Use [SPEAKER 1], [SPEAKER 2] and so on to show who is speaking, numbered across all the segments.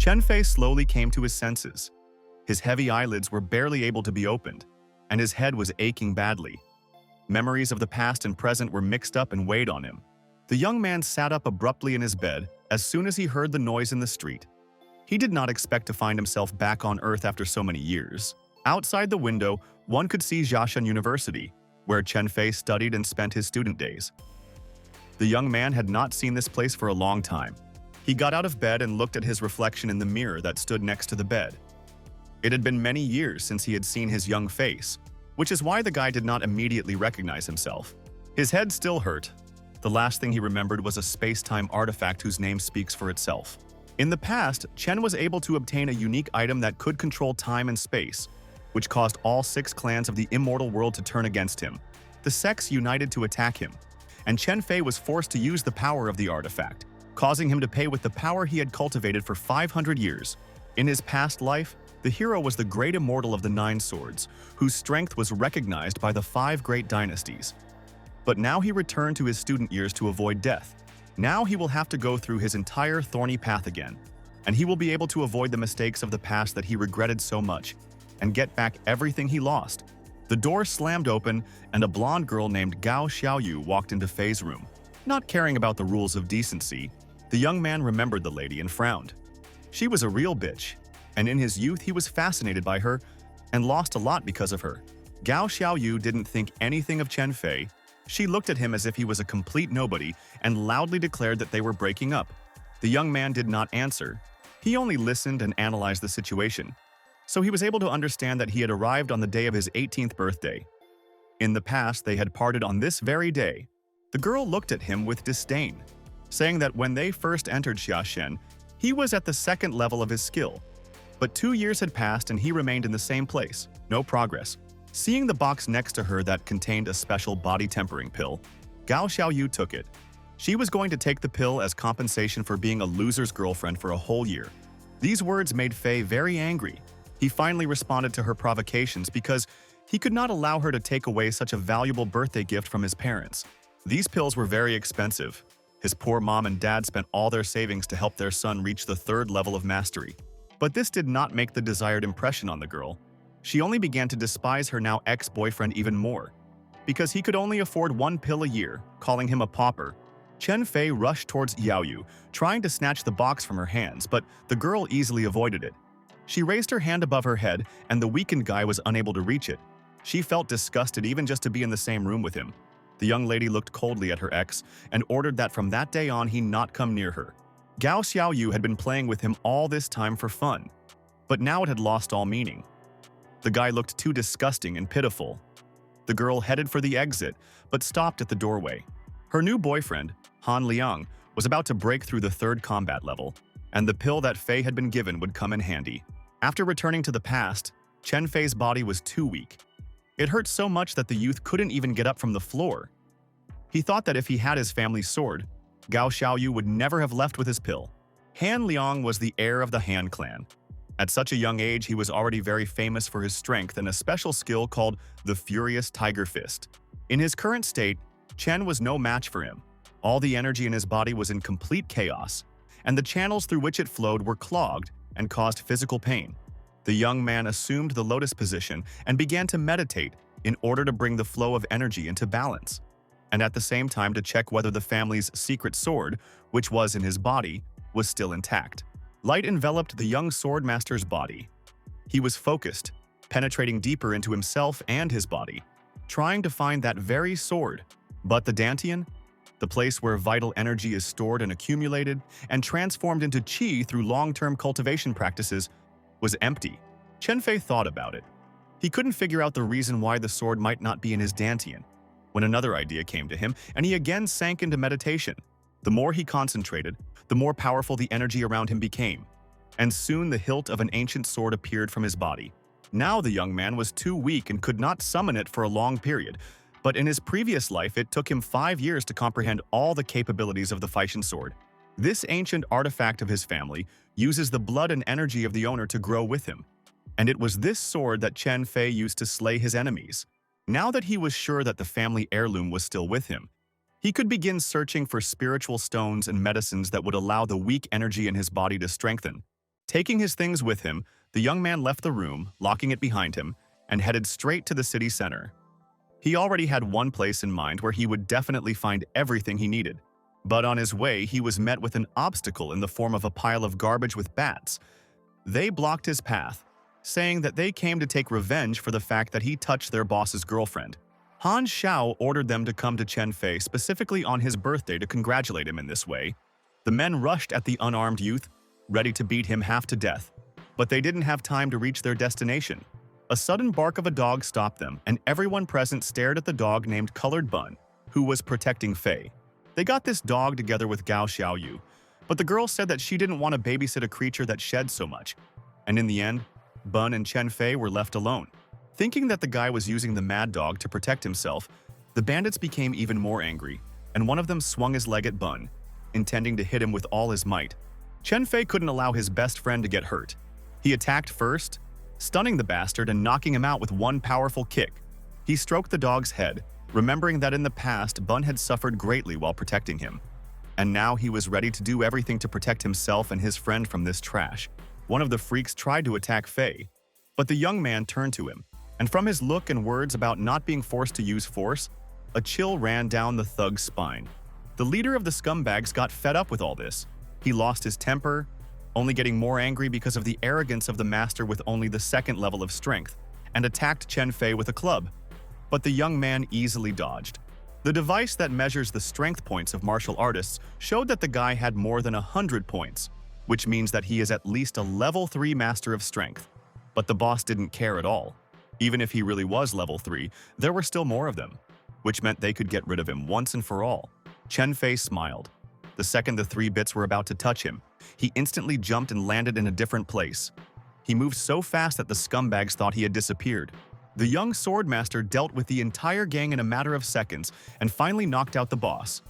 [SPEAKER 1] Chen Fei slowly came to his senses. His heavy eyelids were barely able to be opened, and his head was aching badly. Memories of the past and present were mixed up and weighed on him. The young man sat up abruptly in his bed as soon as he heard the noise in the street. He did not expect to find himself back on Earth after so many years. Outside the window, one could see Jiaxin University, where Chen Fei studied and spent his student days. The young man had not seen this place for a long time. He got out of bed and looked at his reflection in the mirror that stood next to the bed. It had been many years since he had seen his young face, which is why the guy did not immediately recognize himself. His head still hurt. The last thing he remembered was a space-time artifact whose name speaks for itself. In the past, Chen was able to obtain a unique item that could control time and space, which caused all 6 clans of the immortal world to turn against him. The sects united to attack him, and Chen Fei was forced to use the power of the artifact, causing him to pay with the power he had cultivated for 500 years. In his past life, the hero was the great immortal of the 9 swords, whose strength was recognized by the 5 great dynasties. But now he returned to his student years to avoid death. Now he will have to go through his entire thorny path again, and he will be able to avoid the mistakes of the past that he regretted so much, and get back everything he lost. The door slammed open, and a blonde girl named Gao Xiaoyu walked into Fei's room. Not caring about the rules of decency, the young man remembered the lady and frowned. She was a real bitch, and in his youth he was fascinated by her and lost a lot because of her. Gao Xiaoyu didn't think anything of Chen Fei. She looked at him as if he was a complete nobody and loudly declared that they were breaking up. The young man did not answer. He only listened and analyzed the situation, so he was able to understand that he had arrived on the day of his 18th birthday. In the past, they had parted on this very day. The girl looked at him with disdain, saying that when they first entered Xiaxin, he was at the 2nd level of his skill. But 2 years had passed and he remained in the same place, no progress. Seeing the box next to her that contained a special body-tempering pill, Gao Xiaoyu took it. She was going to take the pill as compensation for being a loser's girlfriend for a whole year. These words made Fei very angry. He finally responded to her provocations because he could not allow her to take away such a valuable birthday gift from his parents. These pills were very expensive. His poor mom and dad spent all their savings to help their son reach the 3rd level of mastery. But this did not make the desired impression on the girl. She only began to despise her now ex-boyfriend even more. Because he could only afford 1 pill a year, calling him a pauper, Chen Fei rushed towards Yaoyu, trying to snatch the box from her hands, but the girl easily avoided it. She raised her hand above her head, and the weakened guy was unable to reach it. She felt disgusted even just to be in the same room with him. The young lady looked coldly at her ex and ordered that from that day on he not come near her. Gao Xiaoyu had been playing with him all this time for fun, but now it had lost all meaning. The guy looked too disgusting and pitiful. The girl headed for the exit, but stopped at the doorway. Her new boyfriend, Han Liang, was about to break through the 3rd combat level, and the pill that Fei had been given would come in handy. After returning to the past, Chen Fei's body was too weak. It hurt so much that the youth couldn't even get up from the floor. He thought that if he had his family's sword, Gao Xiaoyu would never have left with his pill. Han Liang was the heir of the Han clan. At such a young age, he was already very famous for his strength and a special skill called the Furious Tiger Fist. In his current state, Chen was no match for him. All the energy in his body was in complete chaos, and the channels through which it flowed were clogged and caused physical pain. The young man assumed the lotus position and began to meditate in order to bring the flow of energy into balance, and at the same time to check whether the family's secret sword, which was in his body, was still intact. Light enveloped the young swordmaster's body. He was focused, penetrating deeper into himself and his body, trying to find that very sword. But the Dantian, the place where vital energy is stored and accumulated and transformed into qi through long-term cultivation practices, was empty. Chen Fei thought about it. He couldn't figure out the reason why the sword might not be in his Dantian, when another idea came to him, and he again sank into meditation. The more he concentrated, the more powerful the energy around him became, and soon the hilt of an ancient sword appeared from his body. Now the young man was too weak and could not summon it for a long period, but in his previous life it took him 5 years to comprehend all the capabilities of the Faishan sword. This ancient artifact of his family uses the blood and energy of the owner to grow with him, and it was this sword that Chen Fei used to slay his enemies. Now that he was sure that the family heirloom was still with him, he could begin searching for spiritual stones and medicines that would allow the weak energy in his body to strengthen. Taking his things with him, the young man left the room, locking it behind him, and headed straight to the city center. He already had one place in mind where he would definitely find everything he needed. But on his way, he was met with an obstacle in the form of a pile of garbage with bats. They blocked his path, saying that they came to take revenge for the fact that he touched their boss's girlfriend. Han Xiao ordered them to come to Chen Fei specifically on his birthday to congratulate him in this way. The men rushed at the unarmed youth, ready to beat him half to death. But they didn't have time to reach their destination. A sudden bark of a dog stopped them, and everyone present stared at the dog named Colored Bun, who was protecting Fei. They got this dog together with Gao Xiaoyu, but the girl said that she didn't want to babysit a creature that shed so much. And in the end, Bun and Chen Fei were left alone. Thinking that the guy was using the mad dog to protect himself, the bandits became even more angry, and one of them swung his leg at Bun, intending to hit him with all his might. Chen Fei couldn't allow his best friend to get hurt. He attacked first, stunning the bastard and knocking him out with one powerful kick. He stroked the dog's head, remembering that in the past Bun had suffered greatly while protecting him. And now he was ready to do everything to protect himself and his friend from this trash. One of the freaks tried to attack Fei, but the young man turned to him, and from his look and words about not being forced to use force, a chill ran down the thug's spine. The leader of the scumbags got fed up with all this. He lost his temper, only getting more angry because of the arrogance of the master with only the second level of strength, and attacked Chen Fei with a club. But the young man easily dodged. The device that measures the strength points of martial artists showed that the guy had more than 100 points, which means that he is at least a level 3 master of strength. But the boss didn't care at all. Even if he really was level 3, there were still more of them, which meant they could get rid of him once and for all. Chen Fei smiled. The second the 3 bits were about to touch him, he instantly jumped and landed in a different place. He moved so fast that the scumbags thought he had disappeared. The young swordmaster dealt with the entire gang in a matter of seconds and finally knocked out the boss.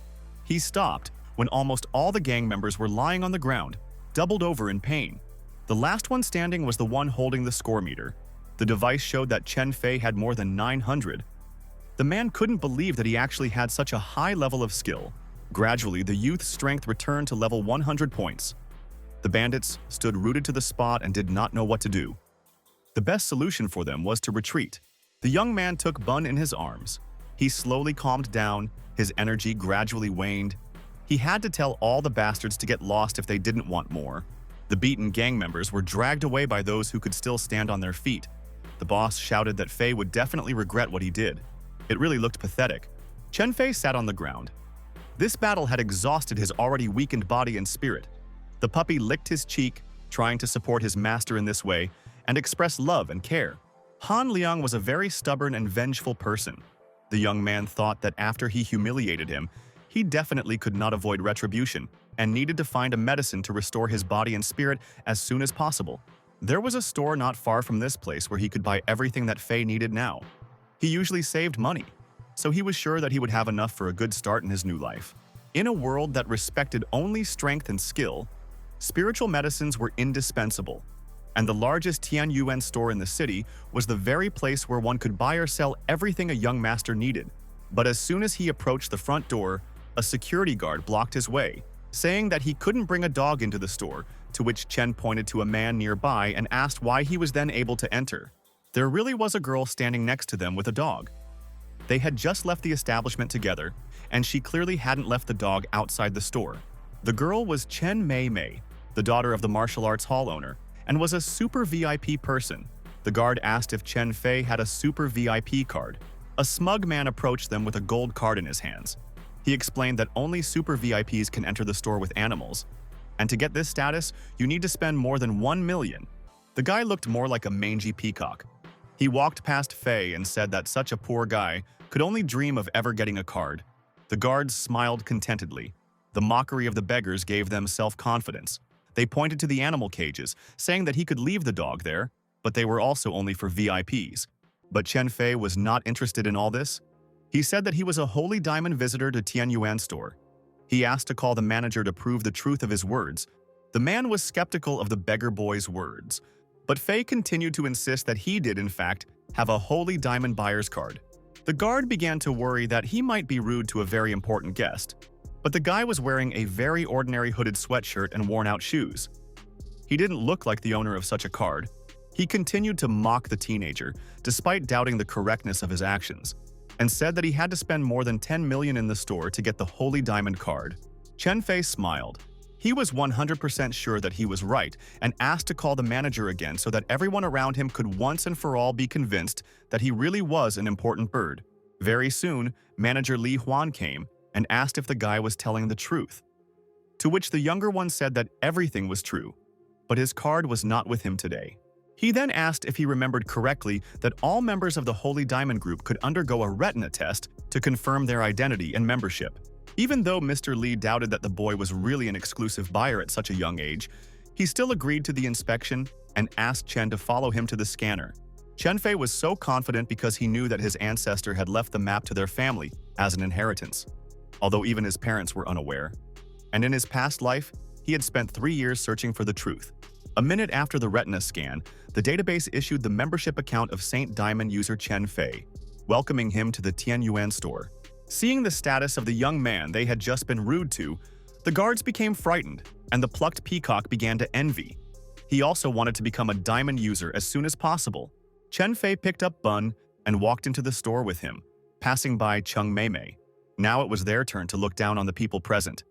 [SPEAKER 1] He stopped when almost all the gang members were lying on the ground, doubled over in pain. The last one standing was the one holding the score meter. The device showed that Chen Fei had more than 900. The man couldn't believe that he actually had such a high level of skill. Gradually, the youth's strength returned to level 100 points. The bandits stood rooted to the spot and did not know what to do. The best solution for them was to retreat. The young man took Bun in his arms. He slowly calmed down, his energy gradually waned. He had to tell all the bastards to get lost if they didn't want more. The beaten gang members were dragged away by those who could still stand on their feet. The boss shouted that Fei would definitely regret what he did. It really looked pathetic. Chen Fei sat on the ground. This battle had exhausted his already weakened body and spirit. The puppy licked his cheek, trying to support his master in this way and express love and care. Han Liang was a very stubborn and vengeful person. The young man thought that after he humiliated him, he definitely could not avoid retribution and needed to find a medicine to restore his body and spirit as soon as possible. There was a store not far from this place where he could buy everything that Fei needed now. He usually saved money, so he was sure that he would have enough for a good start in his new life. In a world that respected only strength and skill, spiritual medicines were indispensable, and the largest Tianyuan store in the city was the very place where one could buy or sell everything a young master needed. But as soon as he approached the front door, a security guard blocked his way, saying that he couldn't bring a dog into the store, to which Chen pointed to a man nearby and asked why he was then able to enter. There really was a girl standing next to them with a dog. They had just left the establishment together, and she clearly hadn't left the dog outside the store. The girl was Chen Mei Mei, the daughter of the martial arts hall owner, and was a super VIP person. The guard asked if Chen Fei had a super VIP card. A smug man approached them with a gold card in his hands. He explained that only super VIPs can enter the store with animals, and to get this status, you need to spend more than 1 million. The guy looked more like a mangy peacock. He walked past Fei and said that such a poor guy could only dream of ever getting a card. The guards smiled contentedly. The mockery of the beggars gave them self-confidence. They pointed to the animal cages, saying that he could leave the dog there, but they were also only for VIPs. But Chen Fei was not interested in all this. He said that he was a holy diamond visitor to Tianyuan store. He asked to call the manager to prove the truth of his words. The man was skeptical of the beggar boy's words, but Fei continued to insist that he did, in fact, have a holy diamond buyer's card. The guard began to worry that he might be rude to a very important guest, but the guy was wearing a very ordinary hooded sweatshirt and worn-out shoes. He didn't look like the owner of such a card. He continued to mock the teenager, despite doubting the correctness of his actions, and said that he had to spend more than 10 million in the store to get the Holy Diamond card. Chen Fei smiled. He was 100% sure that he was right and asked to call the manager again so that everyone around him could once and for all be convinced that he really was an important bird. Very soon, manager Li Huan came and asked if the guy was telling the truth, to which the younger one said that everything was true, but his card was not with him today. He then asked if he remembered correctly that all members of the Holy Diamond Group could undergo a retina test to confirm their identity and membership. Even though Mr. Li doubted that the boy was really an exclusive buyer at such a young age, he still agreed to the inspection and asked Chen to follow him to the scanner. Chen Fei was so confident because he knew that his ancestor had left the map to their family as an inheritance, although even his parents were unaware. And in his past life, he had spent 3 years searching for the truth. A minute after the retina scan, the database issued the membership account of Saint Diamond user Chen Fei, welcoming him to the Tianyuan store. Seeing the status of the young man they had just been rude to, the guards became frightened, and the plucked peacock began to envy. He also wanted to become a diamond user as soon as possible. Chen Fei picked up Bun and walked into the store with him, passing by Cheng Meimei. Now it was their turn to look down on the people present,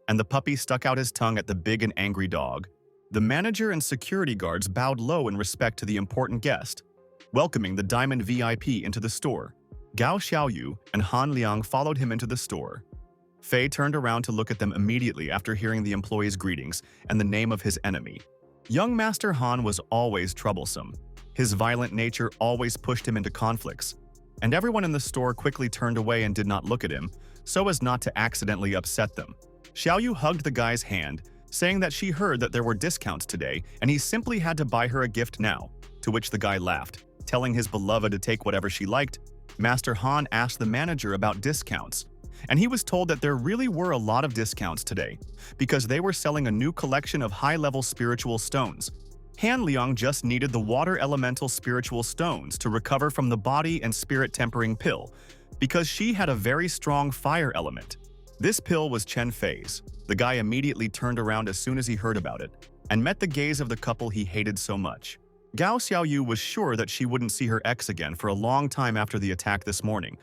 [SPEAKER 1] and the puppy stuck out his tongue at the big and angry dog. The manager and security guards bowed low in respect to the important guest, welcoming the Diamond VIP into the store. Gao Xiaoyu and Han Liang followed him into the store. Fei turned around to look at them immediately after hearing the employee's greetings and the name of his enemy. Young Master Han was always troublesome. His violent nature always pushed him into conflicts, and everyone in the store quickly turned away and did not look at him, so as not to accidentally upset them. Xiaoyu hugged the guy's hand, saying that she heard that there were discounts today and he simply had to buy her a gift now, to which the guy laughed, telling his beloved to take whatever she liked. Master Han asked the manager about discounts, and he was told that there really were a lot of discounts today because they were selling a new collection of high-level spiritual stones. Han Liang just needed the water elemental spiritual stones to recover from the body and spirit tempering pill because she had a very strong fire element. This pill was Chen Fei's. The guy immediately turned around as soon as he heard about it and met the gaze of the couple he hated so much. Gao Xiaoyu was sure that she wouldn't see her ex again for a long time after the attack this morning,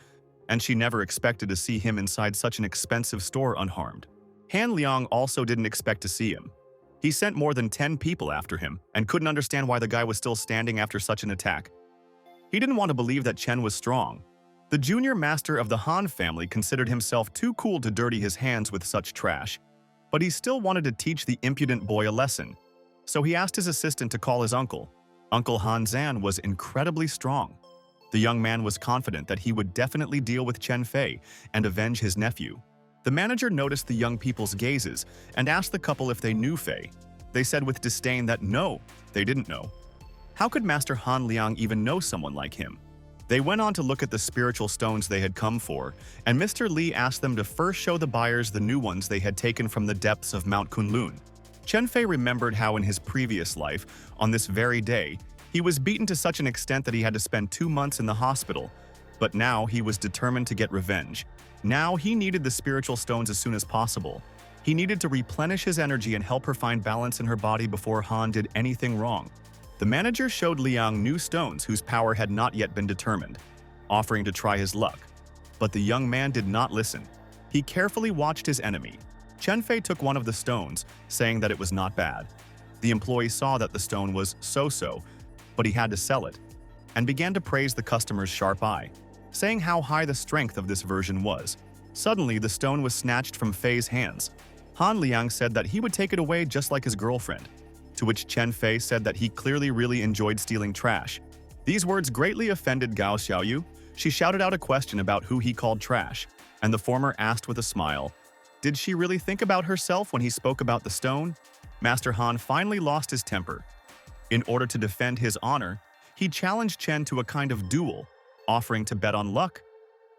[SPEAKER 1] and she never expected to see him inside such an expensive store unharmed. Han Liang also didn't expect to see him. He sent more than 10 people after him and couldn't understand why the guy was still standing after such an attack. He didn't want to believe that Chen was strong. The junior master of the Han family considered himself too cool to dirty his hands with such trash, but he still wanted to teach the impudent boy a lesson. So he asked his assistant to call his uncle. Uncle Han Zan was incredibly strong. The young man was confident that he would definitely deal with Chen Fei and avenge his nephew. The manager noticed the young people's gazes and asked the couple if they knew Fei. They said with disdain that no, they didn't know. How could Master Han Liang even know someone like him? They went on to look at the spiritual stones they had come for, and Mr. Li asked them to first show the buyers the new ones they had taken from the depths of Mount Kunlun. Chen Fei remembered how in his previous life, on this very day, he was beaten to such an extent that he had to spend 2 months in the hospital. But now he was determined to get revenge. Now he needed the spiritual stones as soon as possible. He needed to replenish his energy and help her find balance in her body before Han did anything wrong. The manager showed Liang new stones whose power had not yet been determined, offering to try his luck. But the young man did not listen. He carefully watched his enemy. Chen Fei took one of the stones, saying that it was not bad. The employee saw that the stone was so-so, but he had to sell it, and began to praise the customer's sharp eye, saying how high the strength of this version was. Suddenly, the stone was snatched from Fei's hands. Han Liang said that he would take it away just like his girlfriend, to which Chen Fei said that he clearly really enjoyed stealing trash. These words greatly offended Gao Xiaoyu. She shouted out a question about who he called trash, and the former asked with a smile, did she really think about herself when he spoke about the stone? Master Han finally lost his temper. In order to defend his honor, he challenged Chen to a kind of duel, offering to bet on luck.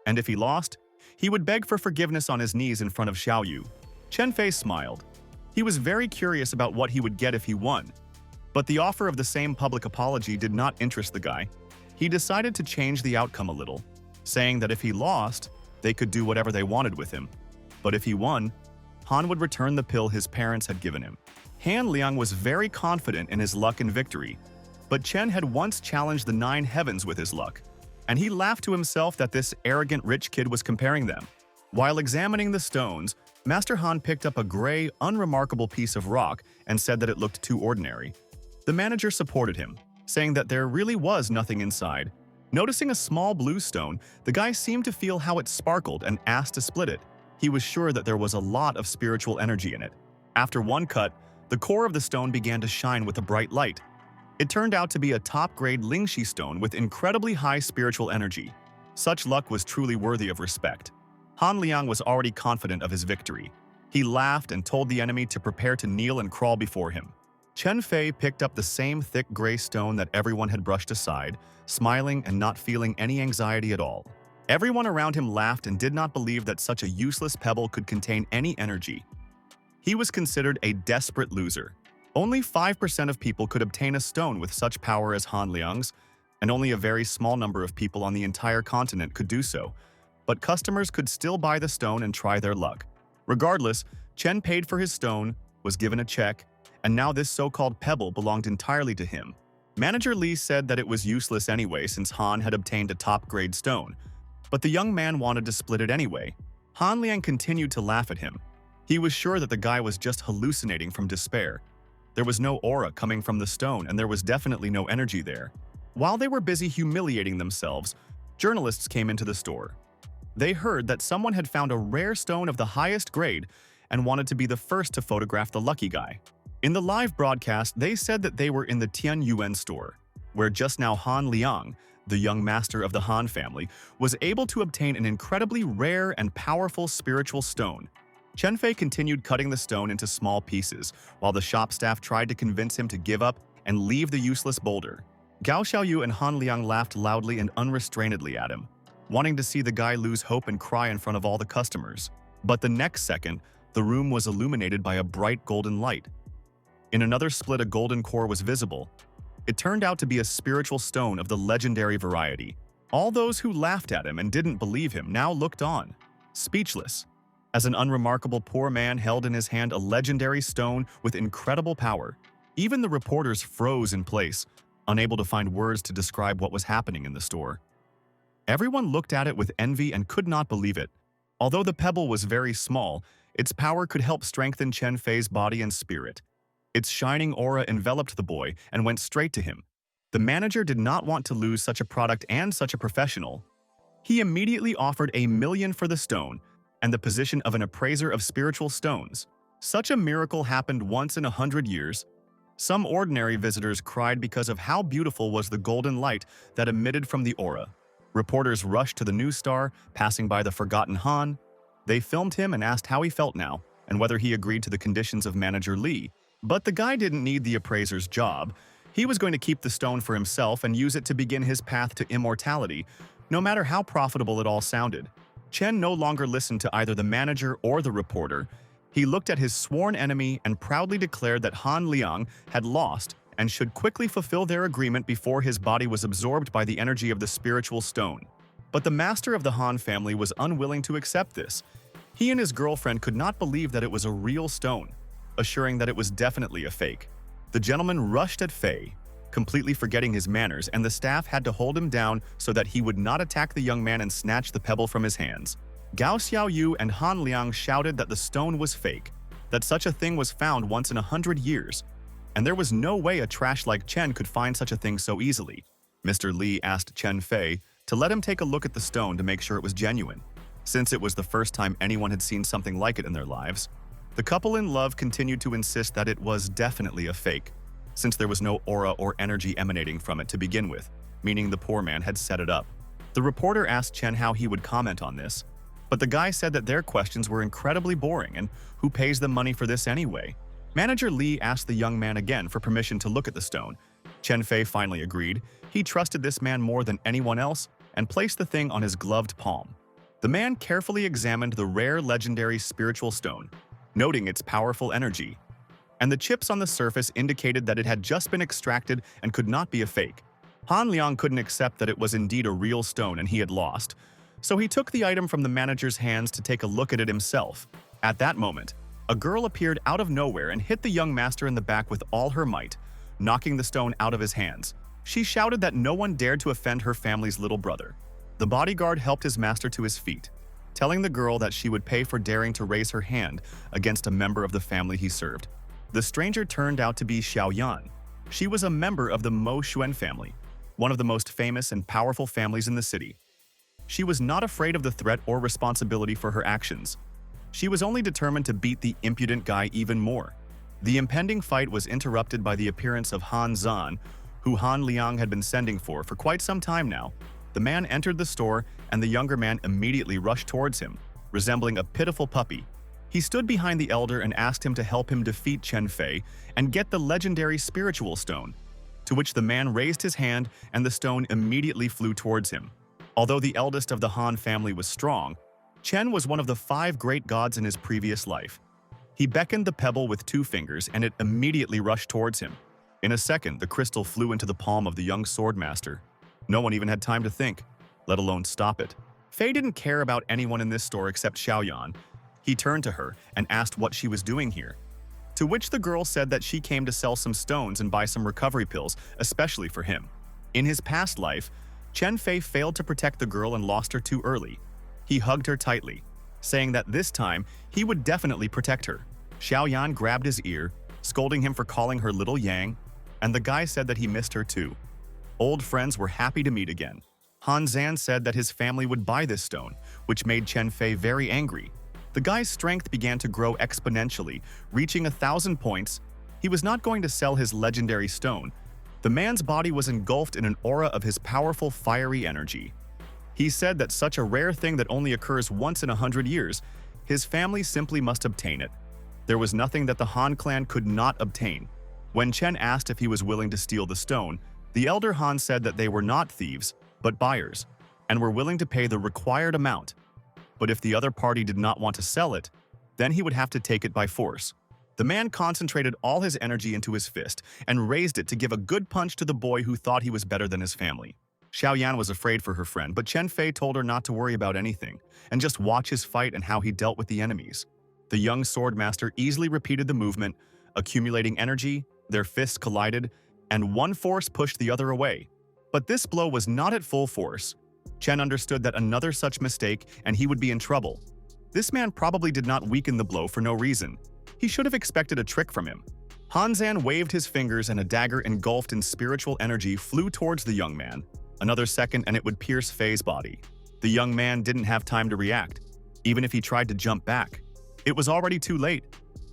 [SPEAKER 1] And if he lost, he would beg for forgiveness on his knees in front of Xiaoyu. Chen Fei smiled. He was very curious about what he would get if he won. But the offer of the same public apology did not interest the guy. He decided to change the outcome a little, saying that if he lost, they could do whatever they wanted with him. But if he won, Han would return the pill his parents had given him. Han Liang was very confident in his luck and victory, but Chen had once challenged the 9 heavens with his luck, and he laughed to himself that this arrogant rich kid was comparing them. While examining the stones, Master Han picked up a gray, unremarkable piece of rock and said that it looked too ordinary. The manager supported him, saying that there really was nothing inside. Noticing a small blue stone, the guy seemed to feel how it sparkled and asked to split it. He was sure that there was a lot of spiritual energy in it. After one cut, the core of the stone began to shine with a bright light. It turned out to be a top-grade Lingxi stone with incredibly high spiritual energy. Such luck was truly worthy of respect. Han Liang was already confident of his victory. He laughed and told the enemy to prepare to kneel and crawl before him. Chen Fei picked up the same thick gray stone that everyone had brushed aside, smiling and not feeling any anxiety at all. Everyone around him laughed and did not believe that such a useless pebble could contain any energy. He was considered a desperate loser. Only 5% of people could obtain a stone with such power as Han Liang's, and only a very small number of people on the entire continent could do so. But customers could still buy the stone and try their luck. Regardless, Chen paid for his stone, was given a check, and now this so-called pebble belonged entirely to him. Manager Li said that it was useless anyway since Han had obtained a top-grade stone, but the young man wanted to split it anyway. Han Liang continued to laugh at him. He was sure that the guy was just hallucinating from despair. There was no aura coming from the stone, and there was definitely no energy there. While they were busy humiliating themselves, journalists came into the store. They heard that someone had found a rare stone of the highest grade and wanted to be the first to photograph the lucky guy. In the live broadcast, they said that they were in the Tian Yuan store, where just now Han Liang, the young master of the Han family, was able to obtain an incredibly rare and powerful spiritual stone. Chen Fei continued cutting the stone into small pieces, while the shop staff tried to convince him to give up and leave the useless boulder. Gao Xiaoyu and Han Liang laughed loudly and unrestrainedly at him, wanting to see the guy lose hope and cry in front of all the customers. But the next second, the room was illuminated by a bright golden light. In another split, a golden core was visible. It turned out to be a spiritual stone of the legendary variety. All those who laughed at him and didn't believe him now looked on, speechless, as an unremarkable poor man held in his hand a legendary stone with incredible power. Even the reporters froze in place, unable to find words to describe what was happening in the store. Everyone looked at it with envy and could not believe it. Although the pebble was very small, its power could help strengthen Chen Fei's body and spirit. Its shining aura enveloped the boy and went straight to him. The manager did not want to lose such a product and such a professional. He immediately offered $1 million for the stone and the position of an appraiser of spiritual stones. Such a miracle happened once in 100 years. Some ordinary visitors cried because of how beautiful was the golden light that emitted from the aura. Reporters rushed to the news star, passing by the forgotten Han. They filmed him and asked how he felt now and whether he agreed to the conditions of Manager Li. But the guy didn't need the appraiser's job. He was going to keep the stone for himself and use it to begin his path to immortality, no matter how profitable it all sounded. Chen no longer listened to either the manager or the reporter. He looked at his sworn enemy and proudly declared that Han Liang had lost and should quickly fulfill their agreement before his body was absorbed by the energy of the spiritual stone. But the master of the Han family was unwilling to accept this. He and his girlfriend could not believe that it was a real stone, assuring that it was definitely a fake. The gentleman rushed at Fei, completely forgetting his manners, and the staff had to hold him down so that he would not attack the young man and snatch the pebble from his hands. Gao Xiaoyu and Han Liang shouted that the stone was fake, that such a thing was found once in 100 years, and there was no way a trash like Chen could find such a thing so easily. Mr. Li asked Chen Fei to let him take a look at the stone to make sure it was genuine, since it was the first time anyone had seen something like it in their lives. The couple in love continued to insist that it was definitely a fake, since there was no aura or energy emanating from it to begin with, meaning the poor man had set it up. The reporter asked Chen how he would comment on this, but the guy said that their questions were incredibly boring and who pays them money for this anyway. Manager Li asked the young man again for permission to look at the stone. Chen Fei finally agreed. He trusted this man more than anyone else and placed the thing on his gloved palm. The man carefully examined the rare legendary spiritual stone, noting its powerful energy, and the chips on the surface indicated that it had just been extracted and could not be a fake. Han Liang couldn't accept that it was indeed a real stone and he had lost, so he took the item from the manager's hands to take a look at it himself. At that moment, A girl appeared out of nowhere and hit the young master in the back with all her might, knocking the stone out of his hands. She shouted that no one dared to offend her family's little brother. The bodyguard helped his master to his feet, telling the girl that she would pay for daring to raise her hand against a member of the family he served. The stranger turned out to be Xiaoyan. She was a member of the Mo Xuan family, one of the most famous and powerful families in the city. She was not afraid of the threat or responsibility for her actions. She was only determined to beat the impudent guy even more. The impending fight was interrupted by the appearance of Han Zan, who Han Liang had been sending for quite some time now. The man entered the store, and the younger man immediately rushed towards him, resembling a pitiful puppy. He stood behind the elder and asked him to help him defeat Chen Fei and get the legendary spiritual stone, to which the man raised his hand and the stone immediately flew towards him. Although the eldest of the Han family was strong, Chen was one of the 5 great gods in his previous life. He beckoned the pebble with 2 fingers and it immediately rushed towards him. In a second, the crystal flew into the palm of the young swordmaster. No one even had time to think, let alone stop it. Fei didn't care about anyone in this store except Xiaoyan. He turned to her and asked what she was doing here, to which the girl said that she came to sell some stones and buy some recovery pills, especially for him. In his past life, Chen Fei failed to protect the girl and lost her too early. He hugged her tightly, saying that this time he would definitely protect her. Xiaoyan grabbed his ear, scolding him for calling her Little Yang, and the guy said that he missed her too. Old friends were happy to meet again. Han Zan said that his family would buy this stone, which made Chen Fei very angry. The guy's strength began to grow exponentially, reaching 1,000 points. He was not going to sell his legendary stone. The man's body was engulfed in an aura of his powerful fiery energy. He said that such a rare thing that only occurs once in 100 years, his family simply must obtain it. There was nothing that the Han clan could not obtain. When Chen asked if he was willing to steal the stone, the elder Han said that they were not thieves, but buyers, and were willing to pay the required amount. But if the other party did not want to sell it, then he would have to take it by force. The man concentrated all his energy into his fist and raised it to give a good punch to the boy who thought he was better than his family. Xiaoyan was afraid for her friend, but Chen Fei told her not to worry about anything and just watch his fight and how he dealt with the enemies. The young swordmaster easily repeated the movement, accumulating energy, their fists collided, and one force pushed the other away. But this blow was not at full force. Chen understood that another such mistake and he would be in trouble. This man probably did not weaken the blow for no reason. He should have expected a trick from him. Han Zan waved his fingers and a dagger engulfed in spiritual energy flew towards the young man. Another second and it would pierce Fei's body. The young man didn't have time to react, even if he tried to jump back. It was already too late.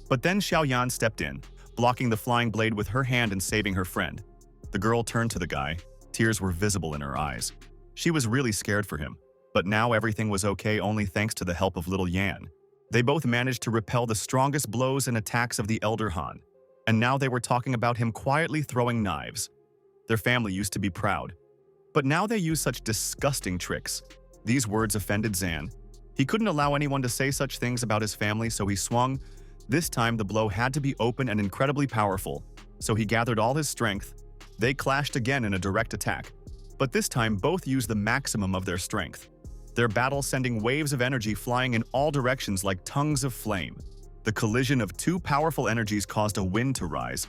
[SPEAKER 1] But then Xiaoyan stepped in, blocking the flying blade with her hand and saving her friend. The girl turned to the guy. Tears were visible in her eyes. She was really scared for him, but now everything was okay only thanks to the help of Little Yan. They both managed to repel the strongest blows and attacks of the elder Han, and now they were talking about him quietly throwing knives. Their family used to be proud, but now they use such disgusting tricks. These words offended Zan. He couldn't allow anyone to say such things about his family, so he swung. This time the blow had to be open and incredibly powerful, so he gathered all his strength. They clashed again in a direct attack, but this time both used the maximum of their strength. Their battle sending waves of energy flying in all directions like tongues of flame. The collision of 2 powerful energies caused a wind to rise,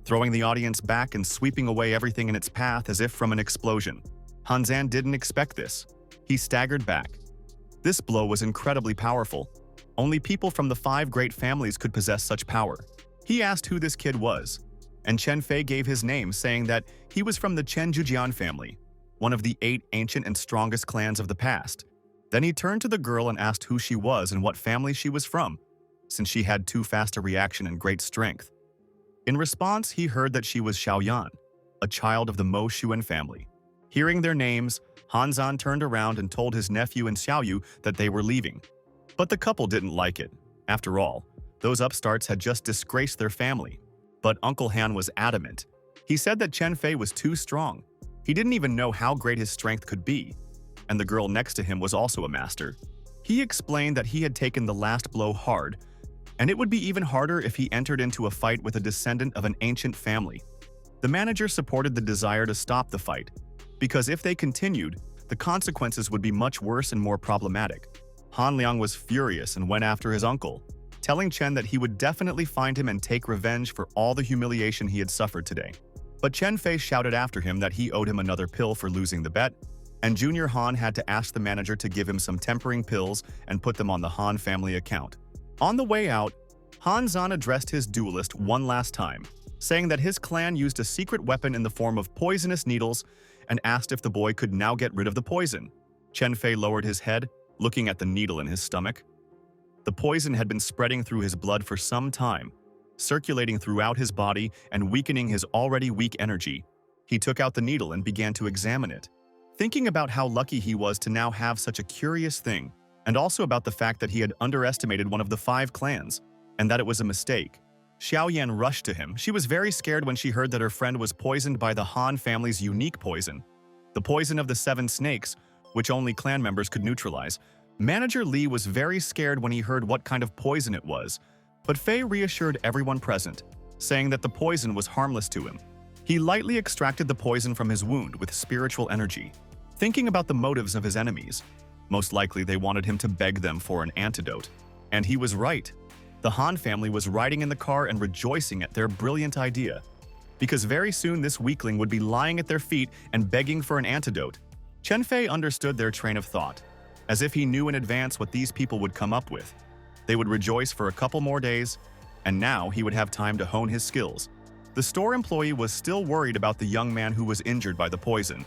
[SPEAKER 1] throwing the audience back and sweeping away everything in its path as if from an explosion. Han Zan didn't expect this. He staggered back. This blow was incredibly powerful. Only people from the 5 great families could possess such power. He asked who this kid was, and Chen Fei gave his name, saying that he was from the Chen Zhujian family, one of the 8 ancient and strongest clans of the past. Then he turned to the girl and asked who she was and what family she was from, since she had too fast a reaction and great strength. In response, he heard that she was Xiaoyan, a child of the Mo Xuan family. Hearing their names, Han Zan turned around and told his nephew and Xiaoyu that they were leaving. But the couple didn't like it. After all, those upstarts had just disgraced their family. But Uncle Han was adamant. He said that Chen Fei was too strong. He didn't even know how great his strength could be. And the girl next to him was also a master. He explained that he had taken the last blow hard, and it would be even harder if he entered into a fight with a descendant of an ancient family. The manager supported the desire to stop the fight, because if they continued, the consequences would be much worse and more problematic. Han Liang was furious and went after his uncle. telling Chen that he would definitely find him and take revenge for all the humiliation he had suffered today. But Chen Fei shouted after him that he owed him another pill for losing the bet, and Junior Han had to ask the manager to give him some tempering pills and put them on the Han family account. On the way out, Han Zhan addressed his duelist one last time, saying that his clan used a secret weapon in the form of poisonous needles and asked if the boy could now get rid of the poison. Chen Fei lowered his head, looking at the needle in his stomach. The poison had been spreading through his blood for some time, circulating throughout his body and weakening his already weak energy. He took out the needle and began to examine it, thinking about how lucky he was to now have such a curious thing, and also about the fact that he had underestimated one of the 5 clans, and that it was a mistake. Xiaoyan rushed to him. She was very scared when she heard that her friend was poisoned by the Han family's unique poison, the poison of the 7 snakes, which only clan members could neutralize. Manager Li was very scared when he heard what kind of poison it was, but Fei reassured everyone present, saying that the poison was harmless to him. He lightly extracted the poison from his wound with spiritual energy, thinking about the motives of his enemies. Most likely they wanted him to beg them for an antidote. And he was right. The Han family was riding in the car and rejoicing at their brilliant idea, because very soon this weakling would be lying at their feet and begging for an antidote. Chen Fei understood their train of thought, as if he knew in advance what these people would come up with. They would rejoice for a couple more days, and now he would have time to hone his skills. The store employee was still worried about the young man who was injured by the poison,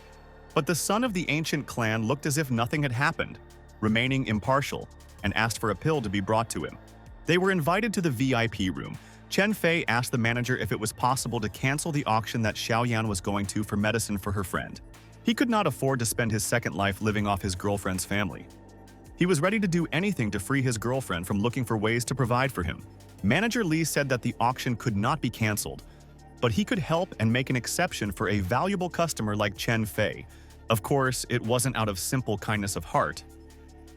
[SPEAKER 1] but the son of the ancient clan looked as if nothing had happened, remaining impartial, and asked for a pill to be brought to him. They were invited to the VIP room. Chen Fei asked the manager if it was possible to cancel the auction that Xiaoyan was going to for medicine for her friend. He could not afford to spend his second life living off his girlfriend's family. He was ready to do anything to free his girlfriend from looking for ways to provide for him. Manager Li said that the auction could not be cancelled, but he could help and make an exception for a valuable customer like Chen Fei. Of course, it wasn't out of simple kindness of heart.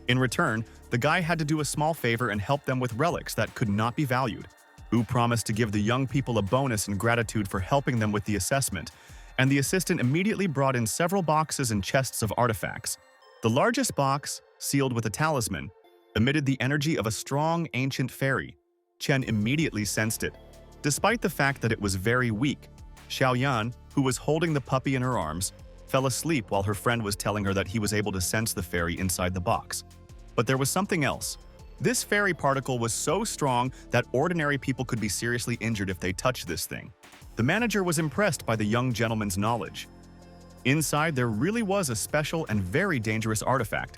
[SPEAKER 1] In return, the guy had to do a small favor and help them with relics that could not be valued. Wu promised to give the young people a bonus in gratitude for helping them with the assessment, and the assistant immediately brought in several boxes and chests of artifacts. The largest box, sealed with a talisman, emitted the energy of a strong ancient fairy. Chen immediately sensed it. Despite the fact that it was very weak, Xiaoyan, who was holding the puppy in her arms, fell asleep while her friend was telling her that he was able to sense the fairy inside the box. But there was something else. This fairy particle was so strong that ordinary people could be seriously injured if they touched this thing. The manager was impressed by the young gentleman's knowledge. Inside, there really was a special and very dangerous artifact,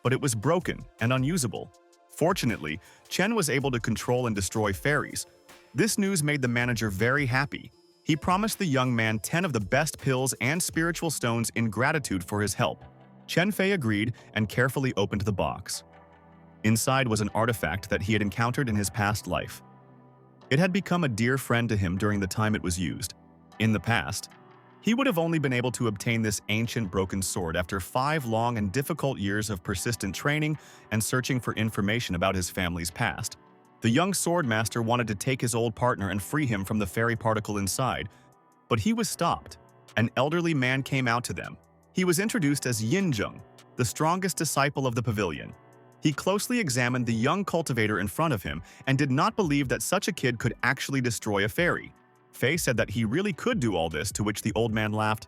[SPEAKER 1] but it was broken and unusable. Fortunately, Chen was able to control and destroy fairies. This news made the manager very happy. He promised the young man 10 of the best pills and spiritual stones in gratitude for his help. Chen Fei agreed and carefully opened the box. Inside was an artifact that he had encountered in his past life. It had become a dear friend to him during the time it was used. In the past, he would have only been able to obtain this ancient broken sword after 5 long and difficult years of persistent training and searching for information about his family's past. The young sword master wanted to take his old partner and free him from the fairy particle inside, but he was stopped. An elderly man came out to them. He was introduced as Yinzheng, the strongest disciple of the pavilion. He closely examined the young cultivator in front of him and did not believe that such a kid could actually destroy a fairy. Fei said that he really could do all this, to which the old man laughed.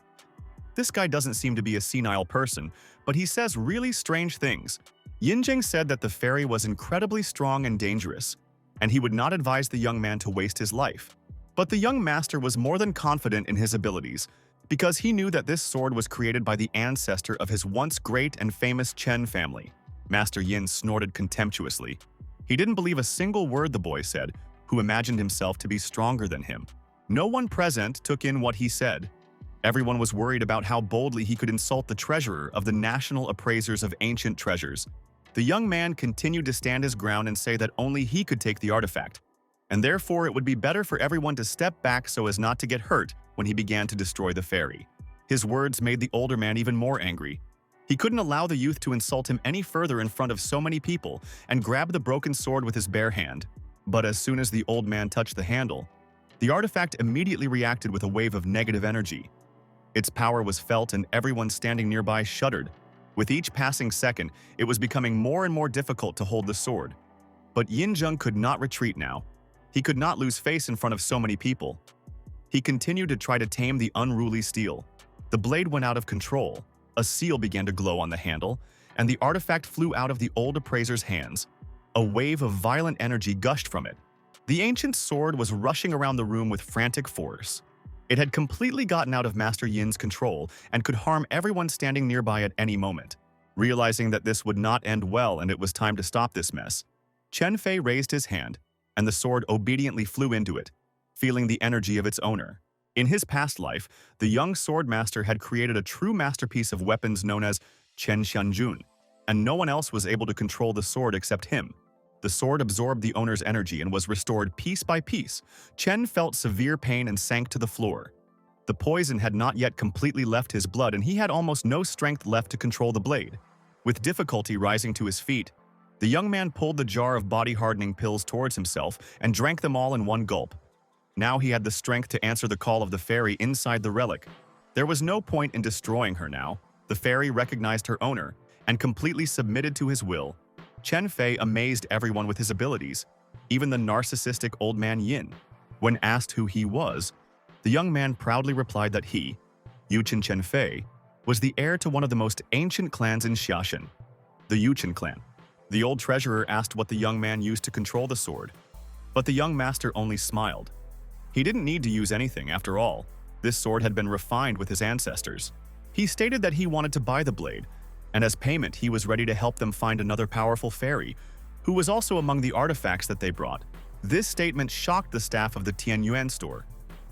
[SPEAKER 1] This guy doesn't seem to be a senile person, but he says really strange things. Yinzheng said that the fairy was incredibly strong and dangerous, and he would not advise the young man to waste his life. But the young master was more than confident in his abilities, because he knew that this sword was created by the ancestor of his once great and famous Chen family. Master Yin snorted contemptuously. He didn't believe a single word the boy said, who imagined himself to be stronger than him. No one present took in what he said. Everyone was worried about how boldly he could insult the treasurer of the National Appraisers of Ancient Treasures. The young man continued to stand his ground and say that only he could take the artifact, and therefore it would be better for everyone to step back so as not to get hurt when he began to destroy the fairy. His words made the older man even more angry. He couldn't allow the youth to insult him any further in front of so many people and grabbed the broken sword with his bare hand. But as soon as the old man touched the handle, the artifact immediately reacted with a wave of negative energy. Its power was felt and everyone standing nearby shuddered. With each passing second, it was becoming more and more difficult to hold the sword. But Yinzheng could not retreat now. He could not lose face in front of so many people. He continued to try to tame the unruly steel. The blade went out of control. A seal began to glow on the handle, and the artifact flew out of the old appraiser's hands. A wave of violent energy gushed from it. The ancient sword was rushing around the room with frantic force. It had completely gotten out of Master Yin's control and could harm everyone standing nearby at any moment. Realizing that this would not end well and it was time to stop this mess, Chen Fei raised his hand, and the sword obediently flew into it, feeling the energy of its owner. In his past life, the young sword master had created a true masterpiece of weapons known as Chen Xianjun, and no one else was able to control the sword except him. The sword absorbed the owner's energy and was restored piece by piece. Chen felt severe pain and sank to the floor. The poison had not yet completely left his blood, and he had almost no strength left to control the blade. With difficulty rising to his feet, the young man pulled the jar of body-hardening pills towards himself and drank them all in one gulp. Now he had the strength to answer the call of the fairy inside the relic. There was no point in destroying her now. The fairy recognized her owner and completely submitted to his will. Chen Fei amazed everyone with his abilities, even the narcissistic old man Yin. When asked who he was, the young man proudly replied that he, Yuchen Chen Fei, was the heir to one of the most ancient clans in Xiaxin, the Yuchen clan. The old treasurer asked what the young man used to control the sword, but the young master only smiled. He didn't need to use anything, after all. This sword had been refined with his ancestors. He stated that he wanted to buy the blade, and as payment he was ready to help them find another powerful fairy, who was also among the artifacts that they brought. This statement shocked the staff of the Tianyuan store,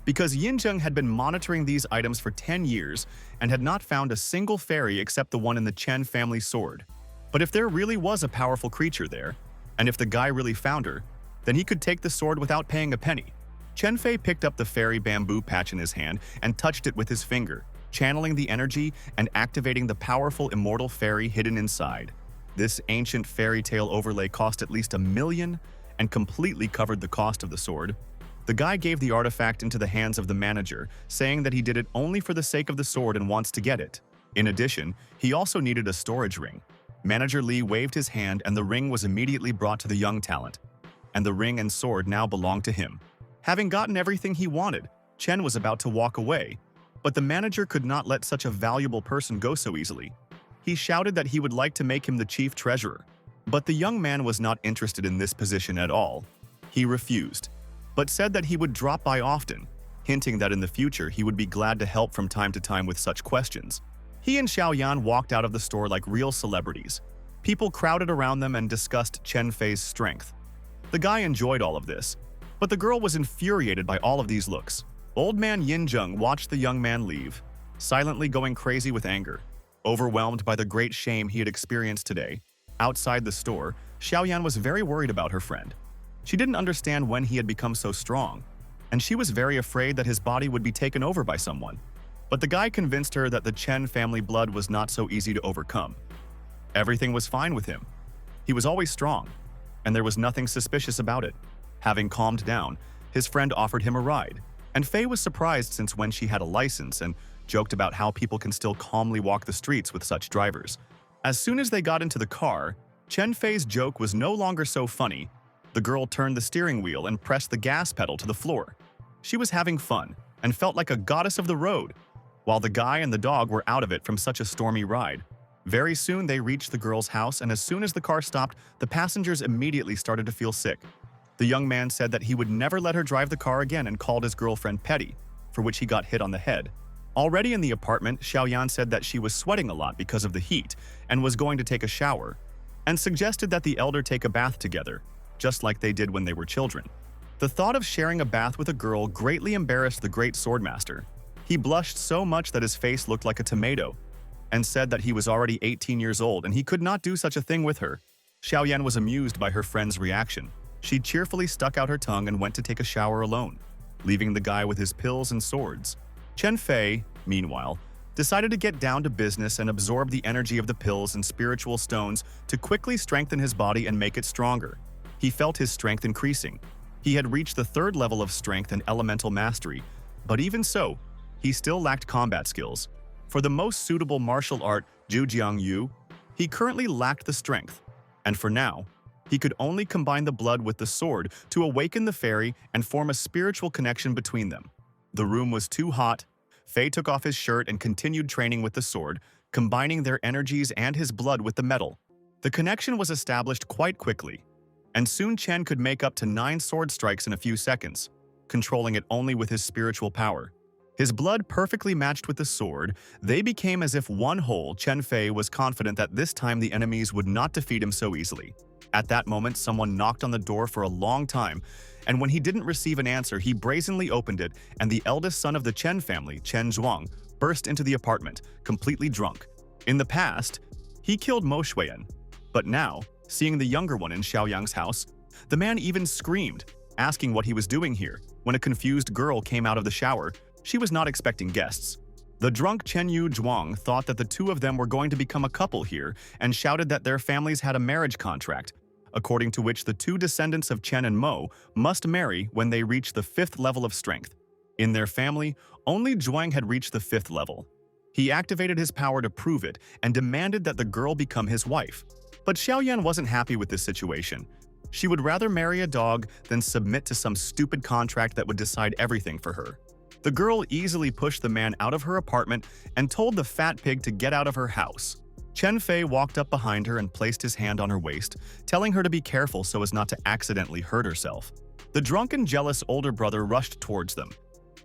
[SPEAKER 1] because Yinzheng had been monitoring these items for 10 years and had not found a single fairy except the one in the Chen family sword. But if there really was a powerful creature there, and if the guy really found her, then he could take the sword without paying a penny. Chen Fei picked up the fairy bamboo patch in his hand and touched it with his finger, channeling the energy and activating the powerful immortal fairy hidden inside. This ancient fairy tale overlay cost at least $1 million and completely covered the cost of the sword. The guy gave the artifact into the hands of the manager, saying that he did it only for the sake of the sword and wants to get it. In addition, he also needed a storage ring. Manager Li waved his hand and the ring was immediately brought to the young talent, and the ring and sword now belonged to him. Having gotten everything he wanted, Chen was about to walk away, but the manager could not let such a valuable person go so easily. He shouted that he would like to make him the chief treasurer, but the young man was not interested in this position at all. He refused, but said that he would drop by often, hinting that in the future he would be glad to help from time to time with such questions. He and Xiaoyan walked out of the store like real celebrities. People crowded around them and discussed Chen Fei's strength. The guy enjoyed all of this, but the girl was infuriated by all of these looks. Old man Yinzheng watched the young man leave, silently going crazy with anger. Overwhelmed by the great shame he had experienced today, outside the store, Xiaoyan was very worried about her friend. She didn't understand when he had become so strong, and she was very afraid that his body would be taken over by someone. But the guy convinced her that the Chen family blood was not so easy to overcome. Everything was fine with him. He was always strong, and there was nothing suspicious about it. Having calmed down, his friend offered him a ride, and Fei was surprised since when she had a license and joked about how people can still calmly walk the streets with such drivers. As soon as they got into the car, Chen Fei's joke was no longer so funny. The girl turned the steering wheel and pressed the gas pedal to the floor. She was having fun and felt like a goddess of the road, while the guy and the dog were out of it from such a stormy ride. Very soon they reached the girl's house, and as soon as the car stopped, the passengers immediately started to feel sick. The young man said that he would never let her drive the car again and called his girlfriend petty, for which he got hit on the head. Already in the apartment, Xiaoyan said that she was sweating a lot because of the heat and was going to take a shower, and suggested that the elder take a bath together, just like they did when they were children. The thought of sharing a bath with a girl greatly embarrassed the great swordmaster. He blushed so much that his face looked like a tomato, and said that he was already 18 years old and he could not do such a thing with her. Xiaoyan was amused by her friend's reaction. She cheerfully stuck out her tongue and went to take a shower alone, leaving the guy with his pills and swords. Chen Fei, meanwhile, decided to get down to business and absorb the energy of the pills and spiritual stones to quickly strengthen his body and make it stronger. He felt his strength increasing. He had reached the 3rd level of strength and elemental mastery, but even so, he still lacked combat skills. For the most suitable martial art, Zhujiang Yu, he currently lacked the strength, and for now, He could only combine the blood with the sword to awaken the fairy and form a spiritual connection between them. The room was too hot. Fei took off his shirt and continued training with the sword, combining their energies and his blood with the metal. The connection was established quite quickly, and soon Chen could make up to 9 sword strikes in a few seconds, controlling it only with his spiritual power. His blood perfectly matched with the sword. They became as if one whole. Chen Fei was confident that this time the enemies would not defeat him so easily. At that moment, someone knocked on the door for a long time, and when he didn't receive an answer, he brazenly opened it, and the eldest son of the Chen family, Chen Zhuang, burst into the apartment, completely drunk. In the past, he killed Mo Shuiyan, but now, seeing the younger one in Xiaoyang's house, the man even screamed, asking what he was doing here. When a confused girl came out of the shower, she was not expecting guests. The drunk Chen Yu Zhuang thought that the two of them were going to become a couple here and shouted that their families had a marriage contract, according to which the two descendants of Chen and Mo must marry when they reach the 5th level of strength. In their family, only Zhuang had reached the 5th level. He activated his power to prove it and demanded that the girl become his wife. But Xiaoyan wasn't happy with this situation. She would rather marry a dog than submit to some stupid contract that would decide everything for her. The girl easily pushed the man out of her apartment and told the fat pig to get out of her house. Chen Fei walked up behind her and placed his hand on her waist, telling her to be careful so as not to accidentally hurt herself. The drunken, jealous older brother rushed towards them.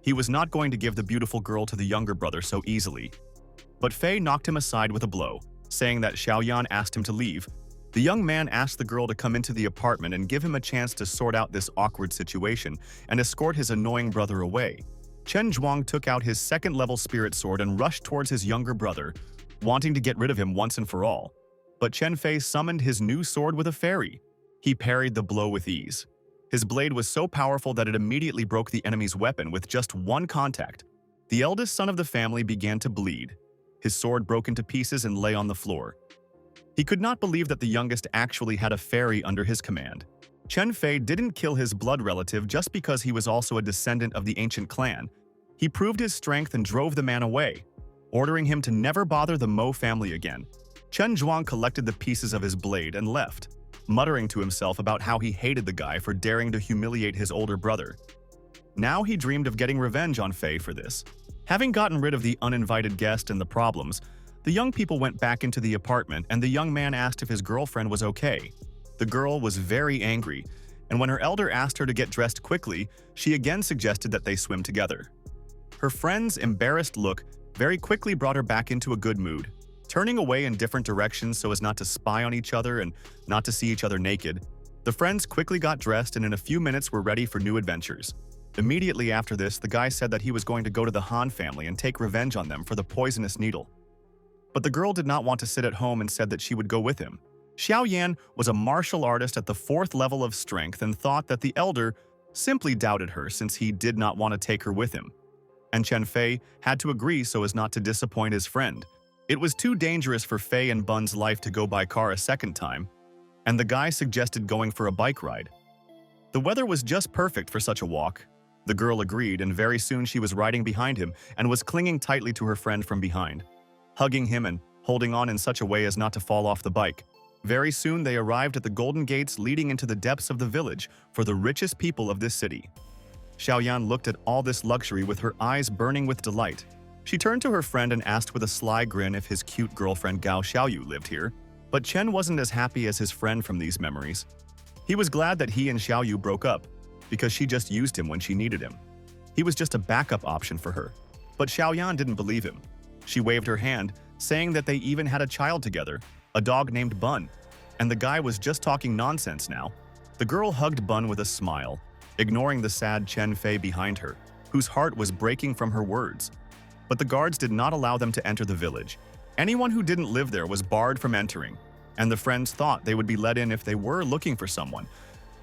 [SPEAKER 1] He was not going to give the beautiful girl to the younger brother so easily. But Fei knocked him aside with a blow, saying that Xiaoyan asked him to leave. The young man asked the girl to come into the apartment and give him a chance to sort out this awkward situation and escort his annoying brother away. Chen Zhuang took out his 2nd-level spirit sword and rushed towards his younger brother, wanting to get rid of him once and for all. But Chen Fei summoned his new sword with a fairy. He parried the blow with ease. His blade was so powerful that it immediately broke the enemy's weapon with just one contact. The eldest son of the family began to bleed. His sword broke into pieces and lay on the floor. He could not believe that the youngest actually had a fairy under his command. Chen Fei didn't kill his blood relative just because he was also a descendant of the ancient clan. He proved his strength and drove the man away, ordering him to never bother the Mo family again. Chen Zhuang collected the pieces of his blade and left, muttering to himself about how he hated the guy for daring to humiliate his older brother. Now he dreamed of getting revenge on Fei for this. Having gotten rid of the uninvited guest and the problems, the young people went back into the apartment and the young man asked if his girlfriend was okay. The girl was very angry, and when her elder asked her to get dressed quickly, she again suggested that they swim together. Her friend's embarrassed look very quickly brought her back into a good mood. Turning away in different directions so as not to spy on each other and not to see each other naked, the friends quickly got dressed and in a few minutes were ready for new adventures. Immediately after this, the guy said that he was going to go to the Han family and take revenge on them for the poisonous needle. But the girl did not want to sit at home and said that she would go with him. Xiaoyan was a martial artist at the 4th level of strength and thought that the elder simply doubted her since he did not want to take her with him. And Chen Fei had to agree so as not to disappoint his friend. It was too dangerous for Fei and Bun's life to go by car a second time, and the guy suggested going for a bike ride. The weather was just perfect for such a walk. The girl agreed, and very soon she was riding behind him and was clinging tightly to her friend from behind, hugging him and holding on in such a way as not to fall off the bike. Very soon they arrived at the golden gates leading into the depths of the village for the richest people of this city. Xiaoyan looked at all this luxury with her eyes burning with delight. She turned to her friend and asked with a sly grin if his cute girlfriend Gao Xiaoyu lived here, but Chen wasn't as happy as his friend from these memories. He was glad that he and Xiaoyu broke up, because she just used him when she needed him. He was just a backup option for her. But Xiaoyan didn't believe him. She waved her hand, saying that they even had a child together, a dog named Bun, and the guy was just talking nonsense now. The girl hugged Bun with a smile, ignoring the sad Chen Fei behind her, whose heart was breaking from her words. But the guards did not allow them to enter the village. Anyone who didn't live there was barred from entering, and the friends thought they would be let in if they were looking for someone.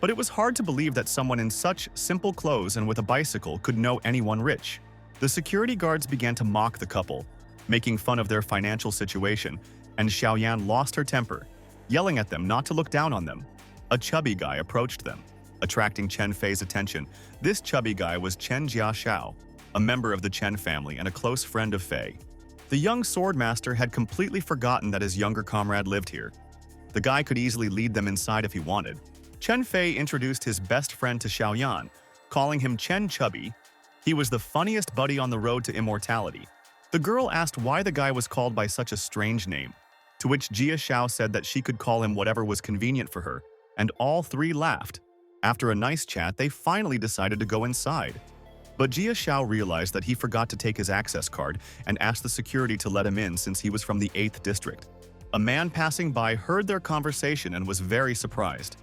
[SPEAKER 1] But it was hard to believe that someone in such simple clothes and with a bicycle could know anyone rich. The security guards began to mock the couple, making fun of their financial situation, and Xiaoyan lost her temper, yelling at them not to look down on them. A chubby guy approached them, attracting Chen Fei's attention. This chubby guy was Chen Jiaxiao, a member of the Chen family and a close friend of Fei. The young sword master had completely forgotten that his younger comrade lived here. The guy could easily lead them inside if he wanted. Chen Fei introduced his best friend to Xiaoyan, calling him Chen Chubby. He was the funniest buddy on the road to immortality. The girl asked why the guy was called by such a strange name, to which Jia Xiao said that she could call him whatever was convenient for her, and all three laughed. After a nice chat, they finally decided to go inside. But Jia Xiao realized that he forgot to take his access card and asked the security to let him in since he was from the 8th district. A man passing by heard their conversation and was very surprised.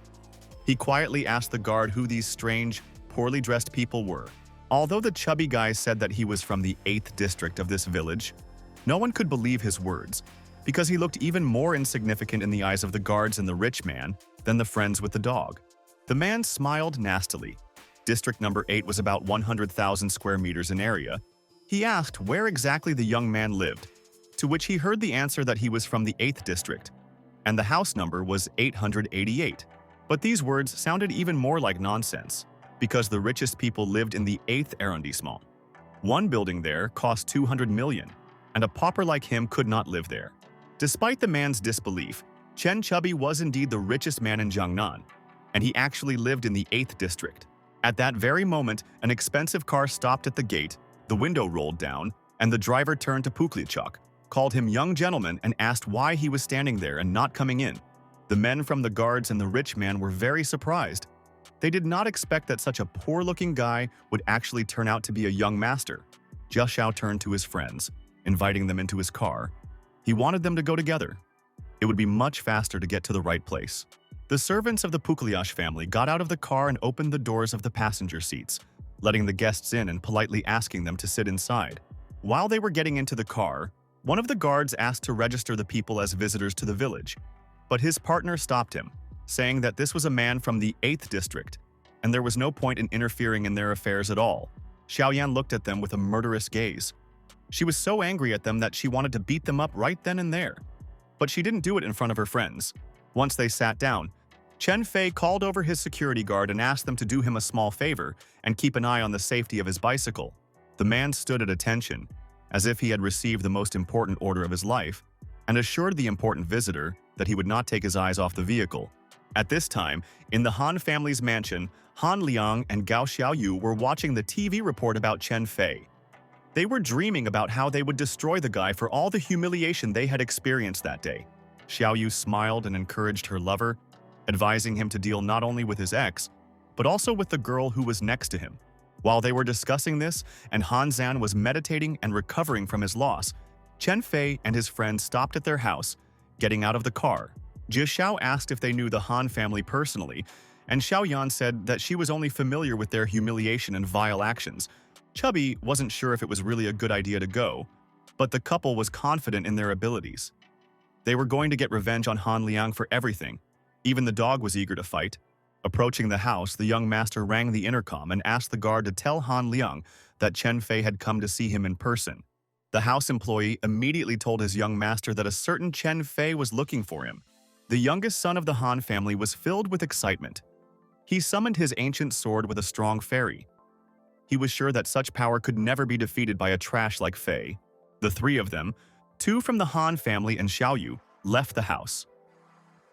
[SPEAKER 1] He quietly asked the guard who these strange, poorly dressed people were. Although the chubby guy said that he was from the 8th district of this village, no one could believe his words, because he looked even more insignificant in the eyes of the guards and the rich man than the friends with the dog. The man smiled nastily. District number 8 was about 100,000 square meters in area. He asked where exactly the young man lived, to which he heard the answer that he was from the 8th district, and the house number was 888. But these words sounded even more like nonsense, because the richest people lived in the 8th arrondissement. One building there cost 200 million, and a pauper like him could not live there. Despite the man's disbelief, Chen Chubby was indeed the richest man in Jiangnan, and he actually lived in the 8th district. At that very moment, an expensive car stopped at the gate, the window rolled down, and the driver turned to Puklichuk, called him young gentleman, and asked why he was standing there and not coming in. The men from the guards and the rich man were very surprised. They did not expect that such a poor-looking guy would actually turn out to be a young master. Jia Xiao turned to his friends, inviting them into his car. He wanted them to go together. It would be much faster to get to the right place. The servants of the Pukliash family got out of the car and opened the doors of the passenger seats, letting the guests in and politely asking them to sit inside. While they were getting into the car, one of the guards asked to register the people as visitors to the village, but his partner stopped him, saying that this was a man from the 8th district, and there was no point in interfering in their affairs at all. Xiaoyan looked at them with a murderous gaze. She was so angry at them that she wanted to beat them up right then and there. But she didn't do it in front of her friends. Once they sat down, Chen Fei called over his security guard and asked them to do him a small favor and keep an eye on the safety of his bicycle. The man stood at attention, as if he had received the most important order of his life, and assured the important visitor that he would not take his eyes off the vehicle. At this time, in the Han family's mansion, Han Liang and Gao Xiaoyu were watching the TV report about Chen Fei. They were dreaming about how they would destroy the guy for all the humiliation they had experienced that day. Xiaoyu smiled and encouraged her lover, advising him to deal not only with his ex, but also with the girl who was next to him. While they were discussing this, and Han Zan was meditating and recovering from his loss, Chen Fei and his friends stopped at their house, getting out of the car. Jia Xiao asked if they knew the Han family personally, and Xiaoyan said that she was only familiar with their humiliation and vile actions. Chubby wasn't sure if it was really a good idea to go, but the couple was confident in their abilities. They were going to get revenge on Han Liang for everything. Even the dog was eager to fight. Approaching the house, the young master rang the intercom and asked the guard to tell Han Liang that Chen Fei had come to see him in person. The house employee immediately told his young master that a certain Chen Fei was looking for him. The youngest son of the Han family was filled with excitement. He summoned his ancient sword with a strong fairy. He was sure that such power could never be defeated by a trash like Fei. The three of them, two from the Han family and Xiaoyu, left the house.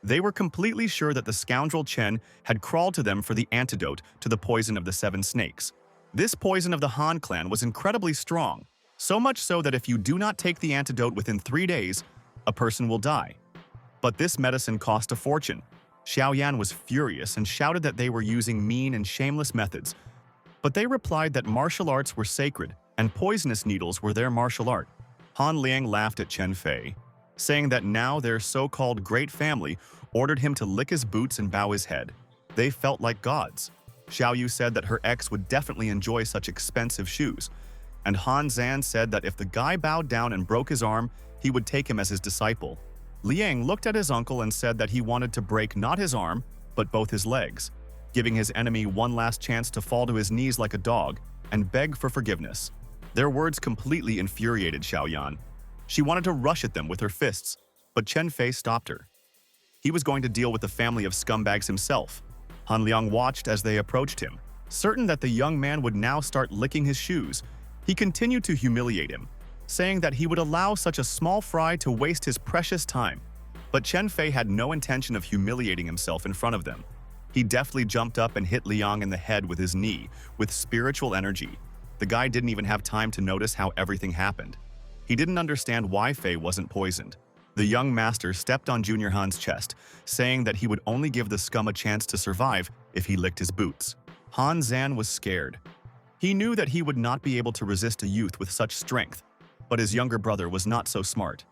[SPEAKER 1] They were completely sure that the scoundrel Chen had crawled to them for the antidote to the poison of the 7 snakes. This poison of the Han clan was incredibly strong, so much so that if you do not take the antidote within 3 days, a person will die. But this medicine cost a fortune. Xiaoyan was furious and shouted that they were using mean and shameless methods. But they replied that martial arts were sacred and poisonous needles were their martial art. Han Liang laughed at Chen Fei, saying that now their so-called great family ordered him to lick his boots and bow his head. They felt like gods. Xiaoyu said that her ex would definitely enjoy such expensive shoes, and Han Zan said that if the guy bowed down and broke his arm, he would take him as his disciple. Liang looked at his uncle and said that he wanted to break not his arm, but both his legs, giving his enemy one last chance to fall to his knees like a dog and beg for forgiveness. Their words completely infuriated Xiaoyan. She wanted to rush at them with her fists, but Chen Fei stopped her. He was going to deal with the family of scumbags himself. Han Liang watched as they approached him. Certain that the young man would now start licking his shoes, he continued to humiliate him, saying that he would allow such a small fry to waste his precious time. But Chen Fei had no intention of humiliating himself in front of them. He deftly jumped up and hit Liang in the head with his knee, with spiritual energy. The guy didn't even have time to notice how everything happened. He didn't understand why Fei wasn't poisoned. The young master stepped on Junior Han's chest, saying that he would only give the scum a chance to survive if he licked his boots. Han Zan was scared. He knew that he would not be able to resist a youth with such strength, but his younger brother was not so smart.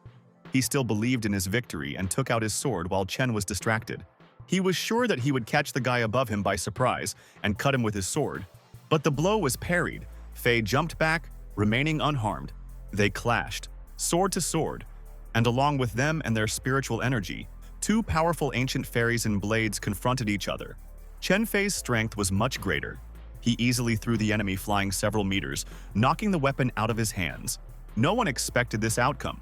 [SPEAKER 1] He still believed in his victory and took out his sword while Chen was distracted. He was sure that he would catch the guy above him by surprise and cut him with his sword, but the blow was parried. Fei jumped back, remaining unharmed. They clashed, sword to sword, and along with them and their spiritual energy, two powerful ancient fairies and blades confronted each other. Chen Fei's strength was much greater. He easily threw the enemy flying several meters, knocking the weapon out of his hands. No one expected this outcome.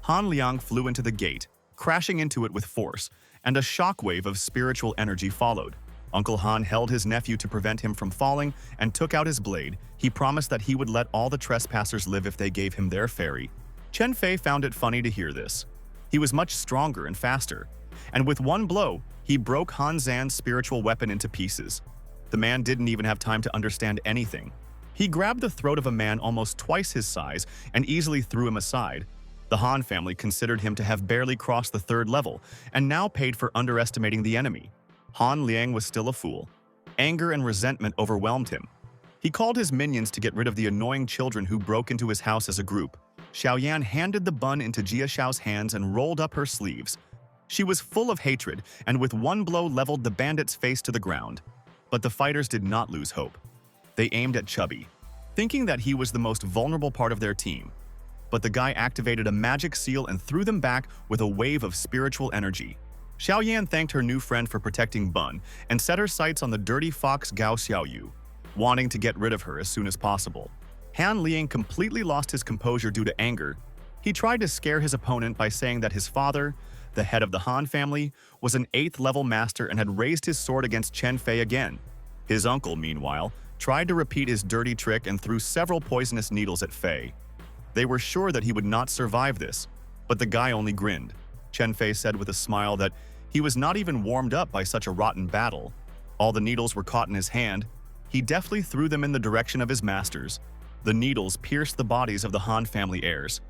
[SPEAKER 1] Han Liang flew into the gate, crashing into it with force, and a shockwave of spiritual energy followed. Uncle Han held his nephew to prevent him from falling and took out his blade. He promised that he would let all the trespassers live if they gave him their fairy. Chen Fei found it funny to hear this. He was much stronger and faster, and with one blow, he broke Han Zan's spiritual weapon into pieces. The man didn't even have time to understand anything. He grabbed the throat of a man almost twice his size and easily threw him aside. The Han family considered him to have barely crossed the third level and now paid for underestimating the enemy. Han Liang was still a fool. Anger and resentment overwhelmed him. He called his minions to get rid of the annoying children who broke into his house as a group. Xiaoyan handed the bun into Jia Xiao's hands and rolled up her sleeves. She was full of hatred and with one blow leveled the bandit's face to the ground. But the fighters did not lose hope. They aimed at Chubby, thinking that he was the most vulnerable part of their team. But the guy activated a magic seal and threw them back with a wave of spiritual energy. Xiaoyan thanked her new friend for protecting Bun and set her sights on the dirty fox Gao Xiaoyu, wanting to get rid of her as soon as possible. Han Liang completely lost his composure due to anger. He tried to scare his opponent by saying that his father, the head of the Han family, was an 8th level master and had raised his sword against Chen Fei again. His uncle, meanwhile, tried to repeat his dirty trick and threw several poisonous needles at Fei. They were sure that he would not survive this, but the guy only grinned. Chen Fei said with a smile that he was not even warmed up by such a rotten battle. All the needles were caught in his hand. He deftly threw them in the direction of his masters. The needles pierced the bodies of the Han family heirs.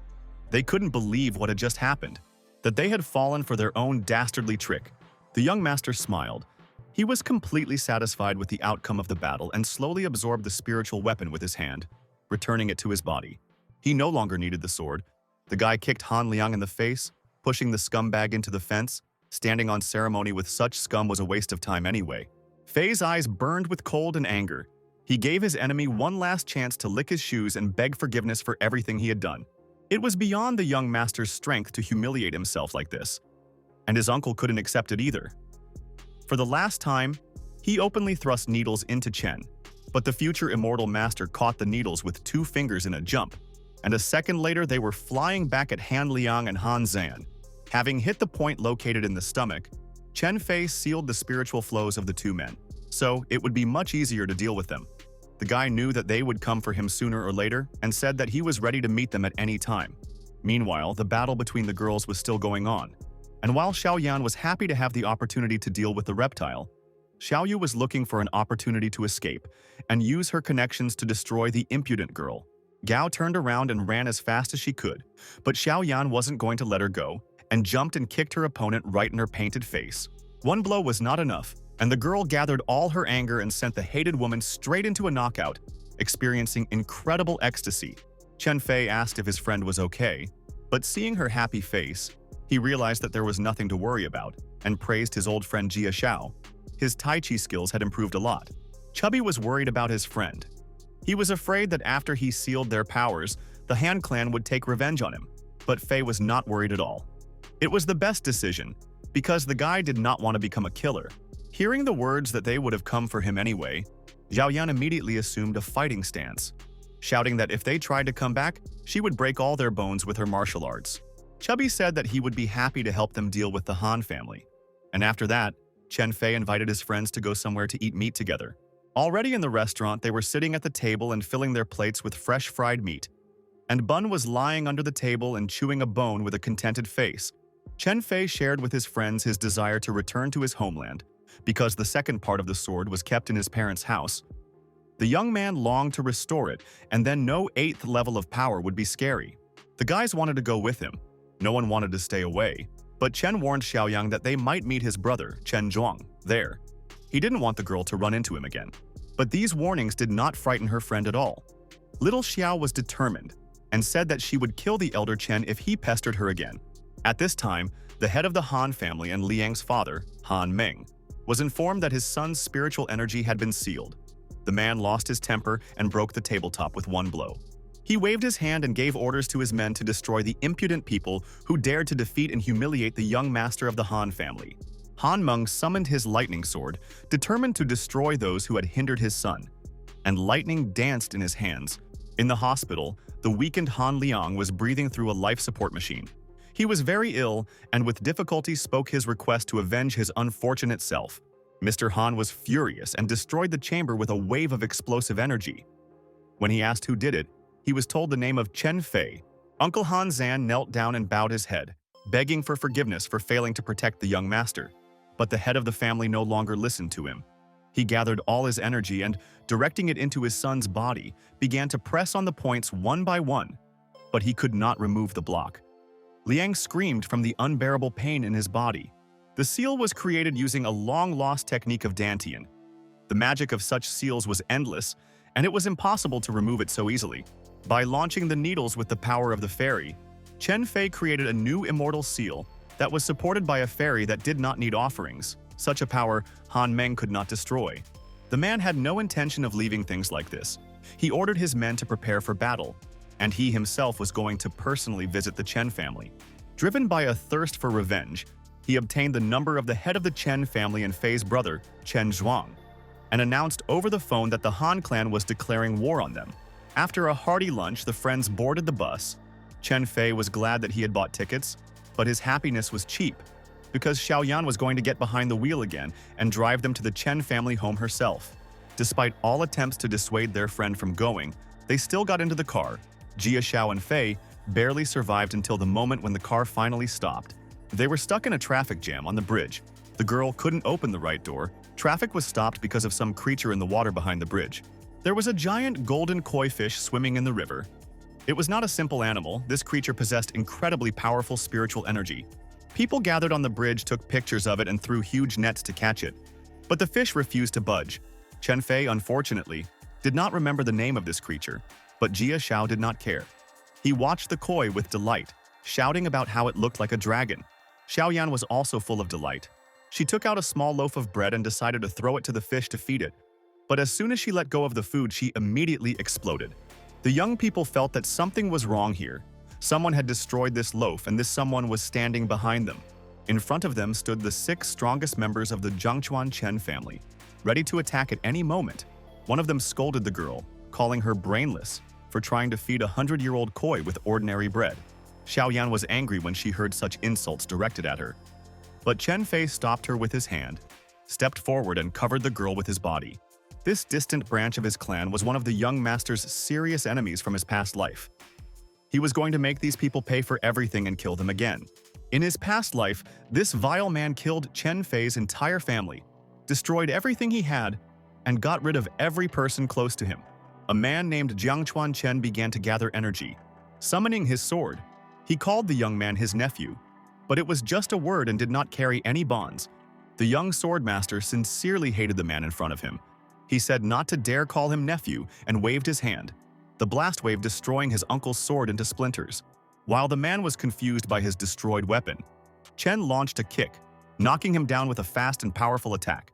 [SPEAKER 1] They couldn't believe what had just happened, that they had fallen for their own dastardly trick. The young master smiled. He was completely satisfied with the outcome of the battle and slowly absorbed the spiritual weapon with his hand, returning it to his body. He no longer needed the sword. The guy kicked Han Liang in the face, pushing the scumbag into the fence. Standing on ceremony with such scum was a waste of time anyway. Fei's eyes burned with cold and anger. He gave his enemy one last chance to lick his shoes and beg forgiveness for everything he had done. It was beyond the young master's strength to humiliate himself like this, and his uncle couldn't accept it either. For the last time, he openly thrust needles into Chen, but the future immortal master caught the needles with 2 fingers in a jump, and a second later they were flying back at Han Liang and Han Zan. Having hit the point located in the stomach, Chen Fei sealed the spiritual flows of the 2 men, so it would be much easier to deal with them. The guy knew that they would come for him sooner or later and said that he was ready to meet them at any time. Meanwhile, the battle between the girls was still going on, and while Xiaoyan was happy to have the opportunity to deal with the reptile, Xiaoyu was looking for an opportunity to escape and use her connections to destroy the impudent girl. Gao turned around and ran as fast as she could, but Xiaoyan wasn't going to let her go and jumped and kicked her opponent right in her painted face. One blow was not enough, and the girl gathered all her anger and sent the hated woman straight into a knockout, experiencing incredible ecstasy. Chen Fei asked if his friend was okay, but seeing her happy face, he realized that there was nothing to worry about and praised his old friend Jia Xiao. His Tai Chi skills had improved a lot. Chubby was worried about his friend. He was afraid that after he sealed their powers, the Han clan would take revenge on him, but Fei was not worried at all. It was the best decision, because the guy did not want to become a killer. Hearing the words that they would have come for him anyway, Xiaoyan immediately assumed a fighting stance, shouting that if they tried to come back, she would break all their bones with her martial arts. Chubby said that he would be happy to help them deal with the Han family. And after that, Chen Fei invited his friends to go somewhere to eat meat together. Already in the restaurant, they were sitting at the table and filling their plates with fresh fried meat. And Bun was lying under the table and chewing a bone with a contented face. Chen Fei shared with his friends his desire to return to his homeland, because the second part of the sword was kept in his parents' house. The young man longed to restore it, and then no 8th level of power would be scary. The guys wanted to go with him. No one wanted to stay away, but Chen warned Xiaoyang that they might meet his brother, Chen Zhuang, there. He didn't want the girl to run into him again. But these warnings did not frighten her friend at all. Little Xiao was determined, and said that she would kill the elder Chen if he pestered her again. At this time, the head of the Han family and Liang's father, Han Meng, was informed that his son's spiritual energy had been sealed. The man lost his temper and broke the tabletop with one blow. He waved his hand and gave orders to his men to destroy the impudent people who dared to defeat and humiliate the young master of the Han family. Han Meng summoned his lightning sword, determined to destroy those who had hindered his son. And lightning danced in his hands. In the hospital, the weakened Han Liang was breathing through a life support machine. He was very ill and with difficulty spoke his request to avenge his unfortunate self. Mr. Han was furious and destroyed the chamber with a wave of explosive energy. When he asked who did it, he was told the name of Chen Fei. Uncle Han Zan knelt down and bowed his head, begging for forgiveness for failing to protect the young master. But the head of the family no longer listened to him. He gathered all his energy and, directing it into his son's body, began to press on the points one by one. But he could not remove the block. Liang screamed from the unbearable pain in his body. The seal was created using a long-lost technique of Dantian. The magic of such seals was endless, and it was impossible to remove it so easily. By launching the needles with the power of the fairy, Chen Fei created a new immortal seal that was supported by a fairy that did not need offerings. Such a power Han Meng could not destroy. The man had no intention of leaving things like this. He ordered his men to prepare for battle, and he himself was going to personally visit the Chen family. Driven by a thirst for revenge, he obtained the number of the head of the Chen family and Fei's brother, Chen Zhuang, and announced over the phone that the Han clan was declaring war on them. After a hearty lunch, the friends boarded the bus. Chen Fei was glad that he had bought tickets, but his happiness was cheap, because Xiaoyan was going to get behind the wheel again and drive them to the Chen family home herself. Despite all attempts to dissuade their friend from going, they still got into the car. Jia Xiao and Fei barely survived until the moment when the car finally stopped. They were stuck in a traffic jam on the bridge. The girl couldn't open the right door. Traffic was stopped because of some creature in the water behind the bridge. There was a giant golden koi fish swimming in the river. It was not a simple animal. This creature possessed incredibly powerful spiritual energy. People gathered on the bridge took pictures of it and threw huge nets to catch it. But the fish refused to budge. Chen Fei, unfortunately, did not remember the name of this creature, but Jia Xiao did not care. He watched the koi with delight, shouting about how it looked like a dragon. Xiaoyan was also full of delight. She took out a small loaf of bread and decided to throw it to the fish to feed it. But as soon as she let go of the food, she immediately exploded. The young people felt that something was wrong here. Someone had destroyed this loaf, and this someone was standing behind them. In front of them stood the 6 strongest members of the Zhangchuan Chen family, ready to attack at any moment. One of them scolded the girl, calling her brainless for trying to feed a 100-year-old koi with ordinary bread. Xiaoyan was angry when she heard such insults directed at her. But Chen Fei stopped her with his hand, stepped forward and covered the girl with his body. This distant branch of his clan was one of the young master's serious enemies from his past life. He was going to make these people pay for everything and kill them again. In his past life, this vile man killed Chen Fei's entire family, destroyed everything he had, and got rid of every person close to him. A man named Jiangchuan Chen began to gather energy, summoning his sword. He called the young man his nephew, but it was just a word and did not carry any bonds. The young swordmaster sincerely hated the man in front of him. He said not to dare call him nephew and waved his hand, the blast wave destroying his uncle's sword into splinters. While the man was confused by his destroyed weapon, Chen launched a kick, knocking him down with a fast and powerful attack.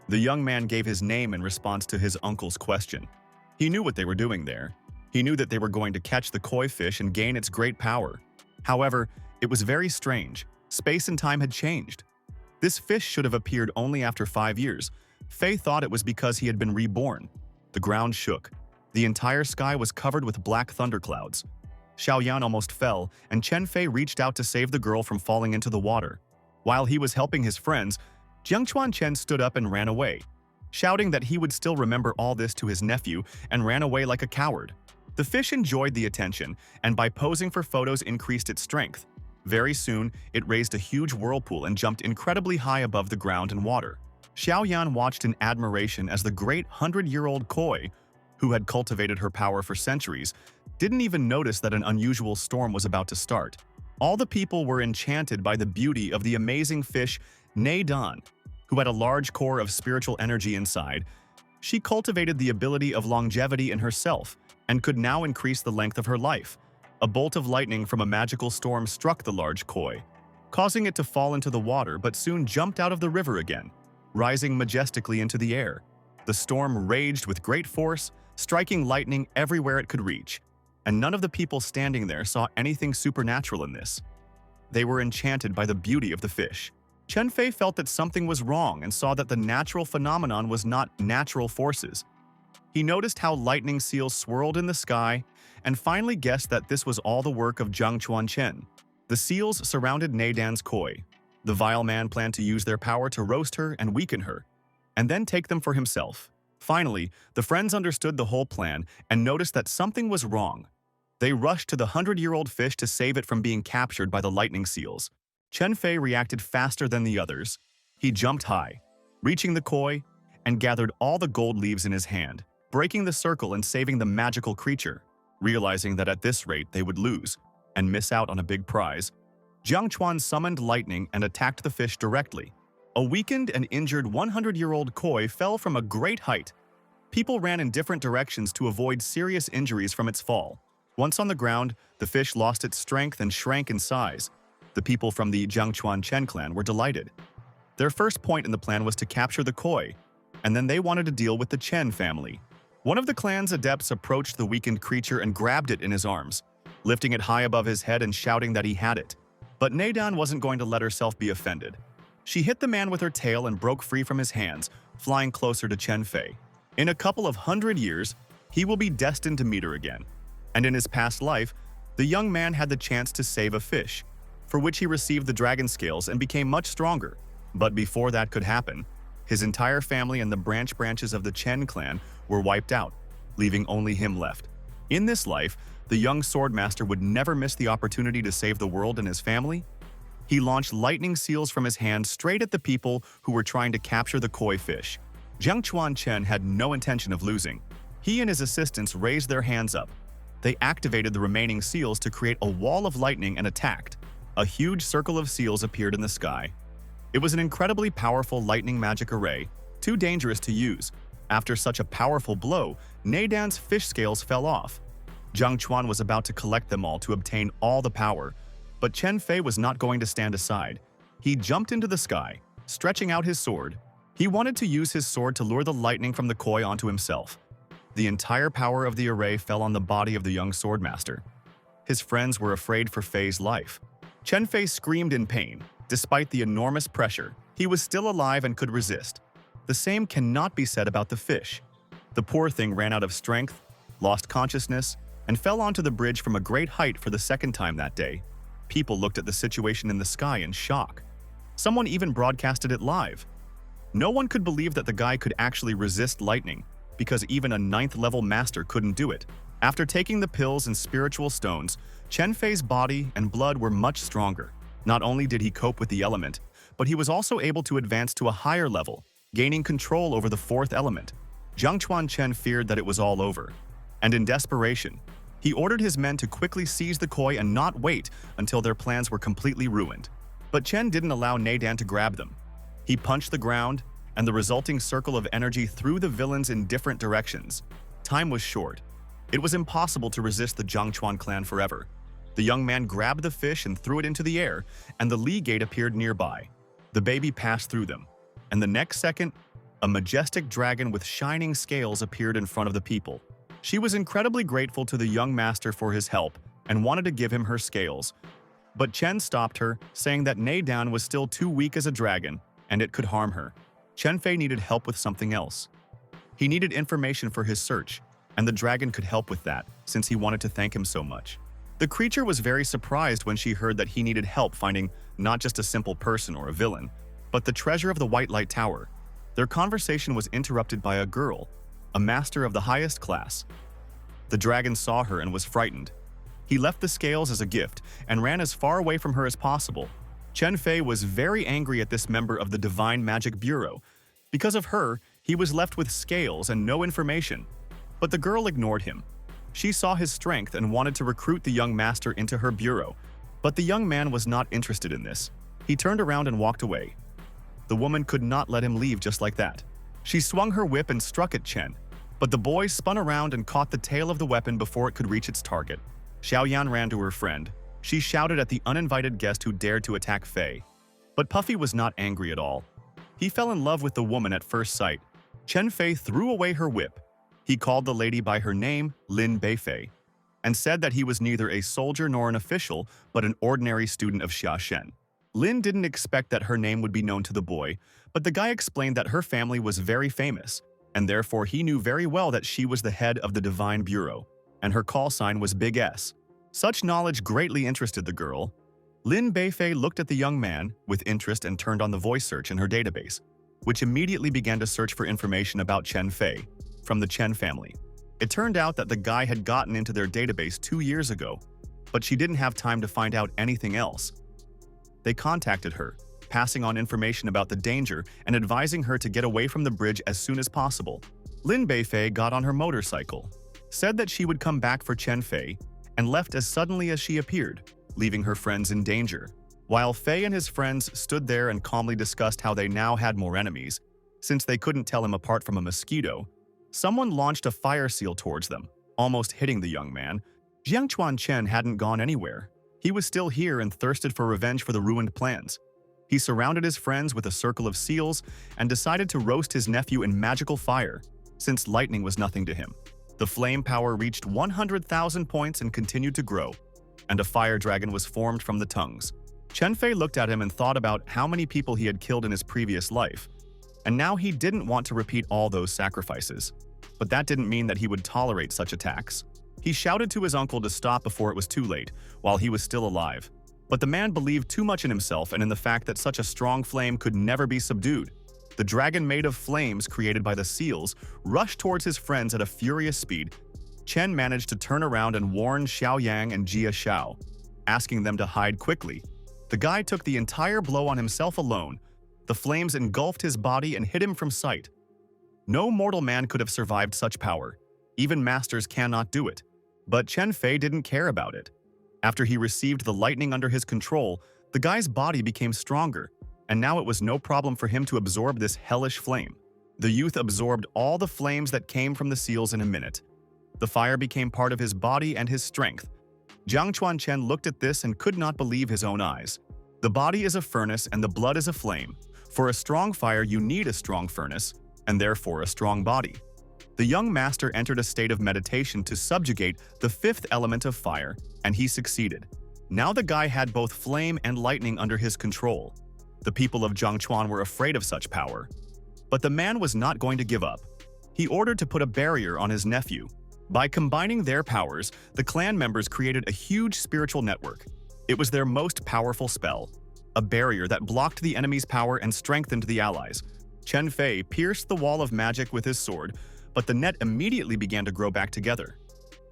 [SPEAKER 1] The young man gave his name in response to his uncle's question. He knew what they were doing there. He knew that they were going to catch the koi fish and gain its great power. However, it was very strange. Space and time had changed. This fish should have appeared only after 5 years. Fei thought it was because he had been reborn. The ground shook. The entire sky was covered with black thunderclouds. Xiaoyan almost fell, and Chen Fei reached out to save the girl from falling into the water. While he was helping his friends, Jiangchuan Chen stood up and ran away, shouting that he would still remember all this to his nephew and ran away like a coward. The fish enjoyed the attention, and by posing for photos increased its strength. Very soon, it raised a huge whirlpool and jumped incredibly high above the ground and water. Xiaoyan watched in admiration as the great 100-year-old koi, who had cultivated her power for centuries, didn't even notice that an unusual storm was about to start. All the people were enchanted by the beauty of the amazing fish Neidan, who had a large core of spiritual energy inside. She cultivated the ability of longevity in herself and could now increase the length of her life. A bolt of lightning from a magical storm struck the large koi, causing it to fall into the water but soon jumped out of the river again, rising majestically into the air. The storm raged with great force, striking lightning everywhere it could reach, and none of the people standing there saw anything supernatural in this. They were enchanted by the beauty of the fish. Chen Fei felt that something was wrong and saw that the natural phenomenon was not natural forces. He noticed how lightning seals swirled in the sky and finally guessed that this was all the work of Zhang Chuanchen. The seals surrounded Neidan's koi. The vile man planned to use their power to roast her and weaken her, and then take them for himself. Finally, the friends understood the whole plan and noticed that something was wrong. They rushed to the 100-year-old fish to save it from being captured by the lightning seals. Chen Fei reacted faster than the others. He jumped high, reaching the koi, and gathered all the gold leaves in his hand, breaking the circle and saving the magical creature. Realizing that at this rate they would lose and miss out on a big prize, Jiang Chuan summoned lightning and attacked the fish directly. A weakened and injured 100-year-old koi fell from a great height. People ran in different directions to avoid serious injuries from its fall. Once on the ground, the fish lost its strength and shrank in size. The people from the Jiang Chuan Chen clan were delighted. Their first point in the plan was to capture the koi, and then they wanted to deal with the Chen family. One of the clan's adepts approached the weakened creature and grabbed it in his arms, lifting it high above his head and shouting that he had it. But Neidan wasn't going to let herself be offended. She hit the man with her tail and broke free from his hands, flying closer to Chen Fei. In a couple of 100 years, he will be destined to meet her again. And in his past life, the young man had the chance to save a fish, for which he received the dragon scales and became much stronger. But before that could happen, his entire family and the branches of the Chen clan were wiped out, leaving only him left. In this life, the young swordmaster would never miss the opportunity to save the world and his family. He launched lightning seals from his hand straight at the people who were trying to capture the koi fish. Jiang Chuan Chen had no intention of losing. He and his assistants raised their hands up. They activated the remaining seals to create a wall of lightning and attacked. A huge circle of seals appeared in the sky. It was an incredibly powerful lightning magic array, too dangerous to use. After such a powerful blow, Neidan's fish scales fell off. Jiang Chuan was about to collect them all to obtain all the power, but Chen Fei was not going to stand aside. He jumped into the sky, stretching out his sword. He wanted to use his sword to lure the lightning from the koi onto himself. The entire power of the array fell on the body of the young swordmaster. His friends were afraid for Fei's life. Chen Fei screamed in pain. Despite the enormous pressure, he was still alive and could resist. The same cannot be said about the fish. The poor thing ran out of strength, lost consciousness, and fell onto the bridge from a great height for the second time that day. People looked at the situation in the sky in shock. Someone even broadcasted it live. No one could believe that the guy could actually resist lightning, because even a 9th-level master couldn't do it. After taking the pills and spiritual stones, Chen Fei's body and blood were much stronger. Not only did he cope with the element, but he was also able to advance to a higher level, gaining control over the 4th element. Jiang Chuan Chen feared that it was all over, and in desperation, he ordered his men to quickly seize the koi and not wait until their plans were completely ruined. But Chen didn't allow Neidan to grab them. He punched the ground, and the resulting circle of energy threw the villains in different directions. Time was short. It was impossible to resist the Jiang Chuan clan forever. The young man grabbed the fish and threw it into the air, and the Li Gate appeared nearby. The baby passed through them, and the next second, a majestic dragon with shining scales appeared in front of the people. She was incredibly grateful to the young master for his help and wanted to give him her scales. But Chen stopped her, saying that Neidan was still too weak as a dragon, and it could harm her. Chen Fei needed help with something else. He needed information for his search, and the dragon could help with that, since he wanted to thank him so much. The creature was very surprised when she heard that he needed help finding not just a simple person or a villain, but the treasure of the White Light Tower. Their conversation was interrupted by a girl, a master of the highest class. The dragon saw her and was frightened. He left the scales as a gift and ran as far away from her as possible. Chen Fei was very angry at this member of the Divine Magic Bureau. Because of her, he was left with scales and no information. But the girl ignored him. She saw his strength and wanted to recruit the young master into her bureau. But the young man was not interested in this. He turned around and walked away. The woman could not let him leave just like that. She swung her whip and struck at Chen. But the boy spun around and caught the tail of the weapon before it could reach its target. Xiaoyan ran to her friend. She shouted at the uninvited guest who dared to attack Fei. But Puffy was not angry at all. He fell in love with the woman at first sight. Chen Fei threw away her whip. He called the lady by her name, Lin Beifei, and said that he was neither a soldier nor an official, but an ordinary student of Xiaoshen. Lin didn't expect that her name would be known to the boy, but the guy explained that her family was very famous, and therefore he knew very well that she was the head of the Divine Bureau, and her call sign was Big S. Such knowledge greatly interested the girl. Lin Beifei looked at the young man with interest and turned on the voice search in her database, which immediately began to search for information about Chen Fei from the Chen family. It turned out that the guy had gotten into their database 2 years ago, but she didn't have time to find out anything else. They contacted her, passing on information about the danger and advising her to get away from the bridge as soon as possible. Lin Beifei got on her motorcycle, said that she would come back for Chen Fei, and left as suddenly as she appeared, leaving her friends in danger. While Fei and his friends stood there and calmly discussed how they now had more enemies, since they couldn't tell him apart from a mosquito, someone launched a fire seal towards them, almost hitting the young man. Jiangchuan Chen hadn't gone anywhere. He was still here and thirsted for revenge for the ruined plans. He surrounded his friends with a circle of seals and decided to roast his nephew in magical fire, since lightning was nothing to him. The flame power reached 100,000 points and continued to grow, and a fire dragon was formed from the tongues. Chen Fei looked at him and thought about how many people he had killed in his previous life, and now he didn't want to repeat all those sacrifices. But that didn't mean that he would tolerate such attacks. He shouted to his uncle to stop before it was too late, while he was still alive. But the man believed too much in himself and in the fact that such a strong flame could never be subdued. The dragon made of flames created by the seals rushed towards his friends at a furious speed. Chen managed to turn around and warn Xiaoyang and Jia Xiao, asking them to hide quickly. The guy took the entire blow on himself alone. The flames engulfed his body and hid him from sight. No mortal man could have survived such power. Even masters cannot do it. But Chen Fei didn't care about it. After he received the lightning under his control, the guy's body became stronger, and now it was no problem for him to absorb this hellish flame. The youth absorbed all the flames that came from the seals in a minute. The fire became part of his body and his strength. Jiangchuan Chen looked at this and could not believe his own eyes. The body is a furnace and the blood is a flame. For a strong fire, you need a strong furnace, and therefore a strong body. The young master entered a state of meditation to subjugate the fifth element of fire, and he succeeded. Now the guy had both flame and lightning under his control. The people of Jiangchuan were afraid of such power. But the man was not going to give up. He ordered to put a barrier on his nephew. By combining their powers, the clan members created a huge spiritual network. It was their most powerful spell, a barrier that blocked the enemy's power and strengthened the allies. Chen Fei pierced the wall of magic with his sword, but the net immediately began to grow back together.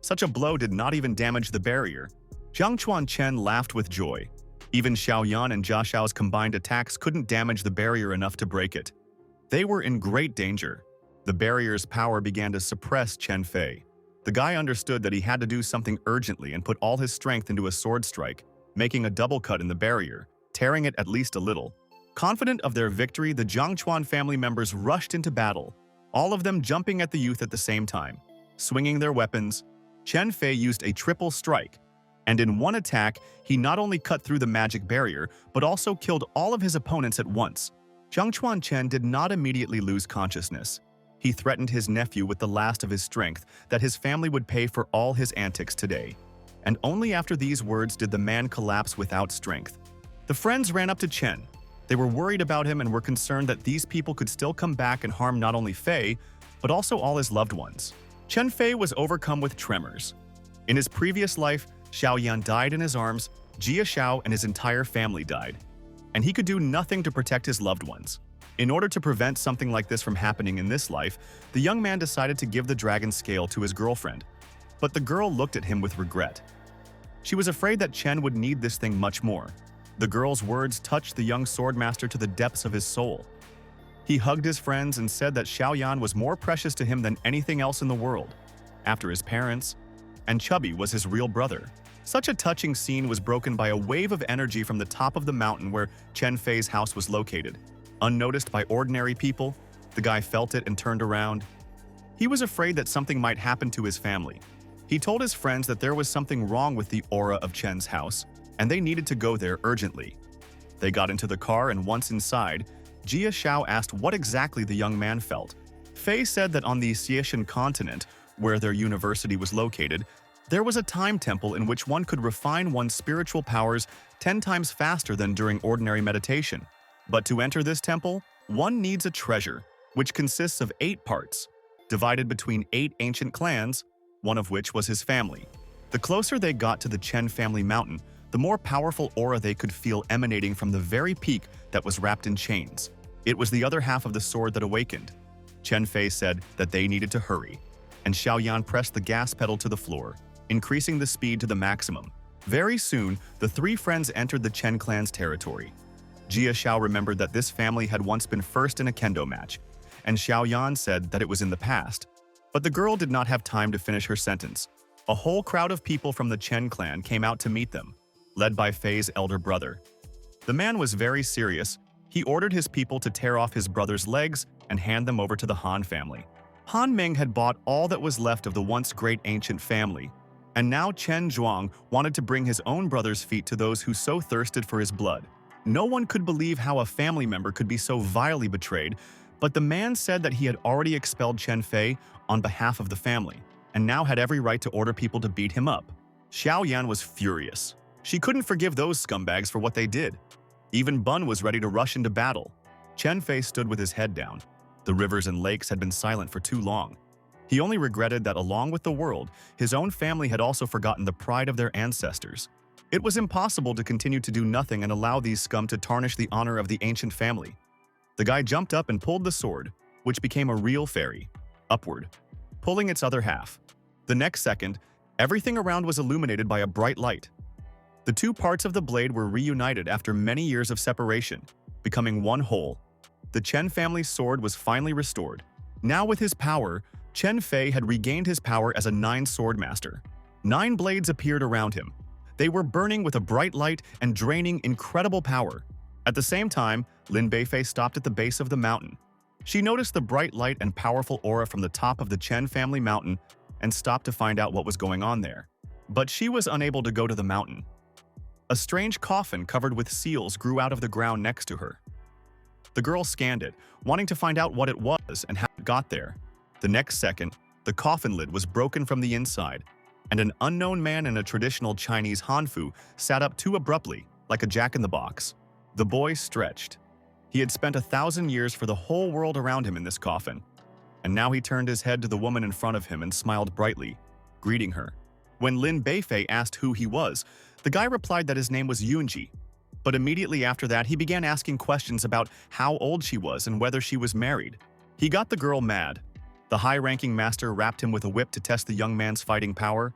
[SPEAKER 1] Such a blow did not even damage the barrier. Jiangchuan Chen laughed with joy. Even Xiaoyan and Jia Xiao's combined attacks couldn't damage the barrier enough to break it. They were in great danger. The barrier's power began to suppress Chen Fei. The guy understood that he had to do something urgently and put all his strength into a sword strike, making a double cut in the barrier, tearing it at least a little. Confident of their victory, the Jiangchuan family members rushed into battle, all of them jumping at the youth at the same time. Swinging their weapons, Chen Fei used a triple strike, and in one attack, he not only cut through the magic barrier, but also killed all of his opponents at once. Jiangchuan Chen did not immediately lose consciousness. He threatened his nephew with the last of his strength that his family would pay for all his antics today. And only after these words did the man collapse without strength. The friends ran up to Chen. They were worried about him and were concerned that these people could still come back and harm not only Fei, but also all his loved ones. Chen Fei was overcome with tremors. In his previous life, Xiaoyan died in his arms, Jia Xiao and his entire family died, and he could do nothing to protect his loved ones. In order to prevent something like this from happening in this life, the young man decided to give the dragon scale to his girlfriend. But the girl looked at him with regret. She was afraid that Chen would need this thing much more. The girl's words touched the young swordmaster to the depths of his soul. He hugged his friends and said that Xiaoyan was more precious to him than anything else in the world, after his parents, and Chubby was his real brother. Such a touching scene was broken by a wave of energy from the top of the mountain where Chen Fei's house was located. Unnoticed by ordinary people, the guy felt it and turned around. He was afraid that something might happen to his family. He told his friends that there was something wrong with the aura of Chen's house, and they needed to go there urgently. They got into the car, and once inside, Jia Xiao asked what exactly the young man felt. Fei said that on the Xietian continent, where their university was located, there was a time temple in which one could refine one's spiritual powers 10 times faster than during ordinary meditation. But to enter this temple, one needs a treasure, which consists of 8 parts, divided between 8 ancient clans, one of which was his family. The closer they got to the Chen family mountain, the more powerful aura they could feel emanating from the very peak that was wrapped in chains. It was the other half of the sword that awakened. Chen Fei said that they needed to hurry, and Xiaoyan pressed the gas pedal to the floor, increasing the speed to the maximum. Very soon, the 3 friends entered the Chen clan's territory. Jia Xiao remembered that this family had once been first in a kendo match, and Xiaoyan said that it was in the past. But the girl did not have time to finish her sentence. A whole crowd of people from the Chen clan came out to meet them, led by Fei's elder brother. The man was very serious. He ordered his people to tear off his brother's legs and hand them over to the Han family. Han Ming had bought all that was left of the once great ancient family, and now Chen Zhuang wanted to bring his own brother's feet to those who so thirsted for his blood. No one could believe how a family member could be so vilely betrayed, but the man said that he had already expelled Chen Fei on behalf of the family, and now had every right to order people to beat him up. Xiaoyan was furious. She couldn't forgive those scumbags for what they did. Even Bun was ready to rush into battle. Chen Fei stood with his head down. The rivers and lakes had been silent for too long. He only regretted that along with the world, his own family had also forgotten the pride of their ancestors. It was impossible to continue to do nothing and allow these scum to tarnish the honor of the ancient family. The guy jumped up and pulled the sword, which became a real fairy, upward, pulling its other half. The next second, everything around was illuminated by a bright light. The 2 parts of the blade were reunited after many years of separation, becoming one whole. The Chen family's sword was finally restored. Now with his power, Chen Fei had regained his power as a 9-sword master. 9 blades appeared around him. They were burning with a bright light and draining incredible power. At the same time, Lin Beifei stopped at the base of the mountain. She noticed the bright light and powerful aura from the top of the Chen family mountain and stopped to find out what was going on there. But she was unable to go to the mountain. A strange coffin covered with seals grew out of the ground next to her. The girl scanned it, wanting to find out what it was and how it got there. The next second, the coffin lid was broken from the inside, and an unknown man in a traditional Chinese hanfu sat up too abruptly, like a jack-in-the-box. The boy stretched. He had spent 1,000 years for the whole world around him in this coffin, and now he turned his head to the woman in front of him and smiled brightly, greeting her. When Lin Beifei asked who he was, the guy replied that his name was Yunji, but immediately after that he began asking questions about how old she was and whether she was married. He got the girl mad. The high-ranking master wrapped him with a whip to test the young man's fighting power,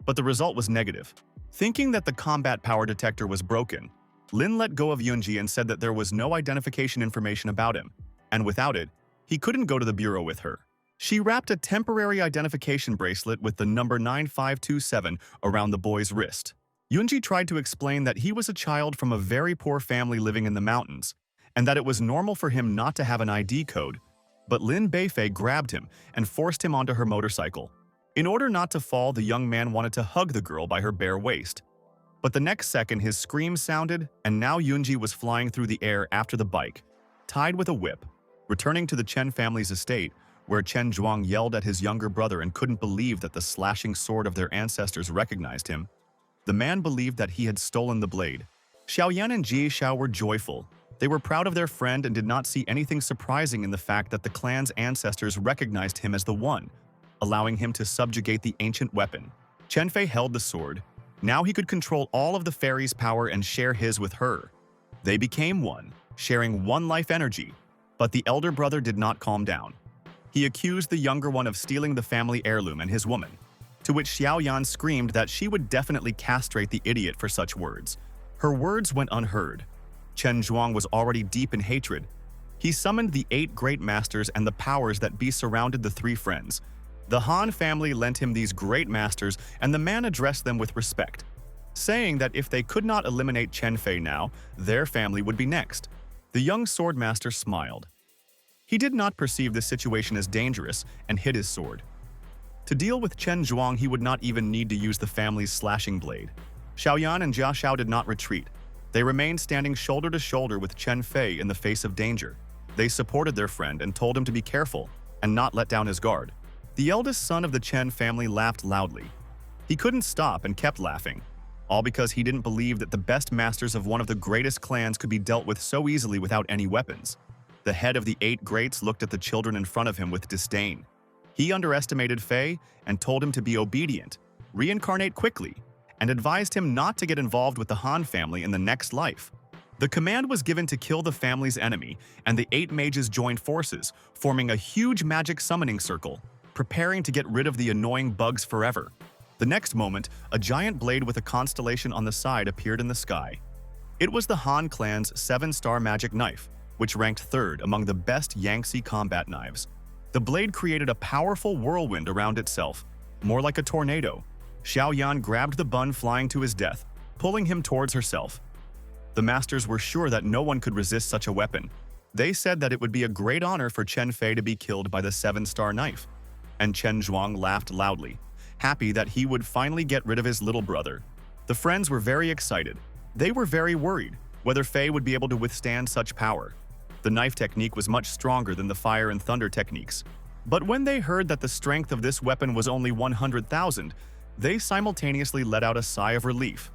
[SPEAKER 1] but the result was negative. Thinking that the combat power detector was broken, Lin let go of Yunji and said that there was no identification information about him, and without it, he couldn't go to the bureau with her. She wrapped a temporary identification bracelet with the number 9527 around the boy's wrist. Yunji tried to explain that he was a child from a very poor family living in the mountains, and that it was normal for him not to have an ID code, but Lin Beifei grabbed him and forced him onto her motorcycle. In order not to fall, the young man wanted to hug the girl by her bare waist. But the next second his scream sounded, and now Yunji was flying through the air after the bike, tied with a whip. Returning to the Chen family's estate, where Chen Zhuang yelled at his younger brother and couldn't believe that the slashing sword of their ancestors recognized him, the man believed that he had stolen the blade. Xiaoyan and Jie Xiao were joyful. They were proud of their friend and did not see anything surprising in the fact that the clan's ancestors recognized him as the one, allowing him to subjugate the ancient weapon. Chen Fei held the sword. Now he could control all of the fairy's power and share his with her. They became one, sharing one life energy, but the elder brother did not calm down. He accused the younger one of stealing the family heirloom and his woman. to which Xiaoyan screamed that she would definitely castrate the idiot for such words. Her words went unheard. Chen Zhuang was already deep in hatred. He summoned the 8 great masters and the powers that be surrounded the 3 friends. The Han family lent him these great masters, and the man addressed them with respect, saying that if they could not eliminate Chen Fei now, their family would be next. The young swordmaster smiled. He did not perceive the situation as dangerous and hid his sword. To deal with Chen Zhuang, he would not even need to use the family's slashing blade. Xiaoyan and Jia Xiao did not retreat. They remained standing shoulder to shoulder with Chen Fei in the face of danger. They supported their friend and told him to be careful and not let down his guard. The eldest son of the Chen family laughed loudly. He couldn't stop and kept laughing, all because he didn't believe that the best masters of one of the greatest clans could be dealt with so easily without any weapons. The head of the 8 greats looked at the children in front of him with disdain. He underestimated Fei and told him to be obedient, reincarnate quickly, and advised him not to get involved with the Han family in the next life. The command was given to kill the family's enemy, and the 8 mages joined forces, forming a huge magic summoning circle, preparing to get rid of the annoying bugs forever. The next moment, a giant blade with a constellation on the side appeared in the sky. It was the Han clan's 7-star magic knife, which ranked 3rd among the best Yangtze combat knives. The blade created a powerful whirlwind around itself, more like a tornado. Xiaoyan grabbed the bun flying to his death, pulling him towards herself. The masters were sure that no one could resist such a weapon. They said that it would be a great honor for Chen Fei to be killed by the 7-star knife. And Chen Zhuang laughed loudly, happy that he would finally get rid of his little brother. The friends were very excited. They were very worried whether Fei would be able to withstand such power. The knife technique was much stronger than the fire and thunder techniques. But when they heard that the strength of this weapon was only 100,000, they simultaneously let out a sigh of relief.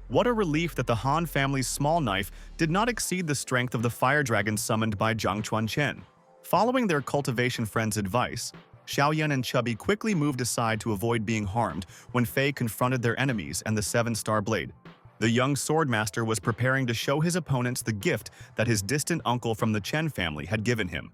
[SPEAKER 1] What a relief that the Han family's small knife did not exceed the strength of the fire dragon summoned by Zhang Chuanchen. Following their cultivation friend's advice, Xiaoyan and Chubby quickly moved aside to avoid being harmed when Fei confronted their enemies and the 7-star blade. The young swordmaster was preparing to show his opponents the gift that his distant uncle from the Chen family had given him.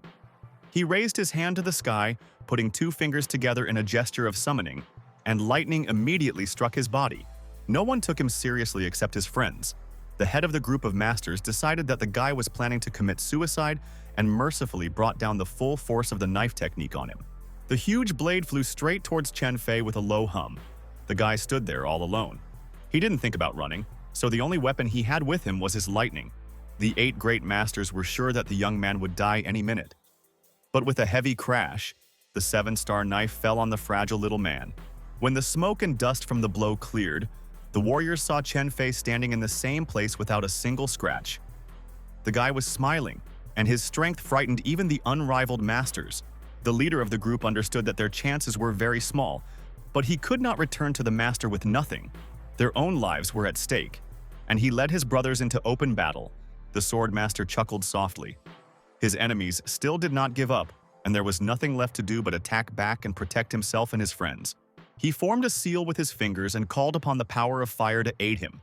[SPEAKER 1] He raised his hand to the sky, putting 2 fingers together in a gesture of summoning, and lightning immediately struck his body. No one took him seriously except his friends. The head of the group of masters decided that the guy was planning to commit suicide and mercifully brought down the full force of the knife technique on him. The huge blade flew straight towards Chen Fei with a low hum. The guy stood there all alone. He didn't think about running, so the only weapon he had with him was his lightning. The 8 great masters were sure that the young man would die any minute. But with a heavy crash, the 7-star knife fell on the fragile little man. When the smoke and dust from the blow cleared, the warriors saw Chen Fei standing in the same place without a single scratch. The guy was smiling, and his strength frightened even the unrivaled masters. The leader of the group understood that their chances were very small, but he could not return to the master with nothing. Their own lives were at stake, and he led his brothers into open battle. The swordmaster chuckled softly. His enemies still did not give up, and there was nothing left to do but attack back and protect himself and his friends. He formed a seal with his fingers and called upon the power of fire to aid him,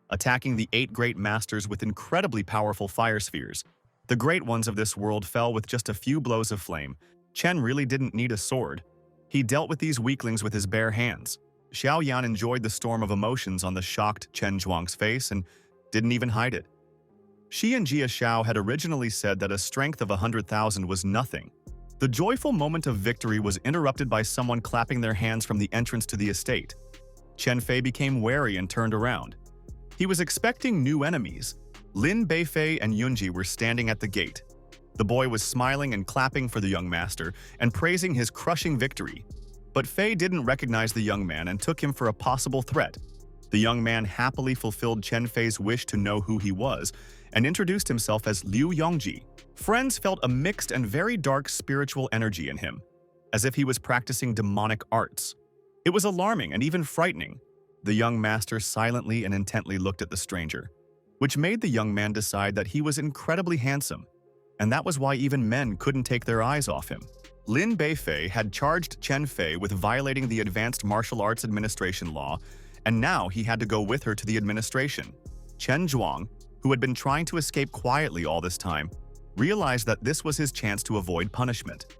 [SPEAKER 1] attacking the 8 great masters with incredibly powerful fire spheres. The great ones of this world fell with just a few blows of flame. Chen really didn't need a sword. He dealt with these weaklings with his bare hands. Xiaoyan enjoyed the storm of emotions on the shocked Chen Zhuang's face and didn't even hide it. She and Jia Xiao had originally said that a strength of 100,000 was nothing. The joyful moment of victory was interrupted by someone clapping their hands from the entrance to the estate. Chen Fei became wary and turned around. He was expecting new enemies. Lin Beifei and Yunji were standing at the gate. The boy was smiling and clapping for the young master and praising his crushing victory. But Fei didn't recognize the young man and took him for a possible threat. The young man happily fulfilled Chen Fei's wish to know who he was and introduced himself as Liu Yongji. Friends felt a mixed and very dark spiritual energy in him, as if he was practicing demonic arts. It was alarming and even frightening. The young master silently and intently looked at the stranger, which made the young man decide that he was incredibly handsome, and that was why even men couldn't take their eyes off him. Lin Beifei had charged Chen Fei with violating the Advanced Martial Arts Administration law, and now he had to go with her to the administration. Chen Zhuang, who had been trying to escape quietly all this time, realized that this was his chance to avoid punishment.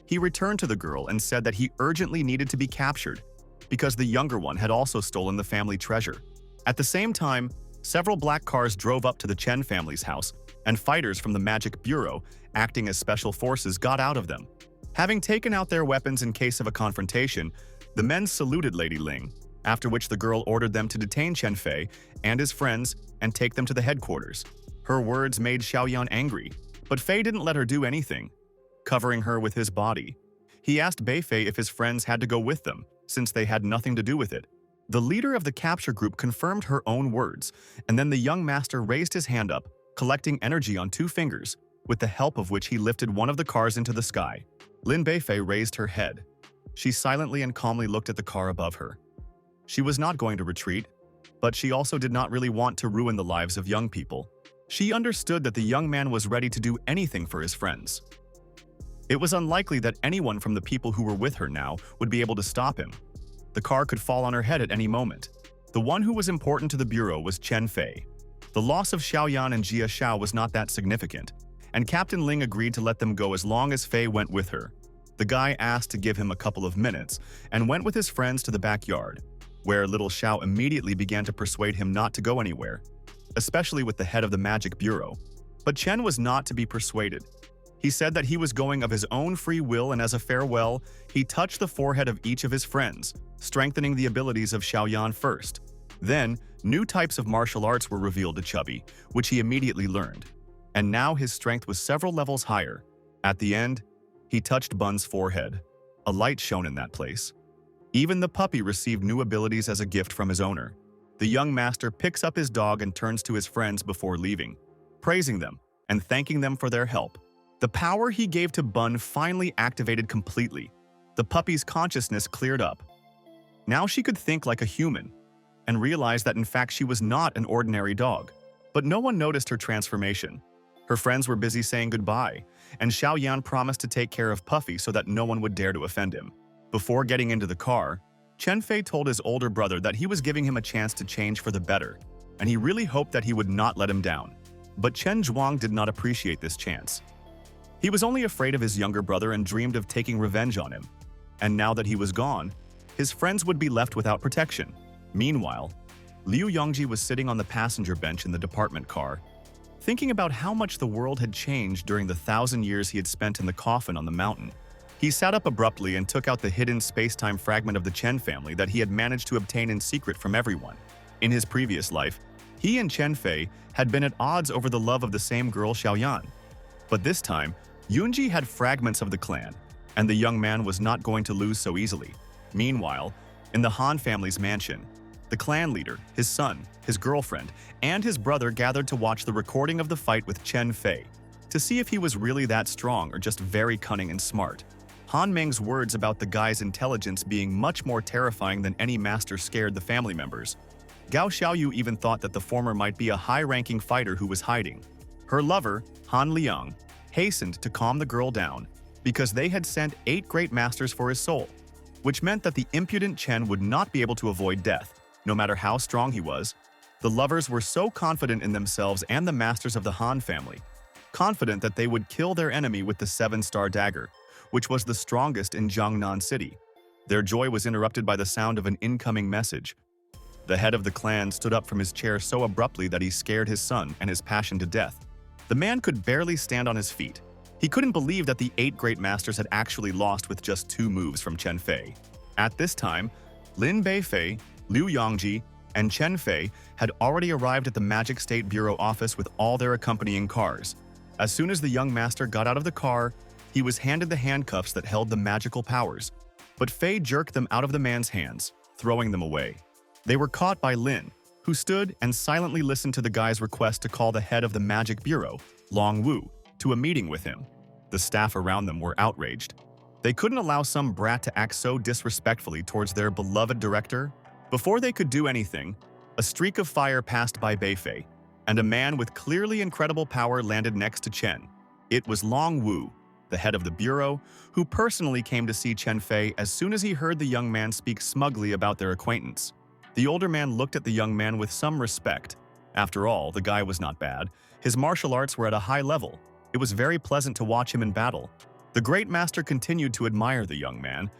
[SPEAKER 1] He returned to the girl and said that he urgently needed to be captured. because the younger one had also stolen the family treasure. At the same time, several black cars drove up to the Chen family's house, and fighters from the Magic Bureau, acting as special forces, got out of them. Having taken out their weapons in case of a confrontation, the men saluted Lady Ling, after which the girl ordered them to detain Chen Fei and his friends and take them to the headquarters. Her words made Xiaoyan angry, but Fei didn't let her do anything, covering her with his body. He asked Beifei if his friends had to go with them, since they had nothing to do with it. The leader of the capture group confirmed her own words, and then the young master raised his hand up, collecting energy on 2 fingers, with the help of which he lifted one of the cars into the sky. Lin Beifei raised her head. She silently and calmly looked at the car above her. She was not going to retreat, but she also did not really want to ruin the lives of young people. She understood that the young man was ready to do anything for his friends. It was unlikely that anyone from the people who were with her now would be able to stop him. The car could fall on her head at any moment. The one who was important to the Bureau was Chen Fei. The loss of Xiaoyan and Jia Xiao was not that significant, and Captain Ling agreed to let them go as long as Fei went with her. The guy asked to give him a couple of minutes and went with his friends to the backyard, where little Xiao immediately began to persuade him not to go anywhere, especially with the head of the Magic Bureau. But Chen was not to be persuaded. He said that he was going of his own free will, and as a farewell, he touched the forehead of each of his friends, strengthening the abilities of Xiaoyan first. Then, new types of martial arts were revealed to Chubby, which he immediately learned. And now his strength was several levels higher. At the end, he touched Bun's forehead. A light shone in that place. Even the puppy received new abilities as a gift from his owner. The young master picks up his dog and turns to his friends before leaving, praising them and thanking them for their help. The power he gave to Bun finally activated completely. The puppy's consciousness cleared up. Now she could think like a human, and realized that in fact she was not an ordinary dog. But no one noticed her transformation. Her friends were busy saying goodbye, and Xiaoyan promised to take care of Puffy so that no one would dare to offend him. Before getting into the car, Chen Fei told his older brother that he was giving him a chance to change for the better, and he really hoped that he would not let him down. But Chen Zhuang did not appreciate this chance. He was only afraid of his younger brother and dreamed of taking revenge on him. And now that he was gone, his friends would be left without protection. Meanwhile, Liu Yongji was sitting on the passenger bench in the department car, thinking about how much the world had changed during the 1,000 years he had spent in the coffin on the mountain. He sat up abruptly and took out the hidden space-time fragment of the Chen family that he had managed to obtain in secret from everyone. In his previous life, he and Chen Fei had been at odds over the love of the same girl Xiaoyan. But this time, Yunji had fragments of the clan, and the young man was not going to lose so easily. Meanwhile, in the Han family's mansion, the clan leader, his son, his girlfriend, and his brother gathered to watch the recording of the fight with Chen Fei, to see if he was really that strong or just very cunning and smart. Han Ming's words about the guy's intelligence being much more terrifying than any master scared the family members. Gao Xiaoyu even thought that the former might be a high-ranking fighter who was hiding. Her lover, Han Liang, hastened to calm the girl down because they had sent 8 great masters for his soul, which meant that the impudent Chen would not be able to avoid death, no matter how strong he was. The lovers were so confident in themselves and the masters of the Han family, confident that they would kill their enemy with the 7-star dagger, which was the strongest in Jiangnan City. Their joy was interrupted by the sound of an incoming message. The head of the clan stood up from his chair so abruptly that he scared his son and his passion to death. The man could barely stand on his feet. He couldn't believe that the 8 great masters had actually lost with just 2 moves from Chen Fei. At this time, Lin Beifei, Liu Yongji, and Chen Fei had already arrived at the Magic State Bureau office with all their accompanying cars. As soon as the young master got out of the car, he was handed the handcuffs that held the magical powers, but Fei jerked them out of the man's hands, throwing them away. They were caught by Lin, who stood and silently listened to the guy's request to call the head of the Magic Bureau, Long Wu, to a meeting with him. The staff around them were outraged. They couldn't allow some brat to act so disrespectfully towards their beloved director. Before they could do anything, a streak of fire passed by Beifei, and a man with clearly incredible power landed next to Chen. It was Long Wu, the head of the bureau, who personally came to see Chen Fei as soon as he heard the young man speak smugly about their acquaintance. The older man looked at the young man with some respect. After all, the guy was not bad. His martial arts were at a high level. It was very pleasant to watch him in battle. The great master continued to admire the young man,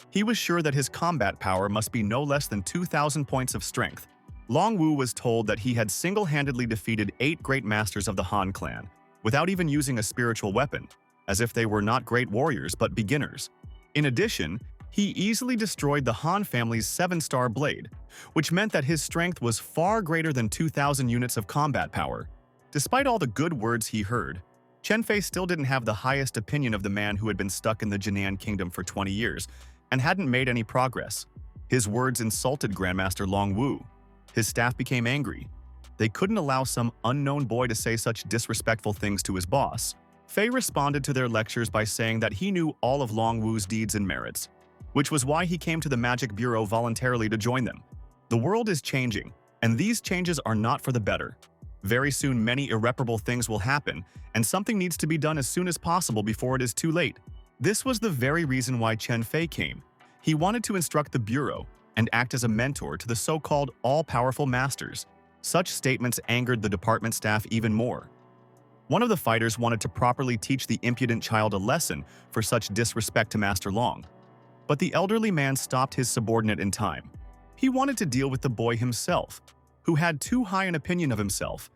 [SPEAKER 1] He was sure that his combat power must be no less than 2,000 points of strength. Long Wu was told that he had single-handedly defeated 8 great masters of the Han clan, without even using a spiritual weapon, as if they were not great warriors but beginners. In addition, he easily destroyed the Han family's 7-star blade, which meant that his strength was far greater than 2,000 units of combat power. Despite all the good words he heard, Chen Fei still didn't have the highest opinion of the man who had been stuck in the Jinan kingdom for 20 years and hadn't made any progress. His words insulted Grandmaster Long Wu. His staff became angry. They couldn't allow some unknown boy to say such disrespectful things to his boss. Fei responded to their lectures by saying that he knew all of Long Wu's deeds and merits, which was why he came to the Magic Bureau voluntarily to join them. The world is changing, and these changes are not for the better. Very soon many irreparable things will happen, and something needs to be done as soon as possible before it is too late. This was the very reason why Chen Fei came. He wanted to instruct the Bureau and act as a mentor to the so-called all-powerful masters. Such statements angered the department staff even more. One of the fighters wanted to properly teach the impudent child a lesson for such disrespect to Master Long. But the elderly man stopped his subordinate in time. He wanted to deal with the boy himself, who had too high an opinion of himself,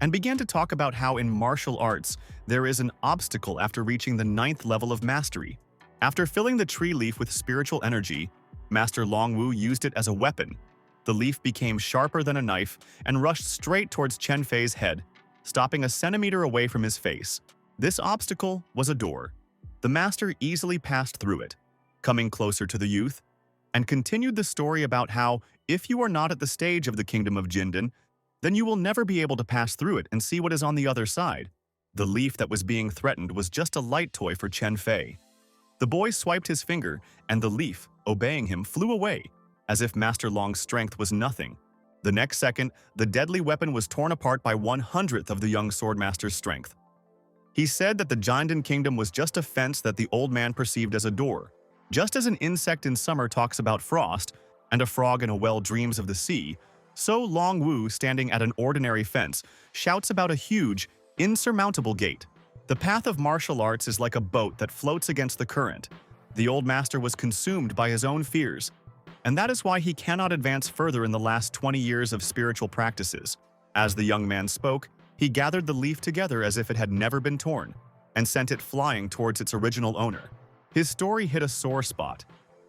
[SPEAKER 1] and began to talk about how in martial arts there is an obstacle after reaching the 9th level of mastery. After filling the tree leaf with spiritual energy, Master Long Wu used it as a weapon. The leaf became sharper than a knife and rushed straight towards Chen Fei's head, stopping a centimeter away from his face. This obstacle was a door. The master easily passed through it, coming closer to the youth, and continued the story about how, if you are not at the stage of the kingdom of Jindan, then you will never be able to pass through it and see what is on the other side. The leaf that was being threatened was just a light toy for Chen Fei. The boy swiped his finger, and the leaf, obeying him, flew away, as if Master Long's strength was nothing. The next second, the deadly weapon was torn apart by 1/100th of the young swordmaster's strength. He said that the Jindan kingdom was just a fence that the old man perceived as a door. Just as an insect in summer talks about frost, and a frog in a well dreams of the sea, so Long Wu, standing at an ordinary fence, shouts about a huge, insurmountable gate. The path of martial arts is like a boat that floats against the current. The old master was consumed by his own fears, and that is why he cannot advance further in the last 20 years of spiritual practices. As the young man spoke, he gathered the leaf together as if it had never been torn, and sent it flying towards its original owner. His story hit a sore spot,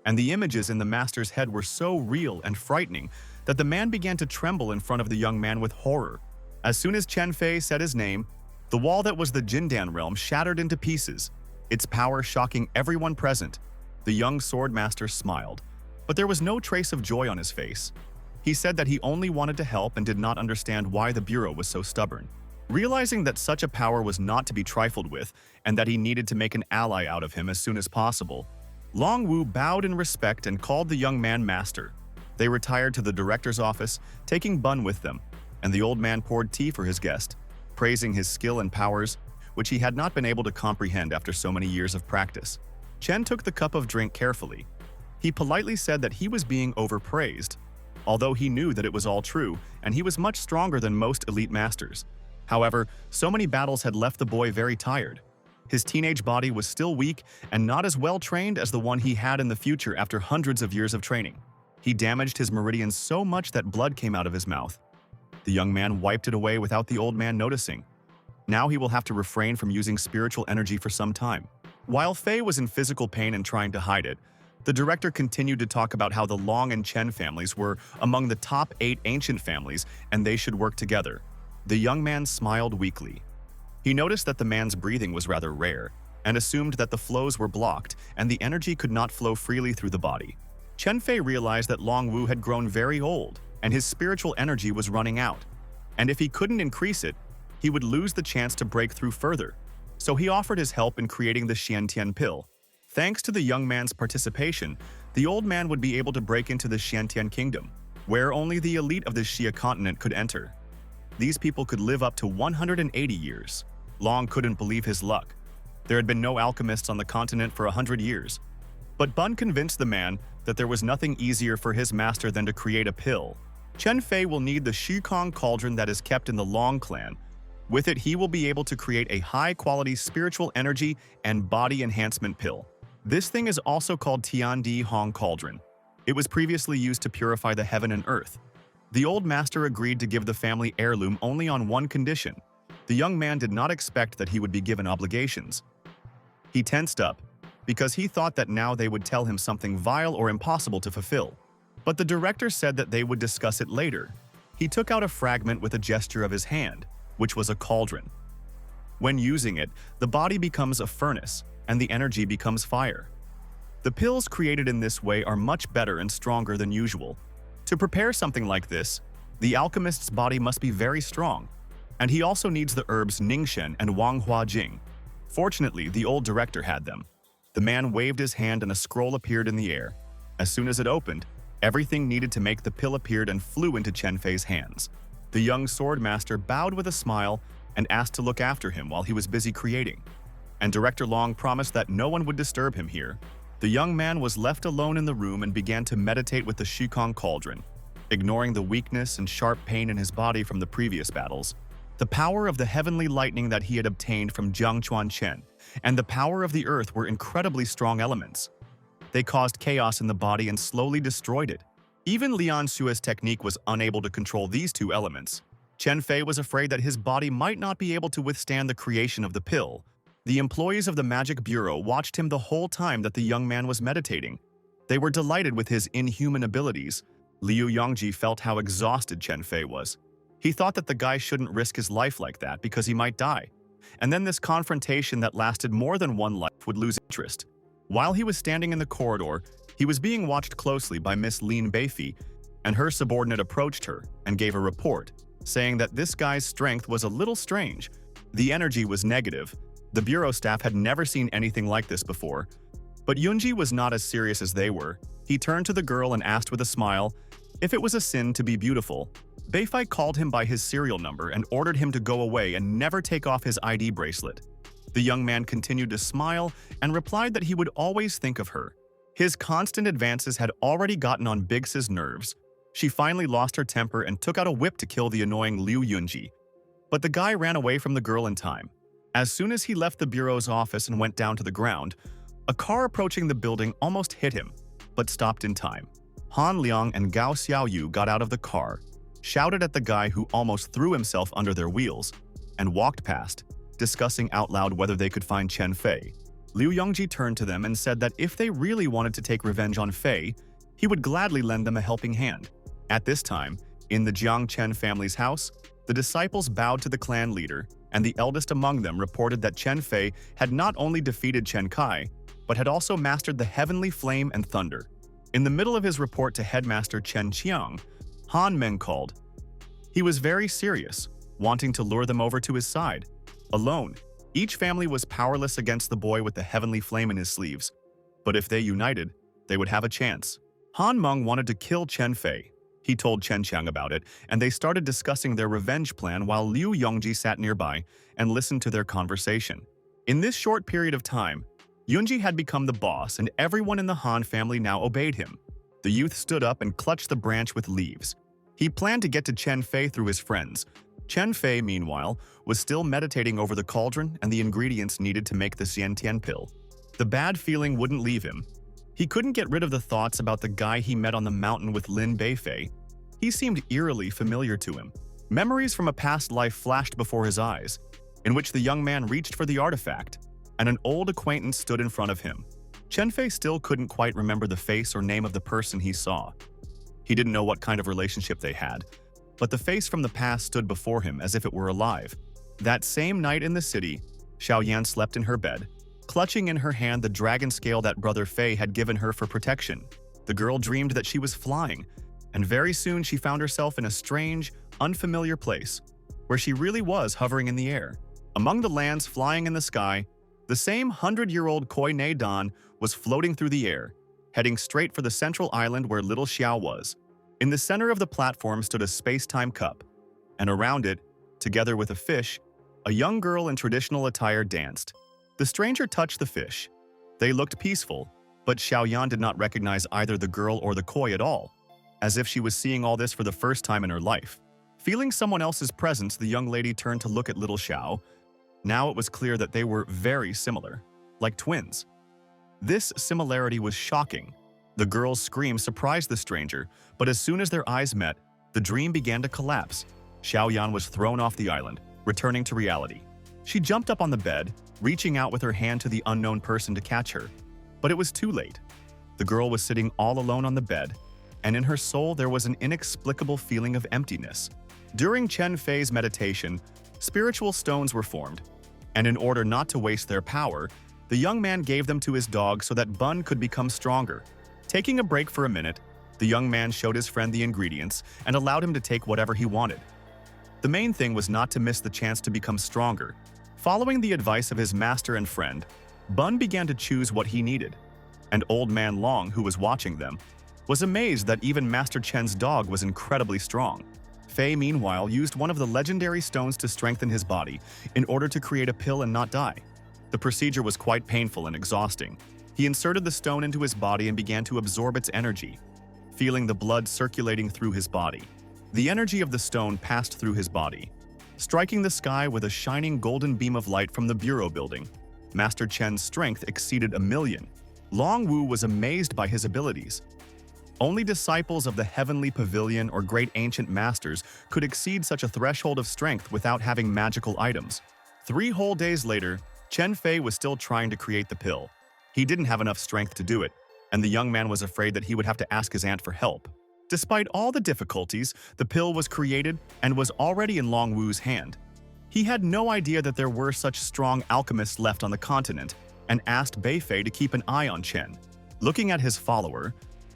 [SPEAKER 1] and the images in the master's head were so real and frightening that the man began to tremble in front of the young man with horror. As soon as Chen Fei said his name, the wall that was the Jindan realm shattered into pieces, its power shocking everyone present. The young swordmaster smiled, but there was no trace of joy on his face. He said that he only wanted to help and did not understand why the Bureau was so stubborn. Realizing that such a power was not to be trifled with and that he needed to make an ally out of him as soon as possible, Long Wu bowed in respect and called the young man master. They retired to the director's office, taking Bun with them, and the old man poured tea for his guest, praising his skill and powers, which he had not been able to comprehend after so many years of practice. Chen took the cup of drink carefully. He politely said that he was being overpraised, although he knew that it was all true, and he was much stronger than most elite masters. However, so many battles had left the boy very tired. His teenage body was still weak and not as well trained as the one he had in the future after hundreds of years of training. He damaged his meridians so much that blood came out of his mouth. The young man wiped it away without the old man noticing. Now he will have to refrain from using spiritual energy for some time. While Fei was in physical pain and trying to hide it, the director continued to talk about how the Long and Chen families were among the top 8 ancient families and they should work together. The young man smiled weakly. He noticed that the man's breathing was rather rare and assumed that the flows were blocked and the energy could not flow freely through the body. Chen Fei realized that Long Wu had grown very old and his spiritual energy was running out, and if he couldn't increase it, he would lose the chance to break through further. So he offered his help in creating the Xiantian pill. Thanks to the young man's participation, the old man would be able to break into the Xiantian kingdom, where only the elite of the Xia continent could enter. These people could live up to 180 years. Long couldn't believe his luck. There had been no alchemists on the continent for 100 years. But Bun convinced the man that there was nothing easier for his master than to create a pill. Chen Fei will need the Shikong cauldron that is kept in the Long clan. With it, he will be able to create a high-quality spiritual energy and body enhancement pill. This thing is also called Tiandi Hong Cauldron. It was previously used to purify the heaven and earth. The old master agreed to give the family heirloom only on one condition. The young man did not expect that he would be given obligations. He tensed up, because he thought that now they would tell him something vile or impossible to fulfill. But the director said that they would discuss it later. He took out a fragment with a gesture of his hand, which was a cauldron. When using it, the body becomes a furnace, and the energy becomes fire. The pills created in this way are much better and stronger than usual. To prepare something like this, the alchemist's body must be very strong, and he also needs the herbs Ningxen and Wanghua Jing. Fortunately, the old director had them. The man waved his hand and a scroll appeared in the air. As soon as it opened, everything needed to make the pill appeared and flew into Chen Fei's hands. The young swordmaster bowed with a smile and asked to look after him while he was busy creating. And Director Long promised that no one would disturb him here. The young man was left alone in the room and began to meditate with the Shikong cauldron, ignoring the weakness and sharp pain in his body from the previous battles. The power of the heavenly lightning that he had obtained from Jiangchuan Chen and the power of the earth were incredibly strong elements. They caused chaos in the body and slowly destroyed it. Even Lian Xue's technique was unable to control these two elements. Chen Fei was afraid that his body might not be able to withstand the creation of the pill. The employees of the Magic Bureau watched him the whole time that the young man was meditating. They were delighted with his inhuman abilities. Liu Yongji felt how exhausted Chen Fei was. He thought that the guy shouldn't risk his life like that because he might die. And then this confrontation that lasted more than one life would lose interest. While he was standing in the corridor, he was being watched closely by Miss Lin Beifei, and her subordinate approached her and gave a report, saying that this guy's strength was a little strange. The energy was negative. The bureau staff had never seen anything like this before. But Yunji was not as serious as they were. He turned to the girl and asked with a smile if it was a sin to be beautiful. Beifei called him by his serial number and ordered him to go away and never take off his ID bracelet. The young man continued to smile and replied that he would always think of her. His constant advances had already gotten on Biggs's nerves. She finally lost her temper and took out a whip to kill the annoying Liu Yunji. But the guy ran away from the girl in time. As soon as he left the bureau's office and went down to the ground, a car approaching the building almost hit him, but stopped in time. Han Liang and Gao Xiaoyu got out of the car, shouted at the guy who almost threw himself under their wheels, and walked past, discussing out loud whether they could find Chen Fei. Liu Yongji turned to them and said that if they really wanted to take revenge on Fei, he would gladly lend them a helping hand. At this time, in the Jiang Chen family's house, the disciples bowed to the clan leader, and the eldest among them reported that Chen Fei had not only defeated Chen Kai, but had also mastered the heavenly flame and thunder. In the middle of his report to headmaster Chen Qiang, Han Meng called. He was very serious, wanting to lure them over to his side. Alone, each family was powerless against the boy with the heavenly flame in his sleeves. But if they united, they would have a chance. Han Meng wanted to kill Chen Fei. He told Chen Qiang about it, and they started discussing their revenge plan while Liu Yongji sat nearby and listened to their conversation. In this short period of time, Yunji had become the boss, and everyone in the Han family now obeyed him. The youth stood up and clutched the branch with leaves. He planned to get to Chen Fei through his friends. Chen Fei, meanwhile, was still meditating over the cauldron and the ingredients needed to make the Xiantian pill. The bad feeling wouldn't leave him. He couldn't get rid of the thoughts about the guy he met on the mountain with Lin Beifei. He seemed eerily familiar to him. Memories from a past life flashed before his eyes, in which the young man reached for the artifact, and an old acquaintance stood in front of him. Chen Fei still couldn't quite remember the face or name of the person he saw. He didn't know what kind of relationship they had, but the face from the past stood before him as if it were alive. That same night in the city, Xiaoyan slept in her bed, clutching in her hand the dragon scale that Brother Fei had given her for protection. The girl dreamed that she was flying, and very soon she found herself in a strange, unfamiliar place, where she really was hovering in the air. Among the lands flying in the sky, the same 100-year-old Koi Ne Dan was floating through the air, heading straight for the central island where little Xiao was. In the center of the platform stood a space-time cup, and around it, together with a fish, a young girl in traditional attire danced. The stranger touched the fish. They looked peaceful, but Xiaoyan did not recognize either the girl or the koi at all, as if she was seeing all this for the first time in her life. Feeling someone else's presence, the young lady turned to look at little Xiao. Now it was clear that they were very similar, like twins. This similarity was shocking. The girl's scream surprised the stranger, but as soon as their eyes met, the dream began to collapse. Xiaoyan was thrown off the island, returning to reality. She jumped up on the bed, reaching out with her hand to the unknown person to catch her. But it was too late. The girl was sitting all alone on the bed, and in her soul there was an inexplicable feeling of emptiness. During Chen Fei's meditation, spiritual stones were formed, and in order not to waste their power, the young man gave them to his dog so that Bun could become stronger. Taking a break for a minute, the young man showed his friend the ingredients and allowed him to take whatever he wanted. The main thing was not to miss the chance to become stronger. Following the advice of his master and friend, Bun began to choose what he needed. And Old Man Long, who was watching them, was amazed that even Master Chen's dog was incredibly strong. Fei, meanwhile, used one of the legendary stones to strengthen his body in order to create a pill and not die. The procedure was quite painful and exhausting. He inserted the stone into his body and began to absorb its energy, feeling the blood circulating through his body. The energy of the stone passed through his body, striking the sky with a shining golden beam of light from the bureau building. Master Chen's strength exceeded 1,000,000. Long Wu was amazed by his abilities. Only disciples of the Heavenly Pavilion or great ancient masters could exceed such a threshold of strength without having magical items. 3 whole days later, Chen Fei was still trying to create the pill. He didn't have enough strength to do it, and the young man was afraid that he would have to ask his aunt for help. Despite all the difficulties, the pill was created and was already in Long Wu's hand. He had no idea that there were such strong alchemists left on the continent, and asked Beifei to keep an eye on Chen. Looking at his follower,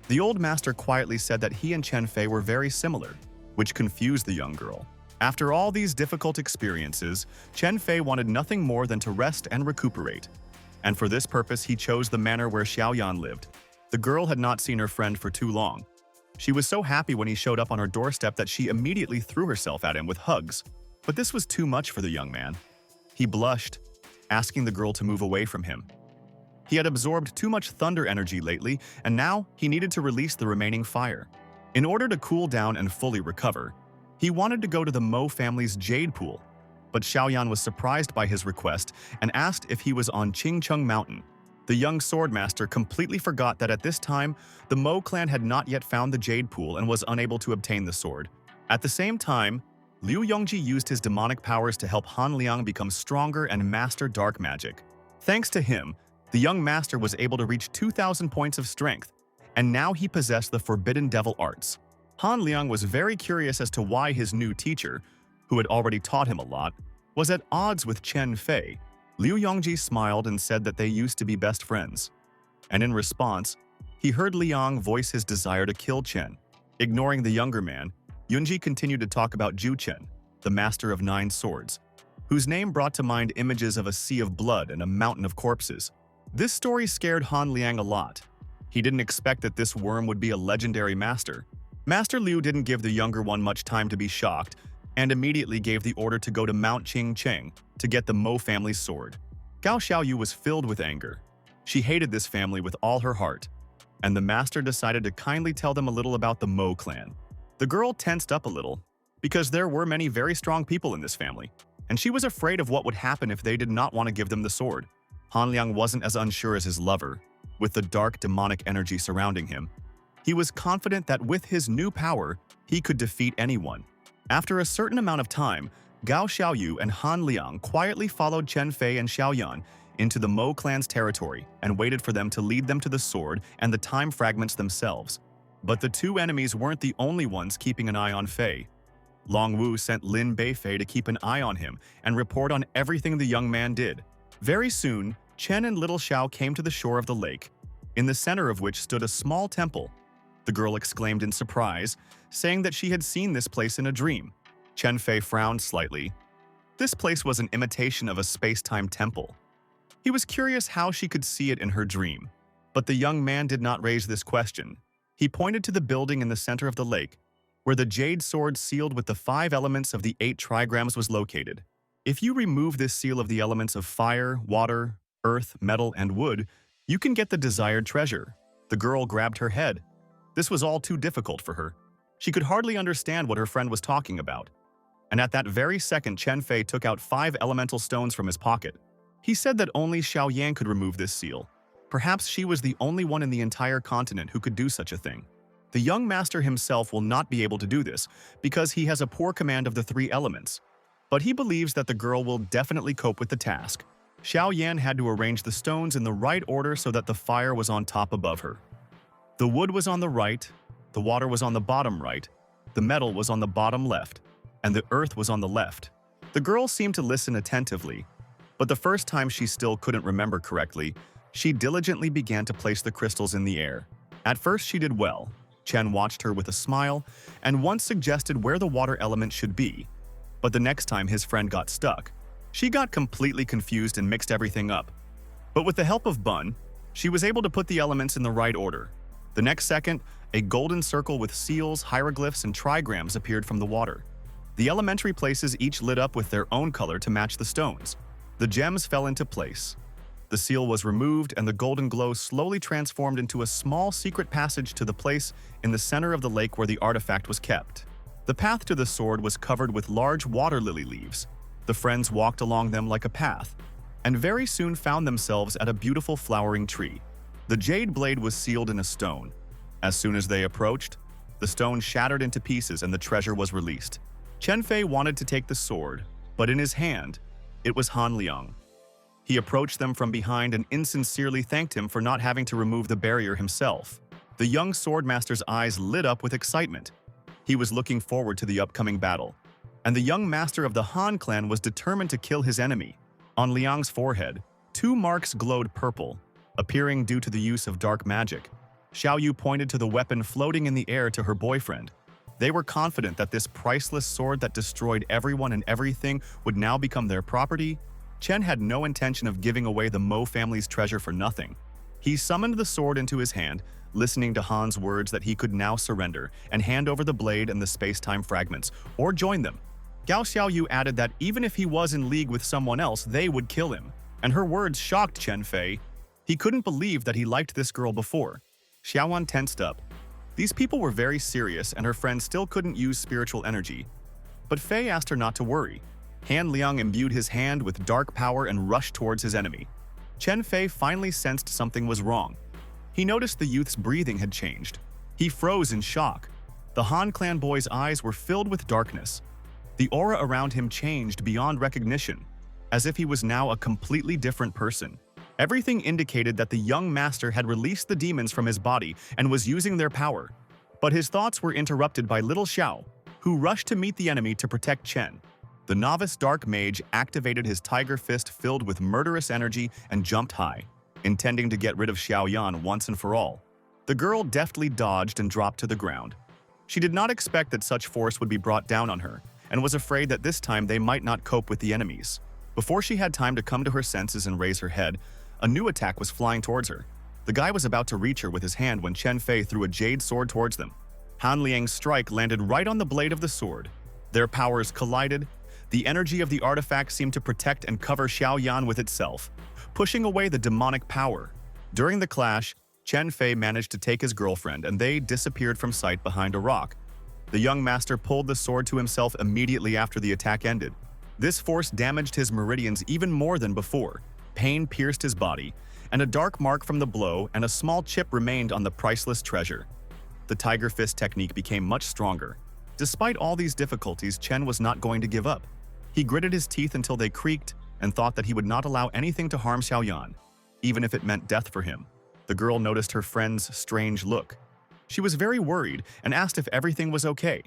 [SPEAKER 1] the old master quietly said that he and Chen Fei were very similar, which confused the young girl. After all these difficult experiences, Chen Fei wanted nothing more than to rest and recuperate. And for this purpose, he chose the manor where Xiaoyan lived. The girl had not seen her friend for too long. She was so happy when he showed up on her doorstep that she immediately threw herself at him with hugs. But this was too much for the young man. He blushed, asking the girl to move away from him. He had absorbed too much thunder energy lately, and now he needed to release the remaining fire. In order to cool down and fully recover, he wanted to go to the Mo family's jade pool. But Xiaoyan was surprised by his request and asked if he was on Qingcheng Mountain. The young swordmaster completely forgot that at this time, the Mo clan had not yet found the jade pool and was unable to obtain the sword. At the same time, Liu Yongji used his demonic powers to help Han Liang become stronger and master dark magic. Thanks to him, the young master was able to reach 2,000 points of strength, and now he possessed the forbidden devil arts. Han Liang was very curious as to why his new teacher, who had already taught him a lot, was at odds with Chen Fei. Liu Yongji smiled and said that they used to be best friends. And in response, he heard Liang voice his desire to kill Chen. Ignoring the younger man, Yunji continued to talk about Zhu Chen, the master of 9 swords, whose name brought to mind images of a sea of blood and a mountain of corpses. This story scared Han Liang a lot. He didn't expect that this worm would be a legendary master. Master Liu didn't give the younger one much time to be shocked, and immediately gave the order to go to Mount Qingcheng to get the Mo family's sword. Gao Xiaoyu was filled with anger. She hated this family with all her heart, and the master decided to kindly tell them a little about the Mo clan. The girl tensed up a little, because there were many very strong people in this family, and she was afraid of what would happen if they did not want to give them the sword. Han Liang wasn't as unsure as his lover, with the dark demonic energy surrounding him. He was confident that with his new power, he could defeat anyone. After a certain amount of time, Gao Xiaoyu and Han Liang quietly followed Chen Fei and Xiaoyan into the Mo clan's territory and waited for them to lead them to the sword and the time fragments themselves. But the two enemies weren't the only ones keeping an eye on Fei. Long Wu sent Lin Beifei to keep an eye on him and report on everything the young man did. Very soon, Chen and Little Xiao came to the shore of the lake, in the center of which stood a small temple. The girl exclaimed in surprise, saying that she had seen this place in a dream. Chen Fei frowned slightly. This place was an imitation of a space-time temple. He was curious how she could see it in her dream, but the young man did not raise this question. He pointed to the building in the center of the lake, where the jade sword sealed with the 5 elements of the 8 trigrams was located. If you remove this seal of the elements of fire, water, earth, metal, and wood, you can get the desired treasure. The girl grabbed her head. This was all too difficult for her. She could hardly understand what her friend was talking about. And at that very second, Chen Fei took out 5 elemental stones from his pocket. He said that only Xiao Yan could remove this seal. Perhaps she was the only one in the entire continent who could do such a thing. The young master himself will not be able to do this because he has a poor command of the three elements. But he believes that the girl will definitely cope with the task. Xiao Yan had to arrange the stones in the right order so that the fire was on top above her. The wood was on the right, the water was on the bottom right, the metal was on the bottom left, and the earth was on the left. The girl seemed to listen attentively, but the first time she still couldn't remember correctly, she diligently began to place the crystals in the air. At first she did well. Chen watched her with a smile and once suggested where the water element should be. But the next time his friend got stuck, she got completely confused and mixed everything up. But with the help of Bun, she was able to put the elements in the right order. The next second, a golden circle with seals, hieroglyphs, and trigrams appeared from the water. The elementary places each lit up with their own color to match the stones. The gems fell into place. The seal was removed and the golden glow slowly transformed into a small secret passage to the place in the center of the lake where the artifact was kept. The path to the sword was covered with large water lily leaves. The friends walked along them like a path, and very soon found themselves at a beautiful flowering tree. The jade blade was sealed in a stone. As soon as they approached, the stone shattered into pieces and the treasure was released. Chen Fei wanted to take the sword, but in his hand, it was Han Liang. He approached them from behind and insincerely thanked him for not having to remove the barrier himself. The young swordmaster's eyes lit up with excitement. He was looking forward to the upcoming battle, and the young master of the Han clan was determined to kill his enemy. On Liang's forehead, 2 marks glowed purple, appearing due to the use of dark magic. Xiao Yu pointed to the weapon floating in the air to her boyfriend. They were confident that this priceless sword that destroyed everyone and everything would now become their property. Chen had no intention of giving away the Mo family's treasure for nothing. He summoned the sword into his hand, listening to Han's words that he could now surrender and hand over the blade and the space-time fragments, or join them. Gao Xiaoyu added that even if he was in league with someone else, they would kill him. And her words shocked Chen Fei. He couldn't believe that he liked this girl before. Xiaowan tensed up. These people were very serious and her friend still couldn't use spiritual energy. But Fei asked her not to worry. Han Liang imbued his hand with dark power and rushed towards his enemy. Chen Fei finally sensed something was wrong. He noticed the youth's breathing had changed. He froze in shock. The Han clan boy's eyes were filled with darkness. The aura around him changed beyond recognition, as if he was now a completely different person. Everything indicated that the young master had released the demons from his body and was using their power. But his thoughts were interrupted by little Xiao, who rushed to meet the enemy to protect Chen. The novice dark mage activated his tiger fist filled with murderous energy and jumped high, intending to get rid of Xiao Yan once and for all. The girl deftly dodged and dropped to the ground. She did not expect that such force would be brought down on her, and was afraid that this time they might not cope with the enemies. Before she had time to come to her senses and raise her head, a new attack was flying towards her. The guy was about to reach her with his hand when Chen Fei threw a jade sword towards them. Han Liang's strike landed right on the blade of the sword. Their powers collided. The energy of the artifact seemed to protect and cover Xiao Yan with itself, pushing away the demonic power. During the clash, Chen Fei managed to take his girlfriend and they disappeared from sight behind a rock. The young master pulled the sword to himself immediately after the attack ended. This force damaged his meridians even more than before. Pain pierced his body, and a dark mark from the blow and a small chip remained on the priceless treasure. The tiger fist technique became much stronger. Despite all these difficulties, Chen was not going to give up. He gritted his teeth until they creaked and thought that he would not allow anything to harm Xiaoyan, even if it meant death for him. The girl noticed her friend's strange look. She was very worried and asked if everything was okay,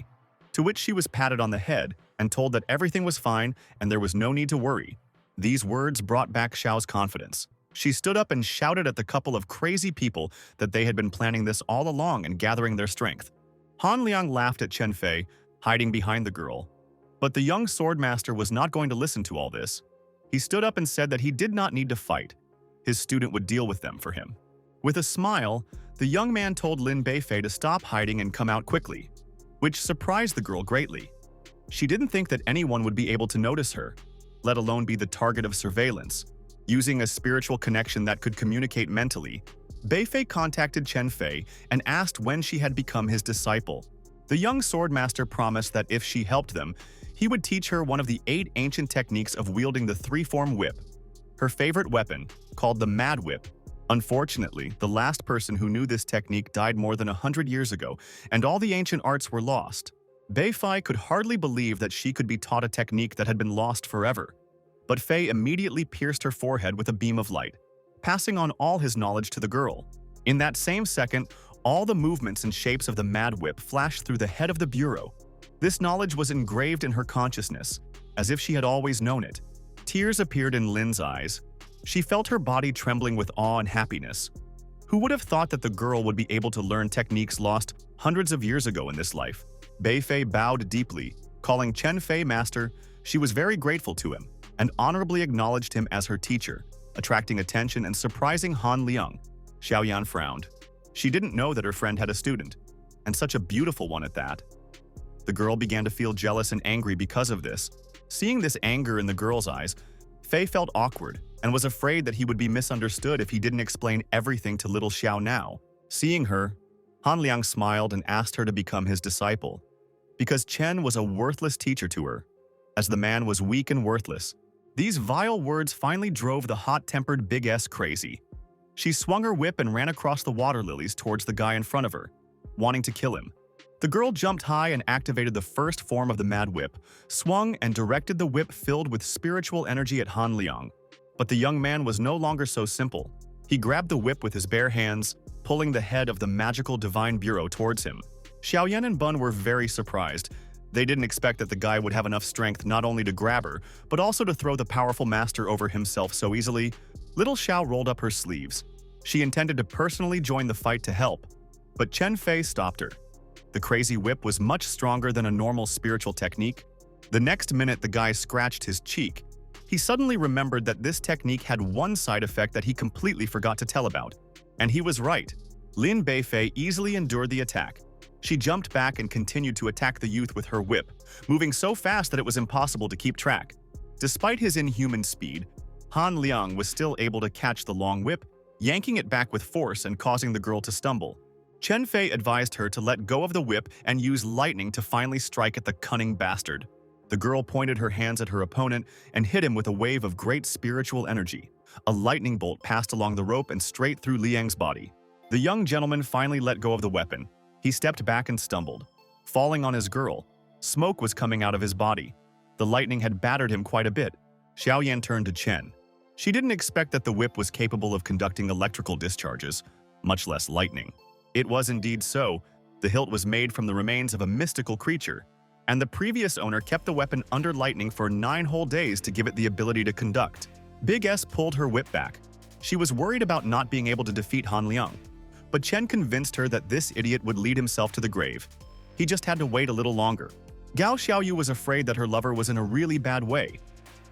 [SPEAKER 1] to which she was patted on the head and told that everything was fine and there was no need to worry. These words brought back Xiao's confidence. She stood up and shouted at the couple of crazy people that they had been planning this all along and gathering their strength. Han Liang laughed at Chen Fei, hiding behind the girl. But the young swordmaster was not going to listen to all this. He stood up and said that he did not need to fight. His student would deal with them for him. With a smile, the young man told Lin Beifei to stop hiding and come out quickly, which surprised the girl greatly. She didn't think that anyone would be able to notice her, let alone be the target of surveillance. Using a spiritual connection that could communicate mentally, Beifei contacted Chen Fei and asked when she had become his disciple. The young swordmaster promised that if she helped them, he would teach her one of the 8 ancient techniques of wielding the 3-form whip. Her favorite weapon, called the Mad Whip, Unfortunately, the last person who knew this technique died more than 100 years ago, and all the ancient arts were lost. Beifei could hardly believe that she could be taught a technique that had been lost forever. But Fei immediately pierced her forehead with a beam of light, passing on all his knowledge to the girl. In that same second, all the movements and shapes of the Mad Whip flashed through the head of the bureau. This knowledge was engraved in her consciousness, as if she had always known it. Tears appeared in Lin's eyes. She felt her body trembling with awe and happiness. Who would have thought that the girl would be able to learn techniques lost hundreds of years ago in this life? Beifei bowed deeply, calling Chen Fei master. She was very grateful to him, and honorably acknowledged him as her teacher, attracting attention and surprising Han Liang. Xiaoyan frowned. She didn't know that her friend had a student, and such a beautiful one at that. The girl began to feel jealous and angry because of this. Seeing this anger in the girl's eyes, Fei felt awkward and was afraid that he would be misunderstood if he didn't explain everything to little Xiao now. Seeing her, Han Liang smiled and asked her to become his disciple, because Chen was a worthless teacher to her, as the man was weak and worthless. These vile words finally drove the hot-tempered Big S crazy. She swung her whip and ran across the water lilies towards the guy in front of her, wanting to kill him. The girl jumped high and activated the first form of the Mad Whip, swung and directed the whip filled with spiritual energy at Han Liang. But the young man was no longer so simple. He grabbed the whip with his bare hands, pulling the head of the magical divine bureau towards him. Xiaoyan and Bun were very surprised. They didn't expect that the guy would have enough strength not only to grab her, but also to throw the powerful master over himself so easily. Little Xiao rolled up her sleeves. She intended to personally join the fight to help, but Chen Fei stopped her. The crazy whip was much stronger than a normal spiritual technique. The next minute, the guy scratched his cheek. He suddenly remembered that this technique had one side effect that he completely forgot to tell about. And he was right. Lin Beifei easily endured the attack. She jumped back and continued to attack the youth with her whip, moving so fast that it was impossible to keep track. Despite his inhuman speed, Han Liang was still able to catch the long whip, yanking it back with force and causing the girl to stumble. Chen Fei advised her to let go of the whip and use lightning to finally strike at the cunning bastard. The girl pointed her hands at her opponent and hit him with a wave of great spiritual energy. A lightning bolt passed along the rope and straight through Liang's body. The young gentleman finally let go of the weapon. He stepped back and stumbled, falling on his girl. Smoke was coming out of his body. The lightning had battered him quite a bit. Xiaoyan turned to Chen. She didn't expect that the whip was capable of conducting electrical discharges, much less lightning. It was indeed so. The hilt was made from the remains of a mystical creature, and the previous owner kept the weapon under lightning for 9 whole days to give it the ability to conduct. Big S pulled her whip back. She was worried about not being able to defeat Han Liang, but Chen convinced her that this idiot would lead himself to the grave. He just had to wait a little longer. Gao Xiaoyu was afraid that her lover was in a really bad way,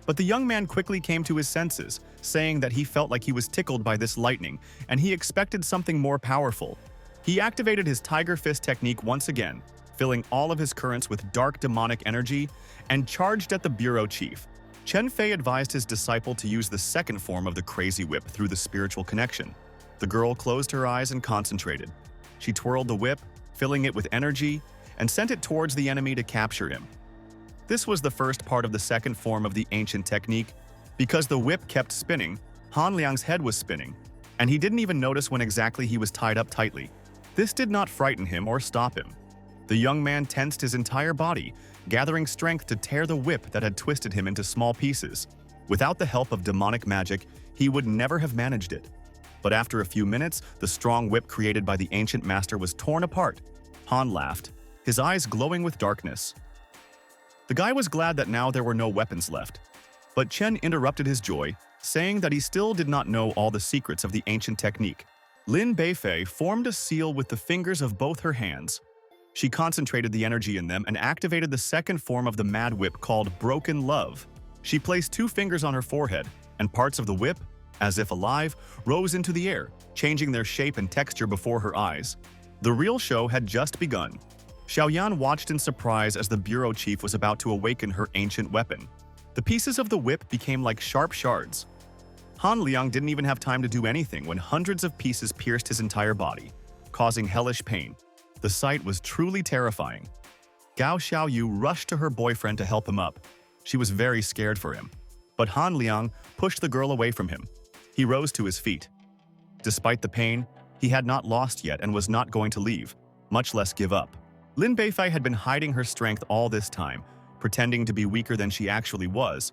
[SPEAKER 1] but the young man quickly came to his senses, saying that he felt like he was tickled by this lightning, and he expected something more powerful. He activated his Tiger Fist technique once again, filling all of his currents with dark demonic energy, and charged at the bureau chief. Chen Fei advised his disciple to use the second form of the crazy whip through the spiritual connection. The girl closed her eyes and concentrated. She twirled the whip, filling it with energy, and sent it towards the enemy to capture him. This was the first part of the second form of the ancient technique. Because the whip kept spinning, Han Liang's head was spinning, and he didn't even notice when exactly he was tied up tightly. This did not frighten him or stop him. The young man tensed his entire body, gathering strength to tear the whip that had twisted him into small pieces. Without the help of demonic magic, he would never have managed it. But after a few minutes, the strong whip created by the ancient master was torn apart. Han laughed, his eyes glowing with darkness. The guy was glad that now there were no weapons left. But Chen interrupted his joy, saying that he still did not know all the secrets of the ancient technique. Lin Beifei formed a seal with the fingers of both her hands. She concentrated the energy in them and activated the second form of the Mad Whip called Broken Love. She placed 2 fingers on her forehead, and parts of the whip, as if alive, rose into the air, changing their shape and texture before her eyes. The real show had just begun. Xiaoyan watched in surprise as the bureau chief was about to awaken her ancient weapon. The pieces of the whip became like sharp shards. Han Liang didn't even have time to do anything when hundreds of pieces pierced his entire body, causing hellish pain. The sight was truly terrifying. Gao Xiaoyu rushed to her boyfriend to help him up. She was very scared for him. But Han Liang pushed the girl away from him. He rose to his feet. Despite the pain, he had not lost yet and was not going to leave, much less give up. Lin Beifei had been hiding her strength all this time, pretending to be weaker than she actually was,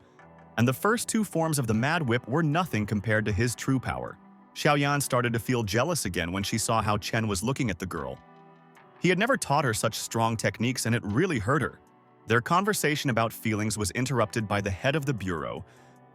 [SPEAKER 1] and the first two forms of the Mad Whip were nothing compared to his true power. Xiaoyan started to feel jealous again when she saw how Chen was looking at the girl. He had never taught her such strong techniques and it really hurt her. Their conversation about feelings was interrupted by the head of the bureau.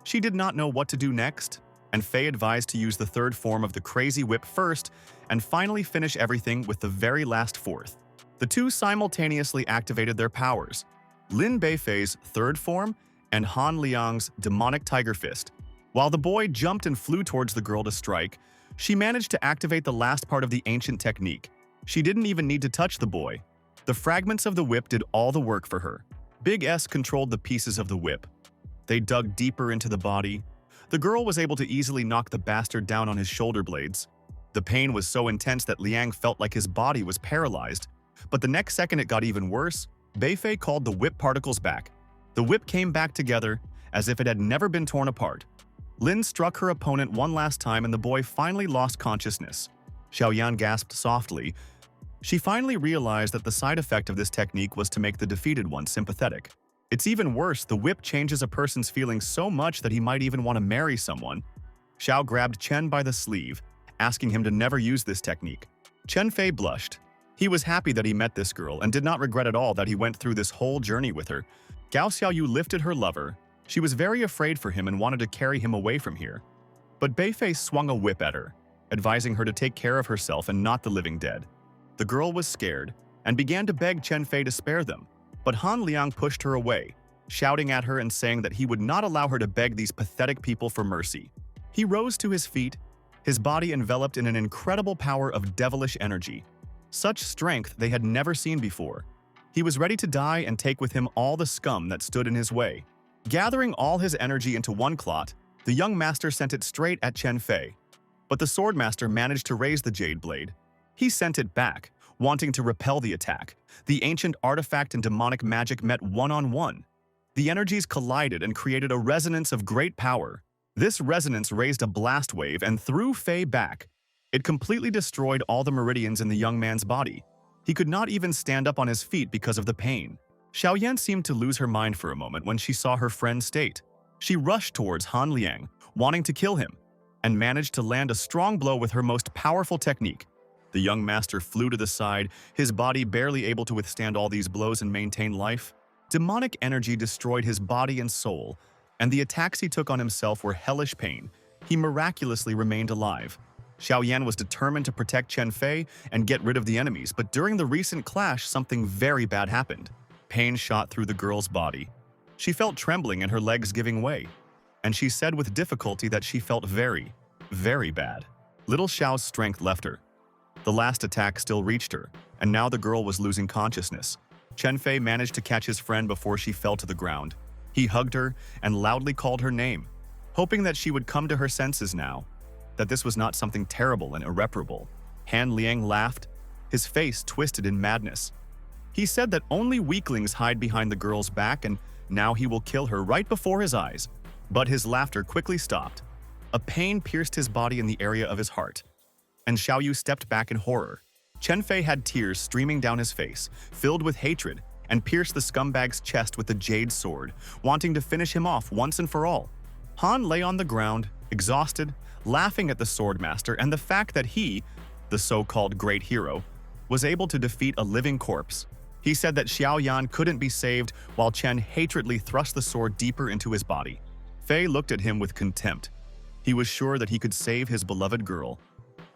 [SPEAKER 1] She did not know what to do next, and Fei advised to use the third form of the Crazy Whip first and finally finish everything with the very last fourth. The two simultaneously activated their powers, Lin Beifei's third form and Han Liang's demonic tiger fist. While the boy jumped and flew towards the girl to strike, she managed to activate the last part of the ancient technique. She didn't even need to touch the boy. The fragments of the whip did all the work for her. Big S controlled the pieces of the whip. They dug deeper into the body. The girl was able to easily knock the bastard down on his shoulder blades. The pain was so intense that Liang felt like his body was paralyzed. But the next second it got even worse. Beifei called the whip particles back. The whip came back together as if it had never been torn apart. Lin struck her opponent one last time and the boy finally lost consciousness. Xiaoyan gasped softly. She finally realized that the side effect of this technique was to make the defeated one sympathetic. It's even worse, the whip changes a person's feelings so much that he might even want to marry someone. Xiao grabbed Chen by the sleeve, asking him to never use this technique. Chen Fei blushed. He was happy that he met this girl and did not regret at all that he went through this whole journey with her. Gao Xiaoyu lifted her lover. She was very afraid for him and wanted to carry him away from here. But Beifei swung a whip at her, advising her to take care of herself and not the living dead. The girl was scared and began to beg Chen Fei to spare them, but Han Liang pushed her away, shouting at her and saying that he would not allow her to beg these pathetic people for mercy. He rose to his feet, his body enveloped in an incredible power of devilish energy. Such strength they had never seen before. He was ready to die and take with him all the scum that stood in his way. Gathering all his energy into one clot, the young master sent it straight at Chen Fei. But the swordmaster managed to raise the jade blade. He sent it back, wanting to repel the attack. The ancient artifact and demonic magic met one-on-one. The energies collided and created a resonance of great power. This resonance raised a blast wave and threw Fei back. It completely destroyed all the meridians in the young man's body. He could not even stand up on his feet because of the pain. Xiaoyan seemed to lose her mind for a moment when she saw her friend's state. She rushed towards Han Liang, wanting to kill him, and managed to land a strong blow with her most powerful technique. The young master flew to the side, his body barely able to withstand all these blows and maintain life. Demonic energy destroyed his body and soul, and the attacks he took on himself were hellish pain. He miraculously remained alive. Xiaoyan was determined to protect Chen Fei and get rid of the enemies, but during the recent clash, something very bad happened. Pain shot through the girl's body. She felt trembling and her legs giving way, and she said with difficulty that she felt very, very bad. Little Xiao's strength left her. The last attack still reached her, and now the girl was losing consciousness. Chen Fei managed to catch his friend before she fell to the ground. He hugged her and loudly called her name, hoping that she would come to her senses now, that this was not something terrible and irreparable. Han Liang laughed, his face twisted in madness. He said that only weaklings hide behind the girl's back and now he will kill her right before his eyes. But his laughter quickly stopped. A pain pierced his body in the area of his heart, and Xiaoyu stepped back in horror. Chen Fei had tears streaming down his face, filled with hatred, and pierced the scumbag's chest with the jade sword, wanting to finish him off once and for all. Han lay on the ground, exhausted, laughing at the swordmaster and the fact that he, the so-called great hero, was able to defeat a living corpse. He said that Xiaoyan couldn't be saved while Chen hatredly thrust the sword deeper into his body. Fei looked at him with contempt. He was sure that he could save his beloved girl.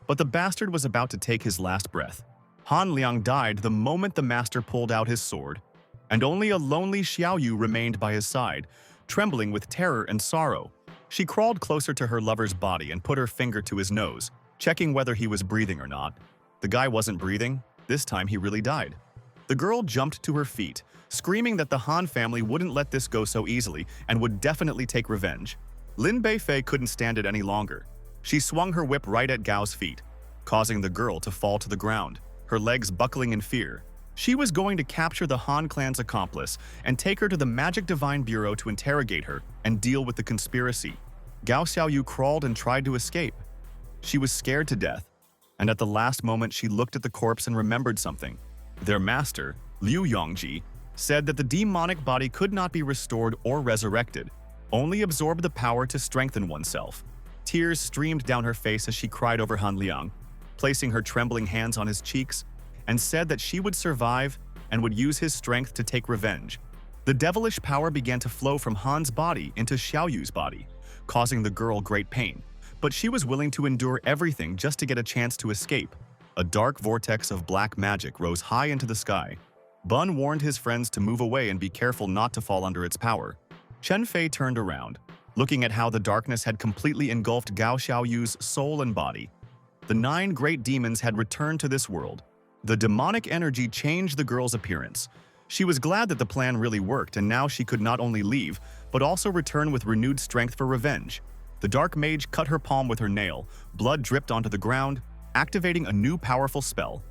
[SPEAKER 1] But the bastard was about to take his last breath. Han Liang died the moment the master pulled out his sword, and only a lonely Xiaoyu remained by his side, trembling with terror and sorrow. She crawled closer to her lover's body and put her finger to his nose, checking whether he was breathing or not. The guy wasn't breathing. This time he really died. The girl jumped to her feet, screaming that the Han family wouldn't let this go so easily and would definitely take revenge. Lin Beifei couldn't stand it any longer. She swung her whip right at Gao's feet, causing the girl to fall to the ground, her legs buckling in fear. She was going to capture the Han clan's accomplice and take her to the Magic Divine Bureau to interrogate her and deal with the conspiracy. Gao Xiaoyu crawled and tried to escape. She was scared to death, and at the last moment she looked at the corpse and remembered something. Their master, Liu Yongji, said that the demonic body could not be restored or resurrected, only absorb the power to strengthen oneself. Tears streamed down her face as she cried over Han Liang, placing her trembling hands on his cheeks, and said that she would survive and would use his strength to take revenge. The devilish power began to flow from Han's body into Xiaoyu's body, causing the girl great pain, but she was willing to endure everything just to get a chance to escape. A dark vortex of black magic rose high into the sky. Bun warned his friends to move away and be careful not to fall under its power. Chen Fei turned around, looking at how the darkness had completely engulfed Gao Xiaoyu's soul and body. The 9 great demons had returned to this world. The demonic energy changed the girl's appearance. She was glad that the plan really worked, and now she could not only leave, but also return with renewed strength for revenge. The dark mage cut her palm with her nail, blood dripped onto the ground, activating a new powerful spell.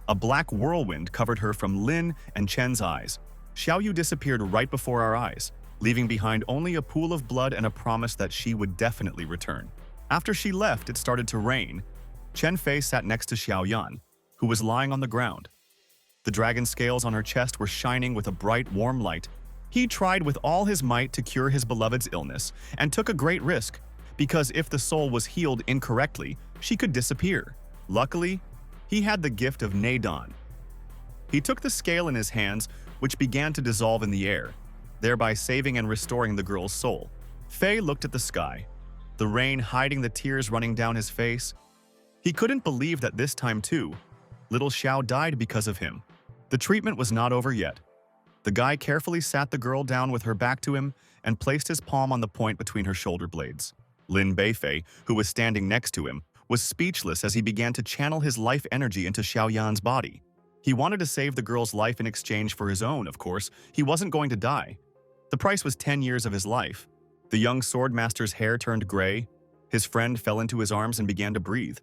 [SPEAKER 1] A black whirlwind covered her from Lin and Chen's eyes. Xiaoyu disappeared right before our eyes, leaving behind only a pool of blood and a promise that she would definitely return. After she left, it started to rain. Chen Fei sat next to Xiaoyan, who was lying on the ground. The dragon scales on her chest were shining with a bright, warm light. He tried with all his might to cure his beloved's illness and took a great risk, because if the soul was healed incorrectly, she could disappear. Luckily, he had the gift of Neidan. He took the scale in his hands, which began to dissolve in the air, thereby saving and restoring the girl's soul. Fei looked at the sky, the rain hiding the tears running down his face. He couldn't believe that this time too, little Xiao died because of him. The treatment was not over yet. The guy carefully sat the girl down with her back to him and placed his palm on the point between her shoulder blades. Lin Beifei, who was standing next to him, was speechless as he began to channel his life energy into Xiaoyan's body. He wanted to save the girl's life in exchange for his own, of course. He wasn't going to die. The price was 10 years of his life. The young swordmaster's hair turned gray. His friend fell into his arms and began to breathe.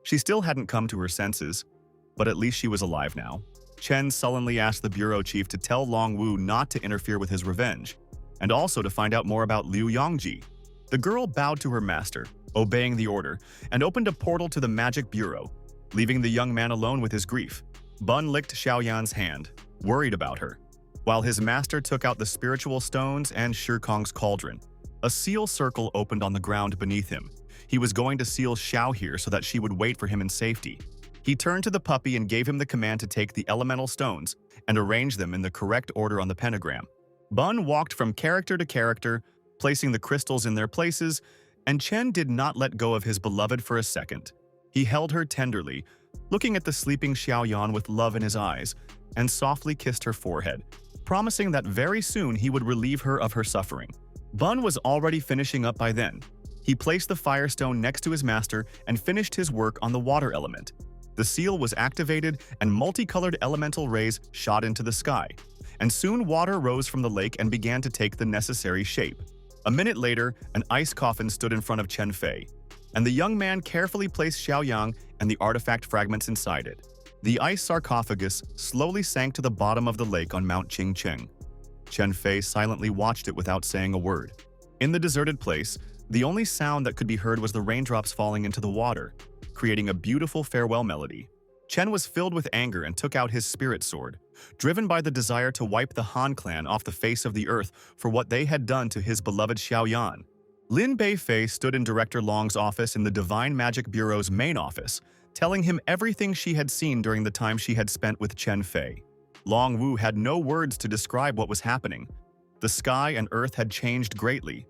[SPEAKER 1] She still hadn't come to her senses, but at least she was alive now. Chen sullenly asked the bureau chief to tell Long Wu not to interfere with his revenge, and also to find out more about Liu Yongji. The girl bowed to her master, obeying the order, and opened a portal to the magic bureau, leaving the young man alone with his grief. Bun licked Xiaoyan's hand, worried about her, while his master took out the spiritual stones and Shikong's cauldron. A seal circle opened on the ground beneath him. He was going to seal Xiao here so that she would wait for him in safety. He turned to the puppy and gave him the command to take the elemental stones and arrange them in the correct order on the pentagram. Bun walked from character to character, placing the crystals in their places, and Chen did not let go of his beloved for a second. He held her tenderly, looking at the sleeping Xiaoyan with love in his eyes, and softly kissed her forehead, promising that very soon he would relieve her of her suffering. Bun was already finishing up by then. He placed the firestone next to his master and finished his work on the water element. The seal was activated and multicolored elemental rays shot into the sky, and soon water rose from the lake and began to take the necessary shape. A minute later, an ice coffin stood in front of Chen Fei, and the young man carefully placed Xiaoyang and the artifact fragments inside it. The ice sarcophagus slowly sank to the bottom of the lake on Mount Qingcheng. Chen Fei silently watched it without saying a word. In the deserted place, the only sound that could be heard was the raindrops falling into the water, creating a beautiful farewell melody. Chen was filled with anger and took out his spirit sword, driven by the desire to wipe the Han clan off the face of the earth for what they had done to his beloved Xiaoyan. Lin Beifei stood in Director Long's office in the Divine Magic Bureau's main office, telling him everything she had seen during the time she had spent with Chen Fei. Long Wu had no words to describe what was happening. The sky and earth had changed greatly.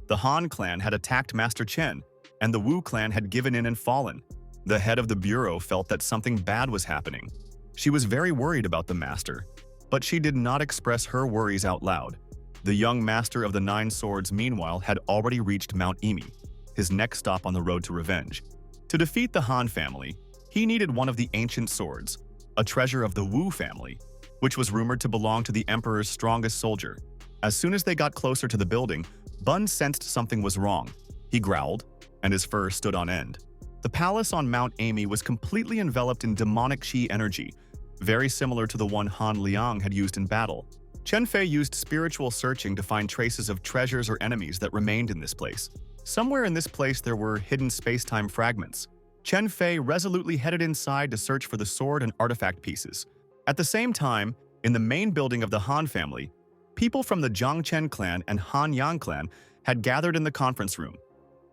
[SPEAKER 1] The Han clan had attacked Master Chen, and the Wu clan had given in and fallen. The head of the bureau felt that something bad was happening. She was very worried about the master, but she did not express her worries out loud. The young master of the 9 swords, meanwhile, had already reached Mount Emi, his next stop on the road to revenge. To defeat the Han family, he needed one of the ancient swords, a treasure of the Wu family, which was rumored to belong to the emperor's strongest soldier. As soon as they got closer to the building, Bun sensed something was wrong. He growled, and his fur stood on end. The palace on Mount Emi was completely enveloped in demonic chi energy, very similar to the one Han Liang had used in battle. Chen Fei used spiritual searching to find traces of treasures or enemies that remained in this place. Somewhere in this place there were hidden space-time fragments. Chen Fei resolutely headed inside to search for the sword and artifact pieces. At the same time, in the main building of the Han family, people from the Zhangchen clan and Han Yang clan had gathered in the conference room.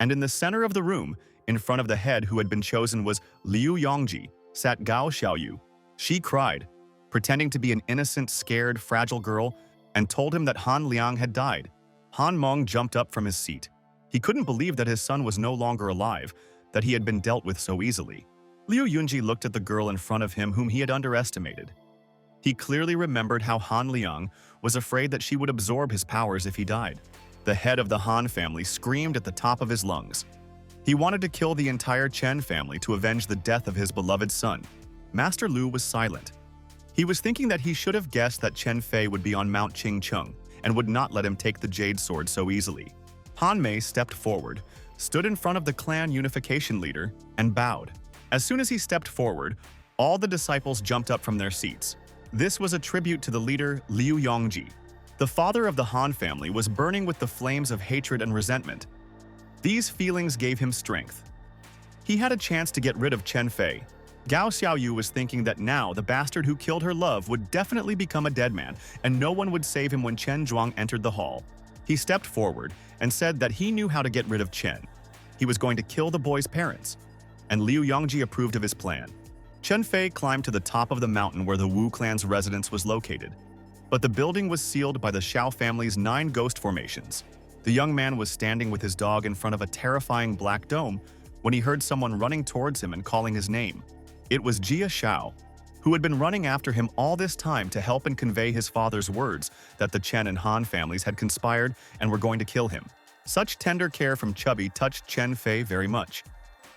[SPEAKER 1] And in the center of the room, in front of the head who had been chosen was Liu Yongji, sat Gao Xiaoyu. She cried, pretending to be an innocent, scared, fragile girl, and told him that Han Liang had died. Han Meng jumped up from his seat. He couldn't believe that his son was no longer alive, that he had been dealt with so easily. Liu Yunji looked at the girl in front of him whom he had underestimated. He clearly remembered how Han Liang was afraid that she would absorb his powers if he died. The head of the Han family screamed at the top of his lungs. He wanted to kill the entire Chen family to avenge the death of his beloved son. Master Lu was silent. He was thinking that he should have guessed that Chen Fei would be on Mount Qingcheng and would not let him take the jade sword so easily. Han Mei stepped forward, stood in front of the clan unification leader, and bowed. As soon as he stepped forward, all the disciples jumped up from their seats. This was a tribute to the leader Liu Yongji. The father of the Han family was burning with the flames of hatred and resentment. These feelings gave him strength. He had a chance to get rid of Chen Fei. Gao Xiaoyu was thinking that now the bastard who killed her love would definitely become a dead man, and no one would save him when Chen Zhuang entered the hall. He stepped forward and said that he knew how to get rid of Chen. He was going to kill the boy's parents. And Liu Yongji approved of his plan. Chen Fei climbed to the top of the mountain where the Wu clan's residence was located. But the building was sealed by the Xiao family's 9 ghost formations. The young man was standing with his dog in front of a terrifying black dome when he heard someone running towards him and calling his name. It was Jia Xiao, who had been running after him all this time to help and convey his father's words that the Chen and Han families had conspired and were going to kill him. Such tender care from Chubby touched Chen Fei very much.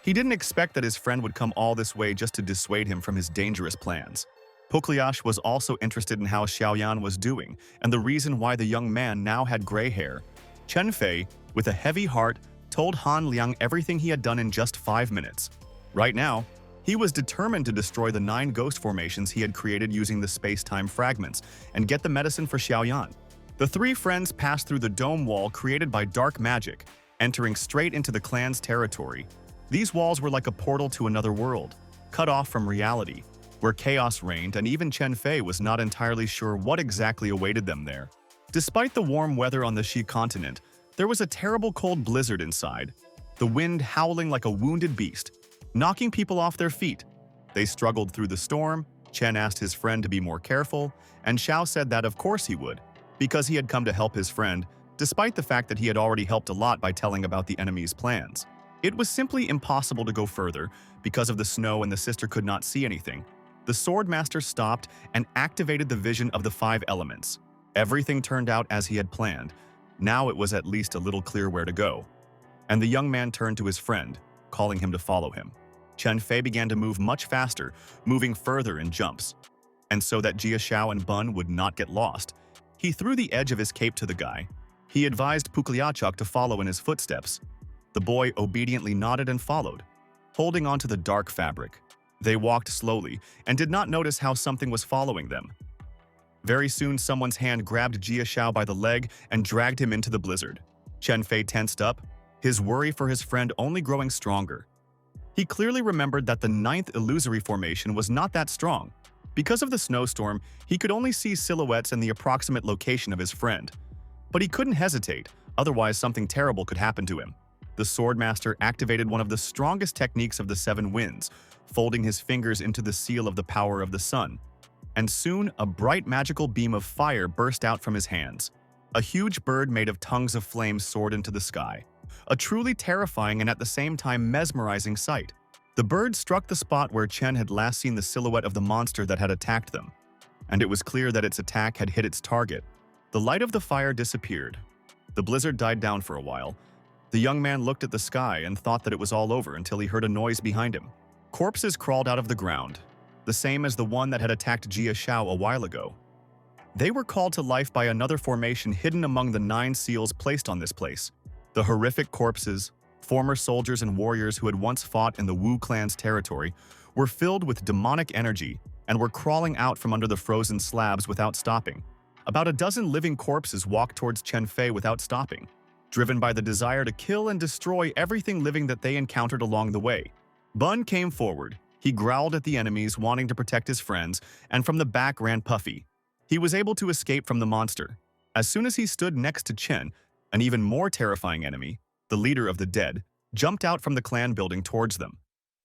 [SPEAKER 1] He didn't expect that his friend would come all this way just to dissuade him from his dangerous plans. Pukliash was also interested in how Xiaoyan was doing and the reason why the young man now had gray hair. Chen Fei, with a heavy heart, told Han Liang everything he had done in just 5 minutes. Right now, he was determined to destroy the 9 ghost formations he had created using the space-time fragments and get the medicine for Xiaoyan. The 3 friends passed through the dome wall created by dark magic, entering straight into the clan's territory. These walls were like a portal to another world, cut off from reality, where chaos reigned, and even Chen Fei was not entirely sure what exactly awaited them there. Despite the warm weather on the Xi continent, there was a terrible cold blizzard inside, the wind howling like a wounded beast, knocking people off their feet. They struggled through the storm. Chen asked his friend to be more careful, and Xiao said that of course he would, because he had come to help his friend, despite the fact that he had already helped a lot by telling about the enemy's plans. It was simply impossible to go further because of the snow and the sister could not see anything. The Swordmaster stopped and activated the vision of the 5 elements. Everything turned out as he had planned. Now it was at least a little clear where to go. And the young man turned to his friend, calling him to follow him. Chen Fei began to move much faster, moving further in jumps. And so that Jia Xiao and Bun would not get lost, he threw the edge of his cape to the guy. He advised Pukliachuk to follow in his footsteps. The boy obediently nodded and followed, holding onto the dark fabric. They walked slowly and did not notice how something was following them. Very soon, someone's hand grabbed Jia Xiao by the leg and dragged him into the blizzard. Chen Fei tensed up, his worry for his friend only growing stronger. He clearly remembered that the 9th illusory formation was not that strong. Because of the snowstorm, he could only see silhouettes and the approximate location of his friend. But he couldn't hesitate, otherwise something terrible could happen to him. The Swordmaster activated one of the strongest techniques of the 7 winds, folding his fingers into the seal of the power of the sun. And soon, a bright magical beam of fire burst out from his hands. A huge bird made of tongues of flame soared into the sky. A truly terrifying and at the same time mesmerizing sight. The bird struck the spot where Chen had last seen the silhouette of the monster that had attacked them. And it was clear that its attack had hit its target. The light of the fire disappeared. The blizzard died down for a while. The young man looked at the sky and thought that it was all over until he heard a noise behind him. Corpses crawled out of the ground, the same as the one that had attacked Jia Xiao a while ago. They were called to life by another formation hidden among the 9 seals placed on this place. The horrific corpses, former soldiers and warriors who had once fought in the Wu clan's territory, were filled with demonic energy and were crawling out from under the frozen slabs without stopping. About a dozen living corpses walked towards Chen Fei without stopping, driven by the desire to kill and destroy everything living that they encountered along the way. Bun came forward. He growled at the enemies, wanting to protect his friends, and from the back ran Puffy. He was able to escape from the monster. As soon as he stood next to Chen, an even more terrifying enemy, the leader of the dead, jumped out from the clan building towards them.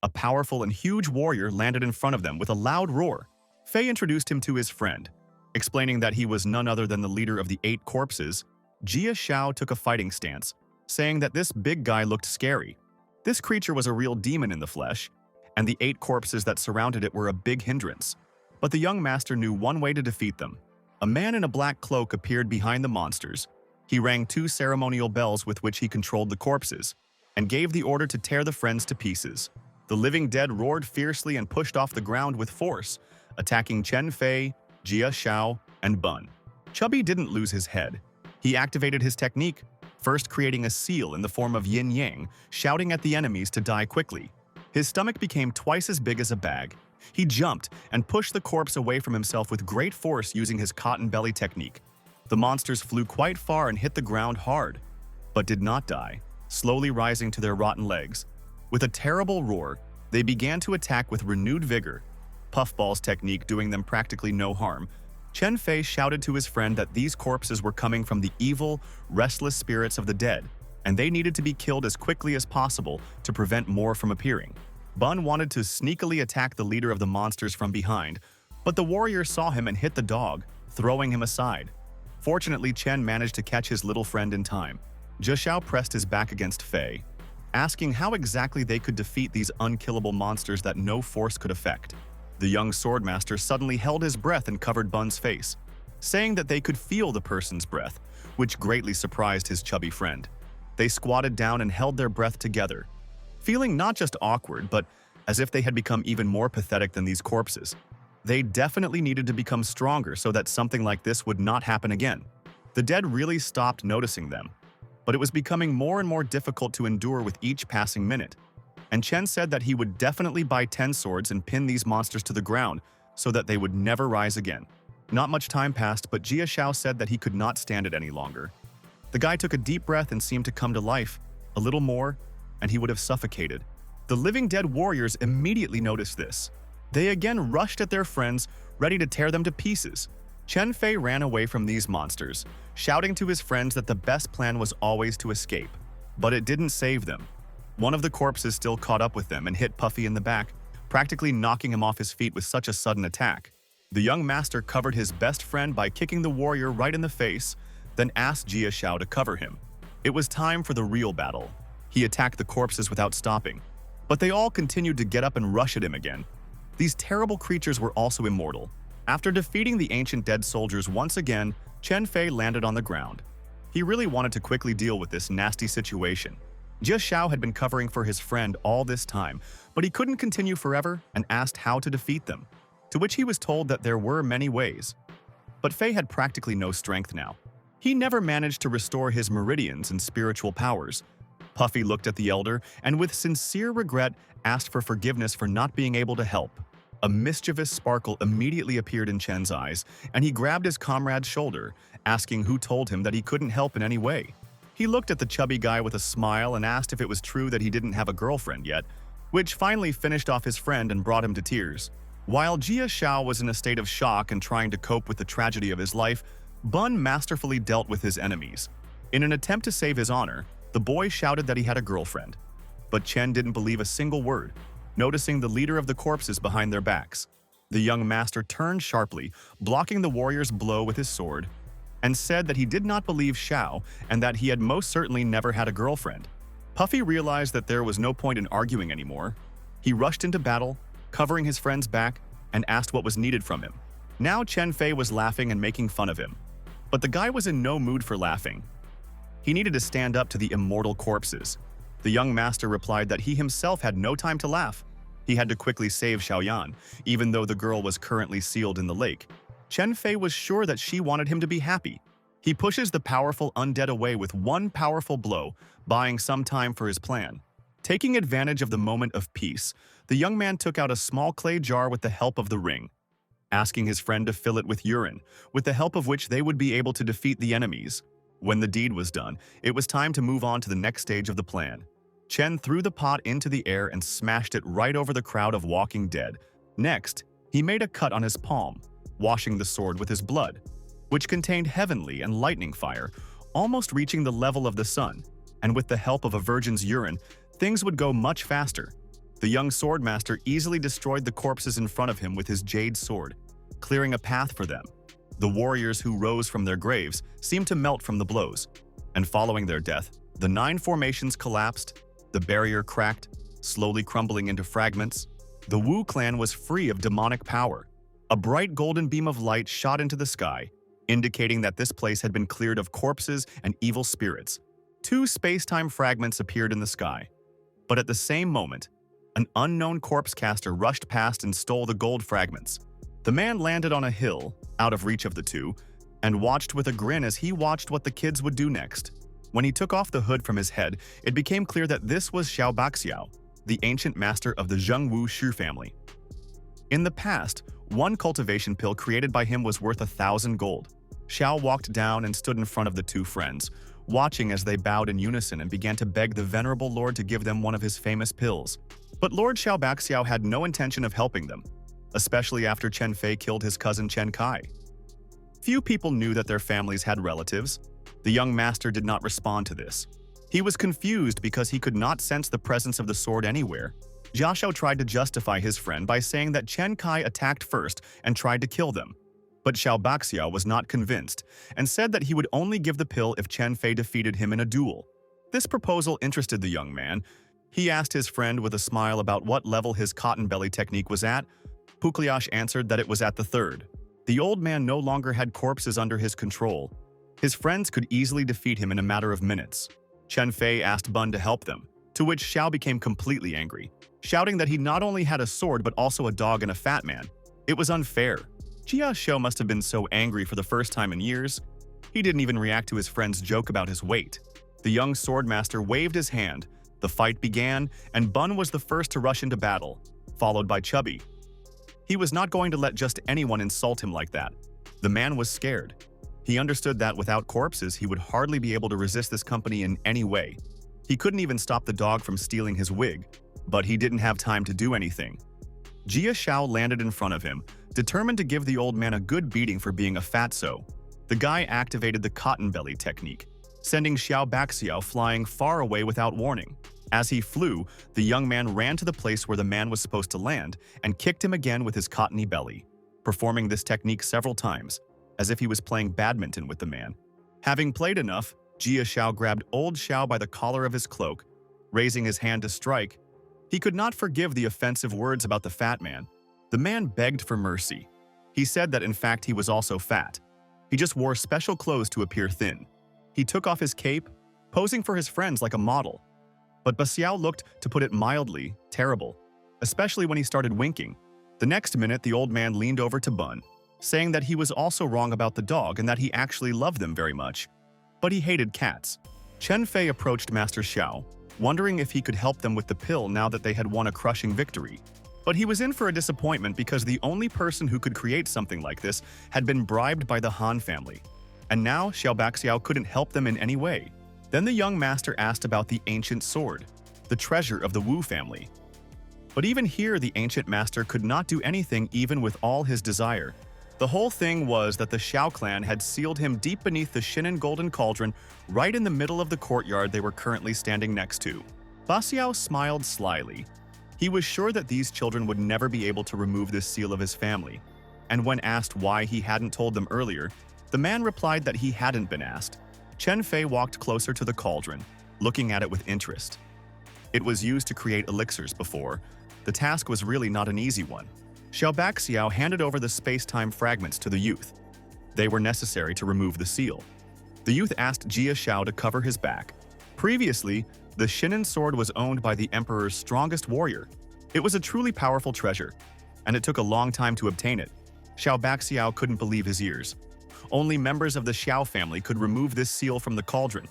[SPEAKER 1] A powerful and huge warrior landed in front of them with a loud roar. Fei introduced him to his friend. Explaining that he was none other than the leader of the 8 corpses, Jia Xiao took a fighting stance, saying that this big guy looked scary. This creature was a real demon in the flesh, and the 8 corpses that surrounded it were a big hindrance. But the young master knew one way to defeat them. A man in a black cloak appeared behind the monsters. He rang 2 ceremonial bells with which he controlled the corpses, and gave the order to tear the friends to pieces. The living dead roared fiercely and pushed off the ground with force, attacking Chen Fei, Jia Xiao, and Bun. Chubby didn't lose his head. He activated his technique, first creating a seal in the form of yin-yang, shouting at the enemies to die quickly. His stomach became twice as big as a bag. He jumped and pushed the corpse away from himself with great force using his cotton belly technique. The monsters flew quite far and hit the ground hard, but did not die, slowly rising to their rotten legs. With a terrible roar, they began to attack with renewed vigor, Puffball's technique doing them practically no harm. Chen Fei shouted to his friend that these corpses were coming from the evil, restless spirits of the dead, and they needed to be killed as quickly as possible to prevent more from appearing. Bun wanted to sneakily attack the leader of the monsters from behind, but the warrior saw him and hit the dog, throwing him aside. Fortunately, Chen managed to catch his little friend in time. Jia Xiao pressed his back against Fei, asking how exactly they could defeat these unkillable monsters that no force could affect. The young swordmaster suddenly held his breath and covered Bun's face, saying that they could feel the person's breath, which greatly surprised his chubby friend. They squatted down and held their breath together, feeling not just awkward, but as if they had become even more pathetic than these corpses. They definitely needed to become stronger so that something like this would not happen again. The dead really stopped noticing them, but it was becoming more and more difficult to endure with each passing minute. And Chen said that he would definitely buy 10 swords and pin these monsters to the ground so that they would never rise again. Not much time passed, but Jia Xiao said that he could not stand it any longer. The guy took a deep breath and seemed to come to life, a little more, and he would have suffocated. The living dead warriors immediately noticed this. They again rushed at their friends, ready to tear them to pieces. Chen Fei ran away from these monsters, shouting to his friends that the best plan was always to escape. But it didn't save them. One of the corpses still caught up with them and hit Puffy in the back, practically knocking him off his feet with such a sudden attack. The young master covered his best friend by kicking the warrior right in the face, then asked Jia Xiao to cover him. It was time for the real battle. He attacked the corpses without stopping, but they all continued to get up and rush at him again. These terrible creatures were also immortal. After defeating the ancient dead soldiers once again, Chen Fei landed on the ground. He really wanted to quickly deal with this nasty situation. Jia Xiao had been covering for his friend all this time, but he couldn't continue forever and asked how to defeat them, to which he was told that there were many ways. But Fei had practically no strength now. He never managed to restore his meridians and spiritual powers. Puffy looked at the elder and with sincere regret asked for forgiveness for not being able to help. A mischievous sparkle immediately appeared in Chen's eyes, and he grabbed his comrade's shoulder, asking who told him that he couldn't help in any way. He looked at the chubby guy with a smile and asked if it was true that he didn't have a girlfriend yet, which finally finished off his friend and brought him to tears. While Jia Xiao was in a state of shock and trying to cope with the tragedy of his life, Bun masterfully dealt with his enemies. In an attempt to save his honor, the boy shouted that he had a girlfriend. But Chen didn't believe a single word, noticing the leader of the corpses behind their backs. The young master turned sharply, blocking the warrior's blow with his sword, and said that he did not believe Xiao and that he had most certainly never had a girlfriend. Puffy realized that there was no point in arguing anymore. He rushed into battle, covering his friend's back, and asked what was needed from him. Now Chen Fei was laughing and making fun of him. But the guy was in no mood for laughing. He needed to stand up to the immortal corpses. The young master replied that he himself had no time to laugh. He had to quickly save Xiaoyan, even though the girl was currently sealed in the lake. Chen Fei was sure that she wanted him to be happy. He pushes the powerful undead away with one powerful blow, buying some time for his plan. Taking advantage of the moment of peace, the young man took out a small clay jar with the help of the ring, asking his friend to fill it with urine, with the help of which they would be able to defeat the enemies. When the deed was done, it was time to move on to the next stage of the plan. Chen threw the pot into the air and smashed it right over the crowd of walking dead. Next, he made a cut on his palm, washing the sword with his blood, which contained heavenly and lightning fire, almost reaching the level of the sun, and with the help of a virgin's urine, things would go much faster. The young swordmaster easily destroyed the corpses in front of him with his jade sword, clearing a path for them. The warriors who rose from their graves seemed to melt from the blows, and following their death, the 9 formations collapsed, the barrier cracked, slowly crumbling into fragments. The Wu clan was free of demonic power. A bright golden beam of light shot into the sky, indicating that this place had been cleared of corpses and evil spirits. 2 space-time fragments appeared in the sky. But at the same moment, an unknown corpse caster rushed past and stole the gold fragments. The man landed on a hill, out of reach of the 2, and watched with a grin as he watched what the kids would do next. When he took off the hood from his head, it became clear that this was Xiao Baxiao, the ancient master of the Zhengwu Shu family. In the past, 1 cultivation pill created by him was worth 1,000 gold. Xiao walked down and stood in front of the 2 friends, watching as they bowed in unison and began to beg the venerable lord to give them one of his famous pills. But Lord Xiao Baxiao had no intention of helping them, especially after Chen Fei killed his cousin Chen Kai. Few people knew that their families had relatives. The young master did not respond to this. He was confused because he could not sense the presence of the sword anywhere. Jiaxiao tried to justify his friend by saying that Chen Kai attacked first and tried to kill them. But Xiao Baxiao was not convinced and said that he would only give the pill if Chen Fei defeated him in a duel. This proposal interested the young man. He asked his friend with a smile about what level his cotton belly technique was at. Pugliash answered that it was at the 3rd. The old man no longer had corpses under his control. His friends could easily defeat him in a matter of minutes. Chen Fei asked Bun to help them, to which Xiao became completely angry, shouting that he not only had a sword but also a dog and a fat man. It was unfair. Jia Shou must have been so angry for the first time in years. He didn't even react to his friend's joke about his weight. The young swordmaster waved his hand, the fight began, and Bun was the first to rush into battle, followed by Chubby. He was not going to let just anyone insult him like that. The man was scared. He understood that without corpses, he would hardly be able to resist this company in any way. He couldn't even stop the dog from stealing his wig, but he didn't have time to do anything. Jia Shao landed in front of him, determined to give the old man a good beating for being a fatso. The guy activated the cotton belly technique, sending Xiao Baxiao flying far away without warning. As he flew, the young man ran to the place where the man was supposed to land and kicked him again with his cottony belly, performing this technique several times, as if he was playing badminton with the man. Having played enough, Jia Shao grabbed old Xiao by the collar of his cloak, raising his hand to strike. He could not forgive the offensive words about the fat man. The man begged for mercy. He said that in fact he was also fat. He just wore special clothes to appear thin. He took off his cape, posing for his friends like a model. But Baxiao looked, to put it mildly, terrible, especially when he started winking. The next minute, the old man leaned over to Bun, saying that he was also wrong about the dog and that he actually loved them very much. But he hated cats. Chen Fei approached Master Xiao, wondering if he could help them with the pill now that they had won a crushing victory. But he was in for a disappointment because the only person who could create something like this had been bribed by the Han family. And now Xiao Baxiao couldn't help them in any way. Then the young master asked about the ancient sword, the treasure of the Wu family. But even here, the ancient master could not do anything even with all his desire. The whole thing was that the Xiao clan had sealed him deep beneath the Shinan Golden Cauldron right in the middle of the courtyard they were currently standing next to. Baxiao smiled slyly. He was sure that these children would never be able to remove this seal of his family. And when asked why he hadn't told them earlier, the man replied that he hadn't been asked. Chen Fei walked closer to the cauldron, looking at it with interest. It was used to create elixirs before. The task was really not an easy one. Xiao Baxiao handed over the space-time fragments to the youth. They were necessary to remove the seal. The youth asked Jia Shao to cover his back. Previously, the Shinan sword was owned by the Emperor's strongest warrior. It was a truly powerful treasure, and it took a long time to obtain it. Xiao Baxiao couldn't believe his ears. Only members of the Xiao family could remove this seal from the cauldron.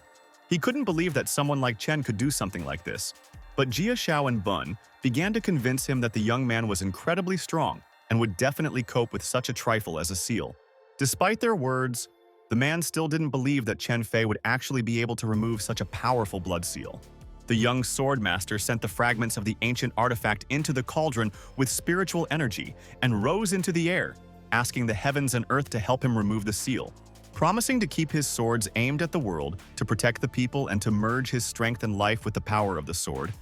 [SPEAKER 1] He couldn't believe that someone like Chen could do something like this. But Jia Shao and Bun began to convince him that the young man was incredibly strong and would definitely cope with such a trifle as a seal. Despite their words, the man still didn't believe that Chen Fei would actually be able to remove such a powerful blood seal. The young sword master sent the fragments of the ancient artifact into the cauldron with spiritual energy and rose into the air, asking the heavens and earth to help him remove the seal. Promising to keep his swords aimed at the world, to protect the people and to merge his strength and life with the power of the sword,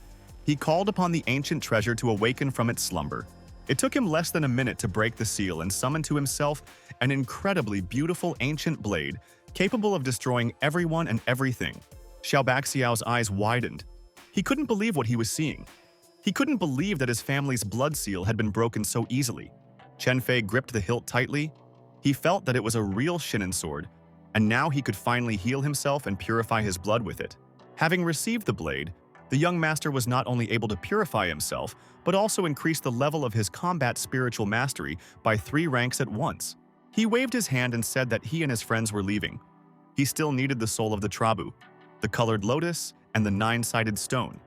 [SPEAKER 1] he called upon the ancient treasure to awaken from its slumber. It took him less than a minute to break the seal and summon to himself an incredibly beautiful ancient blade, capable of destroying everyone and everything. Xiao Baxiao's eyes widened. He couldn't believe what he was seeing. He couldn't believe that his family's blood seal had been broken so easily. Chen Fei gripped the hilt tightly. He felt that it was a real shinin sword, and now he could finally heal himself and purify his blood with it. Having received the blade, the young master was not only able to purify himself, but also increase the level of his combat spiritual mastery by 3 ranks at once. He waved his hand and said that he and his friends were leaving. He still needed the soul of the Trabu, the colored lotus, and the 9-sided stone.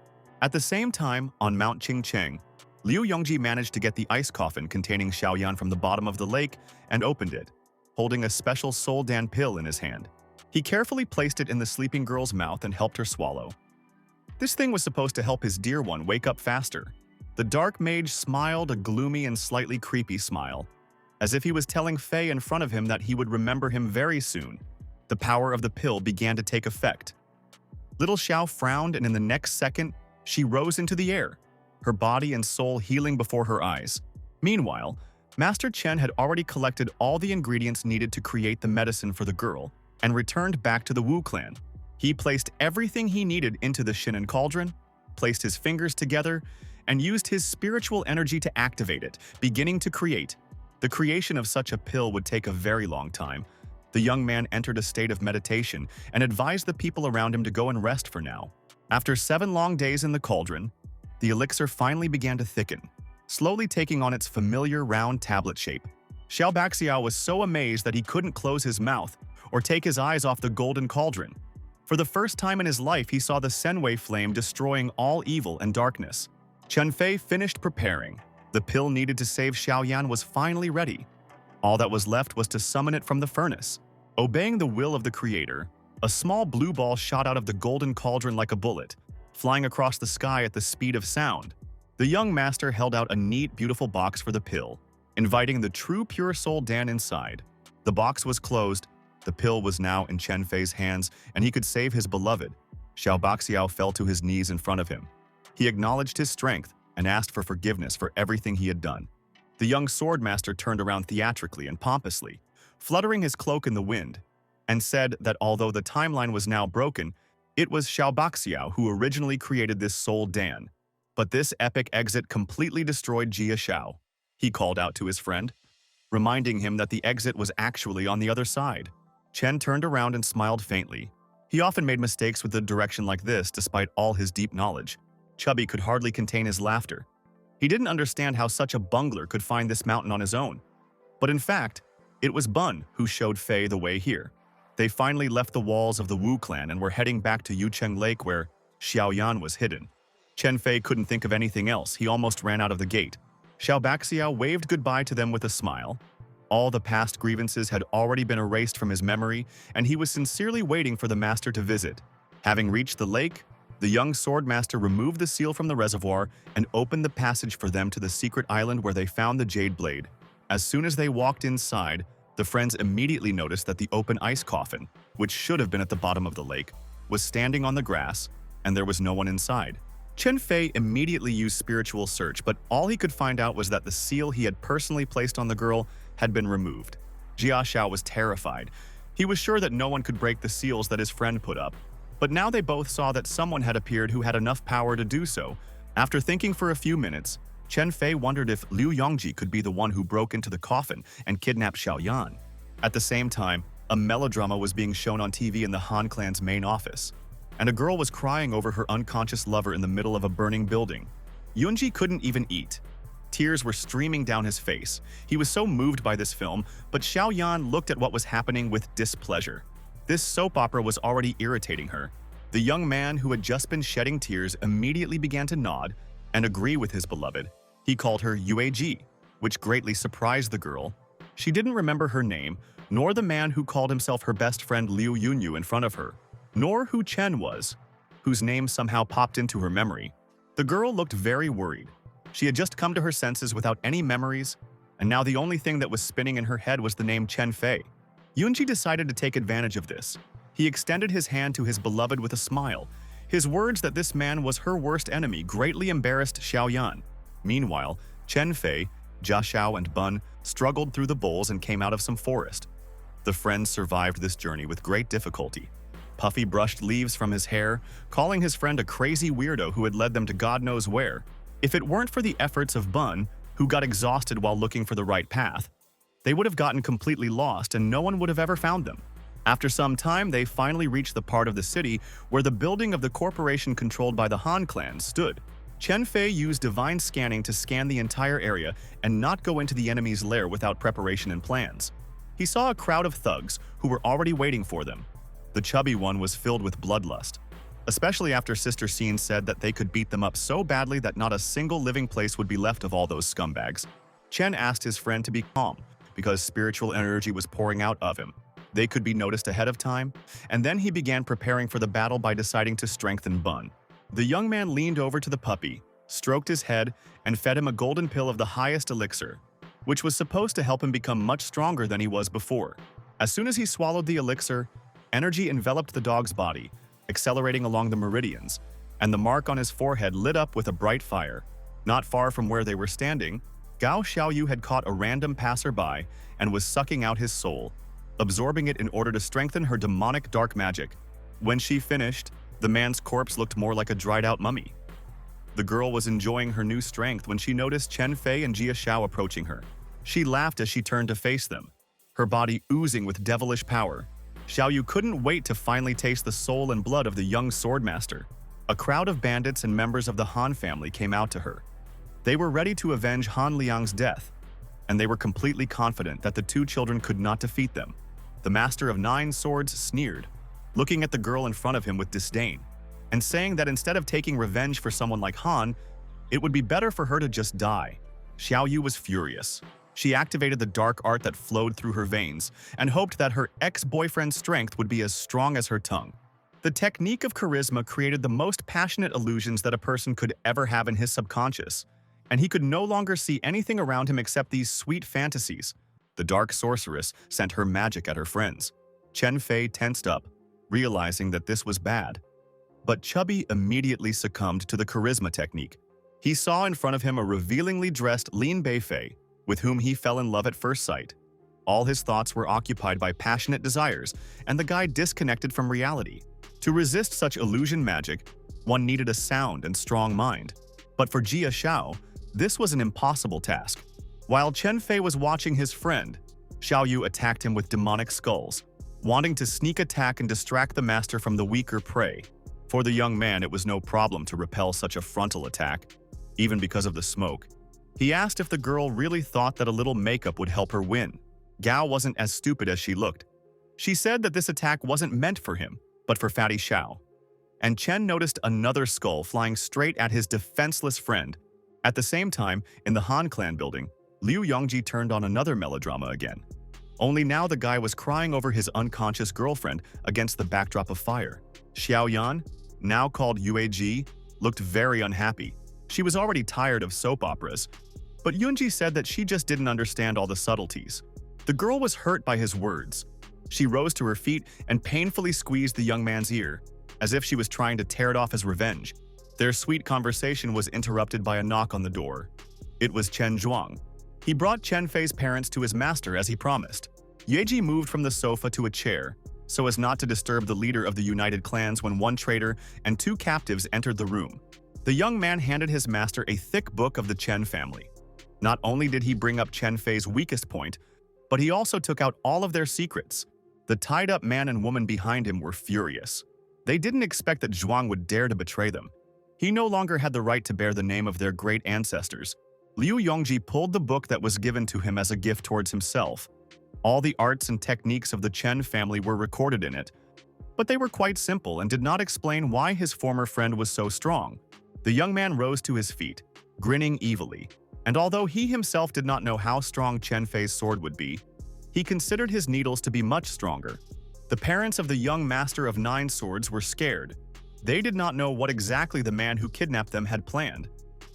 [SPEAKER 1] At the same time, on Mount Qingcheng, Liu Yongji managed to get the ice coffin containing Xiaoyan from the bottom of the lake and opened it, holding a special Soul Dan pill in his hand. He carefully placed it in the sleeping girl's mouth and helped her swallow. This thing was supposed to help his dear one wake up faster. The dark mage smiled a gloomy and slightly creepy smile, as if he was telling Fei in front of him that he would remember him very soon. The power of the pill began to take effect. Little Xiao frowned, and in the next second, she rose into the air, her body and soul healing before her eyes. Meanwhile, Master Chen had already collected all the ingredients needed to create the medicine for the girl and returned back to the Wu clan. He placed everything he needed into the shinin cauldron, placed his fingers together, and used his spiritual energy to activate it, beginning to create. The creation of such a pill would take a very long time. The young man entered a state of meditation and advised the people around him to go and rest for now. After 7 long days in the cauldron, the elixir finally began to thicken, slowly taking on its familiar round tablet shape. Xiao Baxiao was so amazed that he couldn't close his mouth or take his eyes off the golden cauldron. For the first time in his life, he saw the Senwei flame destroying all evil and darkness. Chen Fei finished preparing. The pill needed to save Xiaoyan was finally ready. All that was left was to summon it from the furnace. Obeying the will of the creator, a small blue ball shot out of the golden cauldron like a bullet, flying across the sky at the speed of sound. The young master held out a neat, beautiful box for the pill, inviting the true pure soul Dan inside. The box was closed. The pill was now in Chen Fei's hands, and he could save his beloved. Xiao Baxiao fell to his knees in front of him. He acknowledged his strength and asked for forgiveness for everything he had done. The young sword master turned around theatrically and pompously, fluttering his cloak in the wind, and said that although the timeline was now broken, it was Xiao Baxiao who originally created this Soul Dan. But this epic exit completely destroyed Jia Xiao. He called out to his friend, reminding him that the exit was actually on the other side. Chen turned around and smiled faintly. He often made mistakes with a direction like this despite all his deep knowledge. Chubby could hardly contain his laughter. He didn't understand how such a bungler could find this mountain on his own. But in fact, it was Bun who showed Fei the way here. They finally left the walls of the Wu clan and were heading back to Yucheng Lake where Xiaoyan was hidden. Chen Fei couldn't think of anything else. He almost ran out of the gate. Xiao Baxiao waved goodbye to them with a smile. All the past grievances had already been erased from his memory, and he was sincerely waiting for the master to visit. Having reached the lake, the young sword master removed the seal from the reservoir and opened the passage for them to the secret island where they found the jade blade. As soon as they walked inside, the friends immediately noticed that the open ice coffin, which should have been at the bottom of the lake, was standing on the grass, and there was no one inside. Chen Fei immediately used spiritual search, but all he could find out was that the seal he had personally placed on the girl had been removed. Jia Xiao was terrified. He was sure that no one could break the seals that his friend put up. But now they both saw that someone had appeared who had enough power to do so. After thinking for a few minutes, Chen Fei wondered if Liu Yongji could be the one who broke into the coffin and kidnapped Xiaoyan. At the same time, a melodrama was being shown on TV in the Han clan's main office, and a girl was crying over her unconscious lover in the middle of a burning building. Yunji couldn't even eat. Tears were streaming down his face. He was so moved by this film, but Xiaoyan looked at what was happening with displeasure. This soap opera was already irritating her. The young man who had just been shedding tears immediately began to nod and agree with his beloved. He called her Yueji, which greatly surprised the girl. She didn't remember her name, nor the man who called himself her best friend Liu Yunyu in front of her, nor who Chen was. whose name somehow popped into her memory. The girl looked very worried. She had just come to her senses without any memories, and now the only thing that was spinning in her head was the name Chen Fei. Yunji decided to take advantage of this. He extended his hand to his beloved with a smile. His words that this man was her worst enemy greatly embarrassed Xiaoyan. Meanwhile, Chen Fei, Jia Xiao, and Bun struggled through the bowls and came out of some forest. The friends survived this journey with great difficulty. Puffy brushed leaves from his hair, calling his friend a crazy weirdo who had led them to God knows where. If it weren't for the efforts of Bun, who got exhausted while looking for the right path, they would have gotten completely lost and no one would have ever found them. After some time, they finally reached the part of the city where the building of the corporation controlled by the Han clan stood. Chen Fei used divine scanning to scan the entire area and not go into the enemy's lair without preparation and plans. He saw a crowd of thugs who were already waiting for them. The chubby one was filled with bloodlust, especially after Sister Scene said that they could beat them up so badly that not a single living place would be left of all those scumbags. Chen asked his friend to be calm, because spiritual energy was pouring out of him. They could be noticed ahead of time, and then he began preparing for the battle by deciding to strengthen Bun. The young man leaned over to the puppy, stroked his head, and fed him a golden pill of the highest elixir, which was supposed to help him become much stronger than he was before. As soon as he swallowed the elixir, energy enveloped the dog's body, accelerating along the meridians, and the mark on his forehead lit up with a bright fire. Not far from where they were standing, Gao Xiaoyu had caught a random passerby and was sucking out his soul, absorbing it in order to strengthen her demonic dark magic. When she finished, the man's corpse looked more like a dried-out mummy. The girl was enjoying her new strength when she noticed Chen Fei and Jia Xiao approaching her. She laughed as she turned to face them, her body oozing with devilish power. Xiaoyu couldn't wait to finally taste the soul and blood of the young swordmaster. A crowd of bandits and members of the Han family came out to her. They were ready to avenge Han Liang's death, and they were completely confident that the two children could not defeat them. The Master of Nine Swords sneered, looking at the girl in front of him with disdain, and saying that instead of taking revenge for someone like Han, it would be better for her to just die. Xiaoyu was furious. She activated the dark art that flowed through her veins and hoped that her ex-boyfriend's strength would be as strong as her tongue. The technique of charisma created the most passionate illusions that a person could ever have in his subconscious, and he could no longer see anything around him except these sweet fantasies. The dark sorceress sent her magic at her friends. Chen Fei tensed up, realizing that this was bad. But Chubby immediately succumbed to the charisma technique. He saw in front of him a revealingly dressed Lin Beifei, with whom he fell in love at first sight. All his thoughts were occupied by passionate desires, and the guy disconnected from reality. To resist such illusion magic, one needed a sound and strong mind. But for Jia Xiao, this was an impossible task. While Chen Fei was watching his friend, Xiaoyu attacked him with demonic skulls, wanting to sneak attack and distract the master from the weaker prey. For the young man, it was no problem to repel such a frontal attack, even because of the smoke. He asked if the girl really thought that a little makeup would help her win. Gao wasn't as stupid as she looked. She said that this attack wasn't meant for him, but for Fatty Xiao. And Chen noticed another skull flying straight at his defenseless friend. At the same time, in the Han clan building, Liu Yongji turned on another melodrama again. Only now the guy was crying over his unconscious girlfriend against the backdrop of fire. Xiaoyan, now called Yueji, looked very unhappy. She was already tired of soap operas, but Yunji said that she just didn't understand all the subtleties. The girl was hurt by his words. She rose to her feet and painfully squeezed the young man's ear, as if she was trying to tear it off as revenge. Their sweet conversation was interrupted by a knock on the door. It was Chen Zhuang. He brought Chen Fei's parents to his master as he promised. Yeji moved from the sofa to a chair, so as not to disturb the leader of the United Clans when one traitor and two captives entered the room. The young man handed his master a thick book of the Chen family. Not only did he bring up Chen Fei's weakest point, but he also took out all of their secrets. The tied-up man and woman behind him were furious. They didn't expect that Zhuang would dare to betray them. He no longer had the right to bear the name of their great ancestors. Liu Yongji pulled the book that was given to him as a gift towards himself. All the arts and techniques of the Chen family were recorded in it, but they were quite simple and did not explain why his former friend was so strong. The young man rose to his feet, grinning evilly, and although he himself did not know how strong Chen Fei's sword would be, he considered his needles to be much stronger. The parents of the young Master of Nine Swords were scared. They did not know what exactly the man who kidnapped them had planned,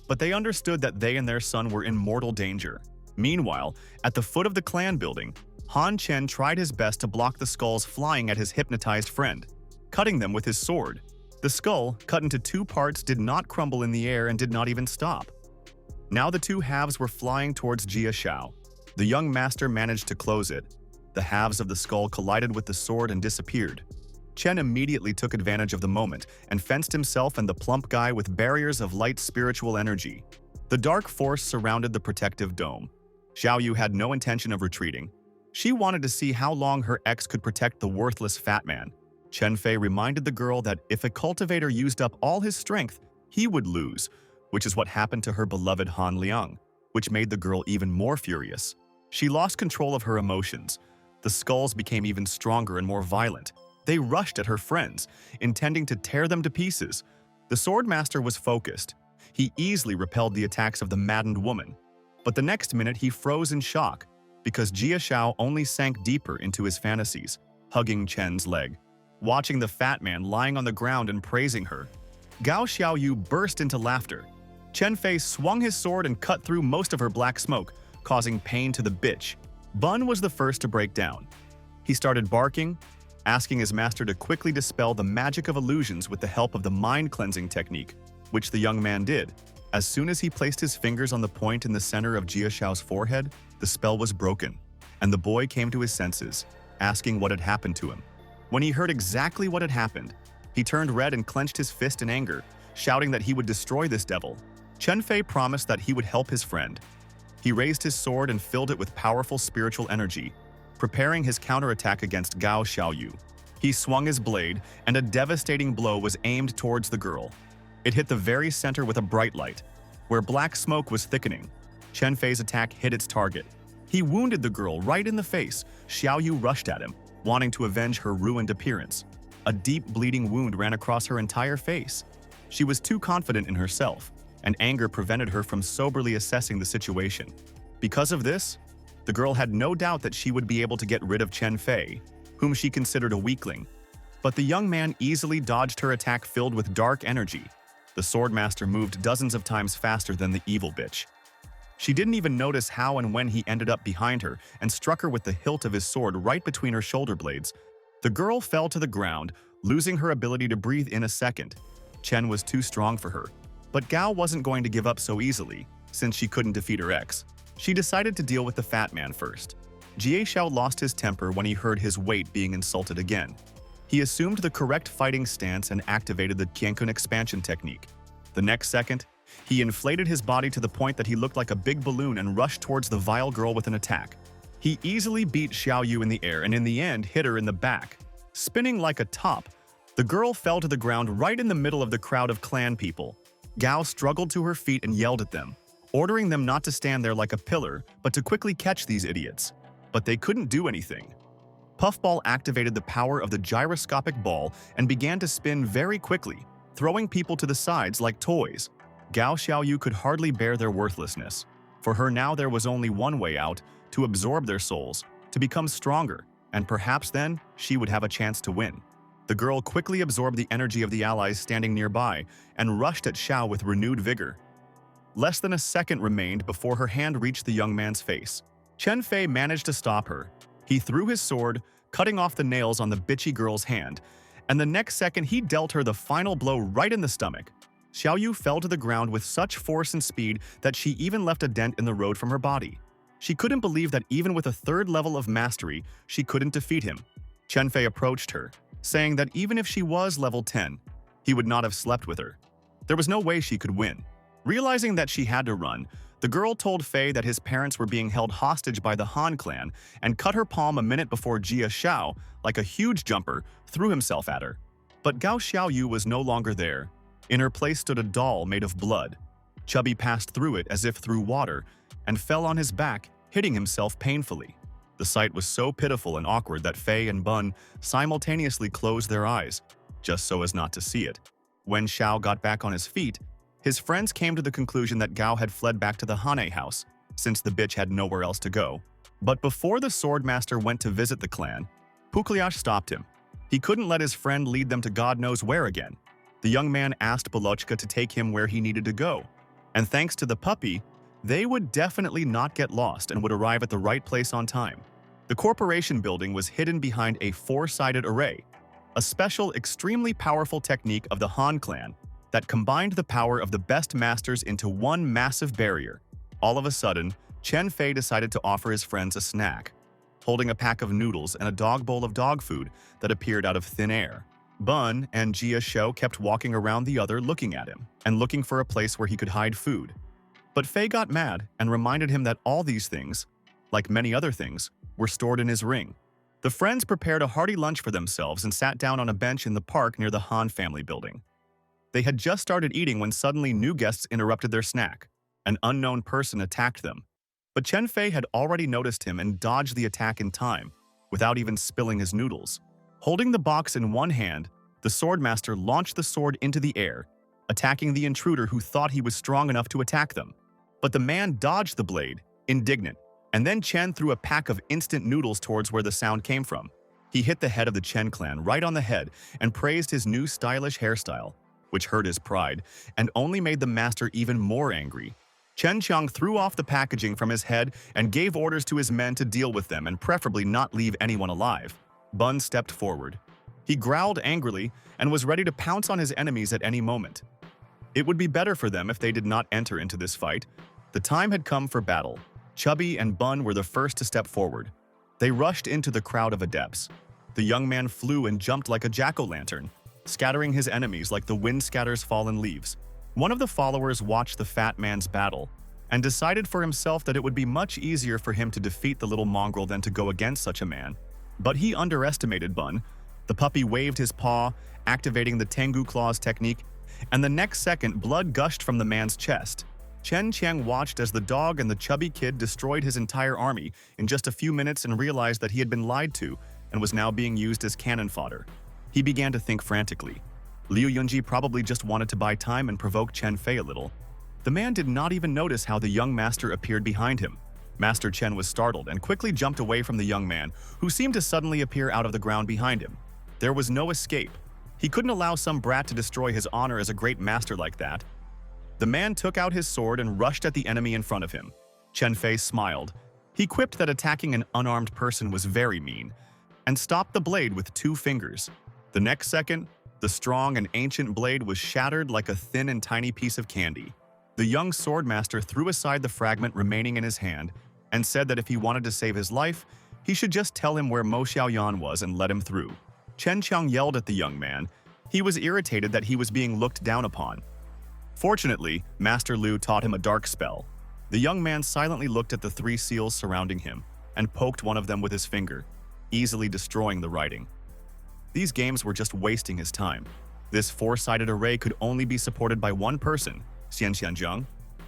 [SPEAKER 1] but they understood that they and their son were in mortal danger. Meanwhile, at the foot of the clan building, Han Chen tried his best to block the skulls flying at his hypnotized friend, cutting them with his sword. The skull, cut into two parts, did not crumble in the air and did not even stop. Now the two halves were flying towards Jia Shao. The young master managed to close it. The halves of the skull collided with the sword and disappeared. Chen immediately took advantage of the moment and fenced himself and the plump guy with barriers of light spiritual energy. The dark force surrounded the protective dome. Xiaoyu had no intention of retreating. She wanted to see how long her ex could protect the worthless fat man. Chen Fei reminded the girl that if a cultivator used up all his strength, he would lose, which is what happened to her beloved Han Liang, which made the girl even more furious. She lost control of her emotions. The skulls became even stronger and more violent. They rushed at her friends, intending to tear them to pieces. The swordmaster was focused. He easily repelled the attacks of the maddened woman. But the next minute he froze in shock, because Jia Shao only sank deeper into his fantasies, hugging Chen's leg, watching the fat man lying on the ground and praising her. Gao Xiaoyu burst into laughter. Chen Fei swung his sword and cut through most of her black smoke, causing pain to the bitch. Bun was the first to break down. He started barking, asking his master to quickly dispel the magic of illusions with the help of the mind-cleansing technique, which the young man did. As soon as he placed his fingers on the point in the center of Jia Shao's forehead, the spell was broken, and the boy came to his senses, asking what had happened to him. When he heard exactly what had happened, he turned red and clenched his fist in anger, shouting that he would destroy this devil. Chen Fei promised that he would help his friend. He raised his sword and filled it with powerful spiritual energy, preparing his counterattack against Gao Xiaoyu. He swung his blade, and a devastating blow was aimed towards the girl. It hit the very center with a bright light. Where black smoke was thickening, Chen Fei's attack hit its target. He wounded the girl right in the face. Xiaoyu rushed at him, wanting to avenge her ruined appearance. A deep bleeding wound ran across her entire face. She was too confident in herself, and anger prevented her from soberly assessing the situation. Because of this, the girl had no doubt that she would be able to get rid of Chen Fei, whom she considered a weakling. But the young man easily dodged her attack filled with dark energy. The swordmaster moved dozens of times faster than the evil bitch. She didn't even notice how and when he ended up behind her and struck her with the hilt of his sword right between her shoulder blades. The girl fell to the ground, losing her ability to breathe in a second. Chen was too strong for her. But Gao wasn't going to give up so easily, since she couldn't defeat her ex. She decided to deal with the fat man first. Jie Shao lost his temper when he heard his weight being insulted again. He assumed the correct fighting stance and activated the Qiankun expansion technique. The next second, he inflated his body to the point that he looked like a big balloon and rushed towards the vile girl with an attack. He easily beat Xiaoyu in the air and in the end hit her in the back. Spinning like a top, the girl fell to the ground right in the middle of the crowd of clan people. Gao struggled to her feet and yelled at them, ordering them not to stand there like a pillar, but to quickly catch these idiots. But they couldn't do anything. Puffball activated the power of the gyroscopic ball and began to spin very quickly, throwing people to the sides like toys. Gao Xiaoyu could hardly bear their worthlessness. For her now there was only one way out, to absorb their souls, to become stronger, and perhaps then she would have a chance to win. The girl quickly absorbed the energy of the allies standing nearby and rushed at Xiao with renewed vigor. Less than a second remained before her hand reached the young man's face. Chen Fei managed to stop her. He threw his sword, cutting off the nails on the bitchy girl's hand, and the next second he dealt her the final blow right in the stomach. Xiaoyu fell to the ground with such force and speed that she even left a dent in the road from her body. She couldn't believe that even with a third level of mastery, she couldn't defeat him. Chen Fei approached her, saying that even if she was level 10, he would not have slept with her. There was no way she could win. Realizing that she had to run, the girl told Fei that his parents were being held hostage by the Han clan and cut her palm a minute before Jia Shao, like a huge jumper, threw himself at her. But Gao Xiaoyu was no longer there. In her place stood a doll made of blood. Chubby passed through it as if through water and fell on his back, hitting himself painfully. The sight was so pitiful and awkward that Fei and Bun simultaneously closed their eyes, just so as not to see it. When Xiao got back on his feet, his friends came to the conclusion that Gao had fled back to the Hane house, since the bitch had nowhere else to go. But before the swordmaster went to visit the clan, Pukliash stopped him. He couldn't let his friend lead them to God knows where again. The young man asked Balochka to take him where he needed to go, and thanks to the puppy, they would definitely not get lost and would arrive at the right place on time. The corporation building was hidden behind a four-sided array, a special, extremely powerful technique of the Han clan that combined the power of the best masters into one massive barrier. All of a sudden, Chen Fei decided to offer his friends a snack, holding a pack of noodles and a dog bowl of dog food that appeared out of thin air. Bun and Jia Shou kept walking around the other looking at him and looking for a place where he could hide food. But Fei got mad and reminded him that all these things, like many other things, were stored in his ring. The friends prepared a hearty lunch for themselves and sat down on a bench in the park near the Han family building. They had just started eating when suddenly new guests interrupted their snack. An unknown person attacked them. But Chen Fei had already noticed him and dodged the attack in time, without even spilling his noodles. Holding the box in one hand, the swordmaster launched the sword into the air, attacking the intruder who thought he was strong enough to attack them. But the man dodged the blade, indignant, and then Chen threw a pack of instant noodles towards where the sound came from. He hit the head of the Chen clan right on the head and praised his new stylish hairstyle, which hurt his pride and only made the master even more angry. Chen Qiang threw off the packaging from his head and gave orders to his men to deal with them and preferably not leave anyone alive. Bun stepped forward. He growled angrily and was ready to pounce on his enemies at any moment. It would be better for them if they did not enter into this fight. The time had come for battle. Chubby and Bun were the first to step forward. They rushed into the crowd of adepts. The young man flew and jumped like a jack-o'-lantern, scattering his enemies like the wind scatters fallen leaves. One of the followers watched the fat man's battle and decided for himself that it would be much easier for him to defeat the little mongrel than to go against such a man. But he underestimated Bun. The puppy waved his paw, activating the Tengu Claws technique, and the next second blood gushed from the man's chest. Chen Qiang watched as the dog and the chubby kid destroyed his entire army in just a few minutes and realized that he had been lied to and was now being used as cannon fodder. He began to think frantically. Liu Yunji probably just wanted to buy time and provoke Chen Fei a little. The man did not even notice how the young master appeared behind him. Master Chen was startled and quickly jumped away from the young man, who seemed to suddenly appear out of the ground behind him. There was no escape. He couldn't allow some brat to destroy his honor as a great master like that. The man took out his sword and rushed at the enemy in front of him. Chen Fei smiled. He quipped that attacking an unarmed person was very mean, and stopped the blade with 2 fingers. The next second, the strong and ancient blade was shattered like a thin and tiny piece of candy. The young swordmaster threw aside the fragment remaining in his hand and said that if he wanted to save his life, he should just tell him where Mo Xiaoyan was and let him through. Chen Qiang yelled at the young man. He was irritated that he was being looked down upon. Fortunately, Master Lu taught him a dark spell. The young man silently looked at the 3 seals surrounding him and poked one of them with his finger, easily destroying the writing. These games were just wasting his time. This 4-sided array could only be supported by one person, Xian Xianzheng.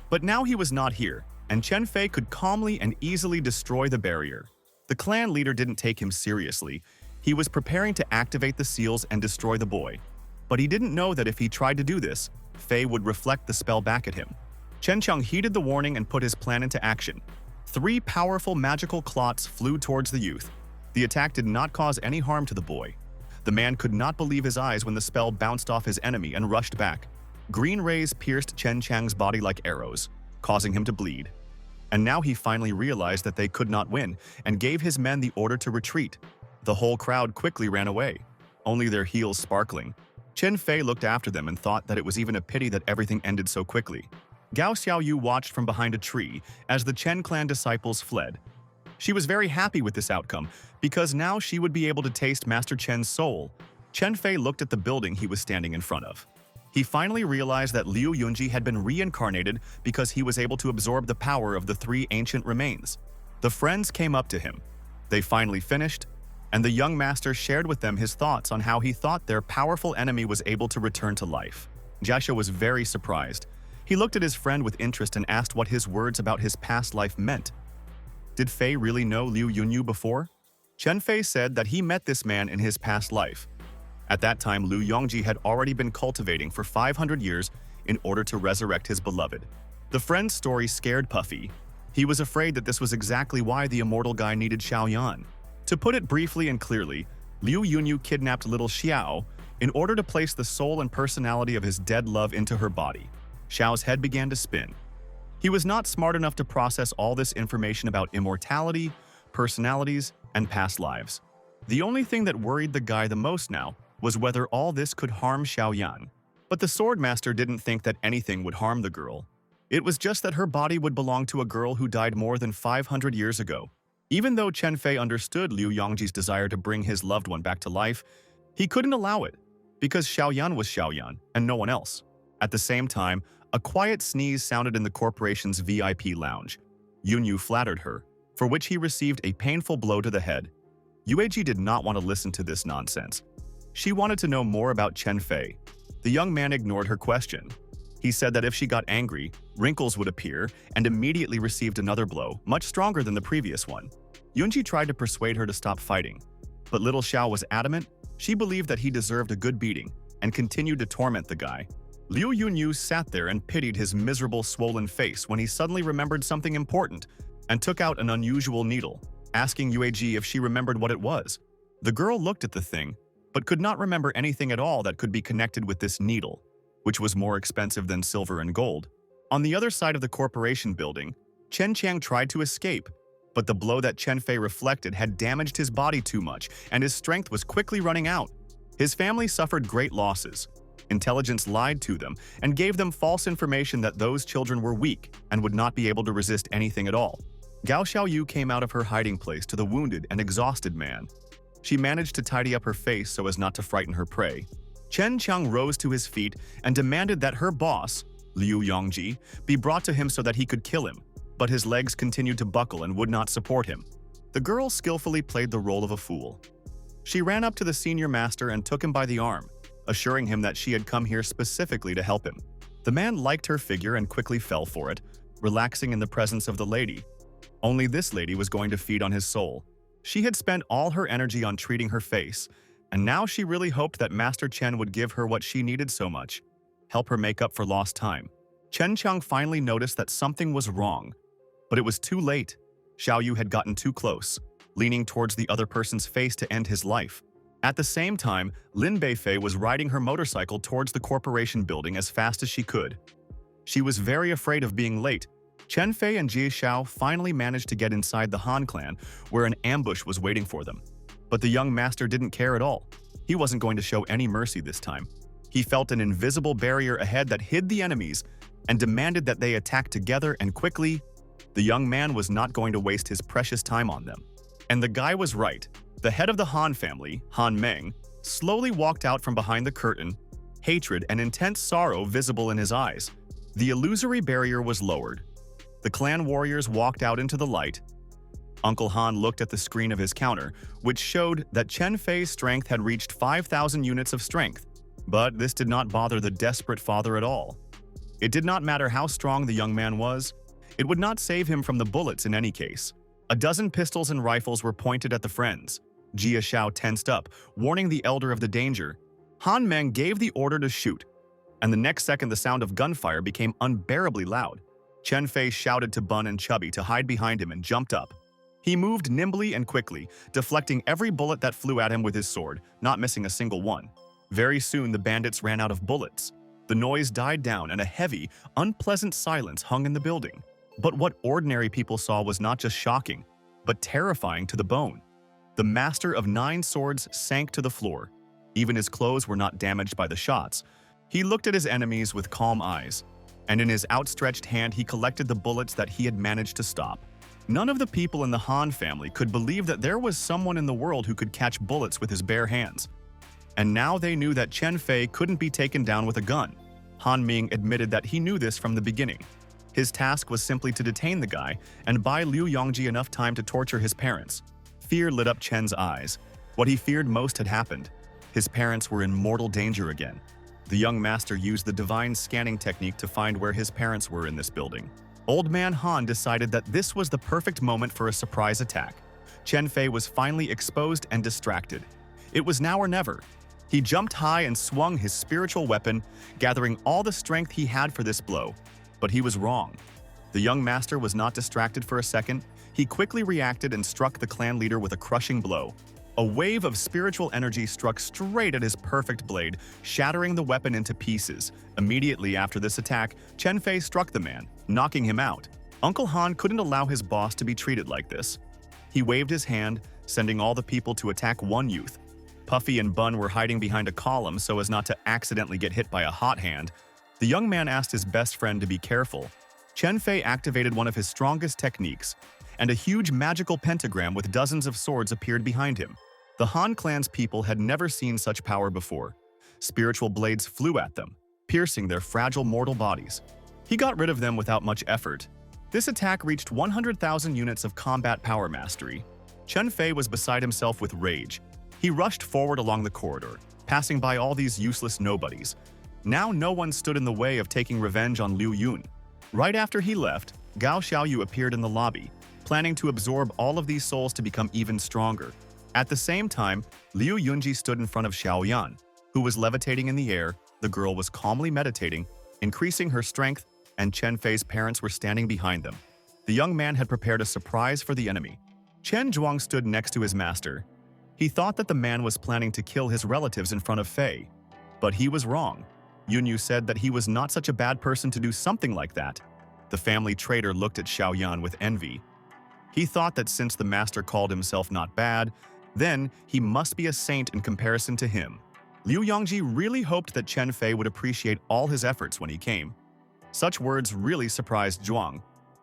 [SPEAKER 1] But now he was not here, and Chen Fei could calmly and easily destroy the barrier. The clan leader didn't take him seriously. He was preparing to activate the seals and destroy the boy. But he didn't know that if he tried to do this, Fei would reflect the spell back at him. Chen Qiang heeded the warning and put his plan into action. 3 powerful magical clots flew towards the youth. The attack did not cause any harm to the boy. The man could not believe his eyes when the spell bounced off his enemy and rushed back. Green rays pierced Chen Qiang's body like arrows, causing him to bleed. And now he finally realized that they could not win and gave his men the order to retreat. The whole crowd quickly ran away, only their heels sparkling. Chen Fei looked after them and thought that it was even a pity that everything ended so quickly. Gao Xiaoyu watched from behind a tree as the Chen clan disciples fled. She was very happy with this outcome because now she would be able to taste Master Chen's soul. Chen Fei looked at the building he was standing in front of. He finally realized that Liu Yunji had been reincarnated because he was able to absorb the power of the 3 ancient remains. The friends came up to him. They finally finished, and the young master shared with them his thoughts on how he thought their powerful enemy was able to return to life. Jiaxia was very surprised. He looked at his friend with interest and asked what his words about his past life meant. Did Fei really know Liu Yunyu before? Chen Fei said that he met this man in his past life. At that time, Liu Yongji had already been cultivating for 500 years in order to resurrect his beloved. The friend's story scared Puffy. He was afraid that this was exactly why the immortal guy needed Xiaoyan. To put it briefly and clearly, Liu Yunyu kidnapped little Xiao In order to place the soul and personality of his dead love into her body, Xiao's head began to spin. He was not smart enough to process all this information about immortality, personalities, and past lives. The only thing that worried the guy the most now was whether all this could harm Xiaoyan. But the swordmaster didn't think that anything would harm the girl. It was just that her body would belong to a girl who died more than 500 years ago. Even though Chen Fei understood Liu Yongji's desire to bring his loved one back to life, he couldn't allow it, because Xiaoyan was Xiaoyan and no one else. At the same time, a quiet sneeze sounded in the corporation's VIP lounge. Yunyu flattered her, for which he received a painful blow to the head. Yueji did not want to listen to this nonsense. She wanted to know more about Chen Fei. The young man ignored her question. He said that if she got angry, wrinkles would appear, and immediately received another blow, much stronger than the previous one. Yunji tried to persuade her to stop fighting, but little Xiao was adamant. She believed that he deserved a good beating, and continued to torment the guy. Liu Yunyu sat there and pitied his miserable, swollen face when he suddenly remembered something important and took out an unusual needle, asking Yueji if she remembered what it was. The girl looked at the thing, but could not remember anything at all that could be connected with this needle, which was more expensive than silver and gold. On the other side of the corporation building, Chen Qiang tried to escape, but the blow that Chen Fei reflected had damaged his body too much, and his strength was quickly running out. His family suffered great losses. Intelligence lied to them and gave them false information that those children were weak and would not be able to resist anything at all. Gao Xiaoyu came out of her hiding place to the wounded and exhausted man. She managed to tidy up her face so as not to frighten her prey. Chen Qiang rose to his feet and demanded that her boss, Liu Yongji, be brought to him so that he could kill him, but his legs continued to buckle and would not support him. The girl skillfully played the role of a fool. She ran up to the senior master and took him by the arm, assuring him that she had come here specifically to help him. The man liked her figure and quickly fell for it, relaxing in the presence of the lady. Only this lady was going to feed on his soul. She had spent all her energy on treating her face, and now she really hoped that Master Chen would give her what she needed so much, help her make up for lost time. Chen Qiang finally noticed that something was wrong, but it was too late. Xiaoyu had gotten too close, leaning towards the other person's face to end his life. At the same time, Lin Beifei was riding her motorcycle towards the corporation building as fast as she could. She was very afraid of being late. Chen Fei and Jie Xiao finally managed to get inside the Han clan, where an ambush was waiting for them. But the young master didn't care at all. He wasn't going to show any mercy this time. He felt an invisible barrier ahead that hid the enemies and demanded that they attack together and quickly. The young man was not going to waste his precious time on them. And the guy was right. The head of the Han family, Han Meng, slowly walked out from behind the curtain, hatred and intense sorrow visible in his eyes. The illusory barrier was lowered. The clan warriors walked out into the light. Uncle Han looked at the screen of his counter, which showed that Chen Fei's strength had reached 5,000 units of strength. But this did not bother the desperate father at all. It did not matter how strong the young man was. It would not save him from the bullets in any case. A dozen pistols and rifles were pointed at the friends. Jie Xiao tensed up, warning the elder of the danger. Han Meng gave the order to shoot, and the next second the sound of gunfire became unbearably loud. Chen Fei shouted to Bun and Chubby to hide behind him and jumped up. He moved nimbly and quickly, deflecting every bullet that flew at him with his sword, not missing a single one. Very soon the bandits ran out of bullets. The noise died down and a heavy, unpleasant silence hung in the building. But what ordinary people saw was not just shocking, but terrifying to the bone. The Master of 9 Swords sank to the floor. Even his clothes were not damaged by the shots. He looked at his enemies with calm eyes, and in his outstretched hand he collected the bullets that he had managed to stop. None of the people in the Han family could believe that there was someone in the world who could catch bullets with his bare hands. And now they knew that Chen Fei couldn't be taken down with a gun. Han Ming admitted that he knew this from the beginning. His task was simply to detain the guy and buy Liu Yongji enough time to torture his parents. Fear lit up Chen's eyes. What he feared most had happened. His parents were in mortal danger again. The young master used the divine scanning technique to find where his parents were in this building. Old man Han decided that this was the perfect moment for a surprise attack. Chen Fei was finally exposed and distracted. It was now or never. He jumped high and swung his spiritual weapon, gathering all the strength he had for this blow. But he was wrong. The young master was not distracted for a second. He quickly reacted and struck the clan leader with a crushing blow. A wave of spiritual energy struck straight at his perfect blade, shattering the weapon into pieces. Immediately after this attack, Chen Fei struck the man, knocking him out. Uncle Han couldn't allow his boss to be treated like this. He waved his hand, sending all the people to attack one youth. Puffy and Bun were hiding behind a column so as not to accidentally get hit by a hot hand. The young man asked his best friend to be careful. Chen Fei activated one of his strongest techniques, and a huge magical pentagram with dozens of swords appeared behind him. The Han clan's people had never seen such power before. Spiritual blades flew at them, piercing their fragile mortal bodies. He got rid of them without much effort. This attack reached 100,000 units of combat power mastery. Chen Fei was beside himself with rage. He rushed forward along the corridor, passing by all these useless nobodies. Now no one stood in the way of taking revenge on Liu Yun. Right after he left, Gao Xiaoyu appeared in the lobby, planning to absorb all of these souls to become even stronger. At the same time, Liu Yunji stood in front of Xiaoyan, who was levitating in the air. The girl was calmly meditating, increasing her strength, and Chen Fei's parents were standing behind them. The young man had prepared a surprise for the enemy. Chen Zhuang stood next to his master. He thought that the man was planning to kill his relatives in front of Fei. But he was wrong. Yunyu said that he was not such a bad person to do something like that. The family traitor looked at Xiaoyan with envy. He thought that since the master called himself not bad, then he must be a saint in comparison to him. Liu Yongji really hoped that Chen Fei would appreciate all his efforts when he came. Such words really surprised Zhuang.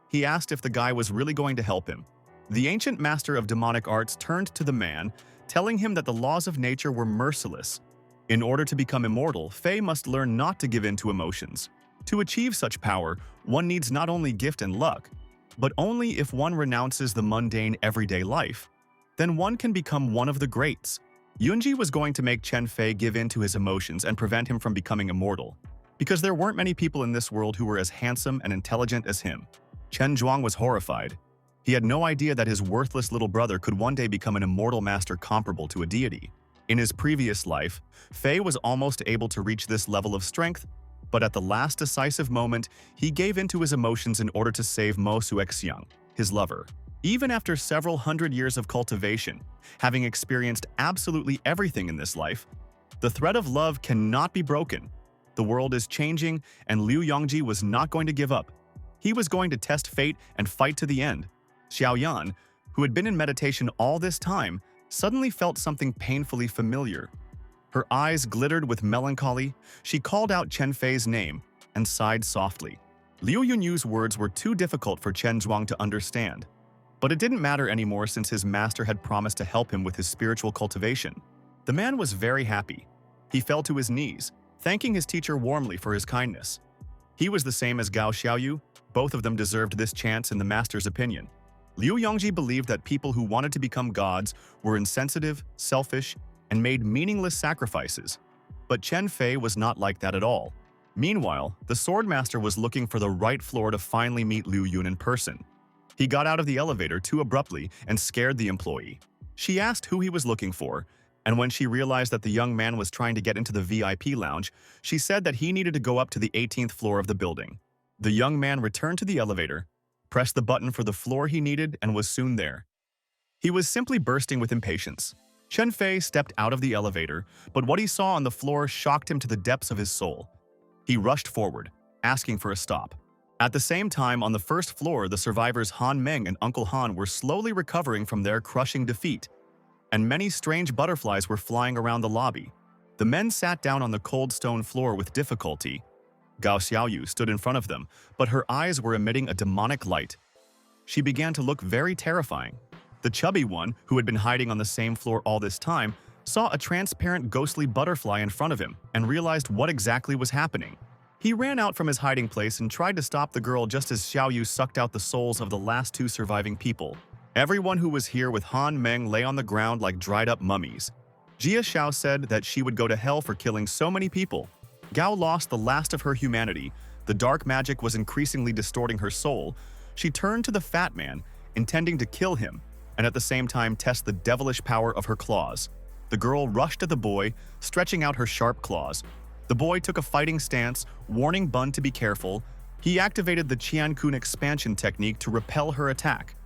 [SPEAKER 1] He asked if the guy was really going to help him. The ancient master of demonic arts turned to the man, telling him that the laws of nature were merciless. In order to become immortal, Fei must learn not to give in to emotions. To achieve such power, one needs not only gift and luck, but only if one renounces the mundane everyday life. Then one can become one of the greats. Yunji was going to make Chen Fei give in to his emotions and prevent him from becoming immortal, because there weren't many people in this world who were as handsome and intelligent as him. Chen Zhuang was horrified. He had no idea that his worthless little brother could one day become an immortal master comparable to a deity. In his previous life, Fei was almost able to reach this level of strength, but at the last decisive moment, he gave in to his emotions in order to save Mo Suexiang, his lover. Even after several hundred years of cultivation, having experienced absolutely everything in this life, the thread of love cannot be broken. The world is changing, and Liu Yongji was not going to give up. He was going to test fate and fight to the end. Xiaoyan, who had been in meditation all this time, suddenly felt something painfully familiar. Her eyes glittered with melancholy. She called out Chen Fei's name and sighed softly. Liu Yunyu's words were too difficult for Chen Zhuang to understand. But it didn't matter anymore since his master had promised to help him with his spiritual cultivation. The man was very happy. He fell to his knees, thanking his teacher warmly for his kindness. He was the same as Gao Xiaoyu. Both of them deserved this chance in the master's opinion. Liu Yongji believed that people who wanted to become gods were insensitive, selfish, and made meaningless sacrifices. But Chen Fei was not like that at all. Meanwhile, the swordmaster was looking for the right floor to finally meet Liu Yun in person. He got out of the elevator too abruptly and scared the employee. She asked who he was looking for, and when she realized that the young man was trying to get into the VIP lounge, she said that he needed to go up to the 18th floor of the building. The young man returned to the elevator, pressed the button for the floor he needed, and was soon there. He was simply bursting with impatience. Chen Fei stepped out of the elevator, but what he saw on the floor shocked him to the depths of his soul. He rushed forward, asking for a stop. At the same time, on the first floor, the survivors Han Meng and Uncle Han were slowly recovering from their crushing defeat, and many strange butterflies were flying around the lobby. The men sat down on the cold stone floor with difficulty. Gao Xiaoyu stood in front of them, but her eyes were emitting a demonic light. She began to look very terrifying. The chubby one, who had been hiding on the same floor all this time, saw a transparent ghostly butterfly in front of him and realized what exactly was happening. He ran out from his hiding place and tried to stop the girl just as Xiaoyu sucked out the souls of the last two surviving people. Everyone who was here with Han Meng lay on the ground like dried-up mummies. Jia Xiao said that she would go to hell for killing so many people. Gao lost the last of her humanity. The dark magic was increasingly distorting her soul. She turned to the fat man, intending to kill him, and at the same time test the devilish power of her claws. The girl rushed at the boy, stretching out her sharp claws. The boy took a fighting stance, warning Bun to be careful. He activated the Qian Kun expansion technique to repel her attack.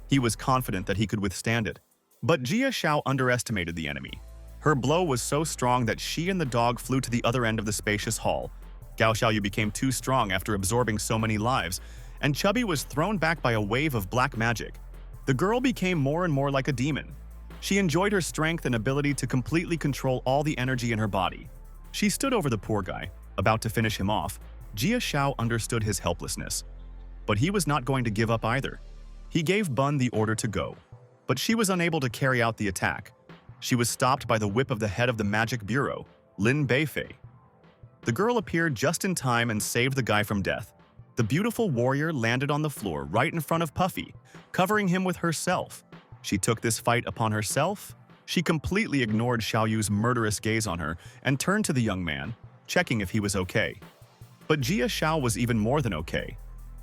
[SPEAKER 1] He was confident that he could withstand it. But Jia Xiao underestimated the enemy. Her blow was so strong that she and the dog flew to the other end of the spacious hall. Gao Xiaoyu became too strong after absorbing so many lives, and Chubby was thrown back by a wave of black magic. The girl became more and more like a demon. She enjoyed her strength and ability to completely control all the energy in her body. She stood over the poor guy, about to finish him off. Jia Xiao understood his helplessness. But he was not going to give up either. He gave Bun the order to go, but she was unable to carry out the attack. She was stopped by the whip of the head of the Magic Bureau, Lin Beifei. The girl appeared just in time and saved the guy from death. The beautiful warrior landed on the floor right in front of Puffy, covering him with herself. She took this fight upon herself. She completely ignored Xiaoyu's murderous gaze on her and turned to the young man, checking if he was okay. But Jia Xiao was even more than okay.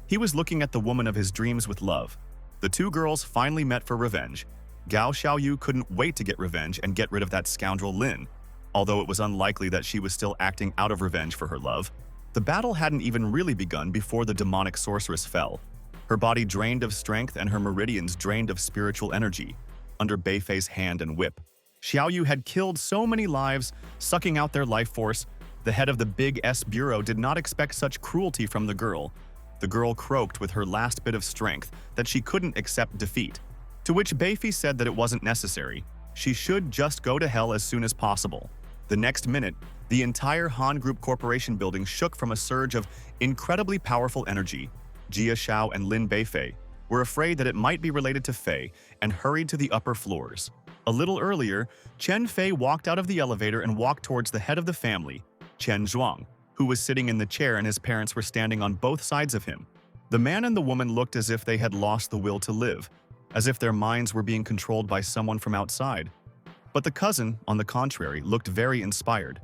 [SPEAKER 1] He was looking at the woman of his dreams with love. The two girls finally met for revenge. Gao Xiaoyu couldn't wait to get revenge and get rid of that scoundrel Lin, although it was unlikely that she was still acting out of revenge for her love. The battle hadn't even really begun before the demonic sorceress fell. Her body drained of strength and her meridians drained of spiritual energy, under Beifei's hand and whip. Xiaoyu had killed so many lives, sucking out their life force. The head of the Big S Bureau did not expect such cruelty from the girl. The girl croaked with her last bit of strength that she couldn't accept defeat, to which Beifei said that it wasn't necessary. She should just go to hell as soon as possible. The next minute, the entire Han Group Corporation building shook from a surge of incredibly powerful energy. Jia Xiao and Lin Beifei were afraid that it might be related to Fei and hurried to the upper floors. A little earlier, Chen Fei walked out of the elevator and walked towards the head of the family, Chen Zhuang, who was sitting in the chair and his parents were standing on both sides of him. The man and the woman looked as if they had lost the will to live, as if their minds were being controlled by someone from outside. But the cousin, on the contrary, looked very inspired.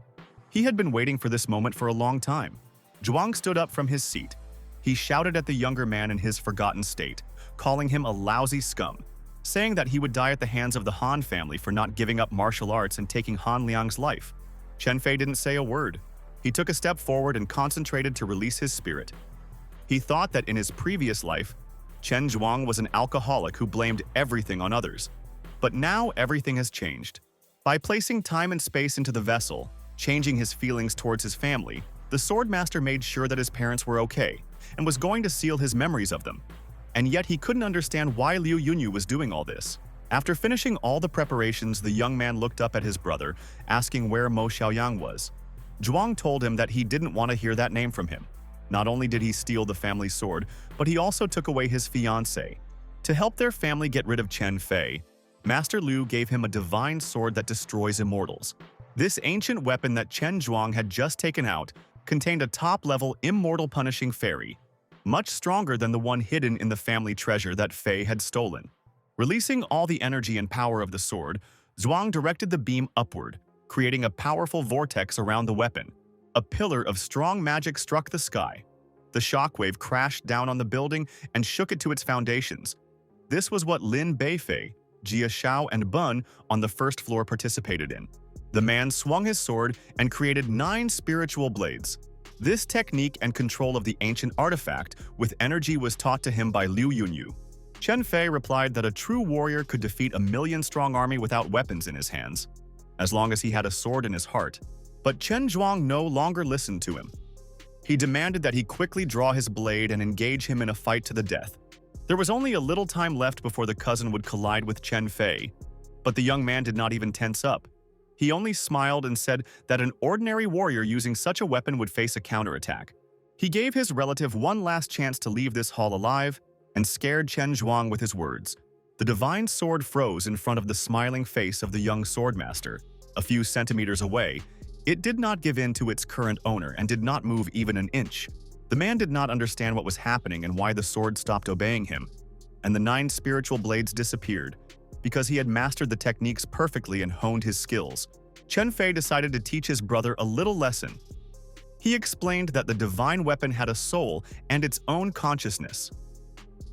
[SPEAKER 1] He had been waiting for this moment for a long time. Zhuang stood up from his seat. He shouted at the younger man in his forgotten state, calling him a lousy scum, saying that he would die at the hands of the Han family for not giving up martial arts and taking Han Liang's life. Chen Fei didn't say a word. He took a step forward and concentrated to release his spirit. He thought that in his previous life, Chen Zhuang was an alcoholic who blamed everything on others. But now everything has changed. By placing time and space into the vessel, changing his feelings towards his family, the Swordmaster made sure that his parents were okay and was going to seal his memories of them. And yet he couldn't understand why Liu Yunyu was doing all this. After finishing all the preparations, the young man looked up at his brother, asking where Mo Xiaoyang was. Zhuang told him that he didn't want to hear that name from him. Not only did he steal the family sword, but he also took away his fiancée. To help their family get rid of Chen Fei, Master Liu gave him a divine sword that destroys immortals. This ancient weapon that Chen Zhuang had just taken out contained a top-level immortal punishing fairy, much stronger than the one hidden in the family treasure that Fei had stolen. Releasing all the energy and power of the sword, Zhuang directed the beam upward, creating a powerful vortex around the weapon. A pillar of strong magic struck the sky. The shockwave crashed down on the building and shook it to its foundations. This was what Lin Beifei, Jia Xiao, and Bun on the first floor participated in. The man swung his sword and created 9 spiritual blades. This technique and control of the ancient artifact with energy was taught to him by Liu Yunyu. Chen Fei replied that a true warrior could defeat a million-strong army without weapons in his hands, as long as he had a sword in his heart. But Chen Zhuang no longer listened to him. He demanded that he quickly draw his blade and engage him in a fight to the death. There was only a little time left before the cousin would collide with Chen Fei, but the young man did not even tense up. He only smiled and said that an ordinary warrior using such a weapon would face a counterattack. He gave his relative one last chance to leave this hall alive and scared Chen Zhuang with his words. The divine sword froze in front of the smiling face of the young swordmaster. A few centimeters away, it did not give in to its current owner and did not move even an inch. The man did not understand what was happening and why the sword stopped obeying him, and the 9 spiritual blades disappeared, because he had mastered the techniques perfectly and honed his skills. Chen Fei decided to teach his brother a little lesson. He explained that the divine weapon had a soul and its own consciousness.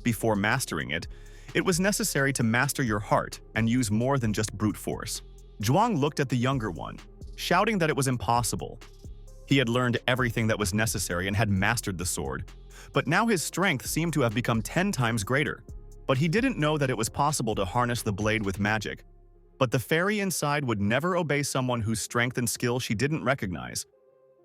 [SPEAKER 1] Before mastering it, it was necessary to master your heart and use more than just brute force. Zhuang looked at the younger one, shouting that it was impossible. He had learned everything that was necessary and had mastered the sword, but now his strength seemed to have become 10 times greater. But he didn't know that it was possible to harness the blade with magic. But the fairy inside would never obey someone whose strength and skill she didn't recognize.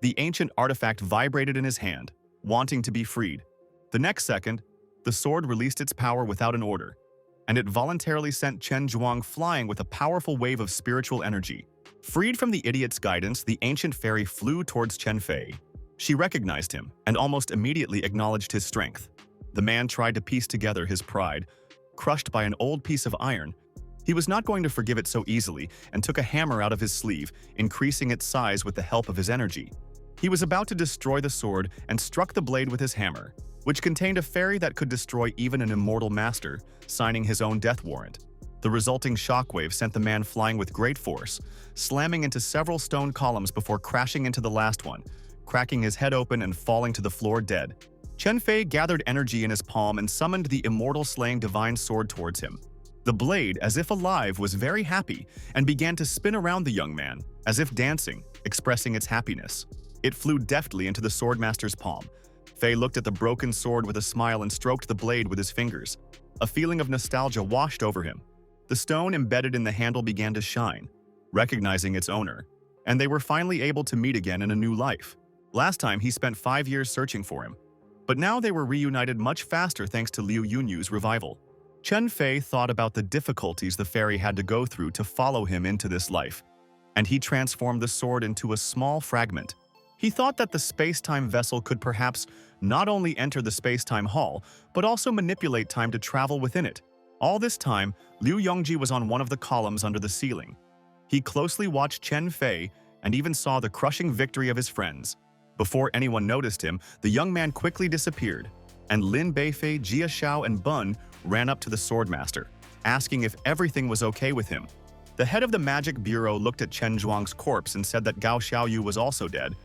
[SPEAKER 1] The ancient artifact vibrated in his hand, wanting to be freed. The next second, the sword released its power without an order, and it voluntarily sent Chen Zhuang flying with a powerful wave of spiritual energy. Freed from the idiot's guidance, the ancient fairy flew towards Chen Fei. She recognized him and almost immediately acknowledged his strength. The man tried to piece together his pride, crushed by an old piece of iron. He was not going to forgive it so easily and took a hammer out of his sleeve, increasing its size with the help of his energy. He was about to destroy the sword and struck the blade with his hammer, which contained a fairy that could destroy even an immortal master, signing his own death warrant. The resulting shockwave sent the man flying with great force, slamming into several stone columns before crashing into the last one, cracking his head open and falling to the floor dead. Chen Fei gathered energy in his palm and summoned the immortal slaying divine sword towards him. The blade, as if alive, was very happy and began to spin around the young man, as if dancing, expressing its happiness. It flew deftly into the swordmaster's palm. Fei looked at the broken sword with a smile and stroked the blade with his fingers. A feeling of nostalgia washed over him. The stone embedded in the handle began to shine, recognizing its owner, and they were finally able to meet again in a new life. Last time, he spent 5 years searching for him, but now they were reunited much faster thanks to Liu Yunyu's revival. Chen Fei thought about the difficulties the fairy had to go through to follow him into this life, and he transformed the sword into a small fragment. He thought that the space-time vessel could perhaps not only enter the space-time hall, but also manipulate time to travel within it. All this time, Liu Yongji was on one of the columns under the ceiling. He closely watched Chen Fei and even saw the crushing victory of his friends. Before anyone noticed him, the young man quickly disappeared, and Lin Beifei, Jia Xiao, and Bun ran up to the swordmaster, asking if everything was okay with him. The head of the magic bureau looked at Chen Zhuang's corpse and said that Gao Xiaoyu was also dead.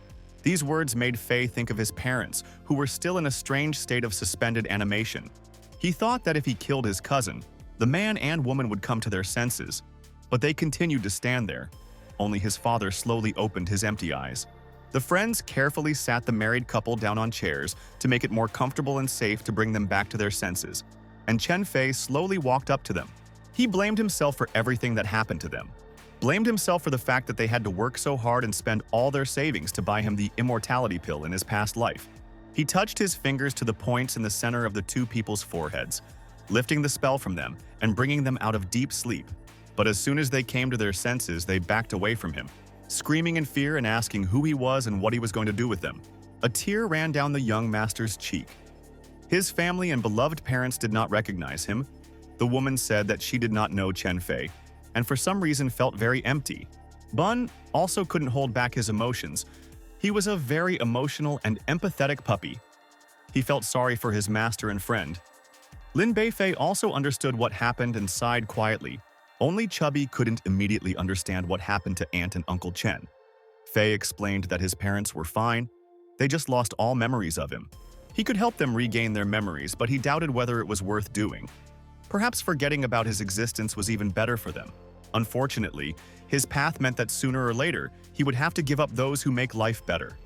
[SPEAKER 1] These words made Fei think of his parents, who were still in a strange state of suspended animation. He thought that if he killed his cousin, the man and woman would come to their senses, but they continued to stand there. Only his father slowly opened his empty eyes. The friends carefully sat the married couple down on chairs to make it more comfortable and safe to bring them back to their senses, and Chen Fei slowly walked up to them. He blamed himself for everything that happened to them. Blamed himself for the fact that they had to work so hard and spend all their savings to buy him the immortality pill in his past life. He touched his fingers to the points in the center of the two people's foreheads, lifting the spell from them and bringing them out of deep sleep. But as soon as they came to their senses, they backed away from him, screaming in fear and asking who he was and what he was going to do with them. A tear ran down the young master's cheek. His family and beloved parents did not recognize him. The woman said that she did not know Chen Fei, and for some reason felt very empty. Bun also couldn't hold back his emotions. He was a very emotional and empathetic puppy. He felt sorry for his master and friend. Lin Beifei also understood what happened and sighed quietly. Only Chubby couldn't immediately understand what happened to Aunt and Uncle Chen. Fei explained that his parents were fine. They just lost all memories of him. He could help them regain their memories, but he doubted whether it was worth doing. Perhaps forgetting about his existence was even better for them. Unfortunately, his path meant that sooner or later, he would have to give up those who make life better.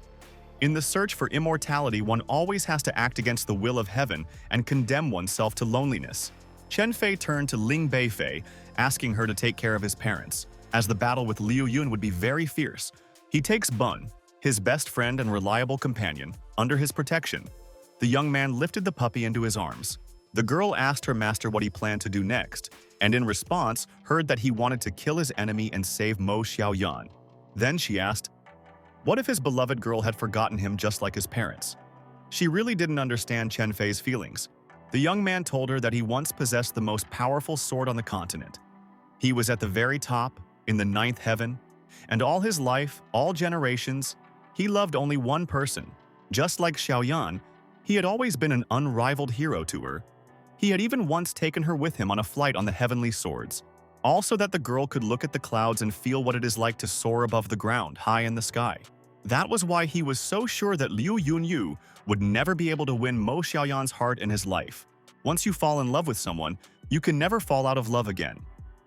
[SPEAKER 1] In the search for immortality, one always has to act against the will of heaven and condemn oneself to loneliness. Chen Fei turned to Ling Beifei, asking her to take care of his parents, as the battle with Liu Yun would be very fierce. He takes Bun, his best friend and reliable companion, under his protection. The young man lifted the puppy into his arms. The girl asked her master what he planned to do next, and in response, heard that he wanted to kill his enemy and save Mo Xiaoyan. Then she asked, what if his beloved girl had forgotten him just like his parents? She really didn't understand Chen Fei's feelings. The young man told her that he once possessed the most powerful sword on the continent. He was at the very top, in the 9th heaven, and all his life, all generations, he loved only one person. Just like Xiaoyan, he had always been an unrivaled hero to her. He had even once taken her with him on a flight on the heavenly swords, also that the girl could look at the clouds and feel what it is like to soar above the ground, high in the sky. That was why he was so sure that Liu Yunyu would never be able to win Mo Xiaoyan's heart in his life. Once you fall in love with someone, you can never fall out of love again.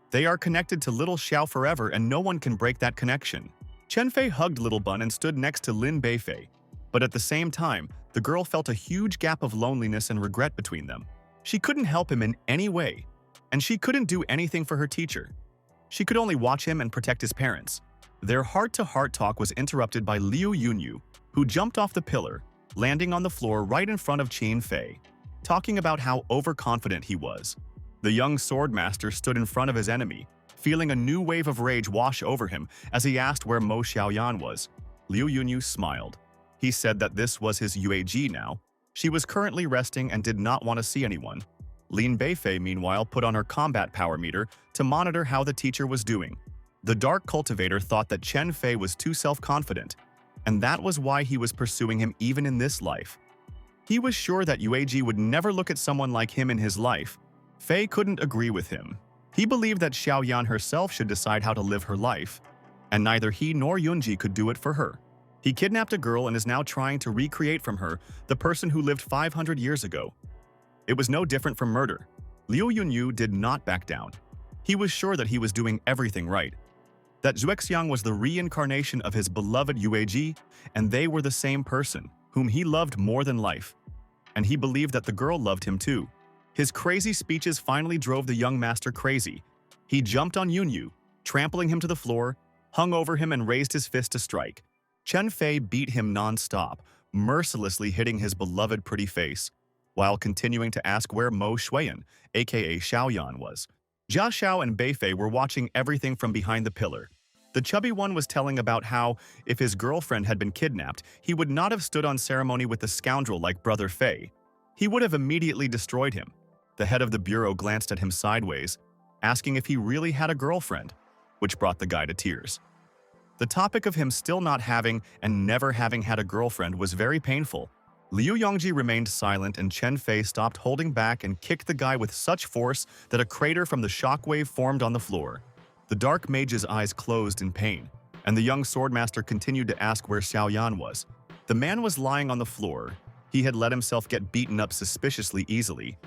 [SPEAKER 1] They are connected to little Xiao forever and no one can break that connection. Chen Fei hugged little Bun and stood next to Lin Beifei, but at the same time, the girl felt a huge gap of loneliness and regret between them. She couldn't help him in any way, and she couldn't do anything for her teacher. She could only watch him and protect his parents. Their heart-to-heart talk was interrupted by Liu Yunyu, who jumped off the pillar, landing on the floor right in front of Chen Fei, talking about how overconfident he was. The young swordmaster stood in front of his enemy, feeling a new wave of rage wash over him as he asked where Mo Xiaoyan was. Liu Yunyu smiled. He said that this was his UAG now. She was currently resting and did not want to see anyone. Lin Beifei, meanwhile, put on her combat power meter to monitor how the teacher was doing. The Dark Cultivator thought that Chen Fei was too self-confident, and that was why he was pursuing him even in this life. He was sure that UAG would never look at someone like him in his life. Fei couldn't agree with him. He believed that Xiaoyan herself should decide how to live her life, and neither he nor Yunji could do it for her. He kidnapped a girl and is now trying to recreate from her the person who lived 500 years ago. It was no different from murder. Liu Yunyu did not back down. He was sure that he was doing everything right, that Xuexiang was the reincarnation of his beloved UAG, and they were the same person, whom he loved more than life. And he believed that the girl loved him too. His crazy speeches finally drove the young master crazy. He jumped on Yunyu, trampling him to the floor, hung over him and raised his fist to strike. Chen Fei beat him non-stop, mercilessly hitting his beloved pretty face, while continuing to ask where Mo Shuiyan, aka Xiaoyan, was. Jia Xiao and Beifei were watching everything from behind the pillar. The chubby one was telling about how, if his girlfriend had been kidnapped, he would not have stood on ceremony with a scoundrel like Brother Fei. He would have immediately destroyed him. The head of the bureau glanced at him sideways, asking if he really had a girlfriend, which brought the guy to tears. The topic of him still not having and never having had a girlfriend was very painful. Liu Yongji remained silent and Chen Fei stopped holding back and kicked the guy with such force that a crater from the shockwave formed on the floor. The dark mage's eyes closed in pain, and the young swordmaster continued to ask where Xiaoyan was. The man was lying on the floor. He had let himself get beaten up suspiciously easily.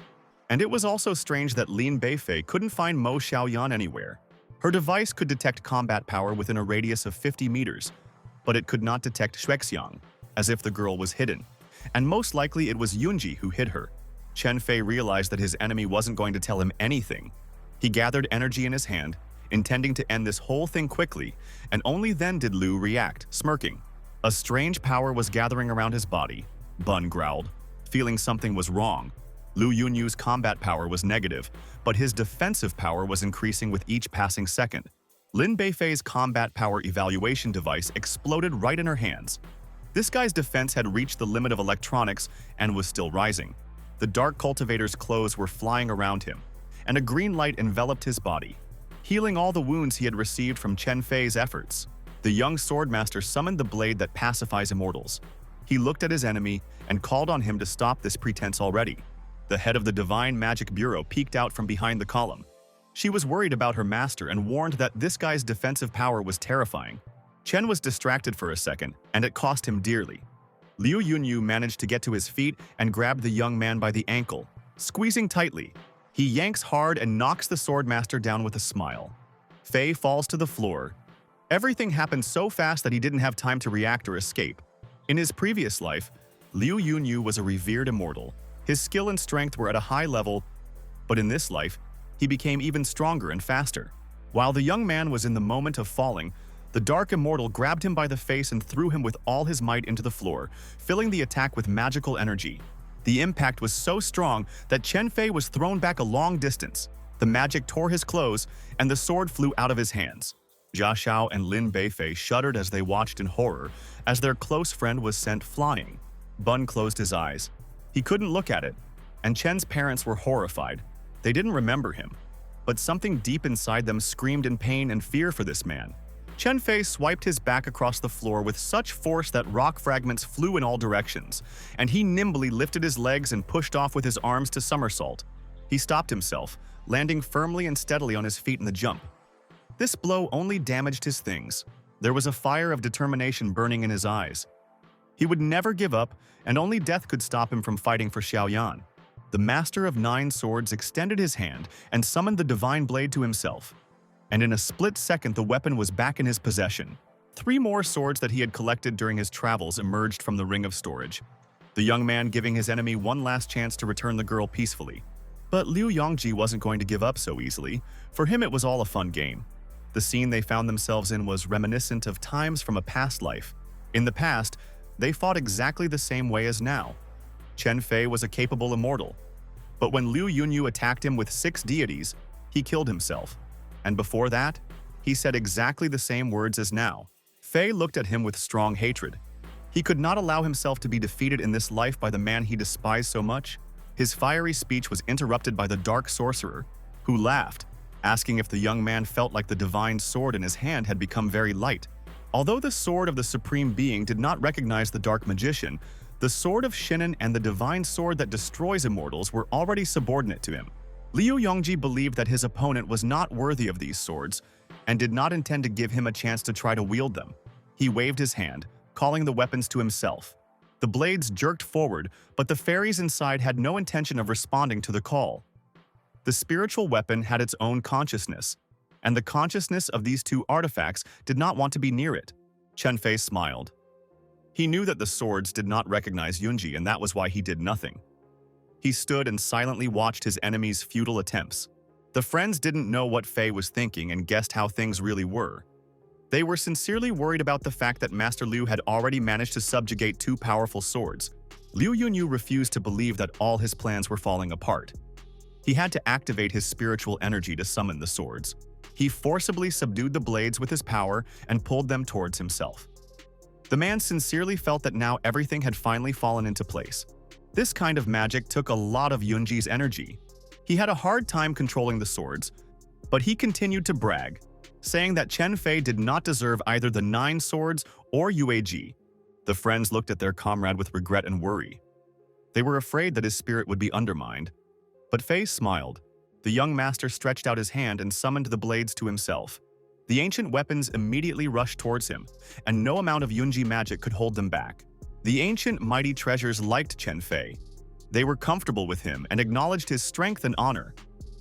[SPEAKER 1] And it was also strange that Lin Beifei couldn't find Mo Xiaoyan anywhere. Her device could detect combat power within a radius of 50 meters, but it could not detect Xuexiang, as if the girl was hidden. And most likely it was Yunji who hid her. Chen Fei realized that his enemy wasn't going to tell him anything. He gathered energy in his hand, intending to end this whole thing quickly, and only then did Liu react, smirking. A strange power was gathering around his body. Bun growled, feeling something was wrong. Liu Yunyu's combat power was negative, but his defensive power was increasing with each passing second. Lin Beifei's combat power evaluation device exploded right in her hands. This guy's defense had reached the limit of electronics and was still rising. The Dark Cultivator's clothes were flying around him, and a green light enveloped his body, healing all the wounds he had received from Chen Fei's efforts. The young swordmaster summoned the blade that pacifies immortals. He looked at his enemy and called on him to stop this pretense already. The head of the Divine Magic Bureau peeked out from behind the column. She was worried about her master and warned that this guy's defensive power was terrifying. Chen was distracted for a second, and it cost him dearly. Liu Yunyu managed to get to his feet and grabbed the young man by the ankle, squeezing tightly. He yanks hard and knocks the swordmaster down with a smile. Fei falls to the floor. Everything happened so fast that he didn't have time to react or escape. In his previous life, Liu Yunyu was a revered immortal. His skill and strength were at a high level, but in this life, he became even stronger and faster. While the young man was in the moment of falling, the Dark Immortal grabbed him by the face and threw him with all his might into the floor, filling the attack with magical energy. The impact was so strong that Chen Fei was thrown back a long distance. The magic tore his clothes, and the sword flew out of his hands. Jia Xiao and Lin Beifei shuddered as they watched in horror as their close friend was sent flying. Bun closed his eyes. He couldn't look at it, and Chen's parents were horrified. They didn't remember him, but something deep inside them screamed in pain and fear for this man. Chen Fei swiped his back across the floor with such force that rock fragments flew in all directions, and he nimbly lifted his legs and pushed off with his arms to somersault. He stopped himself, landing firmly and steadily on his feet in the jump. This blow only damaged his things. There was a fire of determination burning in his eyes. He would never give up, and only death could stop him from fighting for Xiaoyan. The Master of Nine Swords extended his hand and summoned the Divine Blade to himself. And in a split second the weapon was back in his possession. 3 more swords that he had collected during his travels emerged from the ring of storage, the young man giving his enemy one last chance to return the girl peacefully. But Liu Yongji wasn't going to give up so easily. For him it was all a fun game. The scene they found themselves in was reminiscent of times from a past life. In the past, they fought exactly the same way as now. Chen Fei was a capable immortal. But when Liu Yunyu attacked him with 6 deities, he killed himself. And before that, he said exactly the same words as now. Fei looked at him with strong hatred. He could not allow himself to be defeated in this life by the man he despised so much. His fiery speech was interrupted by the dark sorcerer, who laughed, asking if the young man felt like the divine sword in his hand had become very light. Although the sword of the supreme being did not recognize the dark magician, the sword of Shinnen and the divine sword that destroys immortals were already subordinate to him. Liu Yongji believed that his opponent was not worthy of these swords and did not intend to give him a chance to try to wield them. He waved his hand, calling the weapons to himself. The blades jerked forward, but the fairies inside had no intention of responding to the call. The spiritual weapon had its own consciousness, and the consciousness of these 2 artifacts did not want to be near it. Chen Fei smiled. He knew that the swords did not recognize Yunji, and that was why he did nothing. He stood and silently watched his enemy's futile attempts. The friends didn't know what Fei was thinking and guessed how things really were. They were sincerely worried about the fact that Master Liu had already managed to subjugate 2 powerful swords. Liu Yunyu refused to believe that all his plans were falling apart. He had to activate his spiritual energy to summon the swords. He forcibly subdued the blades with his power and pulled them towards himself. The man sincerely felt that now everything had finally fallen into place. This kind of magic took a lot of Yunji's energy. He had a hard time controlling the swords, but he continued to brag, saying that Chen Fei did not deserve either the 9 swords or UAG. The friends looked at their comrade with regret and worry. They were afraid that his spirit would be undermined. But Fei smiled. The young master stretched out his hand and summoned the blades to himself. The ancient weapons immediately rushed towards him, and no amount of Yunji magic could hold them back. The ancient mighty treasures liked Chen Fei. They were comfortable with him and acknowledged his strength and honor.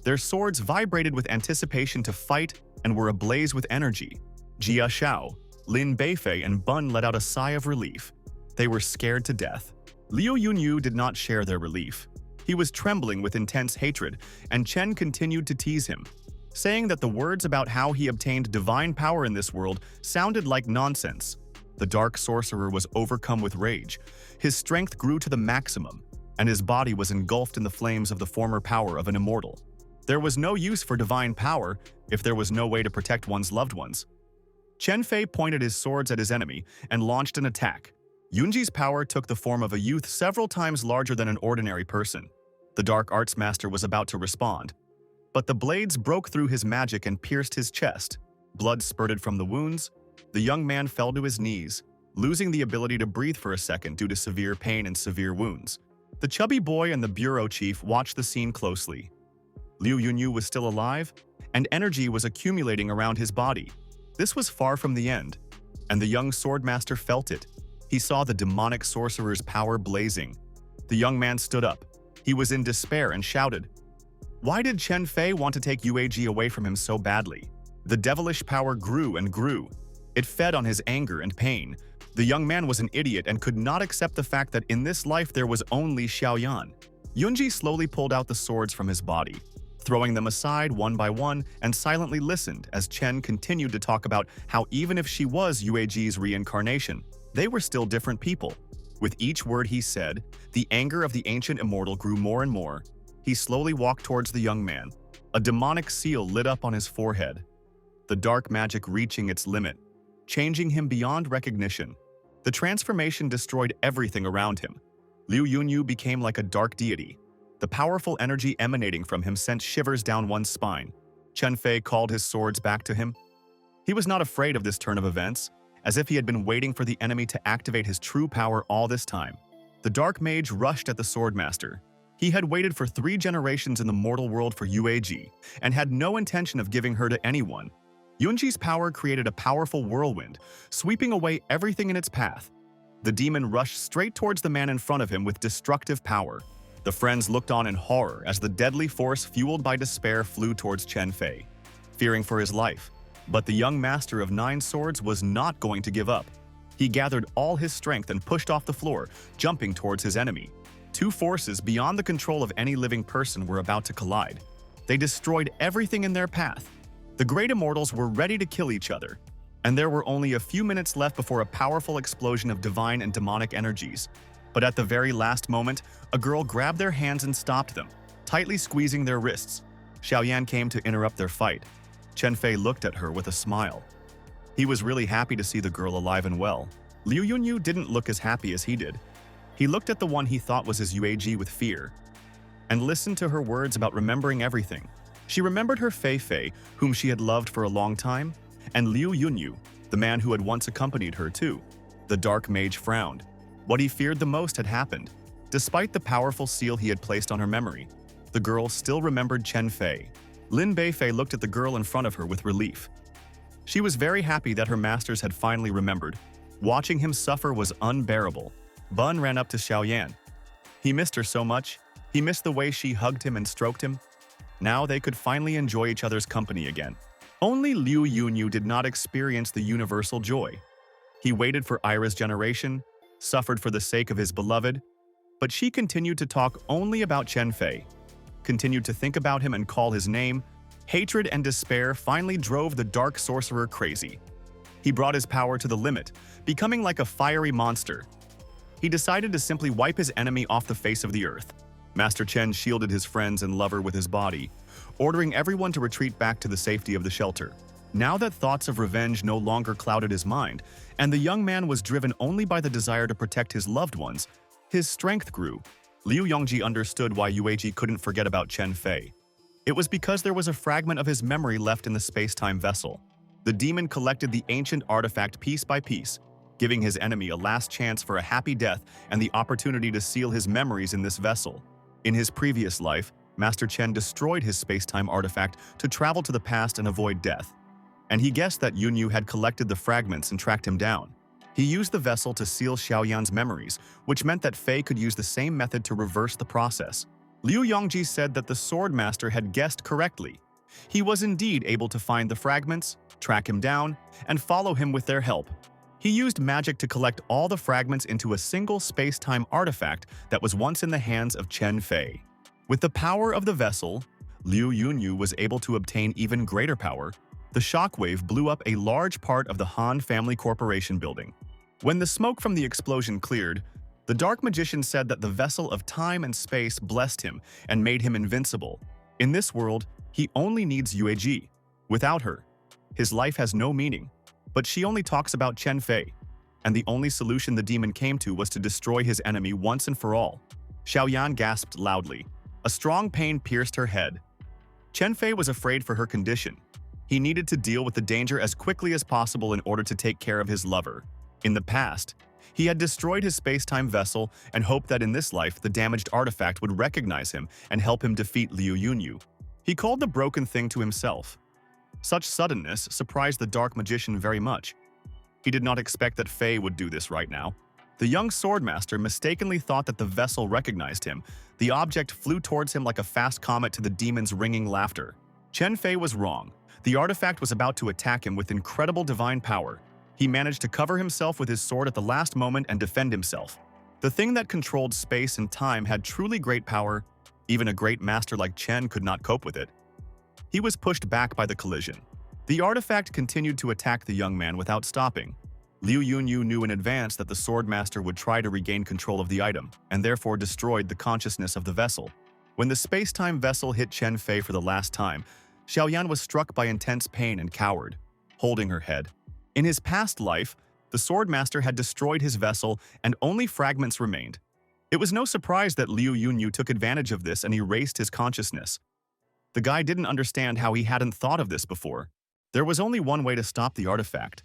[SPEAKER 1] Their swords vibrated with anticipation to fight and were ablaze with energy. Jia Xiao, Lin Beifei, and Bun let out a sigh of relief. They were scared to death. Liu Yunyu did not share their relief. He was trembling with intense hatred, and Chen continued to tease him, saying that the words about how he obtained divine power in this world sounded like nonsense. The dark sorcerer was overcome with rage. His strength grew to the maximum, and his body was engulfed in the flames of the former power of an immortal. There was no use for divine power if there was no way to protect one's loved ones. Chen Fei pointed his swords at his enemy and launched an attack. Yunji's power took the form of a youth several times larger than an ordinary person. The dark arts master was about to respond, but the blades broke through his magic and pierced his chest. Blood spurted from the wounds. The young man fell to his knees, losing the ability to breathe for a second due to severe pain and severe wounds. The chubby boy and the bureau chief watched the scene closely. Liu Yunyu was still alive, and energy was accumulating around his body. This was far from the end, and the young swordmaster felt it. He saw the demonic sorcerer's power blazing. The young man stood up. He was in despair and shouted, "Why did Chen Fei want to take UAG away from him so badly?" The devilish power grew and grew. It fed on his anger and pain. The young man was an idiot and could not accept the fact that in this life there was only Xiaoyan. Yunji slowly pulled out the swords from his body, throwing them aside one by one, and silently listened as Chen continued to talk about how even if she was UAG's reincarnation, they were still different people. With each word he said, the anger of the ancient immortal grew more and more. He slowly walked towards the young man. A demonic seal lit up on his forehead, the dark magic reaching its limit, changing him beyond recognition. The transformation destroyed everything around him. Liu Yunyu became like a dark deity. The powerful energy emanating from him sent shivers down one's spine. Chen Fei called his swords back to him. He was not afraid of this turn of events, as if he had been waiting for the enemy to activate his true power all this time. The dark mage rushed at the swordmaster. He had waited for 3 generations in the mortal world for UAG, and had no intention of giving her to anyone. Yunji's power created a powerful whirlwind, sweeping away everything in its path. The demon rushed straight towards the man in front of him with destructive power. The friends looked on in horror as the deadly force fueled by despair flew towards Chen Fei, fearing for his life. But the young master of 9 swords was not going to give up. He gathered all his strength and pushed off the floor, jumping towards his enemy. 2 forces beyond the control of any living person were about to collide. They destroyed everything in their path. The great immortals were ready to kill each other, and there were only a few minutes left before a powerful explosion of divine and demonic energies. But at the very last moment, a girl grabbed their hands and stopped them, tightly squeezing their wrists. Xiaoyan came to interrupt their fight. Chen Fei looked at her with a smile. He was really happy to see the girl alive and well. Liu Yunyu didn't look as happy as he did. He looked at the one he thought was his Yueji with fear, and listened to her words about remembering everything. She remembered her Fei Fei, whom she had loved for a long time, and Liu Yunyu, the man who had once accompanied her too. The dark mage frowned. What he feared the most had happened. Despite the powerful seal he had placed on her memory, the girl still remembered Chen Fei. Lin Beifei looked at the girl in front of her with relief. She was very happy that her masters had finally remembered. Watching him suffer was unbearable. Bun ran up to Xiaoyan. He missed her so much. He missed the way she hugged him and stroked him. Now they could finally enjoy each other's company again. Only Liu Yunyu did not experience the universal joy. He waited for Ira's generation, suffered for the sake of his beloved, but she continued to talk only about Chen Fei, continued to think about him and call his name. Hatred and despair finally drove the dark sorcerer crazy. He brought his power to the limit, becoming like a fiery monster. He decided to simply wipe his enemy off the face of the earth. Master Chen shielded his friends and lover with his body, ordering everyone to retreat back to the safety of the shelter. Now that thoughts of revenge no longer clouded his mind, and the young man was driven only by the desire to protect his loved ones, his strength grew. Liu Yongji understood why Yueji couldn't forget about Chen Fei. It was because there was a fragment of his memory left in the space-time vessel. The demon collected the ancient artifact piece by piece, giving his enemy a last chance for a happy death and the opportunity to seal his memories in this vessel. In his previous life, Master Chen destroyed his space-time artifact to travel to the past and avoid death. And he guessed that Yunyu had collected the fragments and tracked him down. He used the vessel to seal Xiaoyan's memories, which meant that Fei could use the same method to reverse the process. Liu Yongji said that the sword master had guessed correctly. He was indeed able to find the fragments, track him down, and follow him with their help. He used magic to collect all the fragments into a single space-time artifact that was once in the hands of Chen Fei. With the power of the vessel, Liu Yunyu was able to obtain even greater power. The shockwave blew up a large part of the Han Family Corporation building. When the smoke from the explosion cleared, the dark magician said that the vessel of time and space blessed him and made him invincible. In this world, he only needs Yueji. Without her, his life has no meaning. But she only talks about Chen Fei, and the only solution the demon came to was to destroy his enemy once and for all. Xiaoyan gasped loudly. A strong pain pierced her head. Chen Fei was afraid for her condition. He needed to deal with the danger as quickly as possible in order to take care of his lover. In the past, he had destroyed his space-time vessel and hoped that in this life the damaged artifact would recognize him and help him defeat Liu Yunyu. He called the broken thing to himself. Such suddenness surprised the dark magician very much. He did not expect that Fei would do this right now. The young swordmaster mistakenly thought that the vessel recognized him. The object flew towards him like a fast comet to the demon's ringing laughter. Chen Fei was wrong. The artifact was about to attack him with incredible divine power. He managed to cover himself with his sword at the last moment and defend himself. The thing that controlled space and time had truly great power. Even a great master like Chen could not cope with it. He was pushed back by the collision. The artifact continued to attack the young man without stopping. Liu Yunyu knew in advance that the swordmaster would try to regain control of the item, and therefore destroyed the consciousness of the vessel. When the space-time vessel hit Chen Fei for the last time, Xiaoyan was struck by intense pain and cowered, holding her head. In his past life, the swordmaster had destroyed his vessel and only fragments remained. It was no surprise that Liu Yunyu took advantage of this and erased his consciousness. The guy didn't understand how he hadn't thought of this before. There was only one way to stop the artifact.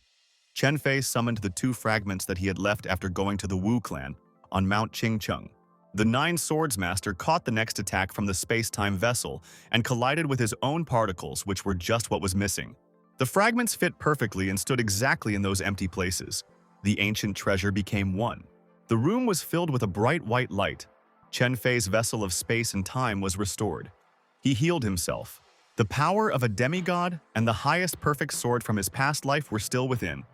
[SPEAKER 1] Chen Fei summoned the 2 fragments that he had left after going to the Wu clan on Mount Qingcheng. The 9 Swords Master caught the next attack from the space-time vessel and collided with his own particles, which were just what was missing. The fragments fit perfectly and stood exactly in those empty places. The ancient treasure became one. The room was filled with a bright white light. Chen Fei's vessel of space and time was restored. He healed himself. The power of a demigod and the highest perfect sword from his past life were still within,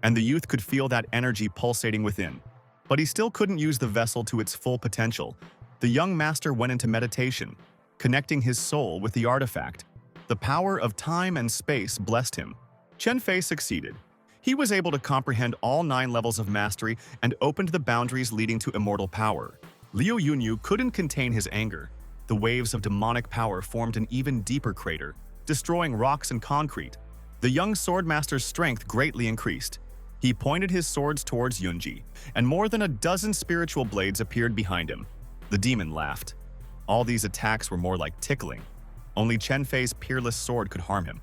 [SPEAKER 1] and the youth could feel that energy pulsating within. But he still couldn't use the vessel to its full potential. The young master went into meditation, connecting his soul with the artifact. The power of time and space blessed him. Chen Fei succeeded. He was able to comprehend all 9 levels of mastery and opened the boundaries leading to immortal power. Liu Yunyu couldn't contain his anger. The waves of demonic power formed an even deeper crater, destroying rocks and concrete. The young swordmaster's strength greatly increased. He pointed his swords towards Yunji, and more than a dozen spiritual blades appeared behind him. The demon laughed. All these attacks were more like tickling. Only Chen Fei's peerless sword could harm him.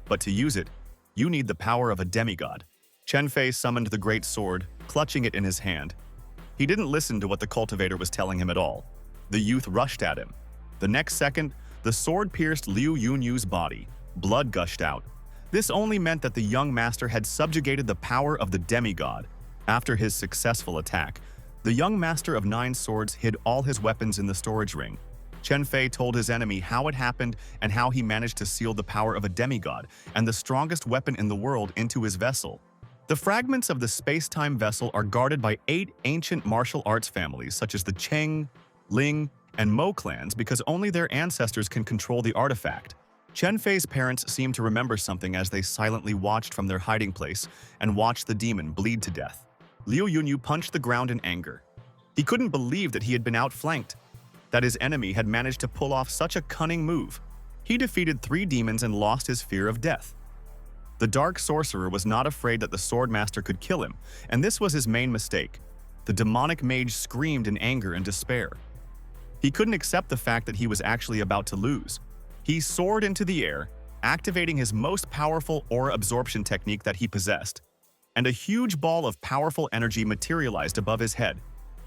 [SPEAKER 1] But to use it, you need the power of a demigod. Chen Fei summoned the great sword, clutching it in his hand. He didn't listen to what the cultivator was telling him at all. The youth rushed at him. The next second, the sword pierced Liu Yunyu's body. Blood gushed out. This only meant that the young master had subjugated the power of the demigod. After his successful attack, the young master of 9 swords hid all his weapons in the storage ring. Chen Fei told his enemy how it happened and how he managed to seal the power of a demigod and the strongest weapon in the world into his vessel. The fragments of the space-time vessel are guarded by 8 ancient martial arts families such as the Cheng, Ling, and Mo clans because only their ancestors can control the artifact. Chen Fei's parents seemed to remember something as they silently watched from their hiding place and watched the demon bleed to death. Liu Yunyu punched the ground in anger. He couldn't believe that he had been outflanked, that his enemy had managed to pull off such a cunning move. He defeated 3 demons and lost his fear of death. The dark sorcerer was not afraid that the swordmaster could kill him, and this was his main mistake. The demonic mage screamed in anger and despair. He couldn't accept the fact that he was actually about to lose. He soared into the air, activating his most powerful aura absorption technique that he possessed, and a huge ball of powerful energy materialized above his head.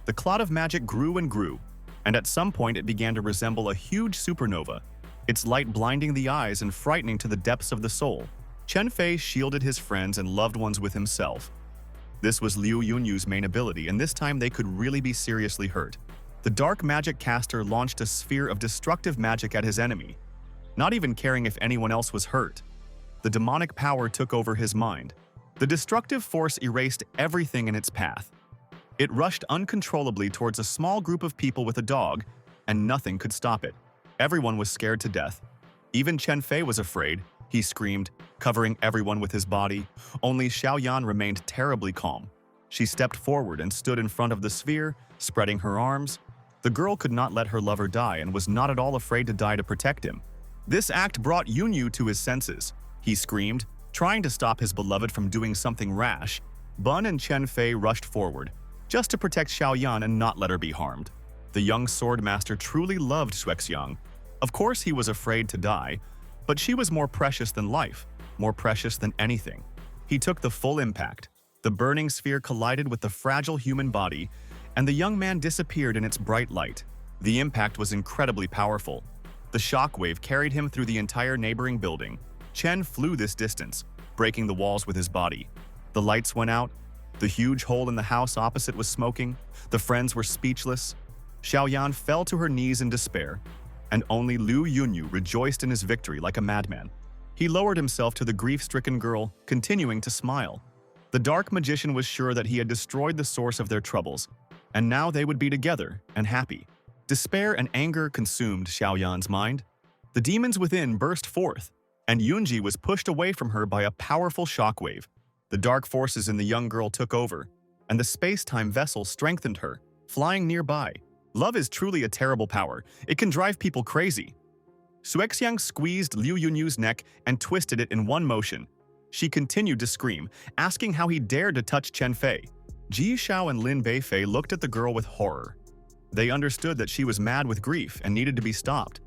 [SPEAKER 1] The cloud of magic grew and grew, and at some point it began to resemble a huge supernova, its light blinding the eyes and frightening to the depths of the soul. Chen Fei shielded his friends and loved ones with himself. This was Liu Yunyu's main ability, and this time they could really be seriously hurt. The dark magic caster launched a sphere of destructive magic at his enemy, not even caring if anyone else was hurt. The demonic power took over his mind. The destructive force erased everything in its path. It rushed uncontrollably towards a small group of people with a dog, and nothing could stop it. Everyone was scared to death. Even Chen Fei was afraid. He screamed, covering everyone with his body. Only Xiaoyan remained terribly calm. She stepped forward and stood in front of the sphere, spreading her arms. The girl could not let her lover die and was not at all afraid to die to protect him. This act brought Yunyu to his senses. He screamed, trying to stop his beloved from doing something rash. Bun and Chen Fei rushed forward, just to protect Xiaoyan and not let her be harmed. The young swordmaster truly loved Xuexiang. Of course he was afraid to die, but she was more precious than life, more precious than anything. He took the full impact. The burning sphere collided with the fragile human body, and the young man disappeared in its bright light. The impact was incredibly powerful. The shockwave carried him through the entire neighboring building. Chen flew this distance, breaking the walls with his body. The lights went out. The huge hole in the house opposite was smoking. The friends were speechless. Xiaoyan fell to her knees in despair, and only Liu Yunyu rejoiced in his victory like a madman. He lowered himself to the grief-stricken girl, continuing to smile. The dark magician was sure that he had destroyed the source of their troubles, and now they would be together and happy. Despair and anger consumed Xiaoyan's mind. The demons within burst forth, and Yunji was pushed away from her by a powerful shockwave. The dark forces in the young girl took over, and the space-time vessel strengthened her, flying nearby. Love is truly a terrible power. It can drive people crazy. Xuexiang squeezed Liu Yunyu's neck and twisted it in one motion. She continued to scream, asking how he dared to touch Chen Fei. Ji Xiao and Lin Beifei looked at the girl with horror. They understood that she was mad with grief and needed to be stopped.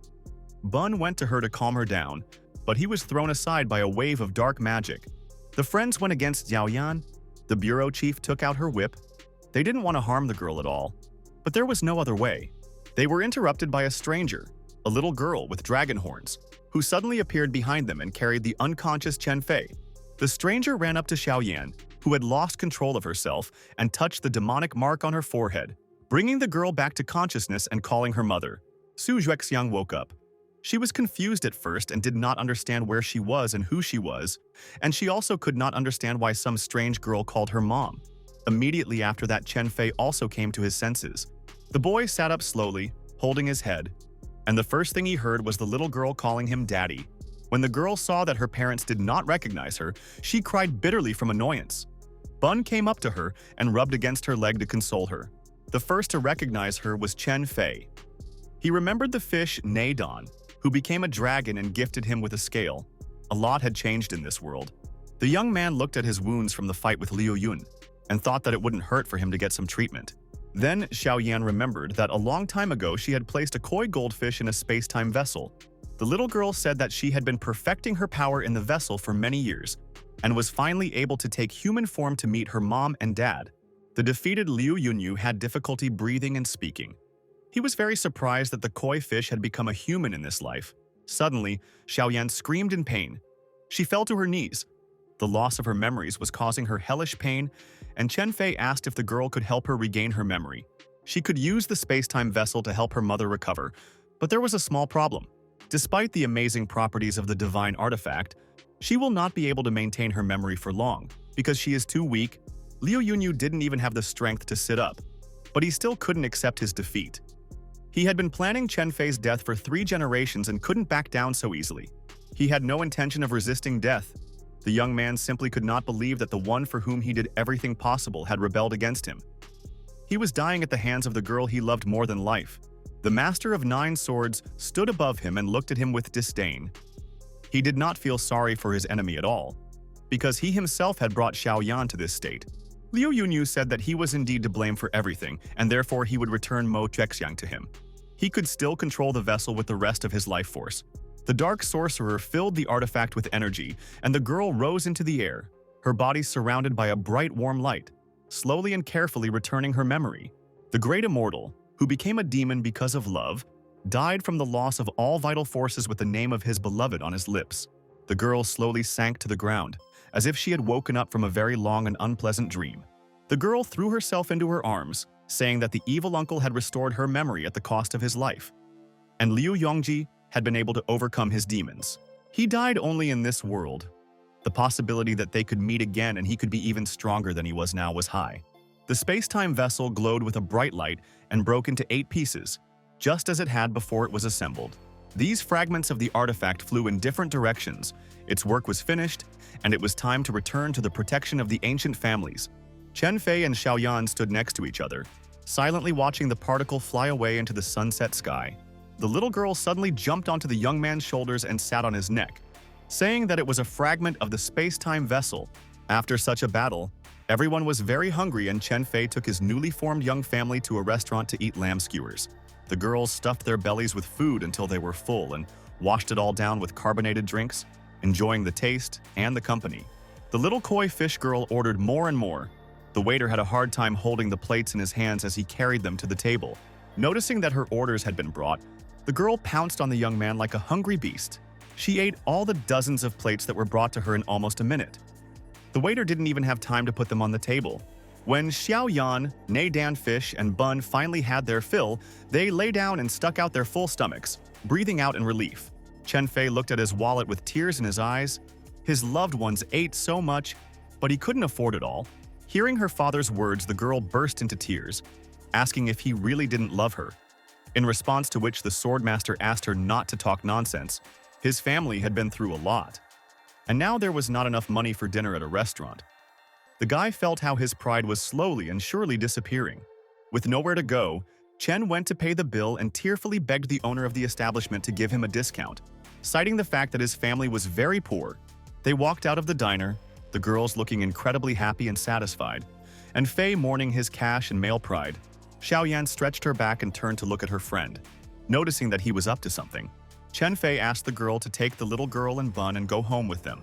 [SPEAKER 1] Bun went to her to calm her down, but he was thrown aside by a wave of dark magic. The friends went against Xiaoyan. The bureau chief took out her whip. They didn't want to harm the girl at all, but there was no other way. They were interrupted by a stranger, a little girl with dragon horns, who suddenly appeared behind them and carried the unconscious Chen Fei. The stranger ran up to Xiaoyan, who had lost control of herself, and touched the demonic mark on her forehead, bringing the girl back to consciousness and calling her mother. Su Zhuexiang woke up. She was confused at first and did not understand where she was and who she was, and she also could not understand why some strange girl called her mom. Immediately after that, Chen Fei also came to his senses. The boy sat up slowly, holding his head, and the first thing he heard was the little girl calling him daddy. When the girl saw that her parents did not recognize her, she cried bitterly from annoyance. Bun came up to her and rubbed against her leg to console her. The first to recognize her was Chen Fei. He remembered the fish Nadon, who became a dragon and gifted him with a scale. A lot had changed in this world. The young man looked at his wounds from the fight with Liu Yun and thought that it wouldn't hurt for him to get some treatment. Then Xiaoyan remembered that a long time ago she had placed a koi goldfish in a space-time vessel. The little girl said that she had been perfecting her power in the vessel for many years and was finally able to take human form to meet her mom and dad. The defeated Liu Yunyu had difficulty breathing and speaking. He was very surprised that the koi fish had become a human in this life. Suddenly, Xiaoyan screamed in pain. She fell to her knees. The loss of her memories was causing her hellish pain, and Chen Fei asked if the girl could help her regain her memory. She could use the space-time vessel to help her mother recover, but there was a small problem. Despite the amazing properties of the divine artifact, she will not be able to maintain her memory for long because she is too weak. Liu Yunyu didn't even have the strength to sit up, but he still couldn't accept his defeat. He had been planning Chen Fei's death for 3 generations and couldn't back down so easily. He had no intention of resisting death. The young man simply could not believe that the one for whom he did everything possible had rebelled against him. He was dying at the hands of the girl he loved more than life. The Master of 9 Swords stood above him and looked at him with disdain. He did not feel sorry for his enemy at all, because he himself had brought Xiaoyan to this state. Liu Yunyu said that he was indeed to blame for everything, and therefore he would return Mo Chexiang to him. He could still control the vessel with the rest of his life force. The dark sorcerer filled the artifact with energy, and the girl rose into the air, her body surrounded by a bright warm light, slowly and carefully returning her memory. The great immortal, who became a demon because of love, died from the loss of all vital forces with the name of his beloved on his lips. The girl slowly sank to the ground, as if she had woken up from a very long and unpleasant dream. The girl threw herself into her arms, saying that the evil uncle had restored her memory at the cost of his life, and Liu Yongji had been able to overcome his demons. He died only in this world. The possibility that they could meet again and he could be even stronger than he was now was high. The space-time vessel glowed with a bright light and broke into 8 pieces, just as it had before it was assembled. These fragments of the artifact flew in different directions. Its work was finished, and it was time to return to the protection of the ancient families. Chen Fei and Xiaoyan stood next to each other, silently watching the particle fly away into the sunset sky. The little girl suddenly jumped onto the young man's shoulders and sat on his neck, saying that it was a fragment of the space-time vessel. After such a battle, everyone was very hungry, and Chen Fei took his newly formed young family to a restaurant to eat lamb skewers. The girls stuffed their bellies with food until they were full and washed it all down with carbonated drinks, enjoying the taste and the company. The little koi fish girl ordered more and more. The waiter had a hard time holding the plates in his hands as he carried them to the table. Noticing that her orders had been brought, the girl pounced on the young man like a hungry beast. She ate all the dozens of plates that were brought to her in almost a minute. The waiter didn't even have time to put them on the table. When Xiaoyan, Neidan Fish, and Bun finally had their fill, they lay down and stuck out their full stomachs, breathing out in relief. Chen Fei looked at his wallet with tears in his eyes. His loved ones ate so much, but he couldn't afford it all. Hearing her father's words, the girl burst into tears, asking if he really didn't love her. In response to which the swordmaster asked her not to talk nonsense. His family had been through a lot, and now there was not enough money for dinner at a restaurant. The guy felt how his pride was slowly and surely disappearing. With nowhere to go, Chen went to pay the bill and tearfully begged the owner of the establishment to give him a discount, citing the fact that his family was very poor. They walked out of the diner, the girls looking incredibly happy and satisfied, and Fei mourning his cash and male pride. Xiaoyan stretched her back and turned to look at her friend, noticing that he was up to something. Chen Fei asked the girl to take the little girl and Bun and go home with them.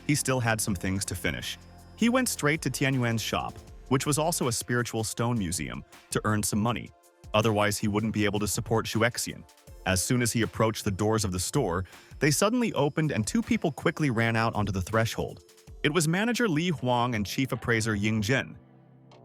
[SPEAKER 1] He still had some things to finish. He went straight to Tianyuan's shop, which was also a spiritual stone museum, to earn some money. Otherwise, he wouldn't be able to support Shuexian. As soon as he approached the doors of the store, they suddenly opened and 2 people quickly ran out onto the threshold. It was manager Li Huang and chief appraiser Ying Jin.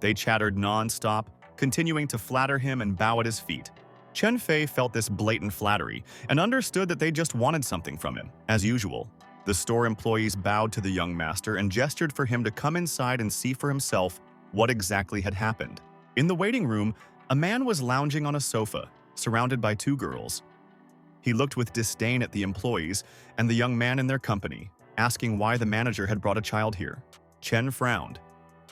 [SPEAKER 1] They chattered non-stop, continuing to flatter him and bow at his feet. Chen Fei felt this blatant flattery and understood that they just wanted something from him. As usual, the store employees bowed to the young master and gestured for him to come inside and see for himself what exactly had happened. In the waiting room, a man was lounging on a sofa, surrounded by 2 girls. He looked with disdain at the employees and the young man in their company, asking why the manager had brought a child here. Chen frowned.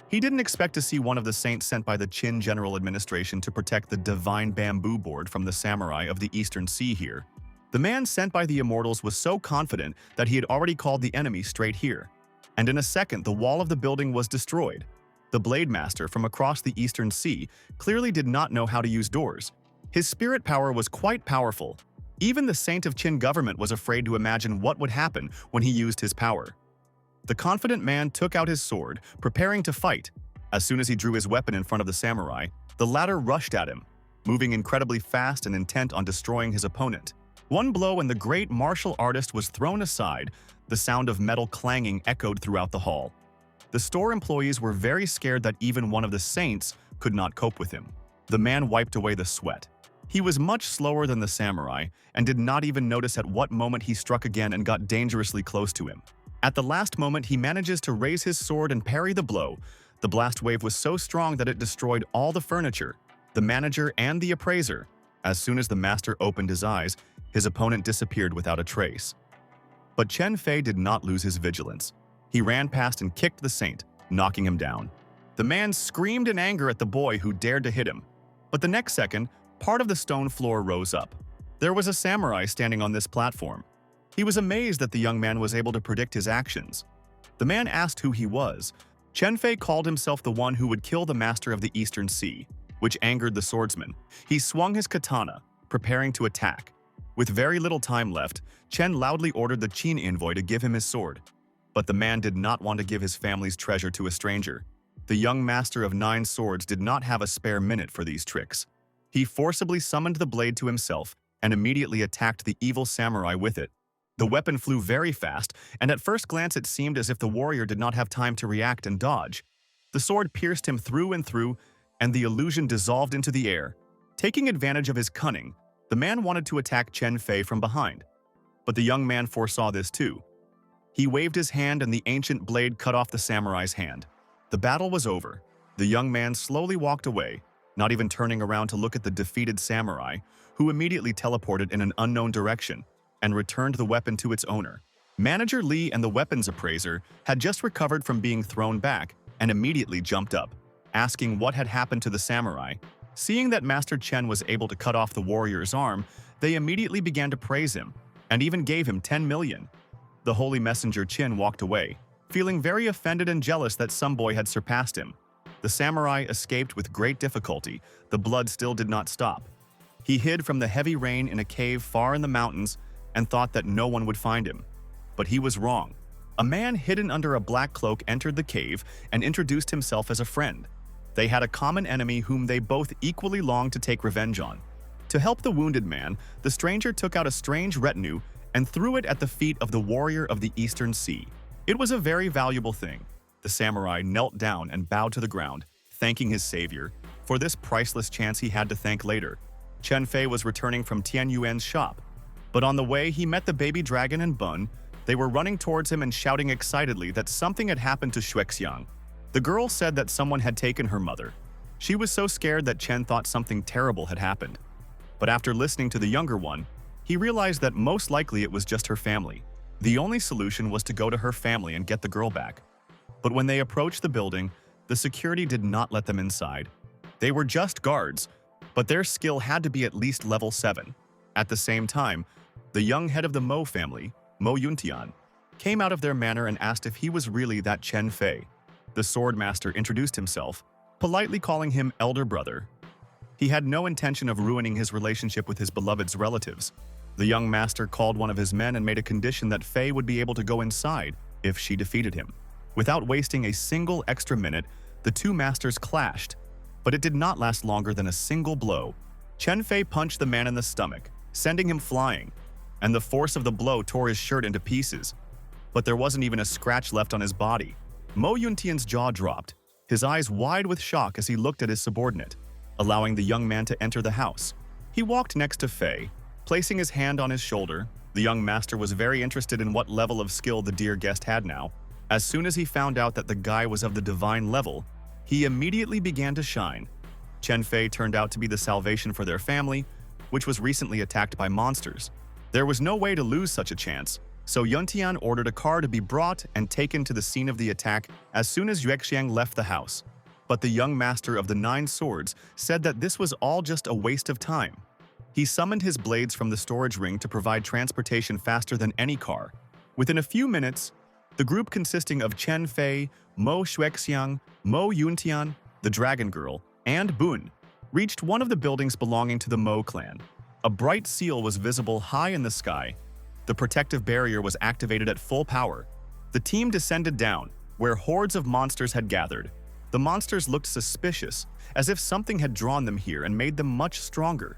[SPEAKER 1] He didn't expect to see one of the saints sent by the Qin General Administration to protect the divine bamboo board from the samurai of the Eastern Sea here. The man sent by the immortals was so confident that he had already called the enemy straight here. And in a second, the wall of the building was destroyed. The Blade Master from across the Eastern Sea clearly did not know how to use doors. His spirit power was quite powerful. Even the Saint of Qin government was afraid to imagine what would happen when he used his power. The confident man took out his sword, preparing to fight. As soon as he drew his weapon in front of the samurai, the latter rushed at him, moving incredibly fast and intent on destroying his opponent. One blow and the great martial artist was thrown aside. The sound of metal clanging echoed throughout the hall. The store employees were very scared that even one of the saints could not cope with him. The man wiped away the sweat. He was much slower than the samurai and did not even notice at what moment he struck again and got dangerously close to him. At the last moment, he manages to raise his sword and parry the blow. The blast wave was so strong that it destroyed all the furniture, the manager and the appraiser. As soon as the master opened his eyes, his opponent disappeared without a trace. But Chen Fei did not lose his vigilance. He ran past and kicked the saint, knocking him down. The man screamed in anger at the boy who dared to hit him. But the next second, part of the stone floor rose up. There was a samurai standing on this platform. He was amazed that the young man was able to predict his actions. The man asked who he was. Chen Fei called himself the one who would kill the master of the Eastern Sea, which angered the swordsman. He swung his katana, preparing to attack. With very little time left, Chen loudly ordered the Qin envoy to give him his sword. But the man did not want to give his family's treasure to a stranger. The young master of 9 swords did not have a spare minute for these tricks. He forcibly summoned the blade to himself and immediately attacked the evil samurai with it. The weapon flew very fast, and at first glance it seemed as if the warrior did not have time to react and dodge. The sword pierced him through and through, and the illusion dissolved into the air. Taking advantage of his cunning, the man wanted to attack Chen Fei from behind. But the young man foresaw this too. He waved his hand and the ancient blade cut off the samurai's hand. The battle was over. The young man slowly walked away, not even turning around to look at the defeated samurai, who immediately teleported in an unknown direction and returned the weapon to its owner. Manager Li and the weapons appraiser had just recovered from being thrown back and immediately jumped up, asking what had happened to the samurai. Seeing that Master Chen was able to cut off the warrior's arm, they immediately began to praise him and even gave him 10 million. The holy messenger Qin walked away, feeling very offended and jealous that some boy had surpassed him. The samurai escaped with great difficulty. The blood still did not stop. He hid from the heavy rain in a cave far in the mountains and thought that no one would find him. But he was wrong. A man hidden under a black cloak entered the cave and introduced himself as a friend. They had a common enemy whom they both equally longed to take revenge on. To help the wounded man, the stranger took out a strange retinue and threw it at the feet of the warrior of the Eastern Sea. It was a very valuable thing. The samurai knelt down and bowed to the ground, thanking his savior for this priceless chance he had to thank later. Chen Fei was returning from Tian Yuan's shop, but on the way he met the baby dragon and Bun. They were running towards him and shouting excitedly that something had happened to Xuexiang. The girl said that someone had taken her mother. She was so scared that Chen thought something terrible had happened. But after listening to the younger one, he realized that most likely it was just her family. The only solution was to go to her family and get the girl back. But when they approached the building, the security did not let them inside. They were just guards, but their skill had to be at least level 7. At the same time, the young head of the Mo family, Mo Yuntian, came out of their manor and asked if he was really that Chen Fei. The sword master introduced himself, politely calling him elder brother. He had no intention of ruining his relationship with his beloved's relatives. The young master called one of his men and made a condition that Fei would be able to go inside if she defeated him. Without wasting a single extra minute, the two masters clashed, but it did not last longer than a single blow. Chen Fei punched the man in the stomach, sending him flying, and the force of the blow tore his shirt into pieces. But there wasn't even a scratch left on his body. Mo Yuntian's jaw dropped, his eyes wide with shock as he looked at his subordinate, allowing the young man to enter the house. He walked next to Fei, placing his hand on his shoulder. The young master was very interested in what level of skill the dear guest had now. As soon as he found out that the guy was of the divine level, he immediately began to shine. Chen Fei turned out to be the salvation for their family, which was recently attacked by monsters. There was no way to lose such a chance, so Yuntian ordered a car to be brought and taken to the scene of the attack as soon as Yuexiang left the house. But the young master of the 9 swords said that this was all just a waste of time. He summoned his blades from the storage ring to provide transportation faster than any car. Within a few minutes, the group consisting of Chen Fei, Mo Xuexiang, Mo Yuntian, the Dragon Girl, and Bun reached one of the buildings belonging to the Mo clan. A bright seal was visible high in the sky. The protective barrier was activated at full power. The team descended down, where hordes of monsters had gathered. The monsters looked suspicious, as if something had drawn them here and made them much stronger.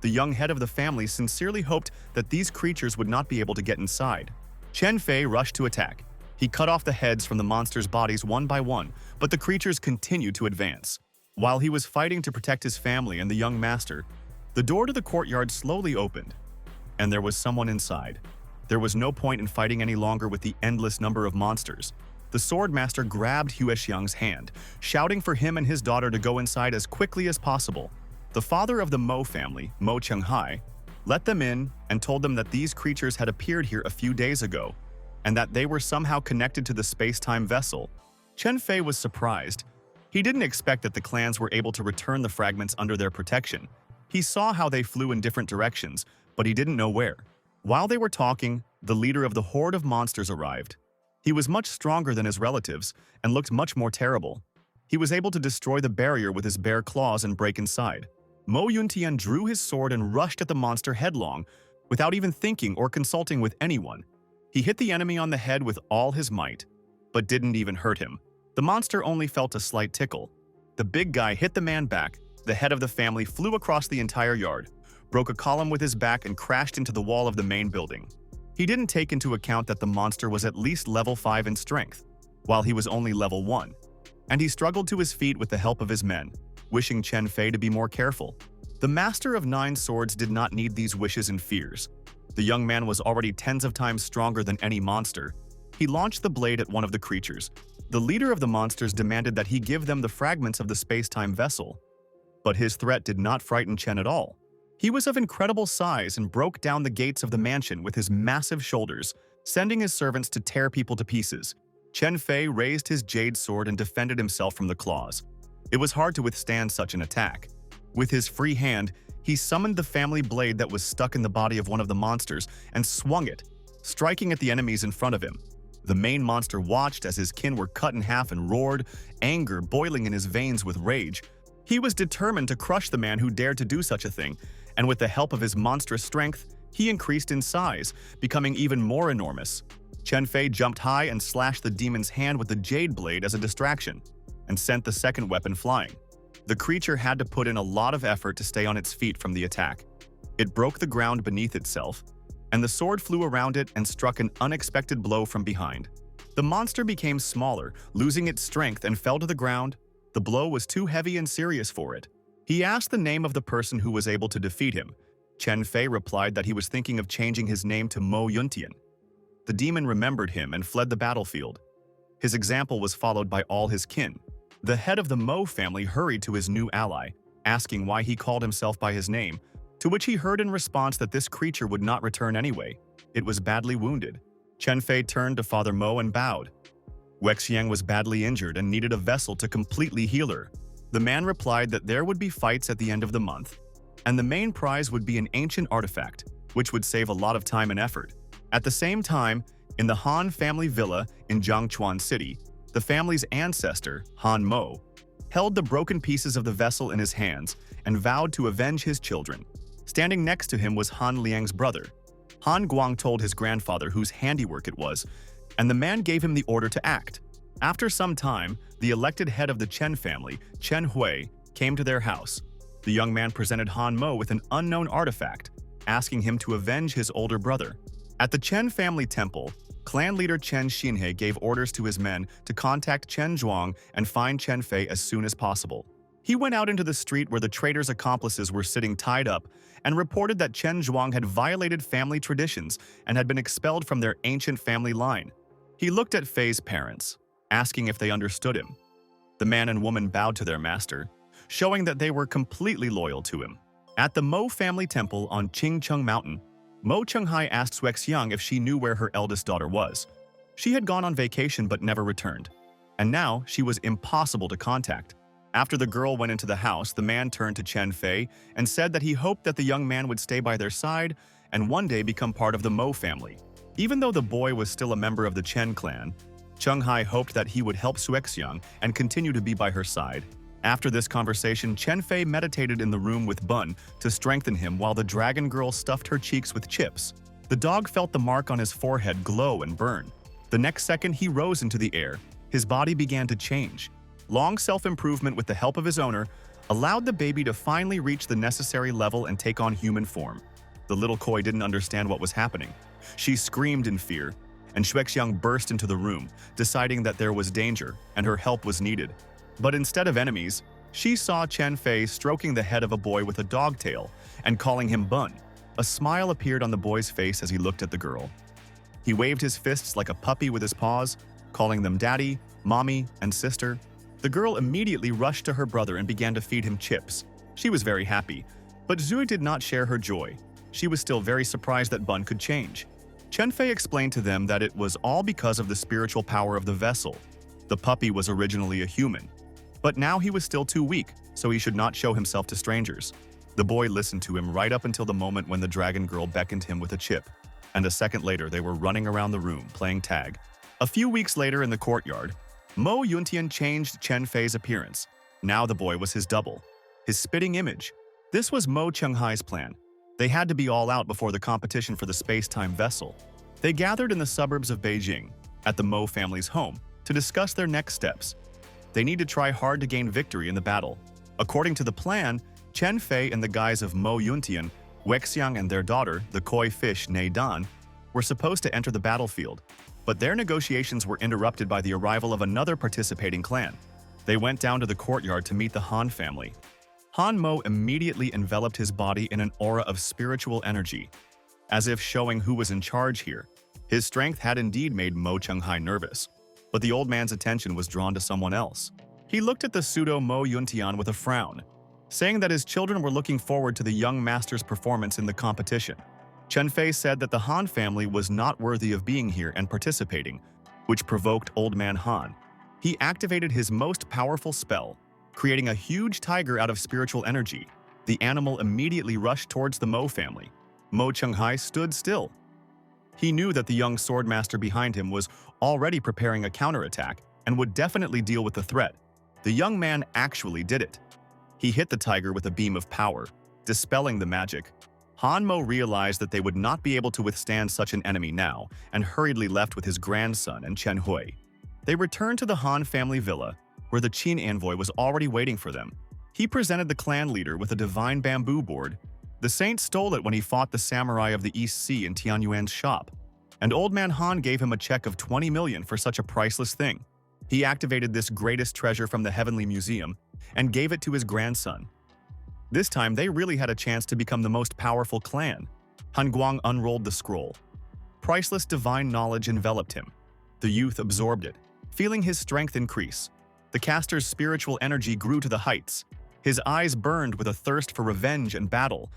[SPEAKER 1] The young head of the family sincerely hoped that these creatures would not be able to get inside. Chen Fei rushed to attack. He cut off the heads from the monsters' bodies one by one, but the creatures continued to advance. While he was fighting to protect his family and the young master, the door to the courtyard slowly opened, and there was someone inside. There was no point in fighting any longer with the endless number of monsters. The sword master grabbed Huexiang's hand, shouting for him and his daughter to go inside as quickly as possible. The father of the Mo family, Mo Chenghai, let them in and told them that these creatures had appeared here a few days ago, and that they were somehow connected to the space-time vessel. Chen Fei was surprised. He didn't expect that the clans were able to return the fragments under their protection. He saw how they flew in different directions, but he didn't know where. While they were talking, the leader of the horde of monsters arrived. He was much stronger than his relatives and looked much more terrible. He was able to destroy the barrier with his bare claws and break inside. Mo Yuntian drew his sword and rushed at the monster headlong, without even thinking or consulting with anyone. He hit the enemy on the head with all his might, but didn't even hurt him. The monster only felt a slight tickle. The big guy hit the man back. The head of the family flew across the entire yard, broke a column with his back and crashed into the wall of the main building. He didn't take into account that the monster was at least level 5 in strength, while he was only level 1. And he struggled to his feet with the help of his men, wishing Chen Fei to be more careful. The master of 9 swords did not need these wishes and fears. The young man was already tens of times stronger than any monster. He launched the blade at one of the creatures. The leader of the monsters demanded that he give them the fragments of the space-time vessel. But his threat did not frighten Chen at all. He was of incredible size and broke down the gates of the mansion with his massive shoulders, sending his servants to tear people to pieces. Chen Fei raised his jade sword and defended himself from the claws. It was hard to withstand such an attack. With his free hand, he summoned the family blade that was stuck in the body of one of the monsters and swung it, striking at the enemies in front of him. The main monster watched as his kin were cut in half and roared, anger boiling in his veins with rage. He was determined to crush the man who dared to do such a thing, and with the help of his monstrous strength, he increased in size, becoming even more enormous. Chen Fei jumped high and slashed the demon's hand with the jade blade as a distraction, and sent the second weapon flying. The creature had to put in a lot of effort to stay on its feet from the attack. It broke the ground beneath itself, and the sword flew around it and struck an unexpected blow from behind. The monster became smaller, losing its strength and fell to the ground. The blow was too heavy and serious for it. He asked the name of the person who was able to defeat him. Chen Fei replied that he was thinking of changing his name to Mo Yuntian. The demon remembered him and fled the battlefield. His example was followed by all his kin. The head of the Mo family hurried to his new ally, asking why he called himself by his name, to which he heard in response that this creature would not return anyway. It was badly wounded. Chen Fei turned to Father Mo and bowed. Wexiang was badly injured and needed a vessel to completely heal her. The man replied that there would be fights at the end of the month, and the main prize would be an ancient artifact, which would save a lot of time and effort. At the same time, in the Han family villa in Jiangchuan City, the family's ancestor, Han Mo, held the broken pieces of the vessel in his hands and vowed to avenge his children. Standing next to him was Han Liang's brother. Han Guang told his grandfather whose handiwork it was, and the man gave him the order to act. After some time, the elected head of the Chen family, Chen Hui, came to their house. The young man presented Han Mo with an unknown artifact, asking him to avenge his older brother. At the Chen family temple, clan leader Chen Xinhe gave orders to his men to contact Chen Zhuang and find Chen Fei as soon as possible. He went out into the street where the traitor's accomplices were sitting tied up and reported that Chen Zhuang had violated family traditions and had been expelled from their ancient family line. He looked at Fei's parents, asking if they understood him. The man and woman bowed to their master, showing that they were completely loyal to him. At the Mo family temple on Qingcheng Mountain, Mo Chung-hai asked Suexiang if she knew where her eldest daughter was. She had gone on vacation but never returned, and now she was impossible to contact. After the girl went into the house, the man turned to Chen Fei and said that he hoped that the young man would stay by their side and one day become part of the Mo family. Even though the boy was still a member of the Chen clan, Chung-hai hoped that he would help Suexiang and continue to be by her side. After this conversation, Chen Fei meditated in the room with Bun to strengthen him while the dragon girl stuffed her cheeks with chips. The dog felt the mark on his forehead glow and burn. The next second, he rose into the air. His body began to change. Long self-improvement with the help of his owner allowed the baby to finally reach the necessary level and take on human form. The little koi didn't understand what was happening. She screamed in fear, and Shuexiang burst into the room, deciding that there was danger and her help was needed. But instead of enemies, she saw Chen Fei stroking the head of a boy with a dog tail and calling him Bun. A smile appeared on the boy's face as he looked at the girl. He waved his fists like a puppy with his paws, calling them daddy, mommy, and sister. The girl immediately rushed to her brother and began to feed him chips. She was very happy, but Zui did not share her joy. She was still very surprised that Bun could change. Chen Fei explained to them that it was all because of the spiritual power of the vessel. The puppy was originally a human, but now he was still too weak, so he should not show himself to strangers. The boy listened to him right up until the moment when the dragon girl beckoned him with a chip, and a second later they were running around the room playing tag. A few weeks later in the courtyard, Mo Yuntian changed Chen Fei's appearance. Now the boy was his double, his spitting image. This was Mo Chung-hai's plan. They had to be all out before the competition for the space-time vessel. They gathered in the suburbs of Beijing, at the Mo family's home, to discuss their next steps. They need to try hard to gain victory in the battle. According to the plan, Chen Fei in the guise of Mo Yuntian, Wexiang and their daughter, the koi fish Nei Dan, were supposed to enter the battlefield, but their negotiations were interrupted by the arrival of another participating clan. They went down to the courtyard to meet the Han family. Han Mo immediately enveloped his body in an aura of spiritual energy, as if showing who was in charge here. His strength had indeed made Mo Chung-hai nervous, but the old man's attention was drawn to someone else. He looked at the pseudo Mo Yuntian with a frown, saying that his children were looking forward to the young master's performance in the competition. Chen Fei said that the Han family was not worthy of being here and participating, which provoked Old Man Han. He activated his most powerful spell, creating a huge tiger out of spiritual energy. The animal immediately rushed towards the Mo family. Mo Chung-hai stood still. He knew that the young swordmaster behind him was already preparing a counterattack and would definitely deal with the threat. The young man actually did it. He hit the tiger with a beam of power, dispelling the magic. Han Mo realized that they would not be able to withstand such an enemy now and hurriedly left with his grandson and Chen Hui. They returned to the Han family villa, where the Qin envoy was already waiting for them. He presented the clan leader with a divine bamboo board. The saint stole it when he fought the samurai of the East Sea in Tianyuan's shop, and Old Man Han gave him a check of 20 million for such a priceless thing. He activated this greatest treasure from the Heavenly Museum and gave it to his grandson. This time, they really had a chance to become the most powerful clan. Han Guang unrolled the scroll. Priceless divine knowledge enveloped him. The youth absorbed it, feeling his strength increase. The caster's spiritual energy grew to the heights. His eyes burned with a thirst for revenge and battle.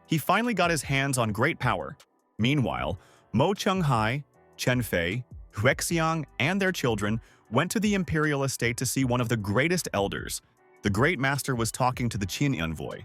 [SPEAKER 1] He finally got his hands on great power. Meanwhile, Mo Chung-hai, Chen Fei, Huexiang, and their children went to the imperial estate to see one of the greatest elders. The great master was talking to the Qin envoy.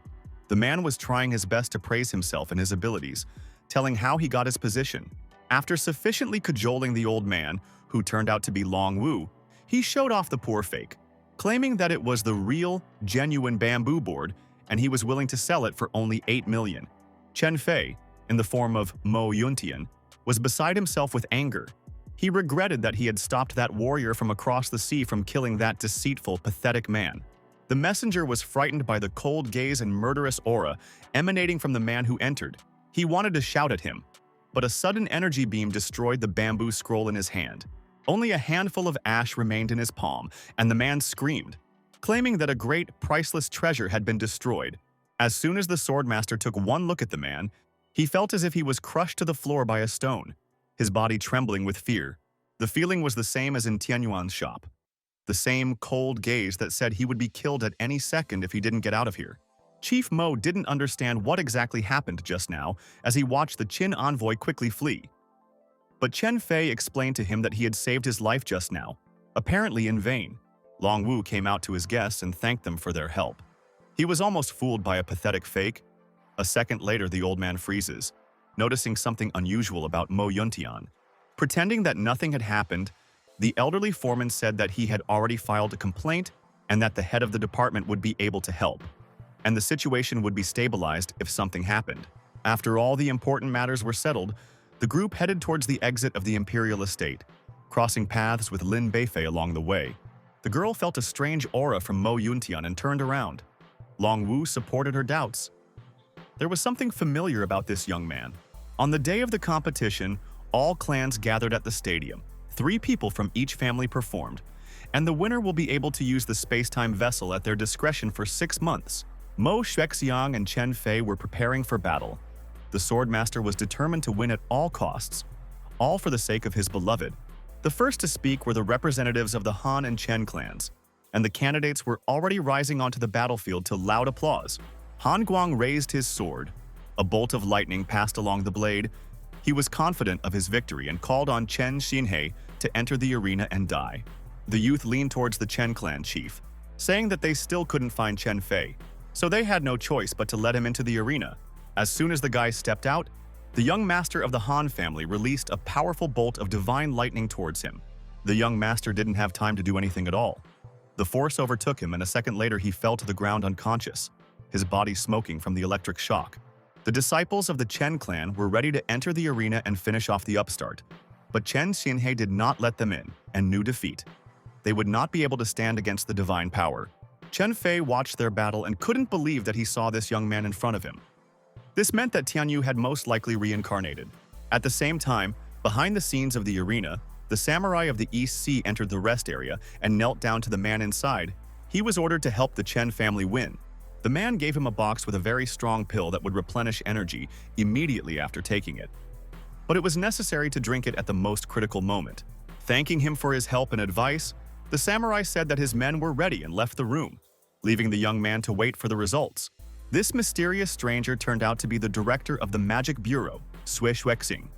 [SPEAKER 1] The man was trying his best to praise himself and his abilities, telling how he got his position. After sufficiently cajoling the old man, who turned out to be Long Wu, he showed off the poor fake, claiming that it was the real, genuine bamboo board and he was willing to sell it for only 8 million. Chen Fei, in the form of Mo Yuntian, was beside himself with anger. He regretted that he had stopped that warrior from across the sea from killing that deceitful, pathetic man. The messenger was frightened by the cold gaze and murderous aura emanating from the man who entered. He wanted to shout at him, but a sudden energy beam destroyed the bamboo scroll in his hand. Only a handful of ash remained in his palm, and the man screamed, claiming that a great, priceless treasure had been destroyed. As soon as the swordmaster took one look at the man, he felt as if he was crushed to the floor by a stone, his body trembling with fear. The feeling was the same as in Tianyuan's shop. The same cold gaze that said he would be killed at any second if he didn't get out of here. Chief Mo didn't understand what exactly happened just now as he watched the Qin envoy quickly flee. But Chen Fei explained to him that he had saved his life just now, apparently in vain. Long Wu came out to his guests and thanked them for their help. He was almost fooled by a pathetic fake. A second later, the old man freezes, noticing something unusual about Mo Yuntian. Pretending that nothing had happened, the elderly foreman said that he had already filed a complaint and that the head of the department would be able to help, and the situation would be stabilized if something happened. After all the important matters were settled, the group headed towards the exit of the imperial estate, crossing paths with Lin Beifei along the way. The girl felt a strange aura from Mo Yuntian and turned around. Long Wu supported her doubts. There was something familiar about this young man. On the day of the competition, all clans gathered at the stadium. 3 people from each family performed, and the winner will be able to use the space-time vessel at their discretion for 6 months. Mo Xuexiang and Chen Fei were preparing for battle. The Swordmaster was determined to win at all costs, all for the sake of his beloved. The first to speak were the representatives of the Han and Chen clans, and the candidates were already rising onto the battlefield to loud applause. Han Guang raised his sword. A bolt of lightning passed along the blade. He was confident of his victory and called on Chen Xinhe to enter the arena and die. The youth leaned towards the Chen clan chief, saying that they still couldn't find Chen Fei, so they had no choice but to let him into the arena. As soon as the guy stepped out, the young master of the Han family released a powerful bolt of divine lightning towards him. The young master didn't have time to do anything at all. The force overtook him, and a second later he fell to the ground unconscious, his body smoking from the electric shock. The disciples of the Chen clan were ready to enter the arena and finish off the upstart, but Chen Xinhe did not let them in and knew defeat. They would not be able to stand against the divine power. Chen Fei watched their battle and couldn't believe that he saw this young man in front of him. This meant that Tianyu had most likely reincarnated. At the same time, behind the scenes of the arena, the samurai of the East Sea entered the rest area and knelt down to the man inside. He was ordered to help the Chen family win. The man gave him a box with a very strong pill that would replenish energy immediately after taking it. But it was necessary to drink it at the most critical moment. Thanking him for his help and advice, the samurai said that his men were ready and left the room, leaving the young man to wait for the results. This mysterious stranger turned out to be the director of the Magic Bureau, Sui Xuexing.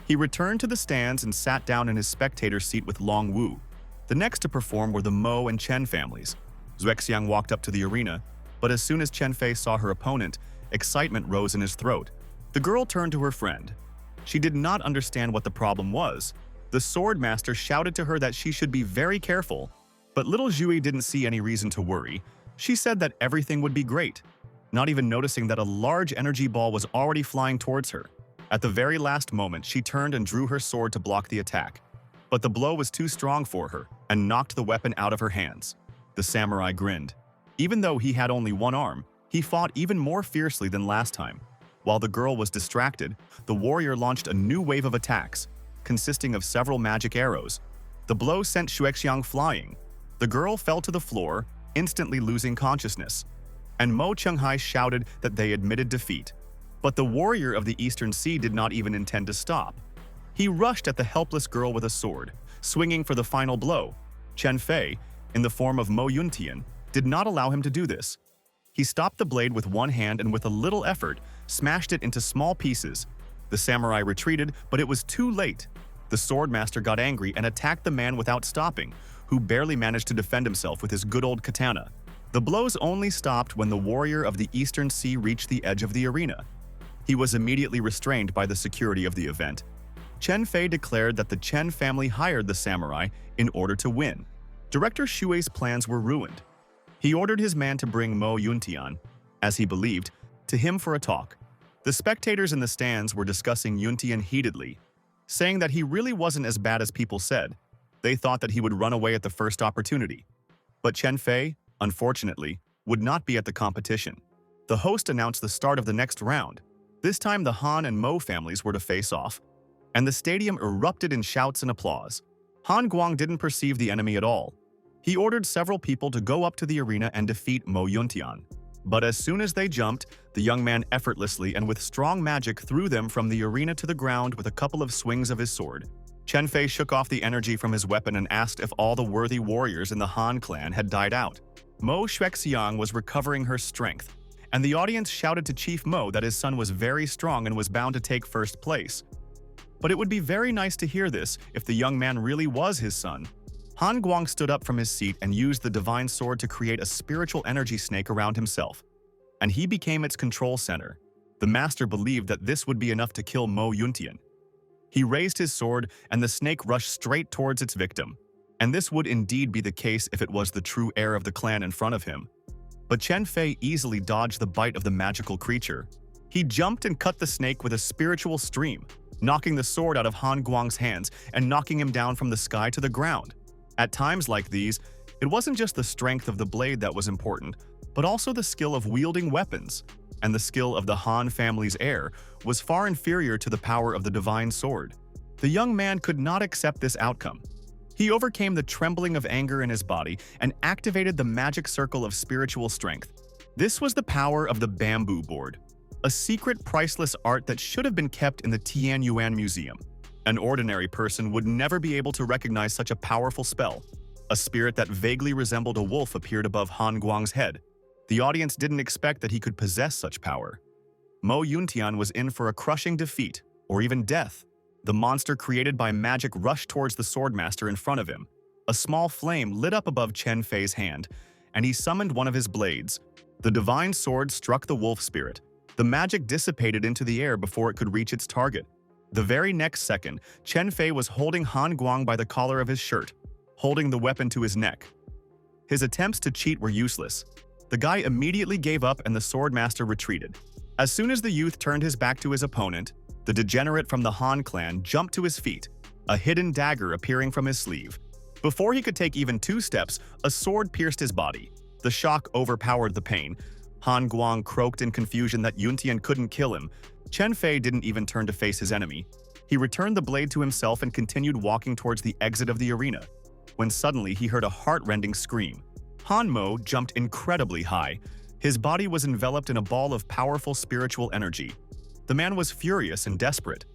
[SPEAKER 1] He returned to the stands and sat down in his spectator seat with Long Wu. The next to perform were the Mo and Chen families. Xuexiang walked up to the arena, but as soon as Chen Fei saw her opponent, excitement rose in his throat. The girl turned to her friend. She did not understand what the problem was. The swordmaster shouted to her that she should be very careful, but little Zhui didn't see any reason to worry. She said that everything would be great, not even noticing that a large energy ball was already flying towards her. At the very last moment, she turned and drew her sword to block the attack. But the blow was too strong for her and knocked the weapon out of her hands. The samurai grinned. Even though he had only one arm, he fought even more fiercely than last time. While the girl was distracted, the warrior launched a new wave of attacks, consisting of several magic arrows. The blow sent Xuexiang flying. The girl fell to the floor, instantly losing consciousness, and Mo Chenghai shouted that they admitted defeat. But the warrior of the Eastern Sea did not even intend to stop. He rushed at the helpless girl with a sword, swinging for the final blow. Chen Fei, in the form of Mo Yuntian, did not allow him to do this. He stopped the blade with one hand and with a little effort, smashed it into small pieces. The samurai retreated, but it was too late. The swordmaster got angry and attacked the man without stopping, who barely managed to defend himself with his good old katana. The blows only stopped when the warrior of the Eastern Sea reached the edge of the arena. He was immediately restrained by the security of the event. Chen Fei declared that the Chen family hired the samurai in order to win. Director Shui's plans were ruined. He ordered his man to bring Mo Yuntian, as he believed, to him for a talk. The spectators in the stands were discussing Yuntian heatedly, saying that he really wasn't as bad as people said. They thought that he would run away at the first opportunity. But Chen Fei, unfortunately, would not be at the competition. The host announced the start of the next round. This time the Han and Mo families were to face off, and the stadium erupted in shouts and applause. Han Guang didn't perceive the enemy at all. He ordered several people to go up to the arena and defeat Mo Yuntian. But as soon as they jumped, the young man effortlessly and with strong magic threw them from the arena to the ground with a couple of swings of his sword. Chen Fei shook off the energy from his weapon and asked if all the worthy warriors in the Han clan had died out. Mo Xuexiang was recovering her strength, and the audience shouted to Chief Mo that his son was very strong and was bound to take first place. But it would be very nice to hear this if the young man really was his son. Han Guang stood up from his seat and used the divine sword to create a spiritual energy snake around himself, and he became its control center. The master believed that this would be enough to kill Mo Yuntian. He raised his sword, and the snake rushed straight towards its victim. And this would indeed be the case if it was the true heir of the clan in front of him. But Chen Fei easily dodged the bite of the magical creature. He jumped and cut the snake with a spiritual stream, knocking the sword out of Han Guang's hands and knocking him down from the sky to the ground. At times like these, it wasn't just the strength of the blade that was important, but also the skill of wielding weapons. And the skill of the Han family's heir was far inferior to the power of the divine sword. The young man could not accept this outcome. He overcame the trembling of anger in his body and activated the magic circle of spiritual strength. This was the power of the bamboo board, a secret priceless art that should have been kept in the Tianyuan Museum. An ordinary person would never be able to recognize such a powerful spell. A spirit that vaguely resembled a wolf appeared above Han Guang's head. The audience didn't expect that he could possess such power. Mo Yuntian was in for a crushing defeat, or even death. The monster created by magic rushed towards the swordmaster in front of him. A small flame lit up above Chen Fei's hand, and he summoned one of his blades. The divine sword struck the wolf spirit. The magic dissipated into the air before it could reach its target. The very next second, Chen Fei was holding Han Guang by the collar of his shirt, holding the weapon to his neck. His attempts to cheat were useless. The guy immediately gave up and the swordmaster retreated. As soon as the youth turned his back to his opponent, the degenerate from the Han clan jumped to his feet, a hidden dagger appearing from his sleeve. Before he could take even 2 steps, a sword pierced his body. The shock overpowered the pain. Han Guang croaked in confusion that Yuntian couldn't kill him. Chen Fei didn't even turn to face his enemy. He returned the blade to himself and continued walking towards the exit of the arena, when suddenly he heard a heart-rending scream. Han Mo jumped incredibly high. His body was enveloped in a ball of powerful spiritual energy. The man was furious and desperate.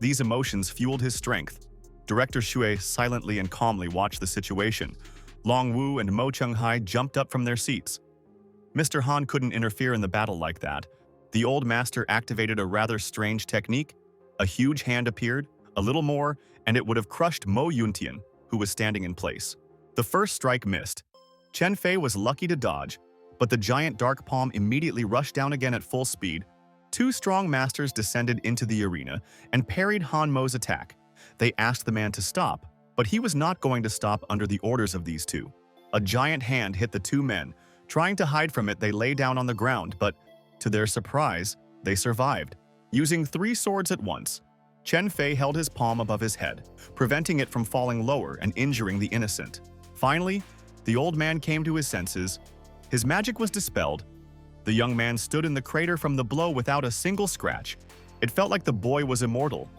[SPEAKER 1] These emotions fueled his strength. Director Xue silently and calmly watched the situation. Long Wu and Mo Cheng-hai jumped up from their seats. Mr. Han couldn't interfere in the battle like that. The old master activated a rather strange technique. A huge hand appeared, a little more, and it would have crushed Mo Yuntian, who was standing in place. The first strike missed. Chen Fei was lucky to dodge, but the giant dark palm immediately rushed down again at full speed. 2 strong masters descended into the arena and parried Han Mo's attack. They asked the man to stop, but he was not going to stop under the orders of these 2. A giant hand hit the 2 men. Trying to hide from it, they lay down on the ground, but to their surprise, they survived. Using 3 swords at once, Chen Fei held his palm above his head, preventing it from falling lower and injuring the innocent. Finally, the old man came to his senses. His magic was dispelled. The young man stood in the crater from the blow without a single scratch. It felt like the boy was immortal.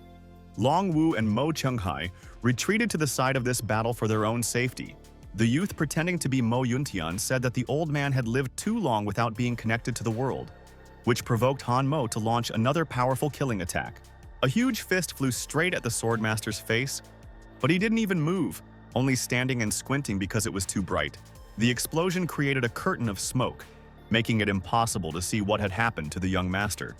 [SPEAKER 1] Long Wu and Mo Cheng-hai retreated to the side of this battle for their own safety. The youth pretending to be Mo Yuntian said that the old man had lived too long without being connected to the world, which provoked Han Mo to launch another powerful killing attack. A huge fist flew straight at the swordmaster's face, but he didn't even move, only standing and squinting because it was too bright. The explosion created a curtain of smoke, making it impossible to see what had happened to the young master.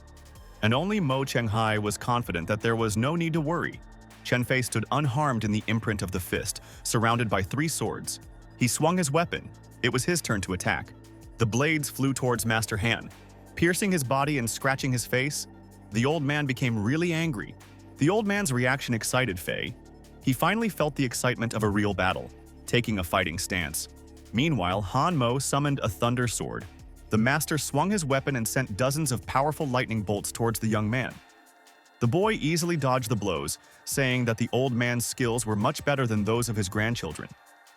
[SPEAKER 1] And only Mo Cheng-hai was confident that there was no need to worry. Chen Fei stood unharmed in the imprint of the fist, surrounded by 3 swords. He swung his weapon. It was his turn to attack. The blades flew towards Master Han, piercing his body and scratching his face. The old man became really angry. The old man's reaction excited Fei. He finally felt the excitement of a real battle, taking a fighting stance. Meanwhile, Han Mo summoned a thunder sword. The master swung his weapon and sent dozens of powerful lightning bolts towards the young man. The boy easily dodged the blows, saying that the old man's skills were much better than those of his grandchildren.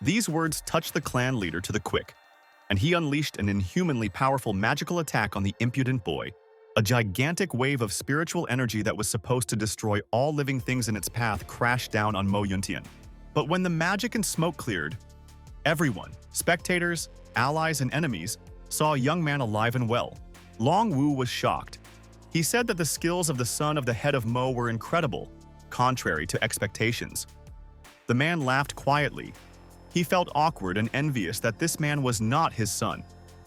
[SPEAKER 1] These words touched the clan leader to the quick, and he unleashed an inhumanly powerful magical attack on the impudent boy. A gigantic wave of spiritual energy that was supposed to destroy all living things in its path crashed down on Mo Yuntian. But when the magic and smoke cleared, everyone, spectators, allies, and enemies, saw a young man alive and well. Long Wu was shocked. He said that the skills of the son of the head of Mo were incredible, contrary to expectations. The man laughed quietly. He felt awkward and envious that this man was not his son.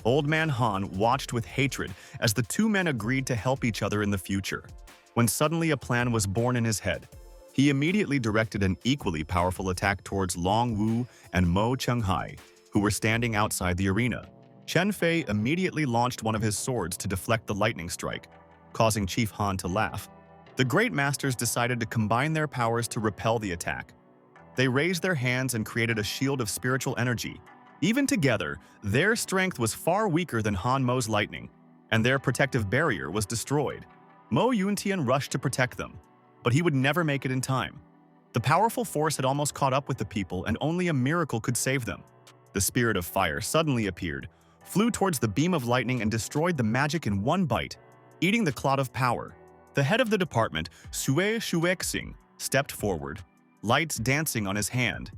[SPEAKER 1] Old Man Han watched with hatred as the two men agreed to help each other in the future. When suddenly a plan was born in his head, he immediately directed an equally powerful attack towards Long Wu and Mo Cheng-hai, who were standing outside the arena. Chen Fei immediately launched one of his swords to deflect the lightning strike, causing Chief Han to laugh. The great masters decided to combine their powers to repel the attack. They raised their hands and created a shield of spiritual energy. Even together, their strength was far weaker than Han Mo's lightning, and their protective barrier was destroyed. Mo Yuntian rushed to protect them, but he would never make it in time. The powerful force had almost caught up with the people, and only a miracle could save them. The spirit of fire suddenly appeared, flew towards the beam of lightning and destroyed the magic in one bite, eating the clot of power. The head of the department, Sue Shuexing, stepped forward, lights dancing on his hand.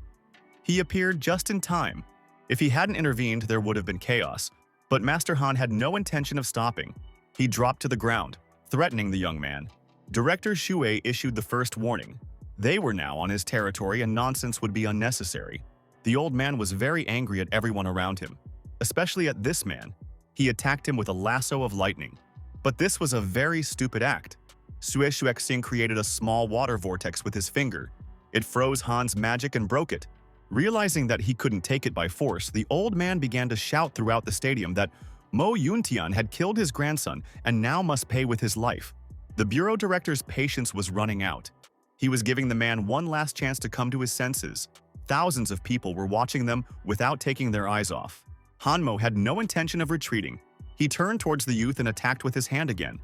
[SPEAKER 1] He appeared just in time. If he hadn't intervened, there would have been chaos, but Master Han had no intention of stopping. He dropped to the ground, threatening the young man. Director Xue issued the first warning. They were now on his territory and nonsense would be unnecessary. The old man was very angry at everyone around him, especially at this man. He attacked him with a lasso of lightning. But this was a very stupid act. Sue Shuexing created a small water vortex with his finger. It froze Han's magic and broke it. Realizing that he couldn't take it by force, the old man began to shout throughout the stadium that Mo Yuntian had killed his grandson and now must pay with his life. The bureau director's patience was running out. He was giving the man one last chance to come to his senses. Thousands of people were watching them without taking their eyes off. Han Mo had no intention of retreating. He turned towards the youth and attacked with his hand again.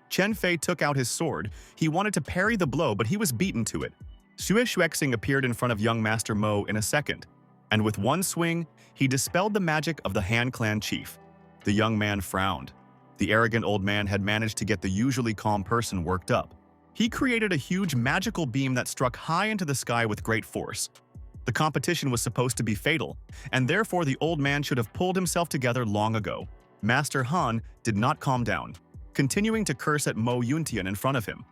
[SPEAKER 1] Chen Fei took out his sword. He wanted to parry the blow, but he was beaten to it. Sue Shuexing appeared in front of young Master Mo in a second, and with one swing, he dispelled the magic of the Han clan chief. The young man frowned. The arrogant old man had managed to get the usually calm person worked up. He created a huge magical beam that struck high into the sky with great force. The competition was supposed to be fatal, and therefore the old man should have pulled himself together long ago. Master Han did not calm down, continuing to curse at Mo Yuntian in front of him.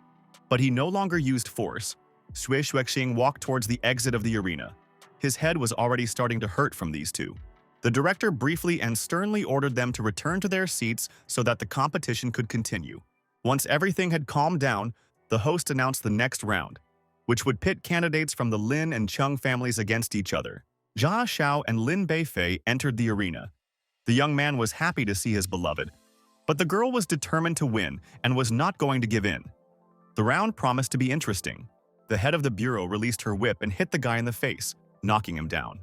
[SPEAKER 1] But he no longer used force. Sue Shuexing walked towards the exit of the arena. His head was already starting to hurt from these two. The director briefly and sternly ordered them to return to their seats so that the competition could continue. Once everything had calmed down, the host announced the next round, which would pit candidates from the Lin and Chung families against each other. Jia Xiao and Lin Beifei entered the arena. The young man was happy to see his beloved, but the girl was determined to win and was not going to give in. The round promised to be interesting. The head of the bureau released her whip and hit the guy in the face, knocking him down.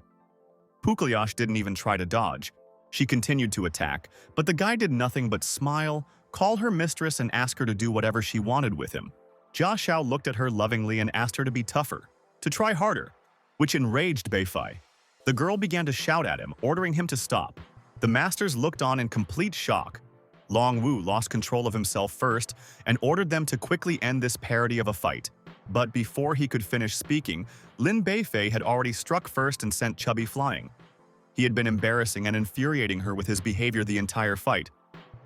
[SPEAKER 1] Puklyash didn't even try to dodge. She continued to attack, but the guy did nothing but smile, call her mistress and ask her to do whatever she wanted with him. Jia Xiao looked at her lovingly and asked her to be tougher, to try harder, which enraged Beifei. The girl began to shout at him, ordering him to stop. The masters looked on in complete shock. Long Wu lost control of himself first and ordered them to quickly end this parody of a fight. But before he could finish speaking, Lin Beifei had already struck first and sent Chubby flying. He had been embarrassing and infuriating her with his behavior the entire fight.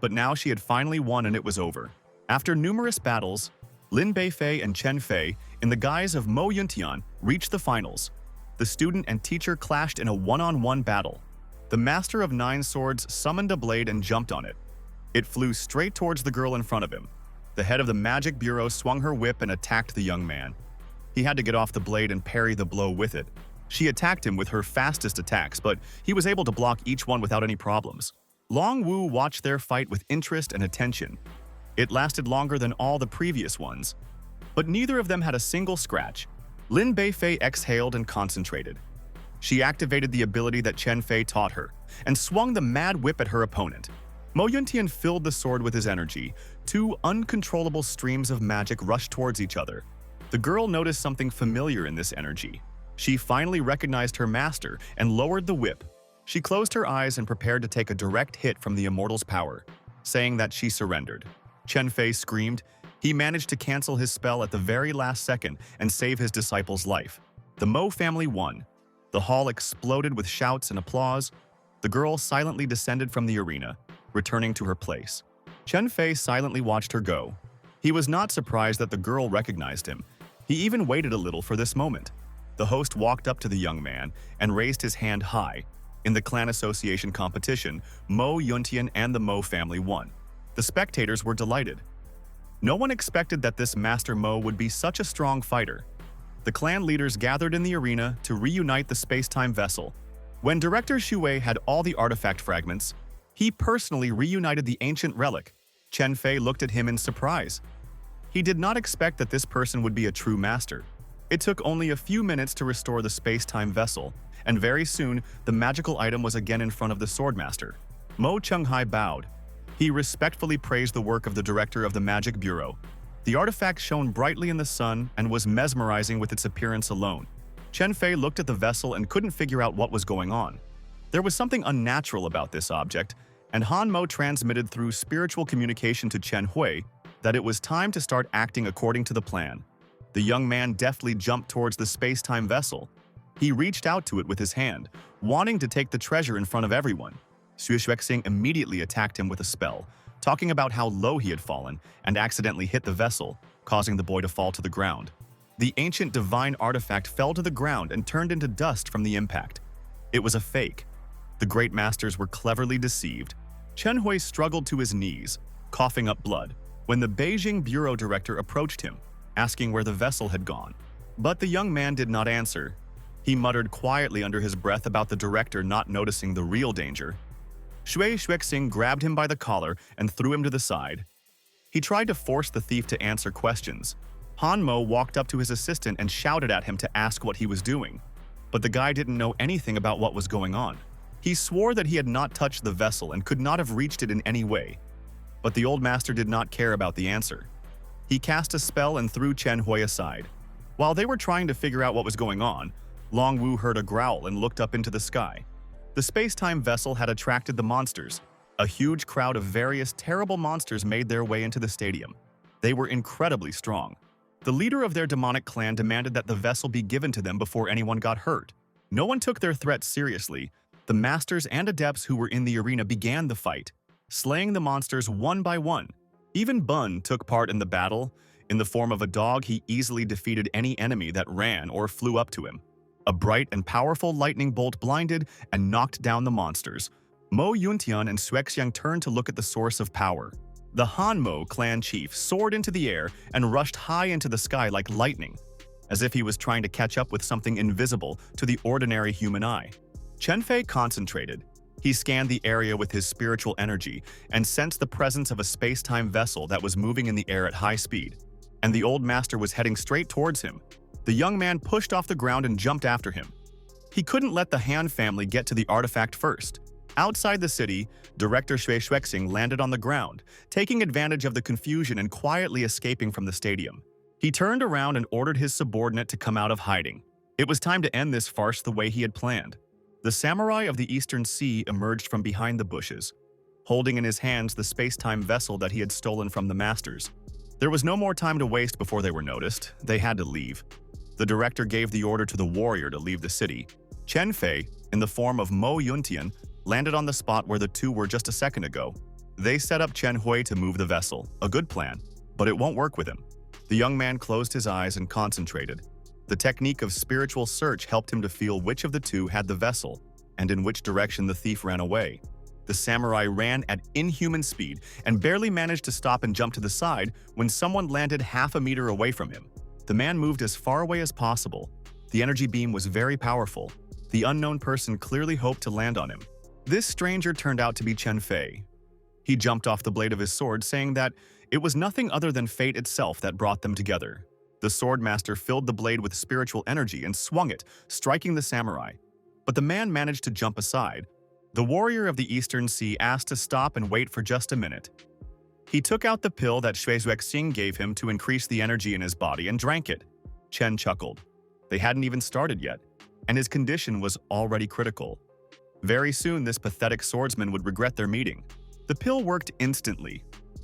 [SPEAKER 1] But now she had finally won and it was over. After numerous battles, Lin Beifei and Chen Fei, in the guise of Mo Yuntian, reached the finals. The student and teacher clashed in a one-on-one battle. The Master of Nine Swords summoned a blade and jumped on it. It flew straight towards the girl in front of him. The head of the Magic Bureau swung her whip and attacked the young man. He had to get off the blade and parry the blow with it. She attacked him with her fastest attacks, but he was able to block each one without any problems. Long Wu watched their fight with interest and attention. It lasted longer than all the previous ones, but neither of them had a single scratch. Lin Beifei exhaled and concentrated. She activated the ability that Chen Fei taught her and swung the mad whip at her opponent. Mo Yuntian filled the sword with his energy. Two uncontrollable streams of magic rushed towards each other. The girl noticed something familiar in this energy. She finally recognized her master and lowered the whip. She closed her eyes and prepared to take a direct hit from the immortal's power, saying that she surrendered. Chen Fei screamed. He managed to cancel his spell at the very last second and save his disciple's life. The Mo family won. The hall exploded with shouts and applause. The girl silently descended from the arena, returning to her place. Chen Fei silently watched her go. He was not surprised that the girl recognized him. He even waited a little for this moment. The host walked up to the young man and raised his hand high, In the clan association competition, Mo Yuntian and the Mo family won. The spectators were delighted. No one expected that this Master Mo would be such a strong fighter. The clan leaders gathered in the arena to reunite the space-time vessel. When Director Xue had all the artifact fragments, he personally reunited the ancient relic. Chen Fei looked at him in surprise. He did not expect that this person would be a true master. It took only a few minutes to restore the space-time vessel, and very soon, the magical item was again in front of the Swordmaster. Mo Chunghai bowed. He respectfully praised the work of the director of the Magic Bureau. The artifact shone brightly in the sun and was mesmerizing with its appearance alone. Chen Fei looked at the vessel and couldn't figure out what was going on. There was something unnatural about this object, and Han Mo transmitted through spiritual communication to Chen Hui that it was time to start acting according to the plan. The young man deftly jumped towards the space-time vessel. He reached out to it with his hand, wanting to take the treasure in front of everyone. Xue Xuexing immediately attacked him with a spell, talking about how low he had fallen and accidentally hit the vessel, causing the boy to fall to the ground. The ancient divine artifact fell to the ground and turned into dust from the impact. It was a fake. The great masters were cleverly deceived. Chen Hui struggled to his knees, coughing up blood, when the Beijing bureau director approached him, asking where the vessel had gone. But the young man did not answer. He muttered quietly under his breath about the director not noticing the real danger. Xue Xuexing grabbed him by the collar and threw him to the side. He tried to force the thief to answer questions. Han Mo walked up to his assistant and shouted at him to ask what he was doing. But the guy didn't know anything about what was going on. He swore that he had not touched the vessel and could not have reached it in any way. But the old master did not care about the answer. He cast a spell and threw Chen Hui aside. While they were trying to figure out what was going on, Long Wu heard a growl and looked up into the sky. The space-time vessel had attracted the monsters. A huge crowd of various terrible monsters made their way into the stadium. They were incredibly strong. The leader of their demonic clan demanded that the vessel be given to them before anyone got hurt. No one took their threats seriously. The masters and adepts who were in the arena began the fight, slaying the monsters one by one. Even Bun took part in the battle. In the form of a dog, he easily defeated any enemy that ran or flew up to him. A bright and powerful lightning bolt blinded and knocked down the monsters. Mo Yuntian and Xuexiang turned to look at the source of power. The Han Mo clan chief soared into the air and rushed high into the sky like lightning, as if he was trying to catch up with something invisible to the ordinary human eye. Chen Fei concentrated. He scanned the area with his spiritual energy and sensed the presence of a space-time vessel that was moving in the air at high speed. And the old master was heading straight towards him. The young man pushed off the ground and jumped after him. He couldn't let the Han family get to the artifact first. Outside the city, Director Xue Xuexing landed on the ground, taking advantage of the confusion and quietly escaping from the stadium. He turned around and ordered his subordinate to come out of hiding. It was time to end this farce the way he had planned. The samurai of the Eastern Sea emerged from behind the bushes, holding in his hands the space-time vessel that he had stolen from the masters. There was no more time to waste before they were noticed. They had to leave. The director gave the order to the warrior to leave the city. Chen Fei, in the form of Mo Yuntian, landed on the spot where the two were just a second ago. They set up Chen Hui to move the vessel, a good plan, but it won't work with him. The young man closed his eyes and concentrated. The technique of spiritual search helped him to feel which of the two had the vessel, and in which direction the thief ran away. The samurai ran at inhuman speed and barely managed to stop and jump to the side when someone landed half a meter away from him. The man moved as far away as possible. The energy beam was very powerful. The unknown person clearly hoped to land on him. This stranger turned out to be Chen Fei. He jumped off the blade of his sword, saying that it was nothing other than fate itself that brought them together. The swordmaster filled the blade with spiritual energy and swung it, striking the samurai. But the man managed to jump aside. The warrior of the Eastern Sea asked to stop and wait for just a minute. He took out the pill that Xue Xuexing gave him to increase the energy in his body and drank it. Chen chuckled. They hadn't even started yet, and his condition was already critical. Very soon, this pathetic swordsman would regret their meeting. The pill worked instantly.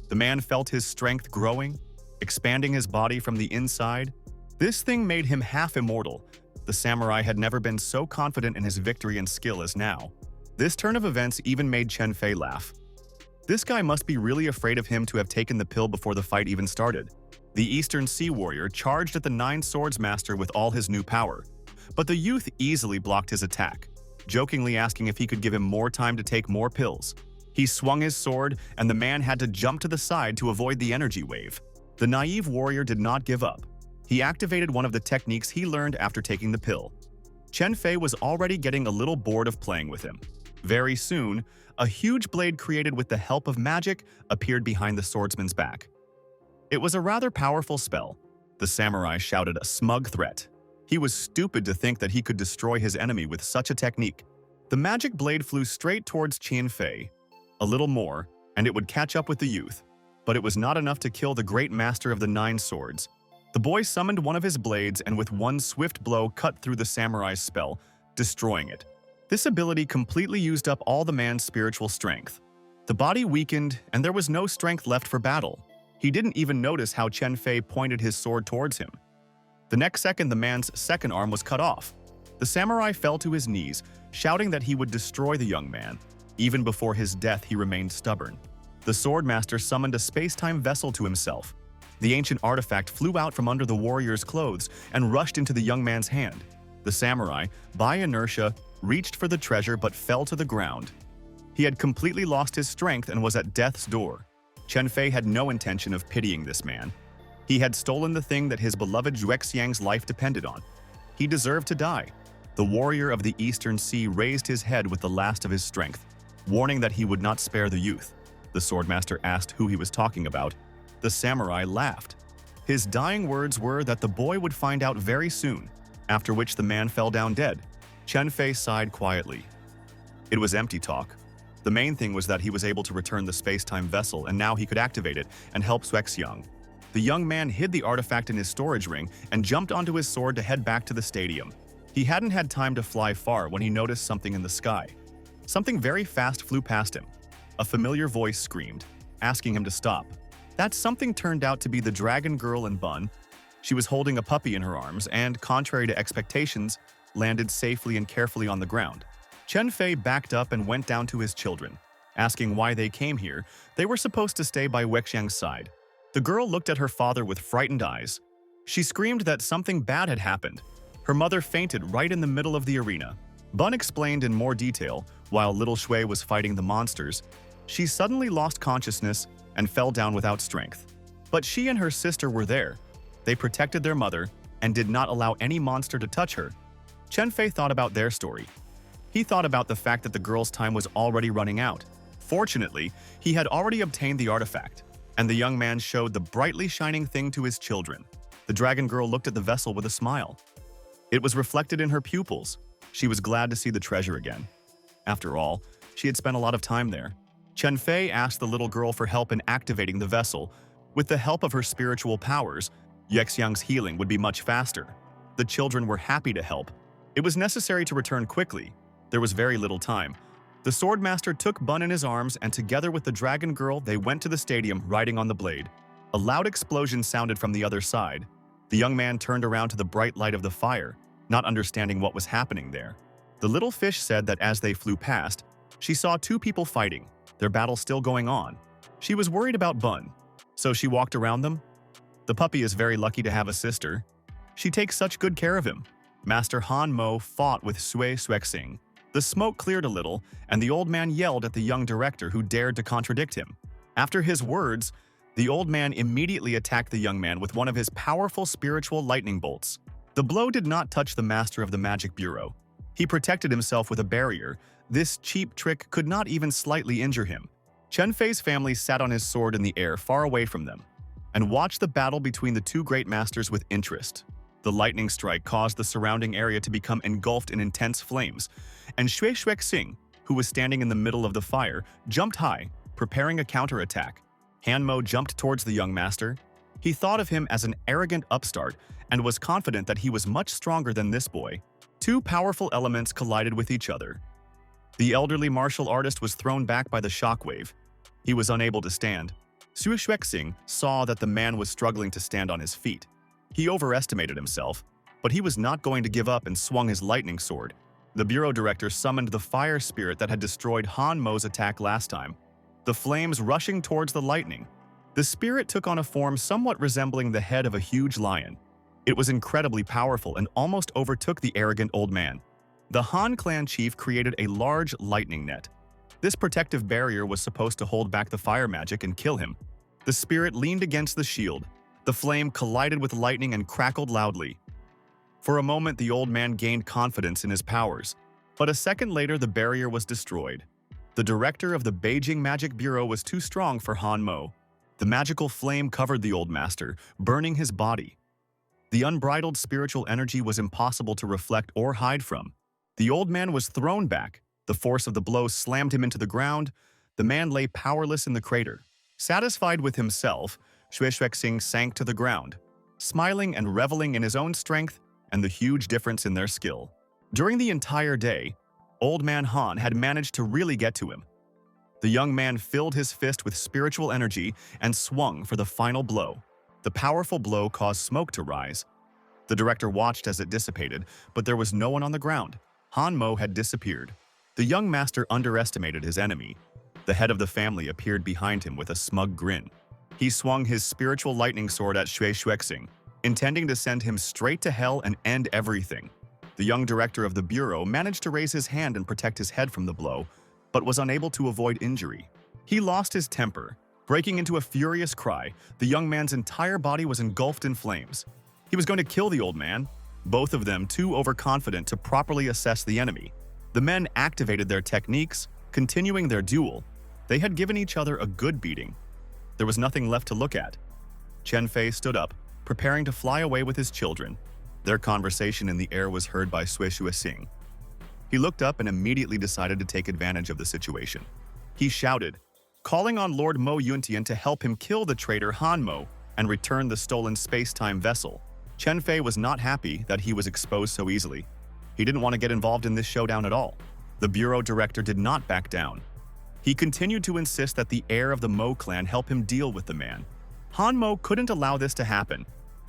[SPEAKER 1] The man felt his strength growing, expanding his body from the inside. This thing made him half immortal. The samurai had never been so confident in his victory and skill as now. This turn of events even made Chen Fei laugh. This guy must be really afraid of him to have taken the pill before the fight even started. The Eastern Sea warrior charged at the Nine Swords Master with all his new power, but the youth easily blocked his attack. jokingly asking if he could give him more time to take more pills. He swung his sword, and the man had to jump to the side to avoid the energy wave. The naive warrior did not give up. He activated one of the techniques he learned after taking the pill. Chen Fei was already getting a little bored of playing with him. Very soon, a huge blade created with the help of magic appeared behind the swordsman's back. It was a rather powerful spell. The samurai shouted a smug threat. He was stupid to think that he could destroy his enemy with such a technique. The magic blade flew straight towards Chen Fei. A little more, and it would catch up with the youth. But it was not enough to kill the great master of the 9 swords. The boy summoned one of his blades and with one swift blow cut through the samurai's spell, destroying it. This ability completely used up all the man's spiritual strength. The body weakened, and there was no strength left for battle. He didn't even notice how Chen Fei pointed his sword towards him. The next second, the man's second arm was cut off. The samurai fell to his knees, shouting that he would destroy the young man. Even before his death, he remained stubborn. The swordmaster summoned a space-time vessel to himself. The ancient artifact flew out from under the warrior's clothes and rushed into the young man's hand. The samurai, by inertia, reached for the treasure but fell to the ground. He had completely lost his strength and was at death's door. Chen Fei had no intention of pitying this man. He had stolen the thing that his beloved Xuexiang's life depended on. He deserved to die. The warrior of the Eastern Sea raised his head with the last of his strength, warning that he would not spare the youth. The swordmaster asked who he was talking about. The samurai laughed. His dying words were that the boy would find out very soon, after which the man fell down dead. Chen Fei sighed quietly. It was empty talk. The main thing was that he was able to return the space-time vessel, and now he could activate it and help Xuexiang. The young man hid the artifact in his storage ring and jumped onto his sword to head back to the stadium. He hadn't had time to fly far when he noticed something in the sky. Something very fast flew past him. A familiar voice screamed, asking him to stop. That something turned out to be the dragon girl in Bun. She was holding a puppy in her arms and, contrary to expectations, landed safely and carefully on the ground. Chen Fei backed up and went down to his children, asking why they came here. They were supposed to stay by Xuexiang's side. The girl looked at her father with frightened eyes. She screamed that something bad had happened. Her mother fainted right in the middle of the arena. Bun explained in more detail, while little Shui was fighting the monsters, she suddenly lost consciousness and fell down without strength. But she and her sister were there. They protected their mother and did not allow any monster to touch her. Chen Fei thought about their story. He thought about the fact that the girl's time was already running out. Fortunately, he had already obtained the artifact, and the young man showed the brightly shining thing to his children. The dragon girl looked at the vessel with a smile. It was reflected in her pupils. She was glad to see the treasure again. After all, she had spent a lot of time there. Chen Fei asked the little girl for help in activating the vessel. With the help of her spiritual powers, Xuexiang's healing would be much faster. The children were happy to help. It was necessary to return quickly. There was very little time. The swordmaster took Bun in his arms, and together with the dragon girl, they went to the stadium riding on the blade. A loud explosion sounded from the other side. The young man turned around to the bright light of the fire, not understanding what was happening there. The little fish said that as they flew past, she saw 2 people fighting, their battle still going on. She was worried about Bun, so she walked around them. The puppy is very lucky to have a sister. She takes such good care of him. Master Han Mo fought with Sui Xuexing. The smoke cleared a little, and the old man yelled at the young director who dared to contradict him. After his words, the old man immediately attacked the young man with one of his powerful spiritual lightning bolts. The blow did not touch the master of the magic bureau. He protected himself with a barrier. This cheap trick could not even slightly injure him. Chen Fei's family sat on his sword in the air far away from them and watched the battle between the 2 great masters with interest. The lightning strike caused the surrounding area to become engulfed in intense flames, and Sui Xuexing, who was standing in the middle of the fire, jumped high, preparing a counterattack. Han Mo jumped towards the young master. He thought of him as an arrogant upstart and was confident that he was much stronger than this boy. 2 powerful elements collided with each other. The elderly martial artist was thrown back by the shockwave. He was unable to stand. Sui Xuexing saw that the man was struggling to stand on his feet. He overestimated himself, but he was not going to give up and swung his lightning sword. The bureau director summoned the fire spirit that had destroyed Han Mo's attack last time, the flames rushing towards the lightning. The spirit took on a form somewhat resembling the head of a huge lion. It was incredibly powerful and almost overtook the arrogant old man. The Han clan chief created a large lightning net. This protective barrier was supposed to hold back the fire magic and kill him. The spirit leaned against the shield. The flame collided with lightning and crackled loudly. For a moment, the old man gained confidence in his powers, but a second later the barrier was destroyed. The director of the Beijing Magic Bureau was too strong for Han Mo. The magical flame covered the old master, burning his body. The unbridled spiritual energy was impossible to reflect or hide from. The old man was thrown back. The force of the blow slammed him into the ground. The man lay powerless in the crater. Satisfied with himself, Xue Xuexing sank to the ground, smiling and reveling in his own strength and the huge difference in their skill. During the entire day, Old Man Han had managed to really get to him. The young man filled his fist with spiritual energy and swung for the final blow. The powerful blow caused smoke to rise. The director watched as it dissipated, but there was no one on the ground. Han Mo had disappeared. The young master underestimated his enemy. The head of the family appeared behind him with a smug grin. He swung his spiritual lightning sword at Xue Xuexing, intending to send him straight to hell and end everything. The young director of the bureau managed to raise his hand and protect his head from the blow, but was unable to avoid injury. He lost his temper. Breaking into a furious cry, the young man's entire body was engulfed in flames. He was going to kill the old man, both of them too overconfident to properly assess the enemy. The men activated their techniques, continuing their duel. They had given each other a good beating. There was nothing left to look at. Chen Fei stood up, preparing to fly away with his children. Their conversation in the air was heard by Xue Xuexing. He looked up and immediately decided to take advantage of the situation. He shouted, calling on Lord Mo Yuntian to help him kill the traitor Han Mo and return the stolen space-time vessel. Chen Fei was not happy that he was exposed so easily. He didn't want to get involved in this showdown at all. The bureau director did not back down. He continued to insist that the heir of the Mo clan help him deal with the man. Han Mo couldn't allow this to happen.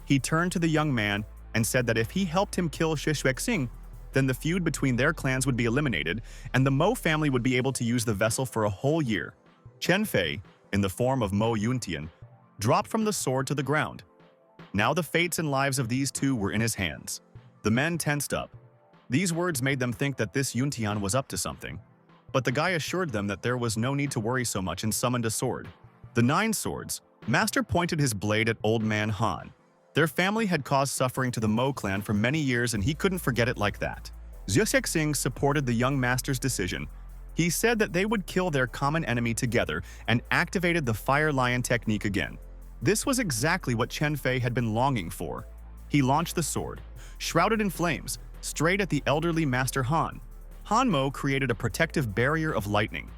[SPEAKER 1] He turned to the young man and said that if he helped him kill Xue Xuexing, then the feud between their clans would be eliminated and the Mo family would be able to use the vessel for a whole year. Chen Fei, in the form of Mo Yuntian, dropped from the sword to the ground. Now the fates and lives of these two were in his hands. The men tensed up. These words made them think that this Yuntian was up to something. But the guy assured them that there was no need to worry so much and summoned a sword. The 9 swords. Master pointed his blade at Old Man Han. Their family had caused suffering to the Mo clan for many years and he couldn't forget it like that. Xue Xuexing supported the young master's decision. He said that they would kill their common enemy together and activated the Fire Lion technique again. This was exactly what Chen Fei had been longing for. He launched the sword, shrouded in flames, straight at the elderly Master Han. Han Mo created a protective barrier of lightning,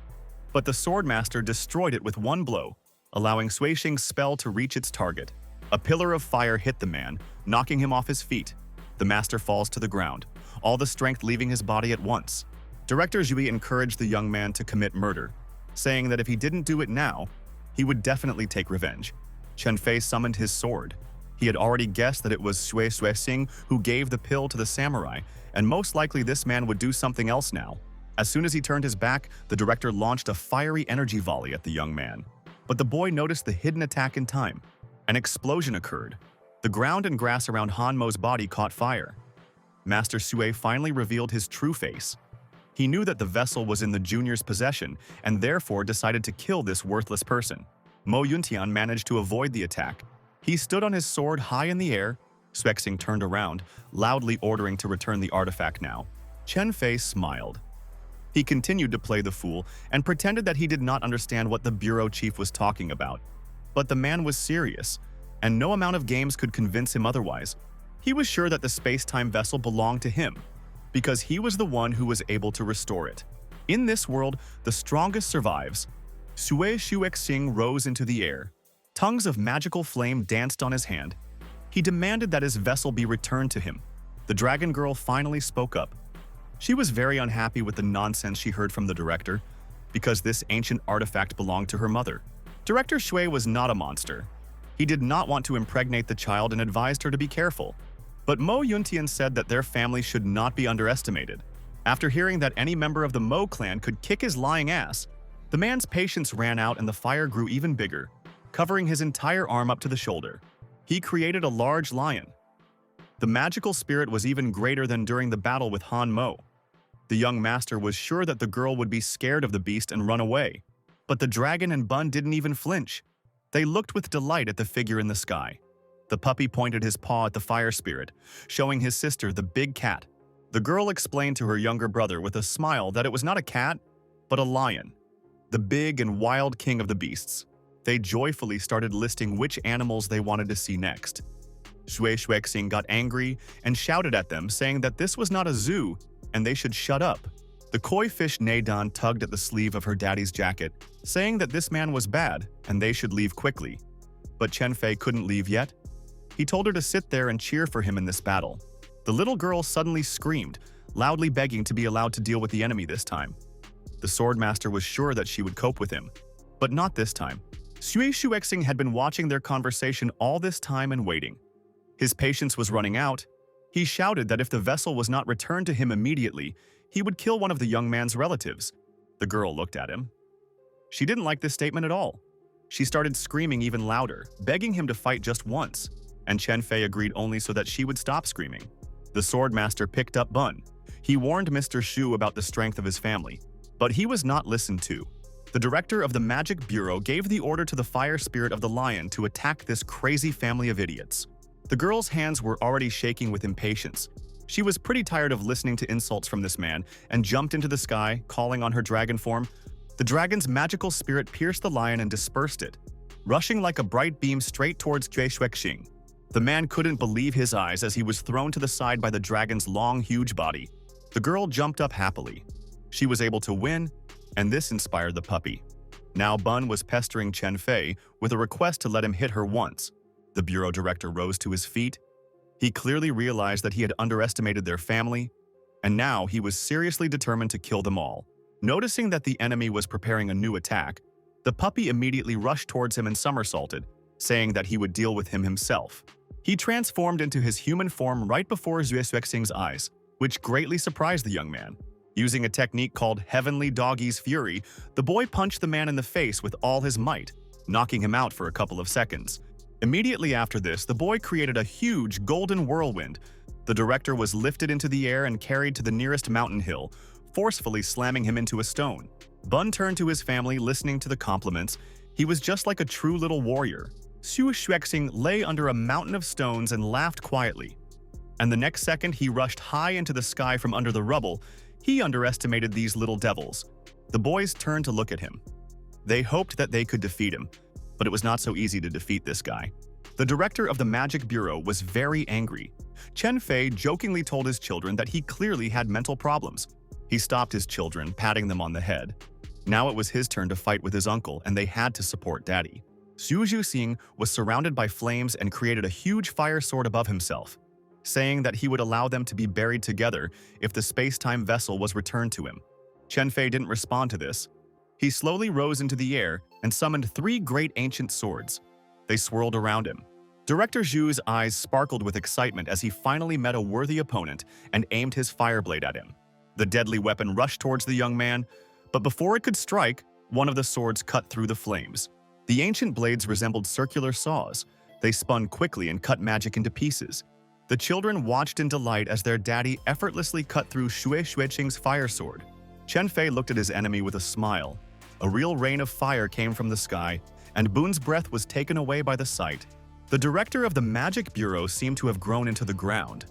[SPEAKER 1] but the sword master destroyed it with one blow, allowing Xuexing's spell to reach its target. A pillar of fire hit the man, knocking him off his feet. The master falls to the ground, all the strength leaving his body at once. Director Zhui encouraged the young man to commit murder, saying that if he didn't do it now, he would definitely take revenge. Chen Fei summoned his sword. He had already guessed that it was Xue Xuexing who gave the pill to the samurai, and most likely this man would do something else now. As soon as he turned his back, the director launched a fiery energy volley at the young man. But the boy noticed the hidden attack in time. An explosion occurred. The ground and grass around Han Mo's body caught fire. Master Xue finally revealed his true face. He knew that the vessel was in the junior's possession and therefore decided to kill this worthless person. Mo Yuntian managed to avoid the attack. He stood on his sword high in the air. Xuexing turned around, loudly ordering to return the artifact now. Chen Fei smiled. He continued to play the fool and pretended that he did not understand what the bureau chief was talking about. But the man was serious, and no amount of games could convince him otherwise. He was sure that the space-time vessel belonged to him, because he was the one who was able to restore it. In this world, the strongest survives. Xue Xuexing rose into the air. Tongues of magical flame danced on his hand. He demanded that his vessel be returned to him. The dragon girl finally spoke up. She was very unhappy with the nonsense she heard from the director, because this ancient artifact belonged to her mother. Director Xue was not a monster. He did not want to impregnate the child and advised her to be careful. But Mo Yuntian said that their family should not be underestimated. After hearing that any member of the Mo clan could kick his lying ass, the man's patience ran out and the fire grew even bigger, covering his entire arm up to the shoulder. He created a large lion. The magical spirit was even greater than during the battle with Han Mo. The young master was sure that the girl would be scared of the beast and run away. But the dragon and Bun didn't even flinch. They looked with delight at the figure in the sky. The puppy pointed his paw at the fire spirit, showing his sister the big cat. The girl explained to her younger brother with a smile that it was not a cat, but a lion, the big and wild king of the beasts. They joyfully started listing which animals they wanted to see next. Xuexing got angry and shouted at them, saying that this was not a zoo and they should shut up. The koi fish Neidan tugged at the sleeve of her daddy's jacket, saying that this man was bad and they should leave quickly. But Chen-Fei couldn't leave yet. He told her to sit there and cheer for him in this battle. The little girl suddenly screamed, loudly begging to be allowed to deal with the enemy this time. The swordmaster was sure that she would cope with him, but not this time. Xuexing had been watching their conversation all this time and waiting. His patience was running out. He shouted that if the vessel was not returned to him immediately, he would kill one of the young man's relatives. The girl looked at him. She didn't like this statement at all. She started screaming even louder, begging him to fight just once, and Chen-Fei agreed only so that she would stop screaming. The swordmaster picked up Bun. He warned Mr. Shu about the strength of his family, but he was not listened to. The director of the Magic Bureau gave the order to the fire spirit of the lion to attack this crazy family of idiots. The girl's hands were already shaking with impatience. She was pretty tired of listening to insults from this man and jumped into the sky, calling on her dragon form. The dragon's magical spirit pierced the lion and dispersed it, rushing like a bright beam straight towards Xuexing. The man couldn't believe his eyes as he was thrown to the side by the dragon's long, huge body. The girl jumped up happily. She was able to win, and this inspired the puppy. Now Bun was pestering Chen-Fei with a request to let him hit her once. The bureau director rose to his feet. He clearly realized that he had underestimated their family, and now he was seriously determined to kill them all. Noticing that the enemy was preparing a new attack, the puppy immediately rushed towards him and somersaulted, saying that he would deal with him himself. He transformed into his human form right before Xuexing's eyes, which greatly surprised the young man. Using a technique called Heavenly Doggy's Fury, the boy punched the man in the face with all his might, knocking him out for a couple of seconds. Immediately after this, the boy created a huge golden whirlwind. The director was lifted into the air and carried to the nearest mountain hill, forcefully slamming him into a stone. Bun turned to his family, listening to the compliments. He was just like a true little warrior. Xuexing lay under a mountain of stones and laughed quietly. And the next second, he rushed high into the sky from under the rubble. He underestimated these little devils. The boys turned to look at him. They hoped that they could defeat him, but it was not so easy to defeat this guy. The director of the Magic Bureau was very angry. Chen-Fei jokingly told his children that he clearly had mental problems. He stopped his children, patting them on the head. Now it was his turn to fight with his uncle, and they had to support Daddy. Xuexing was surrounded by flames and created a huge fire sword above himself, saying that he would allow them to be buried together if the space-time vessel was returned to him. Chen-Fei didn't respond to this. He slowly rose into the air and summoned 3 great ancient swords. They swirled around him. Director Zhu's eyes sparkled with excitement as he finally met a worthy opponent and aimed his fire blade at him. The deadly weapon rushed towards the young man, but before it could strike, one of the swords cut through the flames. The ancient blades resembled circular saws. They spun quickly and cut magic into pieces. The children watched in delight as their daddy effortlessly cut through Xuexing's fire sword. Chen-Fei looked at his enemy with a smile. A real rain of fire came from the sky, and Bun's breath was taken away by the sight. The director of the Magic Bureau seemed to have grown into the ground.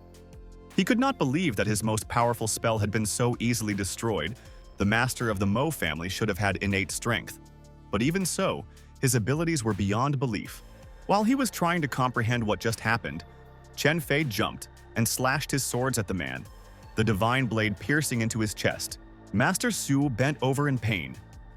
[SPEAKER 1] He could not believe that his most powerful spell had been so easily destroyed. The master of the Mo family should have had innate strength. But even so, his abilities were beyond belief. While he was trying to comprehend what just happened, Chen-Fei jumped and slashed his swords at the man, the divine blade piercing into his chest. Master Su bent over in pain.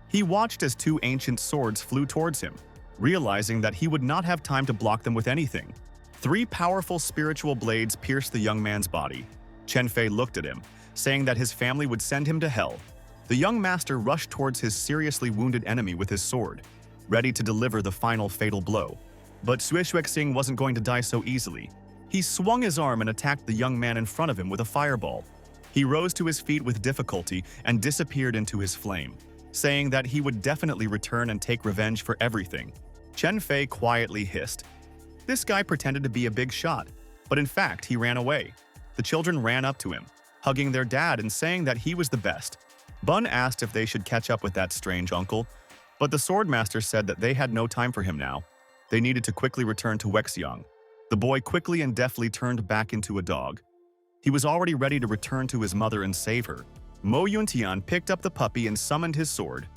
[SPEAKER 1] He watched as 2 ancient swords flew towards him, realizing that he would not have time to block them with anything. 3 powerful spiritual blades pierced the young man's body. Chen-Fei looked at him, saying that his family would send him to hell. The young master rushed towards his seriously wounded enemy with his sword, ready to deliver the final fatal blow. But Xuexing wasn't going to die so easily. He swung his arm and attacked the young man in front of him with a fireball. He rose to his feet with difficulty and disappeared into his flame, saying that he would definitely return and take revenge for everything. Chen-Fei quietly hissed. This guy pretended to be a big shot, but in fact he ran away. The children ran up to him, hugging their dad and saying that he was the best. Bun asked if they should catch up with that strange uncle, but the swordmaster said that they had no time for him now. They needed to quickly return to Wexiang. The boy quickly and deftly turned back into a dog. He was already ready to return to his mother and save her. Mo Yuntian picked up the puppy and summoned his sword.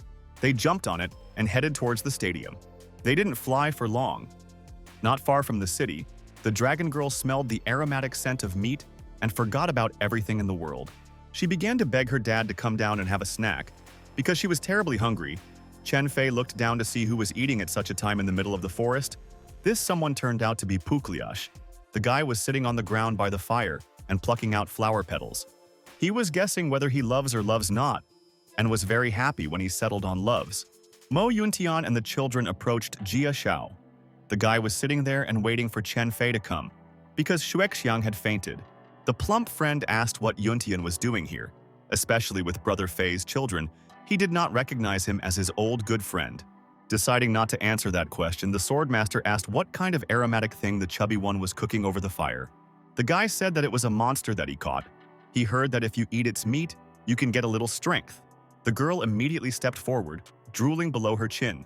[SPEAKER 1] They jumped on it and headed towards the stadium. They didn't fly for long. Not far from the city, the dragon girl smelled the aromatic scent of meat and forgot about everything in the world. She began to beg her dad to come down and have a snack. Because she was terribly hungry, Chen Fei looked down to see who was eating at such a time in the middle of the forest. This someone turned out to be Pukliash. The guy was sitting on the ground by the fire and plucking out flower petals. He was guessing whether he loves or loves not, and was very happy when he settled on loves. Mo Yuntian and the children approached Jia Xiao. The guy was sitting there and waiting for Chen Fei to come, because Xuexiang had fainted. The plump friend asked what Yuntian was doing here, especially with Brother Fei's children. He did not recognize him as his old good friend. Deciding not to answer that question, the swordmaster asked what kind of aromatic thing the chubby one was cooking over the fire. The guy said that it was a monster that he caught. He heard that if you eat its meat, you can get a little strength. The girl immediately stepped forward, drooling below her chin.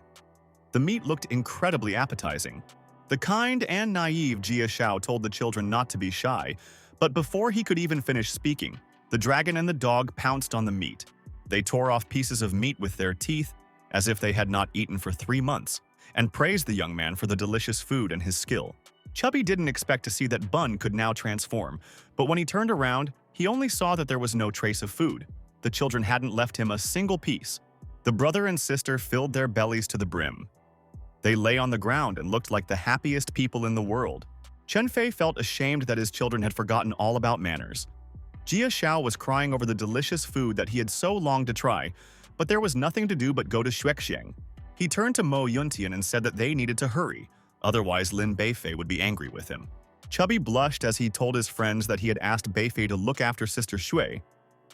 [SPEAKER 1] The meat looked incredibly appetizing. The kind and naive Jia Xiao told the children not to be shy, but before he could even finish speaking, the dragon and the dog pounced on the meat. They tore off pieces of meat with their teeth, as if they had not eaten for 3 months, and praised the young man for the delicious food and his skill. Chubby didn't expect to see that Bun could now transform, but when he turned around, he only saw that there was no trace of food. The children hadn't left him a single piece. The brother and sister filled their bellies to the brim. They lay on the ground and looked like the happiest people in the world. Chen Fei felt ashamed that his children had forgotten all about manners. Jia Xiao was crying over the delicious food that he had so longed to try, but there was nothing to do but go to Xuexiang. He turned to Mo Yuntian and said that they needed to hurry, otherwise Lin Beifei would be angry with him. Chubby blushed as he told his friends that he had asked Beifei to look after Sister Shui,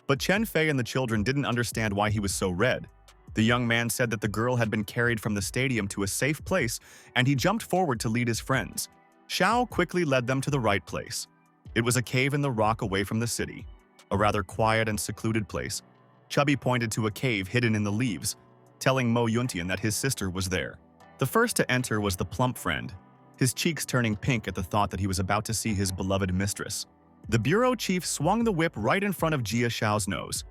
[SPEAKER 1] but Chen Fei and the children didn't understand why he was so red. The young man said that the girl had been carried from the stadium to a safe place, and he jumped forward to lead his friends. Xiao quickly led them to the right place. It was a cave in the rock away from the city, a rather quiet and secluded place. Chubby pointed to a cave hidden in the leaves, telling Mo Yuntian that his sister was there. The first to enter was the plump friend, his cheeks turning pink at the thought that he was about to see his beloved mistress. The bureau chief swung the whip right in front of Jia Xiao's nose.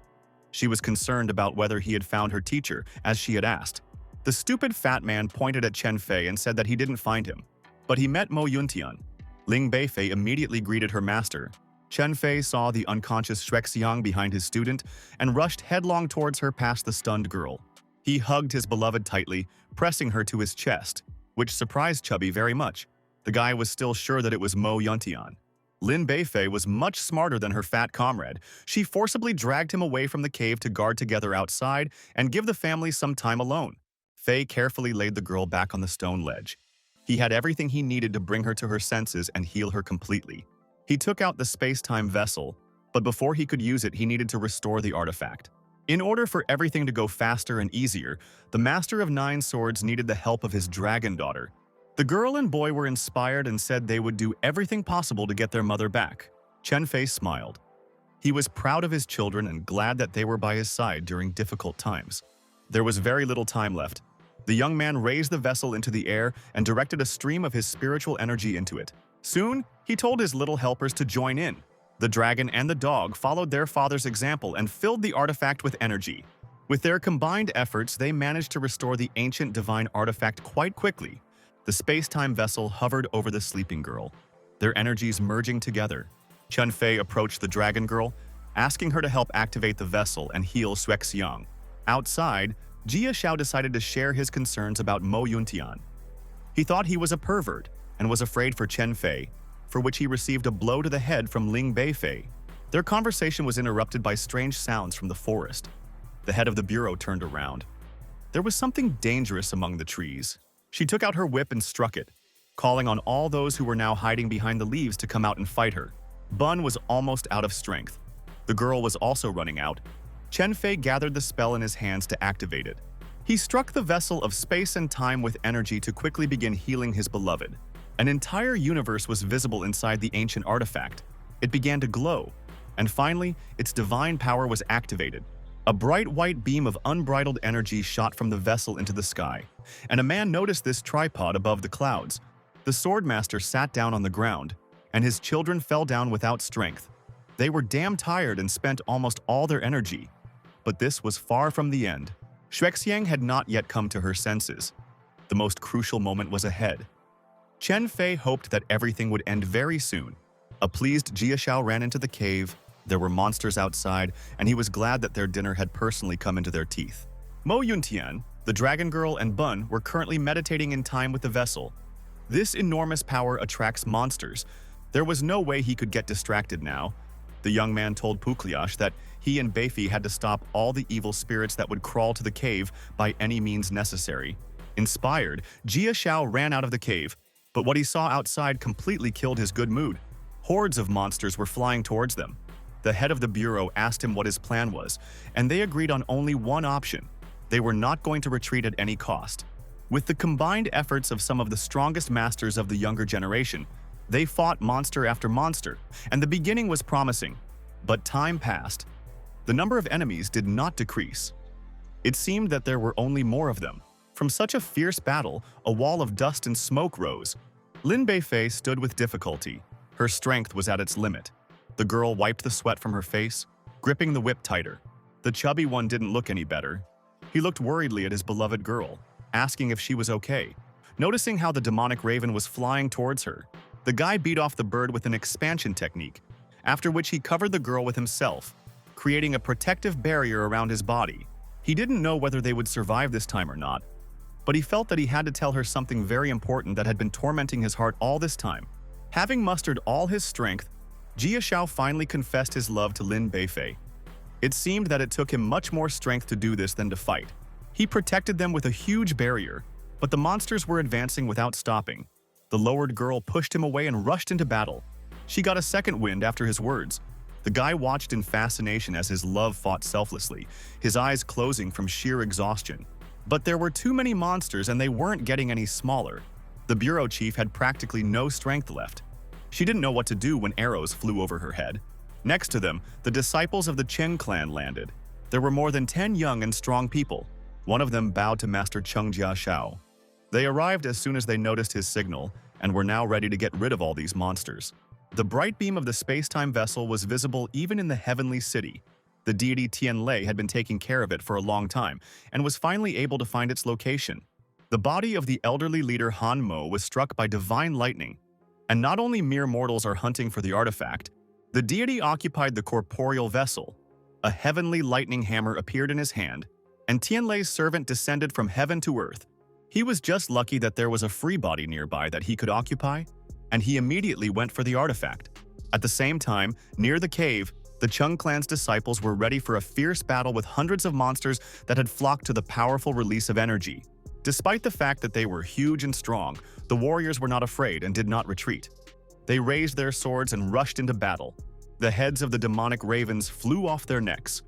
[SPEAKER 1] She was concerned about whether he had found her teacher, as she had asked. The stupid fat man pointed at Chen Fei and said that he didn't find him, but he met Mo Yuntian. Ling Beifei immediately greeted her master. Chen Fei saw the unconscious Xuexiang behind his student and rushed headlong towards her past the stunned girl. He hugged his beloved tightly, pressing her to his chest, which surprised Chubby very much. The guy was still sure that it was Mo Yuntian. Lin Beifei was much smarter than her fat comrade. She forcibly dragged him away from the cave to guard together outside and give the family some time alone. Fei carefully laid the girl back on the stone ledge. He had everything he needed to bring her to her senses and heal her completely. He took out the space-time vessel, but before he could use it, he needed to restore the artifact. In order for everything to go faster and easier, the Master of Nine Swords needed the help of his dragon daughter. The girl and boy were inspired and said they would do everything possible to get their mother back. Chen Fei smiled. He was proud of his children and glad that they were by his side during difficult times. There was very little time left. The young man raised the vessel into the air and directed a stream of his spiritual energy into it. Soon, he told his little helpers to join in. The dragon and the dog followed their father's example and filled the artifact with energy. With their combined efforts, they managed to restore the ancient divine artifact quite quickly. The space-time vessel hovered over the sleeping girl, their energies merging together. Chen Fei approached the dragon girl, asking her to help activate the vessel and heal Xuexiang. Outside, Jia Xiao decided to share his concerns about Mo Yuntian. He thought he was a pervert and was afraid for Chen Fei, for which he received a blow to the head from Ling Beifei. Their conversation was interrupted by strange sounds from the forest. The head of the bureau turned around. There was something dangerous among the trees. She took out her whip and struck it, calling on all those who were now hiding behind the leaves to come out and fight her. Bun was almost out of strength. The girl was also running out. Chen Fei gathered the spell in his hands to activate it. He struck the vessel of space and time with energy to quickly begin healing his beloved. An entire universe was visible inside the ancient artifact. It began to glow, And finally, its divine power was activated. A bright white beam of unbridled energy shot from the vessel into the sky, and a man noticed this tripod above the clouds. The swordmaster sat down on the ground, and his children fell down without strength. They were damn tired and spent almost all their energy. But this was far from the end. Xuexiang had not yet come to her senses. The most crucial moment was ahead. Chen Fei hoped that everything would end very soon. A pleased Jia Xiao ran into the cave. There were monsters outside, and he was glad that their dinner had personally come into their teeth. Mo Yuntian, the dragon girl, and Bun were currently meditating in time with the vessel. This enormous power attracts monsters. There was no way he could get distracted now. The young man told Pukliash that he and Beifi had to stop all the evil spirits that would crawl to the cave by any means necessary. Inspired, Jia Xiao ran out of the cave, but what he saw outside completely killed his good mood. Hordes of monsters were flying towards them. The head of the bureau asked him what his plan was, and they agreed on only one option. They were not going to retreat at any cost. With the combined efforts of some of the strongest masters of the younger generation, they fought monster after monster, and the beginning was promising. But time passed. The number of enemies did not decrease. It seemed that there were only more of them. From such a fierce battle, a wall of dust and smoke rose. Lin Beifei stood with difficulty. Her strength was at its limit. The girl wiped the sweat from her face, gripping the whip tighter. The chubby one didn't look any better. He looked worriedly at his beloved girl, asking if she was okay. Noticing how the demonic raven was flying towards her, the guy beat off the bird with an expansion technique, after which he covered the girl with himself, creating a protective barrier around his body. He didn't know whether they would survive this time or not, but he felt that he had to tell her something very important that had been tormenting his heart all this time. Having mustered all his strength, Jia Xiao finally confessed his love to Lin Beifei. It seemed that it took him much more strength to do this than to fight. He protected them with a huge barrier, but the monsters were advancing without stopping. The lowered girl pushed him away and rushed into battle. She got a second wind after his words. The guy watched in fascination as his love fought selflessly, his eyes closing from sheer exhaustion. But there were too many monsters and they weren't getting any smaller. The bureau chief had practically no strength left. She didn't know what to do when arrows flew over her head. Next to them, the disciples of the Cheng clan landed. There were more than 10 young and strong people. One of them bowed to Master Cheng Jia Xiao. They arrived as soon as they noticed his signal and were now ready to get rid of all these monsters. The bright beam of the space-time vessel was visible even in the heavenly city. The deity Tianlei had been taking care of it for a long time and was finally able to find its location. The body of the elderly leader Han Mo was struck by divine lightning. And not only mere mortals are hunting for the artifact, the deity occupied the corporeal vessel. A heavenly lightning hammer appeared in his hand, and Tianlei's servant descended from heaven to earth. He was just lucky that there was a free body nearby that he could occupy, and he immediately went for the artifact. At the same time, near the cave, the Cheng clan's disciples were ready for a fierce battle with hundreds of monsters that had flocked to the powerful release of energy. Despite the fact that they were huge and strong, the warriors were not afraid and did not retreat. They raised their swords and rushed into battle. The heads of the demonic ravens flew off their necks.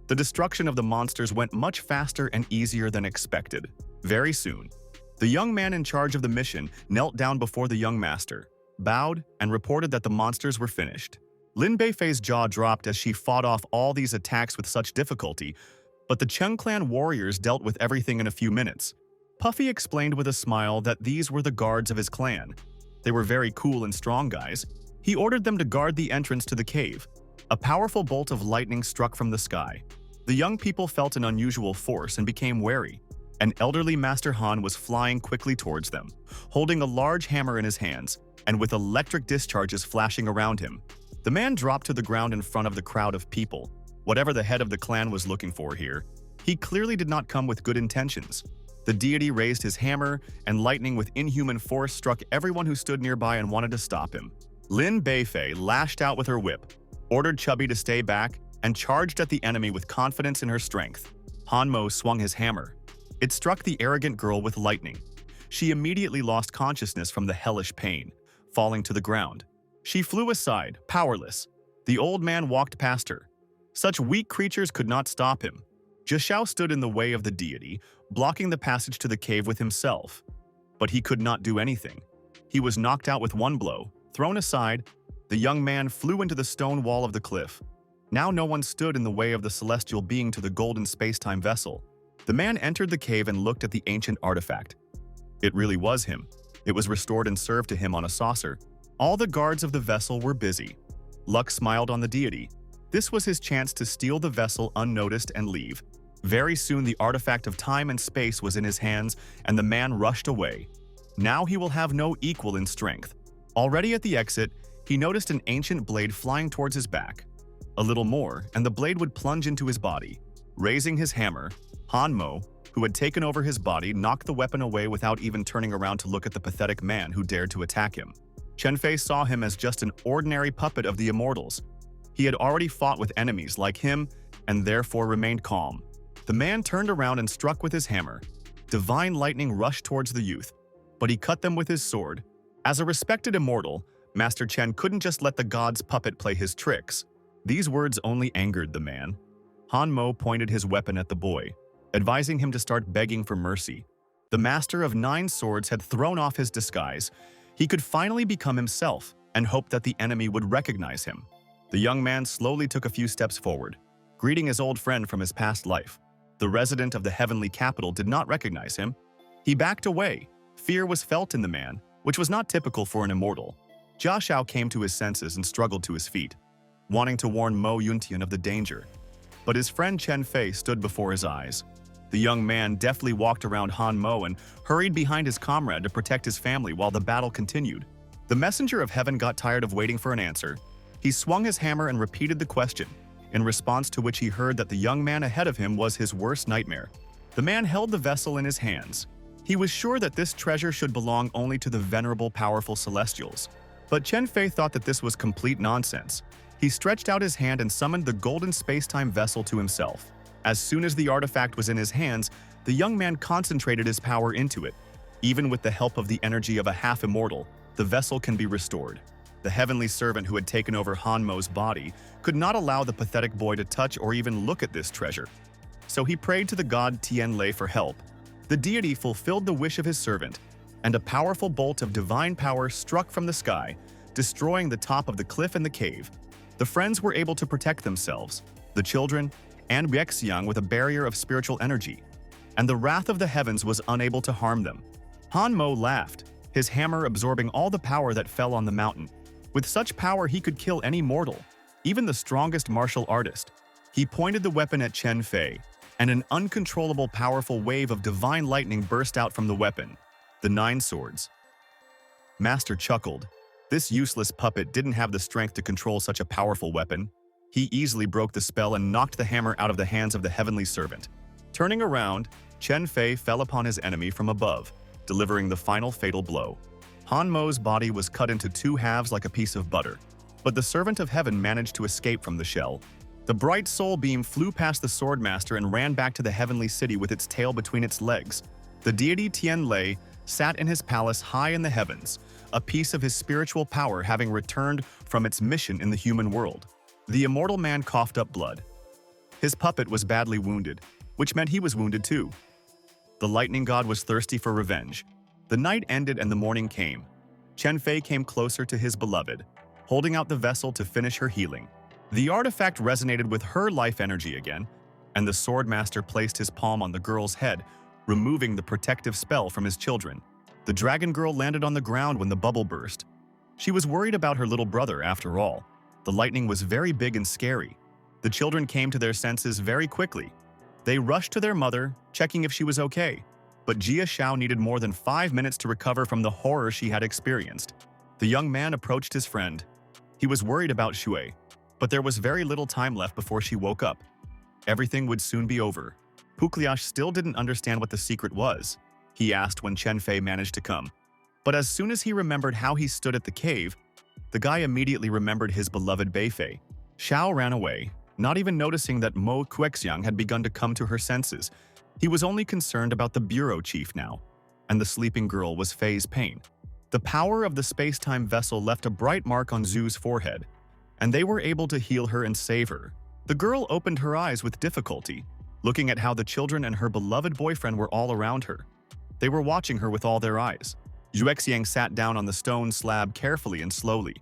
[SPEAKER 1] The destruction of the monsters went much faster and easier than expected. Very soon, the young man in charge of the mission knelt down before the young master, bowed, and reported that the monsters were finished. Lin Beifei's jaw dropped as she fought off all these attacks with such difficulty, but the Cheng clan warriors dealt with everything in a few minutes. Puffy explained with a smile that these were the guards of his clan. They were very cool and strong guys. He ordered them to guard the entrance to the cave. A powerful bolt of lightning struck from the sky. The young people felt an unusual force and became wary. An elderly Master Han was flying quickly towards them, holding a large hammer in his hands, and with electric discharges flashing around him. The man dropped to the ground in front of the crowd of people. Whatever the head of the clan was looking for here, he clearly did not come with good intentions. The deity raised his hammer, and lightning with inhuman force struck everyone who stood nearby and wanted to stop him. Lin Beifei lashed out with her whip, ordered Chubby to stay back, and charged at the enemy with confidence in her strength. Han Mo swung his hammer. It struck the arrogant girl with lightning. She immediately lost consciousness from the hellish pain, falling to the ground. She flew aside, powerless. The old man walked past her. Such weak creatures could not stop him. Zhao stood in the way of the deity, blocking the passage to the cave with himself. But he could not do anything. He was knocked out with one blow. Thrown aside, the young man flew into the stone wall of the cliff. Now no one stood in the way of the celestial being to the golden space-time vessel. The man entered the cave and looked at the ancient artifact. It really was him. It was restored and served to him on a saucer. All the guards of the vessel were busy. Luck smiled on the deity. This was his chance to steal the vessel unnoticed and leave. Very soon the artifact of time and space was in his hands, and the man rushed away. Now he will have no equal in strength. Already at the exit, he noticed an ancient blade flying towards his back. A little more, and the blade would plunge into his body. Raising his hammer, Hanmo, who had taken over his body, knocked the weapon away without even turning around to look at the pathetic man who dared to attack him. Chen-Fei saw him as just an ordinary puppet of the immortals. He had already fought with enemies like him and therefore remained calm. The man turned around and struck with his hammer. Divine lightning rushed towards the youth, but he cut them with his sword. As a respected immortal, Master Chen couldn't just let the god's puppet play his tricks. These words only angered the man. Hanmo pointed his weapon at the boy, advising him to start begging for mercy. The master of 9 swords had thrown off his disguise. He could finally become himself and hoped that the enemy would recognize him. The young man slowly took a few steps forward, greeting his old friend from his past life. The resident of the heavenly capital did not recognize him. He backed away. Fear was felt in the man, which was not typical for an immortal. Jia Shao came to his senses and struggled to his feet, wanting to warn Mo Yuntian of the danger. But his friend Chen Fei stood before his eyes. The young man deftly walked around Han Mo and hurried behind his comrade to protect his family while the battle continued. The messenger of heaven got tired of waiting for an answer. He swung his hammer and repeated the question, in response to which he heard that the young man ahead of him was his worst nightmare. The man held the vessel in his hands. He was sure that this treasure should belong only to the venerable, powerful celestials. But Chen Fei thought that this was complete nonsense. He stretched out his hand and summoned the golden space-time vessel to himself. As soon as the artifact was in his hands, the young man concentrated his power into it. Even with the help of the energy of a half-immortal, the vessel can be restored. The heavenly servant who had taken over Hanmo's body could not allow the pathetic boy to touch or even look at this treasure. So he prayed to the god Tianlei for help. The deity fulfilled the wish of his servant, and a powerful bolt of divine power struck from the sky, destroying the top of the cliff and the cave. The friends were able to protect themselves, the children, and Yuexiang with a barrier of spiritual energy, and the wrath of the heavens was unable to harm them. Hanmo laughed, his hammer absorbing all the power that fell on the mountain. With such power, he could kill any mortal, even the strongest martial artist. He pointed the weapon at Chen Fei, and an uncontrollable powerful wave of divine lightning burst out from the weapon, the 9 swords. Master chuckled. This useless puppet didn't have the strength to control such a powerful weapon. He easily broke the spell and knocked the hammer out of the hands of the heavenly servant. Turning around, Chen Fei fell upon his enemy from above, delivering the final fatal blow. Hanmo's body was cut into 2 halves like a piece of butter, but the servant of heaven managed to escape from the shell. The bright soul beam flew past the swordmaster and ran back to the heavenly city with its tail between its legs. The deity Tianlei sat in his palace high in the heavens, a piece of his spiritual power having returned from its mission in the human world. The immortal man coughed up blood. His puppet was badly wounded, which meant he was wounded too. The lightning god was thirsty for revenge. The night ended and the morning came. Chen Fei came closer to his beloved, holding out the vessel to finish her healing. The artifact resonated with her life energy again, and the swordmaster placed his palm on the girl's head, removing the protective spell from his children. The dragon girl landed on the ground when the bubble burst. She was worried about her little brother after all. The lightning was very big and scary. The children came to their senses very quickly. They rushed to their mother, checking if she was okay. But Jia Shao needed more than 5 minutes to recover from the horror she had experienced. The young man approached his friend. He was worried about Shui, but there was very little time left before she woke up. Everything would soon be over. Pukliash still didn't understand what the secret was. He asked when Chen Fei managed to come. But as soon as he remembered how he stood at the cave, the guy immediately remembered his beloved Beifei. Shao ran away, not even noticing that Mo Kuexiang had begun to come to her senses. He was only concerned about the bureau chief now, and the sleeping girl was Fei's pain. The power of the space-time vessel left a bright mark on Zhu's forehead, and they were able to heal her and save her. The girl opened her eyes with difficulty, looking at how the children and her beloved boyfriend were all around her. They were watching her with all their eyes. Yuexiang sat down on the stone slab carefully and slowly.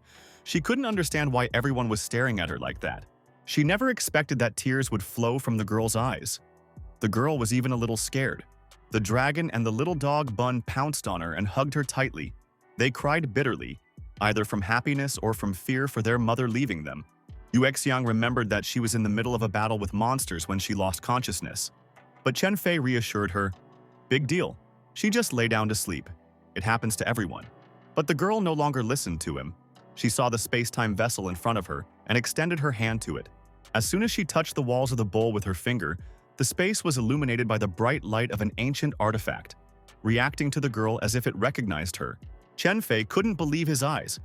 [SPEAKER 1] She couldn't understand why everyone was staring at her like that. She never expected that tears would flow from the girl's eyes. The girl was even a little scared. The dragon and the little dog Bun pounced on her and hugged her tightly. They cried bitterly, either from happiness or from fear for their mother leaving them. Yuexiang remembered that she was in the middle of a battle with monsters when she lost consciousness. But Chen Fei reassured her, "Big deal. She just lay down to sleep. It happens to everyone." But the girl no longer listened to him. She saw the space-time vessel in front of her and extended her hand to it. As soon as she touched the walls of the bowl with her finger, the space was illuminated by the bright light of an ancient artifact. Reacting to the girl as if it recognized her, Chen Fei couldn't believe his eyes.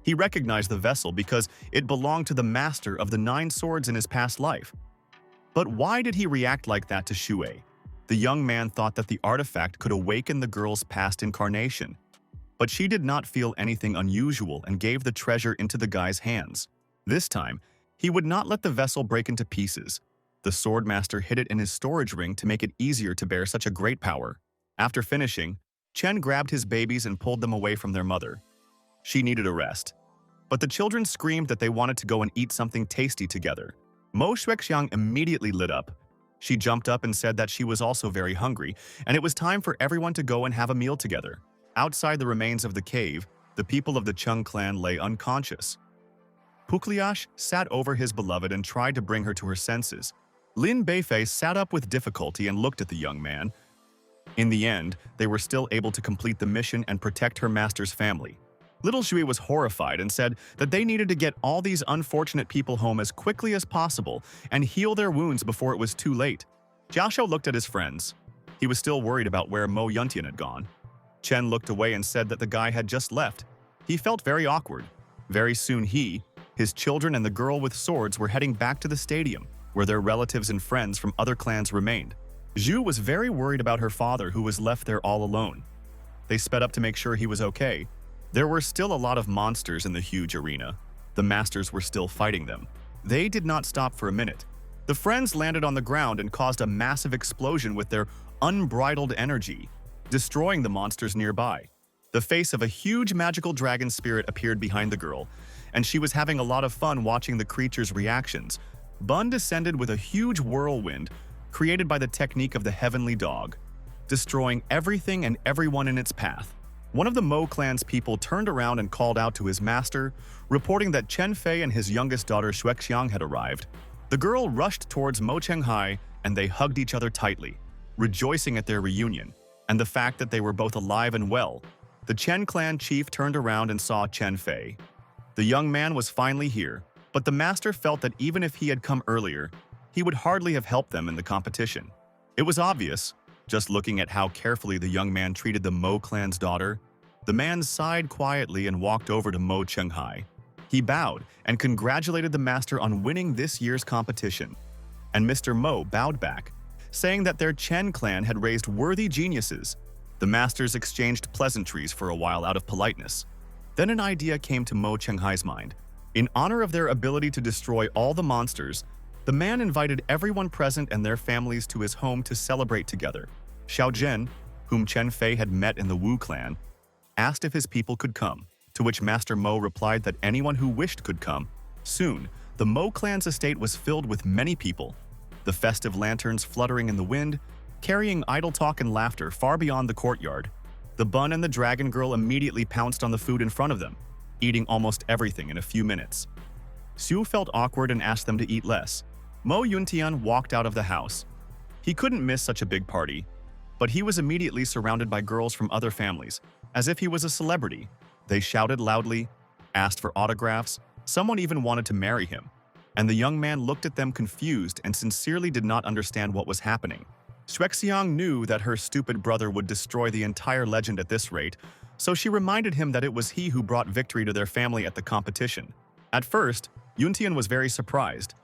[SPEAKER 1] He recognized the vessel because it belonged to the master of the 9 swords in his past life. But why did he react like that to Xue? The young man thought that the artifact could awaken the girl's past incarnation. But she did not feel anything unusual and gave the treasure into the guy's hands. This time, he would not let the vessel break into pieces. The swordmaster hid it in his storage ring to make it easier to bear such a great power. After finishing, Chen grabbed his babies and pulled them away from their mother. She needed a rest. But the children screamed that they wanted to go and eat something tasty together. Mo Xuexiang immediately lit up. She jumped up and said that she was also very hungry, and it was time for everyone to go and have a meal together. Outside the remains of the cave, the people of the Chung clan lay unconscious. Pukliash sat over his beloved and tried to bring her to her senses. Lin Beifei sat up with difficulty and looked at the young man. In the end, they were still able to complete the mission and protect her master's family. Little Xue was horrified and said that they needed to get all these unfortunate people home as quickly as possible and heal their wounds before it was too late. Jiaoshou looked at his friends. He was still worried about where Mo Yuntian had gone. Chen looked away and said that the guy had just left. He felt very awkward. Very soon he, his children and the girl with swords were heading back to the stadium, where their relatives and friends from other clans remained. Zhu was very worried about her father who was left there all alone. They sped up to make sure he was okay. There were still a lot of monsters in the huge arena. The masters were still fighting them. They did not stop for a minute. The friends landed on the ground and caused a massive explosion with their unbridled energy, destroying the monsters nearby. The face of a huge magical dragon spirit appeared behind the girl, and she was having a lot of fun watching the creature's reactions. Bun descended with a huge whirlwind created by the technique of the heavenly dog, destroying everything and everyone in its path. One of the Mo clan's people turned around and called out to his master, reporting that Chen Fei and his youngest daughter Xuexiang had arrived. The girl rushed towards Mo Chenghai and they hugged each other tightly, rejoicing at their reunion and the fact that they were both alive and well. The Chen clan chief turned around and saw Chen Fei. The young man was finally here, but the master felt that even if he had come earlier, he would hardly have helped them in the competition. It was obvious, just looking at how carefully the young man treated the Mo clan's daughter. The man sighed quietly and walked over to Mo Chenghai. He bowed and congratulated the master on winning this year's competition. And Mr. Mo bowed back, saying that their Chen clan had raised worthy geniuses. The masters exchanged pleasantries for a while out of politeness. Then an idea came to Mo Chenghai's mind. In honor of their ability to destroy all the monsters, the man invited everyone present and their families to his home to celebrate together. Xiao Zhen, whom Chen Fei had met in the Wu clan, asked if his people could come, to which Master Mo replied that anyone who wished could come. Soon, the Mo clan's estate was filled with many people, the festive lanterns fluttering in the wind, carrying idle talk and laughter far beyond the courtyard. The Bun and the Dragon Girl immediately pounced on the food in front of them, eating almost everything in a few minutes. Xu felt awkward and asked them to eat less. Mo Yuntian walked out of the house. He couldn't miss such a big party, but he was immediately surrounded by girls from other families, as if he was a celebrity. They shouted loudly, asked for autographs, someone even wanted to marry him. And the young man looked at them confused and sincerely did not understand what was happening. Xuexiang knew that her stupid brother would destroy the entire legend at this rate, so she reminded him that it was he who brought victory to their family at the competition. At first, Yuntian was very surprised,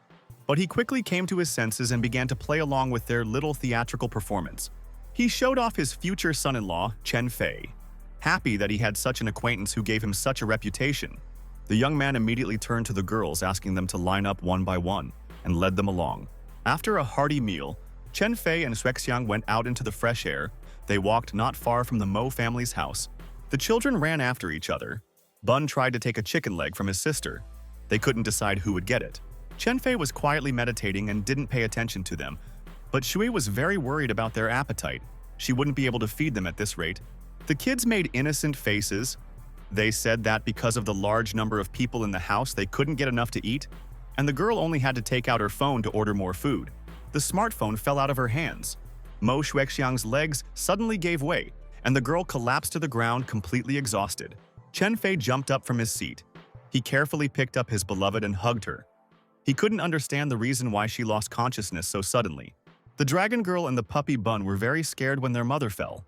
[SPEAKER 1] but he quickly came to his senses and began to play along with their little theatrical performance. He showed off his future son-in-law, Chen Fei, happy that he had such an acquaintance who gave him such a reputation. The young man immediately turned to the girls, asking them to line up one by one, and led them along. After a hearty meal, Chen Fei and Xuexiang went out into the fresh air. They walked not far from the Mo family's house. The children ran after each other. Bun tried to take a chicken leg from his sister. They couldn't decide who would get it. Chen Fei was quietly meditating and didn't pay attention to them, but Shui was very worried about their appetite. She wouldn't be able to feed them at this rate. The kids made innocent faces. They said that because of the large number of people in the house, they couldn't get enough to eat, and the girl only had to take out her phone to order more food. The smartphone fell out of her hands. Mo Xuexiang's legs suddenly gave way, and the girl collapsed to the ground completely exhausted. Chen Fei jumped up from his seat. He carefully picked up his beloved and hugged her. He couldn't understand the reason why she lost consciousness so suddenly. The dragon girl and the puppy Bun were very scared when their mother fell.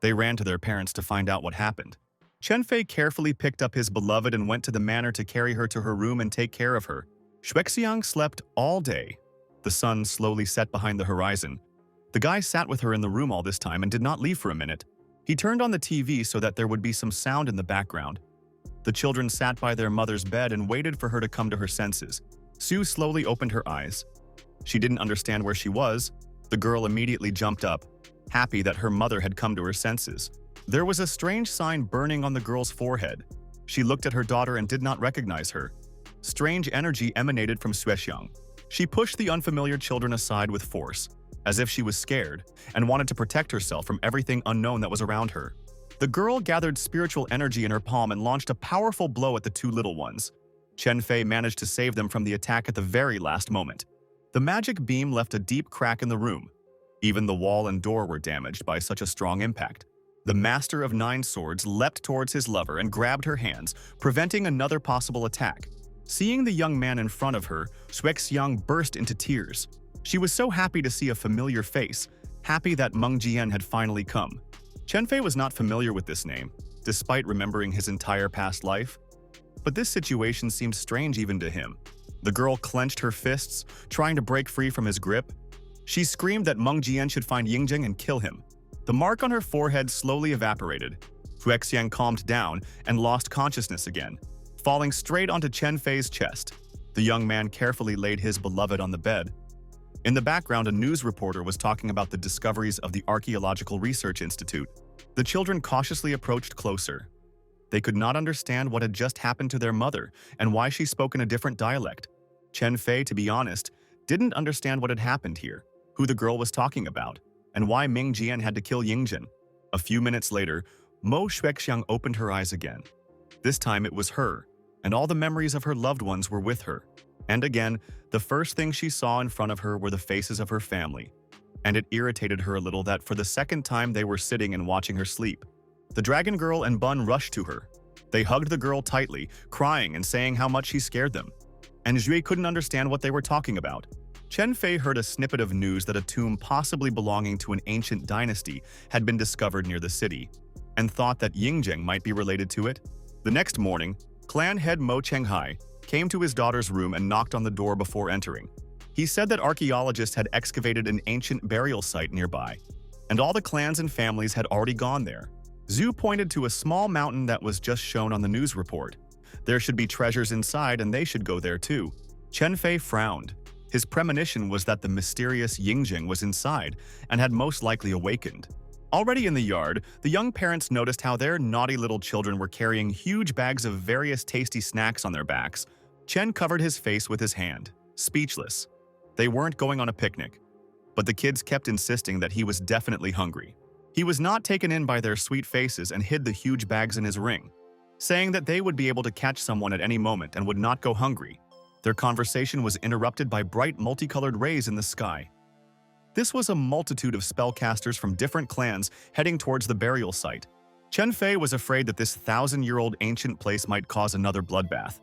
[SPEAKER 1] They ran to their parents to find out what happened. Chen Fei carefully picked up his beloved and went to the manor to carry her to her room and take care of her. Xuexiang slept all day. The sun slowly set behind the horizon. The guy sat with her in the room all this time and did not leave for a minute. He turned on the TV so that there would be some sound in the background. The children sat by their mother's bed and waited for her to come to her senses. Sue slowly opened her eyes. She didn't understand where she was. The girl immediately jumped up, happy that her mother had come to her senses. There was a strange sign burning on the girl's forehead. She looked at her daughter and did not recognize her. Strange energy emanated from Xuexiang. She pushed the unfamiliar children aside with force, as if she was scared and wanted to protect herself from everything unknown that was around her. The girl gathered spiritual energy in her palm and launched a powerful blow at the two little ones. Chen Fei managed to save them from the attack at the very last moment. The magic beam left a deep crack in the room. Even the wall and door were damaged by such a strong impact. The Master of Nine Swords leapt towards his lover and grabbed her hands, preventing another possible attack. Seeing the young man in front of her, Xuexiang burst into tears. She was so happy to see a familiar face, happy that Meng Jian had finally come. Chen Fei was not familiar with this name, despite remembering his entire past life. But this situation seemed strange even to him. The girl clenched her fists, trying to break free from his grip. She screamed that Meng Jian should find Yingjing and kill him. The mark on her forehead slowly evaporated. Xuexiang calmed down and lost consciousness again, falling straight onto Chen Fei's chest. The young man carefully laid his beloved on the bed. In the background, a news reporter was talking about the discoveries of the Archaeological Research Institute. The children cautiously approached closer. They could not understand what had just happened to their mother and why she spoke in a different dialect. Chen Fei, to be honest, didn't understand what had happened here, who the girl was talking about, and why Meng Jian had to kill Yingjin. A few minutes later, Mo Xuexiang opened her eyes again. This time it was her, and all the memories of her loved ones were with her. And again, the first thing she saw in front of her were the faces of her family. And it irritated her a little that for the second time they were sitting and watching her sleep. The dragon girl and Bun rushed to her. They hugged the girl tightly, crying and saying how much she scared them. And Jue couldn't understand what they were talking about. Chen Fei heard a snippet of news that a tomb possibly belonging to an ancient dynasty had been discovered near the city, and thought that Yingjing might be related to it. The next morning, clan head Mo Chenghai came to his daughter's room and knocked on the door before entering. He said that archaeologists had excavated an ancient burial site nearby, and all the clans and families had already gone there. Zhu pointed to a small mountain that was just shown on the news report. There should be treasures inside and they should go there too. Chen Fei frowned. His premonition was that the mysterious Yingjing was inside and had most likely awakened. Already in the yard, the young parents noticed how their naughty little children were carrying huge bags of various tasty snacks on their backs. Chen covered his face with his hand, speechless. They weren't going on a picnic, but the kids kept insisting that he was definitely hungry. He was not taken in by their sweet faces and hid the huge bags in his ring, saying that they would be able to catch someone at any moment and would not go hungry. Their conversation was interrupted by bright multicolored rays in the sky. This was a multitude of spellcasters from different clans heading towards the burial site. Chen Fei was afraid that this 1,000-year-old ancient place might cause another bloodbath.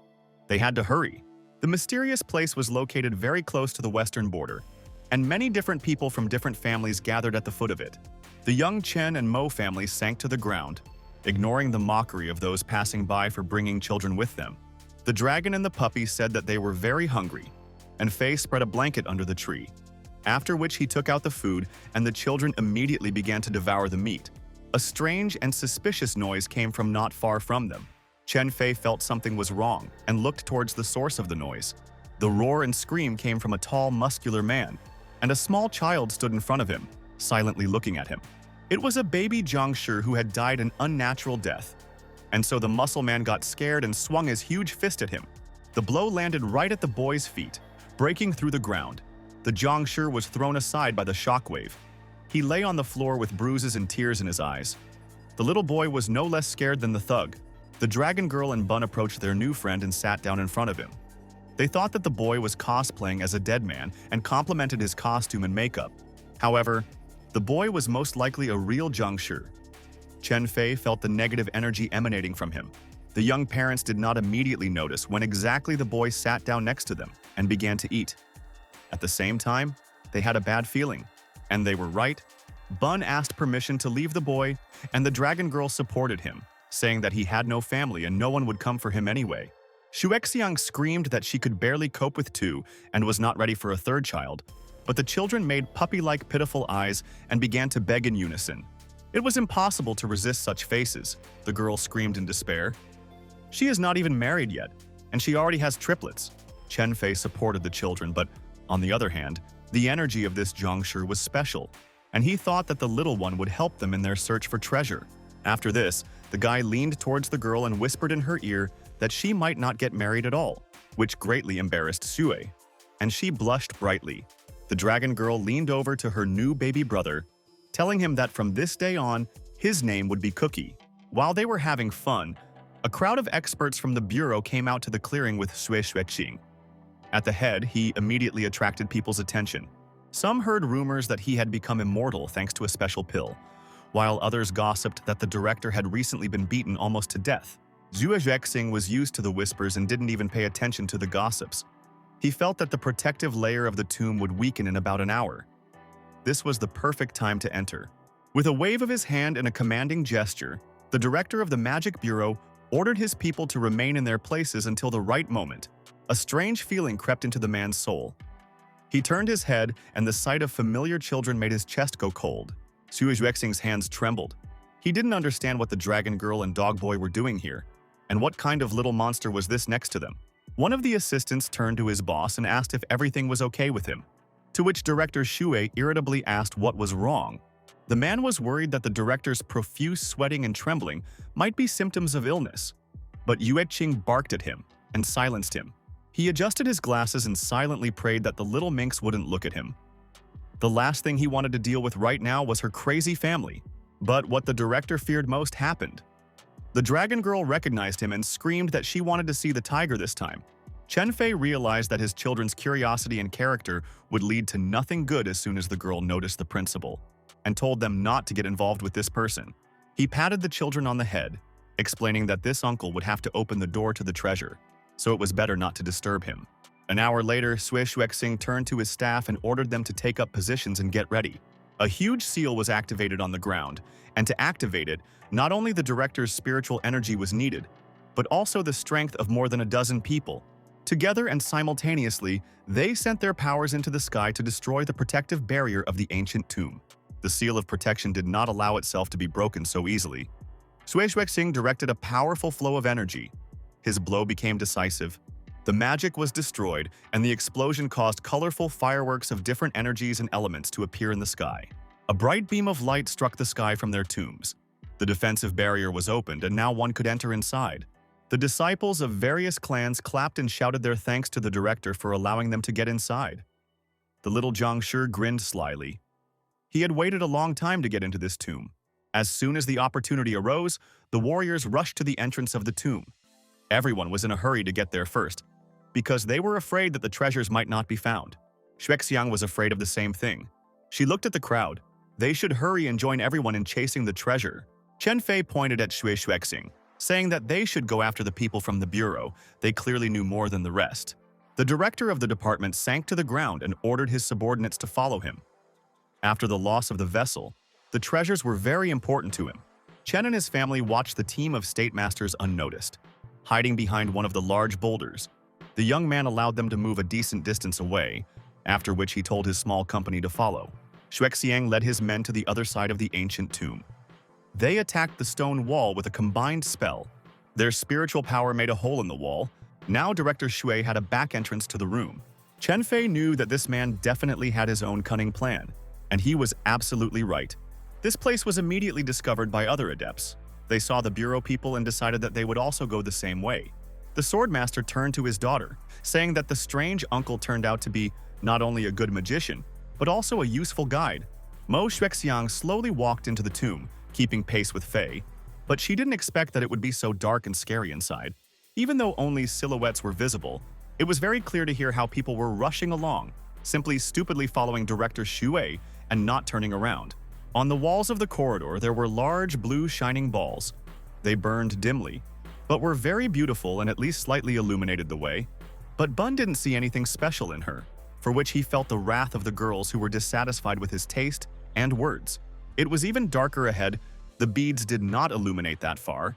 [SPEAKER 1] They had to hurry. The mysterious place was located very close to the western border, and many different people from different families gathered at the foot of it. The young Chen and Mo families sank to the ground, ignoring the mockery of those passing by for bringing children with them. The dragon and the puppy said that they were very hungry, and Fei spread a blanket under the tree, after which he took out the food and the children immediately began to devour the meat. A strange and suspicious noise came from not far from them. Chen Fei felt something was wrong and looked towards the source of the noise. The roar and scream came from a tall, muscular man, and a small child stood in front of him, silently looking at him. It was a baby Jiangshi who had died an unnatural death, and so the muscle man got scared and swung his huge fist at him. The blow landed right at the boy's feet, breaking through the ground. The Zhangshi was thrown aside by the shockwave. He lay on the floor with bruises and tears in his eyes. The little boy was no less scared than the thug. The dragon girl and Bun approached their new friend and sat down in front of him. They thought that the boy was cosplaying as a dead man and complimented his costume and makeup. However, the boy was most likely a real Zhangshi. Chen Fei felt the negative energy emanating from him. The young parents did not immediately notice when exactly the boy sat down next to them and began to eat. At the same time, they had a bad feeling, and they were right. Bun asked permission to leave the boy, and the dragon girl supported him, saying that he had no family and no one would come for him anyway. Xuexiang screamed that she could barely cope with two and was not ready for a third child, but the children made puppy-like pitiful eyes and began to beg in unison. It was impossible to resist such faces, the girl screamed in despair. She is not even married yet, and she already has triplets. Chen Fei supported the children, but on the other hand, the energy of this Zhangshi was special, and he thought that the little one would help them in their search for treasure. After this, the guy leaned towards the girl and whispered in her ear that she might not get married at all, which greatly embarrassed Sue, and she blushed brightly. The dragon girl leaned over to her new baby brother, telling him that from this day on, his name would be Cookie. While they were having fun, a crowd of experts from the bureau came out to the clearing with Xuexiang. At the head, he immediately attracted people's attention. Some heard rumors that he had become immortal thanks to a special pill, while others gossiped that the director had recently been beaten almost to death. Xuexiang was used to the whispers and didn't even pay attention to the gossips. He felt that the protective layer of the tomb would weaken in about an hour. This was the perfect time to enter. With a wave of his hand and a commanding gesture, the director of the Magic Bureau ordered his people to remain in their places until the right moment. A strange feeling crept into the man's soul. He turned his head, and the sight of familiar children made his chest go cold. Xuexiang's hands trembled. He didn't understand what the dragon girl and dog boy were doing here, and what kind of little monster was this next to them. One of the assistants turned to his boss and asked if everything was okay with him, to which Director Xue irritably asked what was wrong. The man was worried that the director's profuse sweating and trembling might be symptoms of illness, but Yueqing barked at him and silenced him. He adjusted his glasses and silently prayed that the little minx wouldn't look at him. The last thing he wanted to deal with right now was her crazy family. But what the director feared most happened. The dragon girl recognized him and screamed that she wanted to see the tiger this time. Chen Fei realized that his children's curiosity and character would lead to nothing good as soon as the girl noticed the principal, and told them not to get involved with this person. He patted the children on the head, explaining that this uncle would have to open the door to the treasure, so it was better not to disturb him. An hour later, Xuexiang turned to his staff and ordered them to take up positions and get ready. A huge seal was activated on the ground, and to activate it, not only the director's spiritual energy was needed, but also the strength of more than a dozen people. Together and simultaneously, they sent their powers into the sky to destroy the protective barrier of the ancient tomb. The seal of protection did not allow itself to be broken so easily. Xuexiang directed a powerful flow of energy. His blow became decisive. The magic was destroyed, and the explosion caused colorful fireworks of different energies and elements to appear in the sky. A bright beam of light struck the sky from their tombs. The defensive barrier was opened, and now one could enter inside. The disciples of various clans clapped and shouted their thanks to the director for allowing them to get inside. The little Zhangshi grinned slyly. He had waited a long time to get into this tomb. As soon as the opportunity arose, the warriors rushed to the entrance of the tomb. Everyone was in a hurry to get there first, because they were afraid that the treasures might not be found. Xuexiang was afraid of the same thing. She looked at the crowd. They should hurry and join everyone in chasing the treasure. Chen Fei pointed at Xuexiang, saying that they should go after the people from the bureau. They clearly knew more than the rest. The director of the department sank to the ground and ordered his subordinates to follow him. After the loss of the vessel, the treasures were very important to him. Chen and his family watched the team of state masters unnoticed. Hiding behind one of the large boulders, the young man allowed them to move a decent distance away, after which he told his small company to follow. Xuexiang led his men to the other side of the ancient tomb. They attacked the stone wall with a combined spell. Their spiritual power made a hole in the wall. Now Director Xue had a back entrance to the room. Chen Fei knew that this man definitely had his own cunning plan, and he was absolutely right. This place was immediately discovered by other adepts. They saw the bureau people and decided that they would also go the same way. The swordmaster turned to his daughter, saying that the strange uncle turned out to be not only a good magician, but also a useful guide. Mo Xuexiang slowly walked into the tomb, keeping pace with Fei, but she didn't expect that it would be so dark and scary inside. Even though only silhouettes were visible, it was very clear to hear how people were rushing along, simply stupidly following Director Xue and not turning around. On the walls of the corridor, there were large blue shining balls. They burned dimly, but were very beautiful and at least slightly illuminated the way. But Bun didn't see anything special in her, for which he felt the wrath of the girls who were dissatisfied with his taste and words. It was even darker ahead. The beads did not illuminate that far.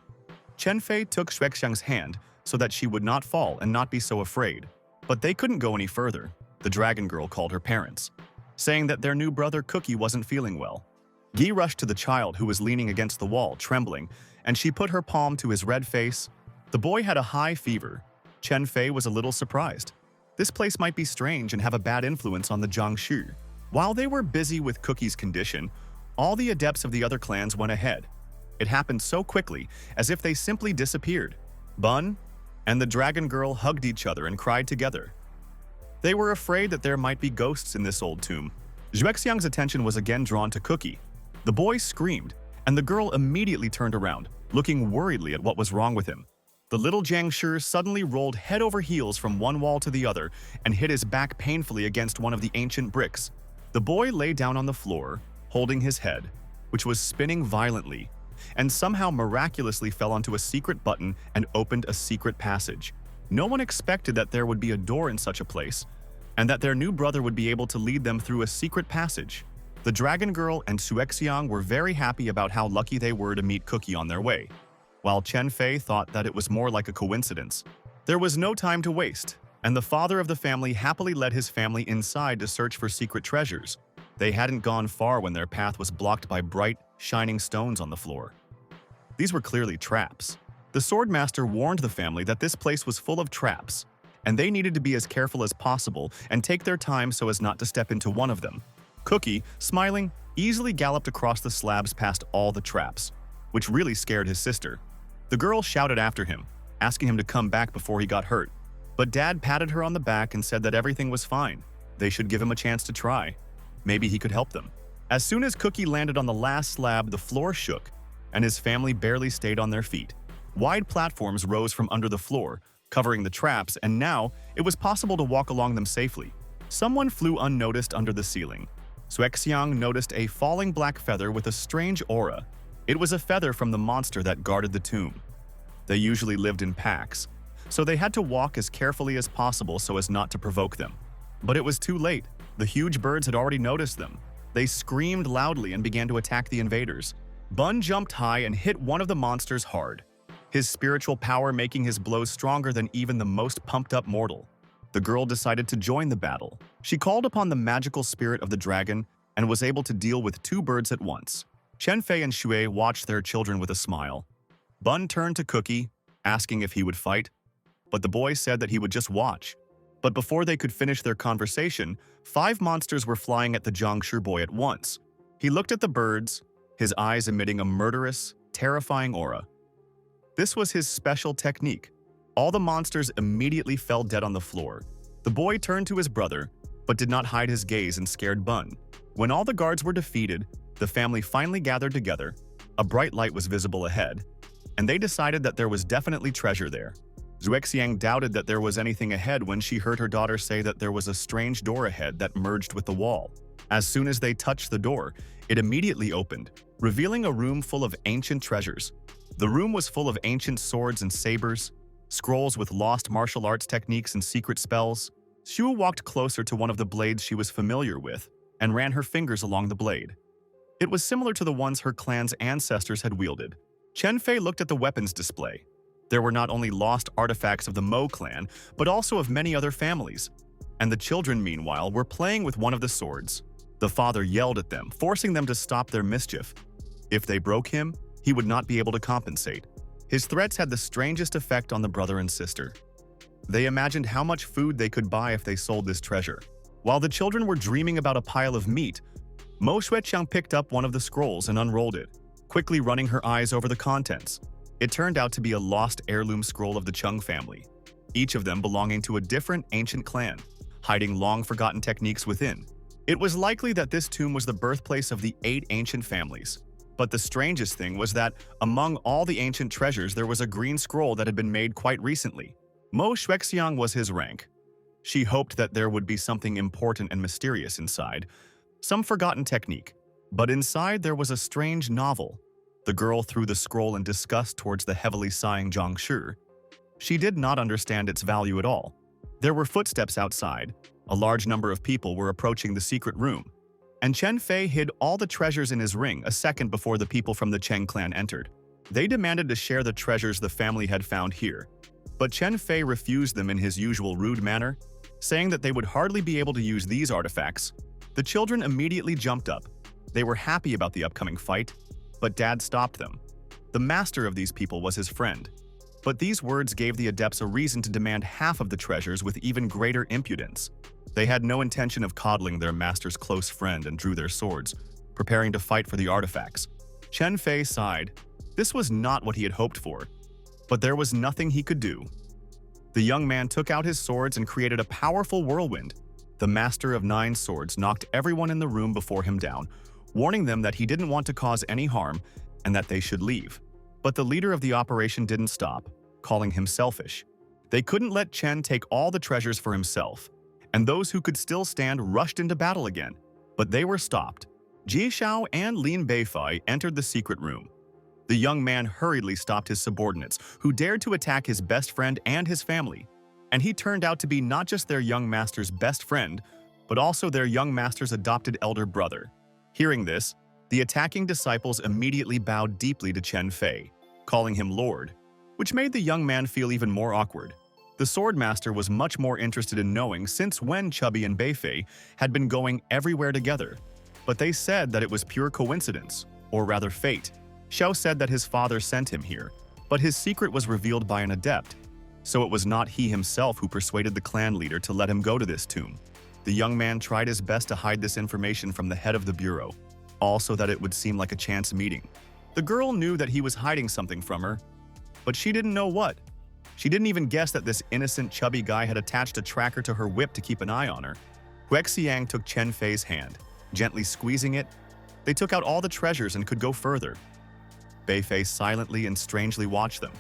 [SPEAKER 1] Chen Fei took Xuexiang's hand so that she would not fall and not be so afraid. But they couldn't go any further. The dragon girl called her parents, saying that their new brother Cookie wasn't feeling well. Guy rushed to the child who was leaning against the wall, trembling, and she put her palm to his red face. The boy had a high fever. Chen Fei was a little surprised. This place might be strange and have a bad influence on the Jiangshi. While they were busy with Cookie's condition, all the adepts of the other clans went ahead. It happened so quickly, as if they simply disappeared. Bun and the dragon girl hugged each other and cried together. They were afraid that there might be ghosts in this old tomb. Xuexiang's attention was again drawn to Cookie. The boy screamed, and the girl immediately turned around, looking worriedly at what was wrong with him. The little Jiangshi suddenly rolled head over heels from one wall to the other and hit his back painfully against one of the ancient bricks. The boy lay down on the floor, holding his head, which was spinning violently, and somehow miraculously fell onto a secret button and opened a secret passage. No one expected that there would be a door in such a place, and that their new brother would be able to lead them through a secret passage. The dragon girl and Xuexiang were very happy about how lucky they were to meet Cookie on their way, while Chen Fei thought that it was more like a coincidence. There was no time to waste, and the father of the family happily led his family inside to search for secret treasures. They hadn't gone far when their path was blocked by bright, shining stones on the floor. These were clearly traps. The swordmaster warned the family that this place was full of traps, and they needed to be as careful as possible and take their time so as not to step into one of them. Cookie, smiling, easily galloped across the slabs past all the traps, which really scared his sister. The girl shouted after him, asking him to come back before he got hurt. But Dad patted her on the back and said that everything was fine. They should give him a chance to try. Maybe he could help them. As soon as Cookie landed on the last slab, the floor shook, and his family barely stayed on their feet. Wide platforms rose from under the floor, covering the traps, and now it was possible to walk along them safely. Someone flew unnoticed under the ceiling. Xuexiang noticed a falling black feather with a strange aura. It was a feather from the monster that guarded the tomb. They usually lived in packs, so they had to walk as carefully as possible so as not to provoke them. But it was too late. The huge birds had already noticed them. They screamed loudly and began to attack the invaders. Bun jumped high and hit one of the monsters hard, his spiritual power making his blows stronger than even the most pumped-up mortal. The girl decided to join the battle. She called upon the magical spirit of the dragon and was able to deal with two birds at once. Chen Fei and Xue watched their children with a smile. Bun turned to Cookie, asking if he would fight, but the boy said that he would just watch. But before they could finish their conversation, 5 monsters were flying at the Jiangshi boy at once. He looked at the birds, his eyes emitting a murderous, terrifying aura. This was his special technique. All the monsters immediately fell dead on the floor. The boy turned to his brother, but did not hide his gaze and scared Bun. When all the guards were defeated, the family finally gathered together. A bright light was visible ahead, and they decided that there was definitely treasure there. Xuexiang doubted that there was anything ahead when she heard her daughter say that there was a strange door ahead that merged with the wall. As soon as they touched the door, it immediately opened, revealing a room full of ancient treasures. The room was full of ancient swords and sabers, scrolls with lost martial arts techniques and secret spells. Xue walked closer to one of the blades she was familiar with and ran her fingers along the blade. It was similar to the ones her clan's ancestors had wielded. Chen Fei looked at the weapons display. There were not only lost artifacts of the Mo clan, but also of many other families. And the children, meanwhile, were playing with one of the swords. The father yelled at them, forcing them to stop their mischief. If they broke him, he would not be able to compensate. His threats had the strangest effect on the brother and sister. They imagined how much food they could buy if they sold this treasure. While the children were dreaming about a pile of meat, Mo Xueqiang picked up one of the scrolls and unrolled it, quickly running her eyes over the contents. It turned out to be a lost heirloom scroll of the Chung family, each of them belonging to a different ancient clan, hiding long-forgotten techniques within. It was likely that this tomb was the birthplace of the 8 ancient families. But the strangest thing was that among all the ancient treasures there was a green scroll that had been made quite recently. Mo Shuexiang was his rank. She hoped that there would be something important and mysterious inside, some forgotten technique. But inside there was a strange novel. The girl threw the scroll in disgust towards the heavily sighing Zhang Shi. She did not understand its value at all. There were footsteps outside. A large number of people were approaching the secret room, and Chen Fei hid all the treasures in his ring a second before the people from the Cheng clan entered. They demanded to share the treasures the family had found here, but Chen Fei refused them in his usual rude manner, saying that they would hardly be able to use these artifacts. The children immediately jumped up. They were happy about the upcoming fight, but Dad stopped them. The master of these people was his friend. But these words gave the adepts a reason to demand half of the treasures with even greater impudence. They had no intention of coddling their master's close friend and drew their swords, preparing to fight for the artifacts. Chen Fei sighed. This was not what he had hoped for, but there was nothing he could do. The young man took out his swords and created a powerful whirlwind. The master of 9 swords knocked everyone in the room before him down, warning them that he didn't want to cause any harm and that they should leave. But the leader of the operation didn't stop, calling him selfish. They couldn't let Chen take all the treasures for himself, and those who could still stand rushed into battle again. But they were stopped. Ji Shao and Lin Beifei entered the secret room. The young man hurriedly stopped his subordinates, who dared to attack his best friend and his family. And he turned out to be not just their young master's best friend, but also their young master's adopted elder brother. Hearing this, the attacking disciples immediately bowed deeply to Chen Fei, calling him Lord, which made the young man feel even more awkward. The sword master was much more interested in knowing since when Chubby and Beifei had been going everywhere together, but they said that it was pure coincidence, or rather fate. Xiao said that his father sent him here, but his secret was revealed by an adept, so it was not he himself who persuaded the clan leader to let him go to this tomb. The young man tried his best to hide this information from the head of the bureau, also that it would seem like a chance meeting. The girl knew that he was hiding something from her, but she didn't know what. She didn't even guess that this innocent chubby guy had attached a tracker to her whip to keep an eye on her. Huexiang took Chen Fei's hand, gently squeezing it. They took out all the treasures and could go further. Beifei silently and strangely watched them.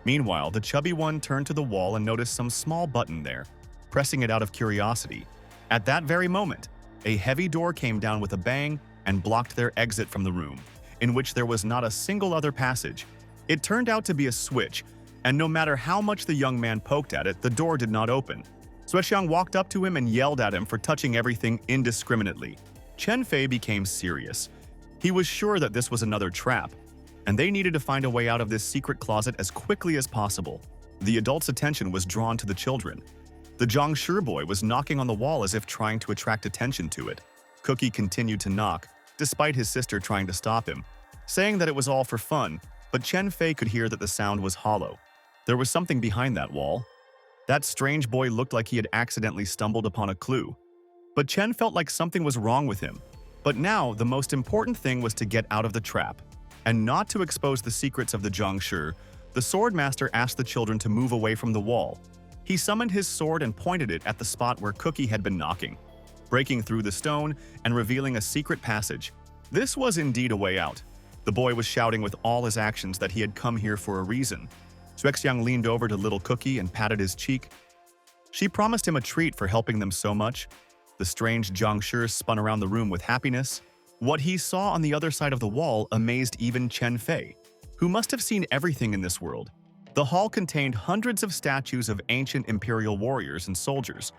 [SPEAKER 1] Meanwhile, the chubby one turned to the wall and noticed some small button there, pressing it out of curiosity. At that very moment, a heavy door came down with a bang and blocked their exit from the room, in which there was not a single other passage. It turned out to be a switch, and no matter how much the young man poked at it, the door did not open. Suexiang walked up to him and yelled at him for touching everything indiscriminately. Chen Fei became serious. He was sure that this was another trap, and they needed to find a way out of this secret closet as quickly as possible. The adults' attention was drawn to the children. The Zhang Shi boy was knocking on the wall as if trying to attract attention to it. Cookie continued to knock, despite his sister trying to stop him, saying that it was all for fun, but Chen Fei could hear that the sound was hollow. There was something behind that wall. That strange boy looked like he had accidentally stumbled upon a clue. But Chen felt like something was wrong with him. But now, the most important thing was to get out of the trap, and not to expose the secrets of the Zhang Shi. The sword master asked the children to move away from the wall. He summoned his sword and pointed it at the spot where Cookie had been knocking, breaking through the stone and revealing a secret passage. This was indeed a way out. The boy was shouting with all his actions that he had come here for a reason. Xuexiang leaned over to little Cookie and patted his cheek. She promised him a treat for helping them so much. The strange Zhang Shi spun around the room with happiness. What he saw on the other side of the wall amazed even Chen Fei, who must have seen everything in this world. The hall contained hundreds of statues of ancient imperial warriors and soldiers,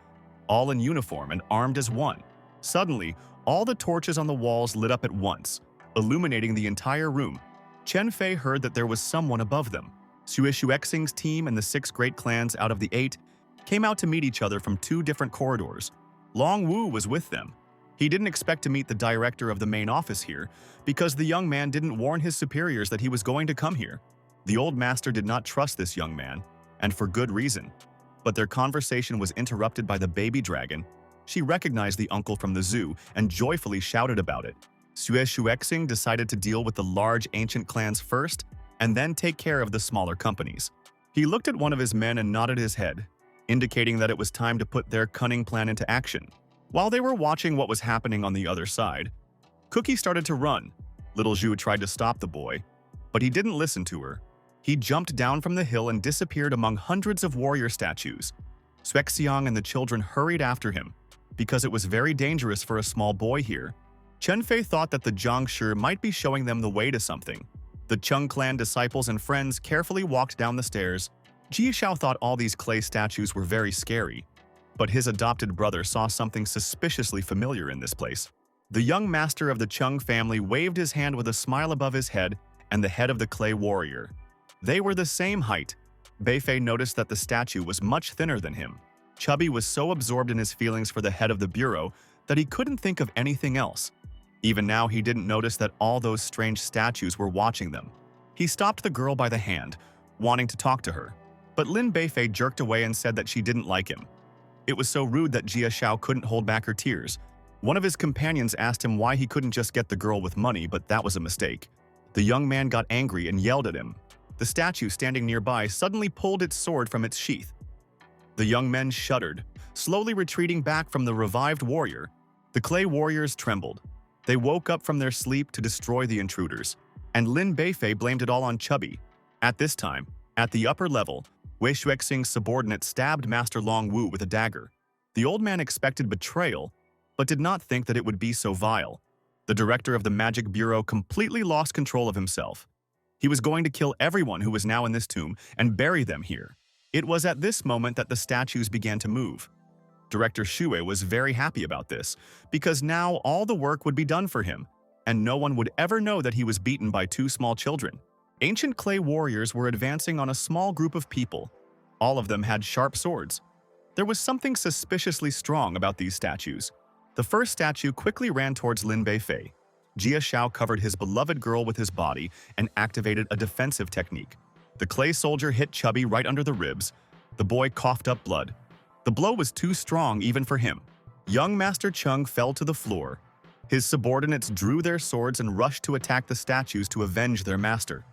[SPEAKER 1] all in uniform and armed as one. Suddenly, all the torches on the walls lit up at once, illuminating the entire room. Chen Fei heard that there was someone above them. Sui Shuexing's team and the 6 great clans out of the 8 came out to meet each other from 2 different corridors. Long Wu was with them. He didn't expect to meet the director of the main office here because the young man didn't warn his superiors that he was going to come here. The old master did not trust this young man, and for good reason. But their conversation was interrupted by the baby dragon. She recognized the uncle from the zoo and joyfully shouted about it. Sui Shuexing decided to deal with the large ancient clans first and then take care of the smaller companies. He looked at one of his men and nodded his head, indicating that it was time to put their cunning plan into action. While they were watching what was happening on the other side, Cookie started to run. Little Zhu tried to stop the boy, but he didn't listen to her. He jumped down from the hill and disappeared among hundreds of warrior statues. Xuexiang and the children hurried after him, because it was very dangerous for a small boy here. Chen Fei thought that the Jiangshi might be showing them the way to something. The Chung clan disciples and friends carefully walked down the stairs. Jia Xiao thought all these clay statues were very scary, but his adopted brother saw something suspiciously familiar in this place. The young master of the Chung family waved his hand with a smile above his head and the head of the clay warrior. They were the same height. Beifei noticed that the statue was much thinner than him. Chubby was so absorbed in his feelings for the head of the bureau that he couldn't think of anything else. Even now, he didn't notice that all those strange statues were watching them. He stopped the girl by the hand, wanting to talk to her, but Lin Beifei jerked away and said that she didn't like him. It was so rude that Jia Xiao couldn't hold back her tears. One of his companions asked him why he couldn't just get the girl with money, but that was a mistake. The young man got angry and yelled at him. The statue standing nearby suddenly pulled its sword from its sheath. The young men shuddered, slowly retreating back from the revived warrior. The clay warriors trembled. They woke up from their sleep to destroy the intruders, and Lin Beifei blamed it all on Chubby. At this time, at the upper level, Wei Xuexing's subordinate stabbed Master Long Wu with a dagger. The old man expected betrayal, but did not think that it would be so vile. The director of the Magic Bureau completely lost control of himself. He was going to kill everyone who was now in this tomb and bury them here. It was at this moment that the statues began to move. Director Xue was very happy about this, because now all the work would be done for him, and no one would ever know that he was beaten by two small children. Ancient clay warriors were advancing on a small group of people. All of them had sharp swords. There was something suspiciously strong about these statues. The first statue quickly ran towards Lin Beifei. Jia Xiao covered his beloved girl with his body and activated a defensive technique. The clay soldier hit Chubby right under the ribs. The boy coughed up blood. The blow was too strong even for him. Young Master Chung fell to the floor. His subordinates drew their swords and rushed to attack the statues to avenge their master.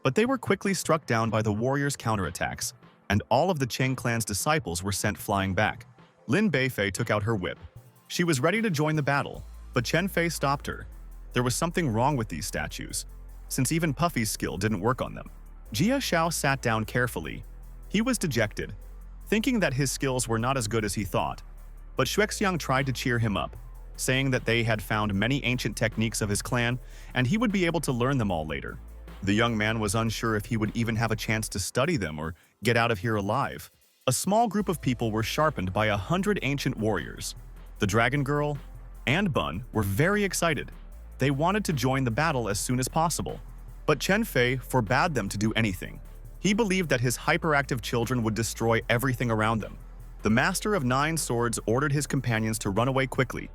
[SPEAKER 1] But they were quickly struck down by the warriors' counterattacks, and all of the Cheng clan's disciples were sent flying back. Lin Beifei took out her whip. She was ready to join the battle, but Chen Fei stopped her. There was something wrong with these statues, since even Puffy's skill didn't work on them. Jia Xiao sat down carefully. He was dejected, thinking that his skills were not as good as he thought. But Xuexiang tried to cheer him up, saying that they had found many ancient techniques of his clan, and he would be able to learn them all later. The young man was unsure if he would even have a chance to study them or get out of here alive. A small group of people were sharpened by 100 ancient warriors. The Dragon Girl and Bun were very excited. They wanted to join the battle as soon as possible. But Chen Fei forbade them to do anything. He believed that his hyperactive children would destroy everything around them. The Master of Nine Swords ordered his companions to run away quickly.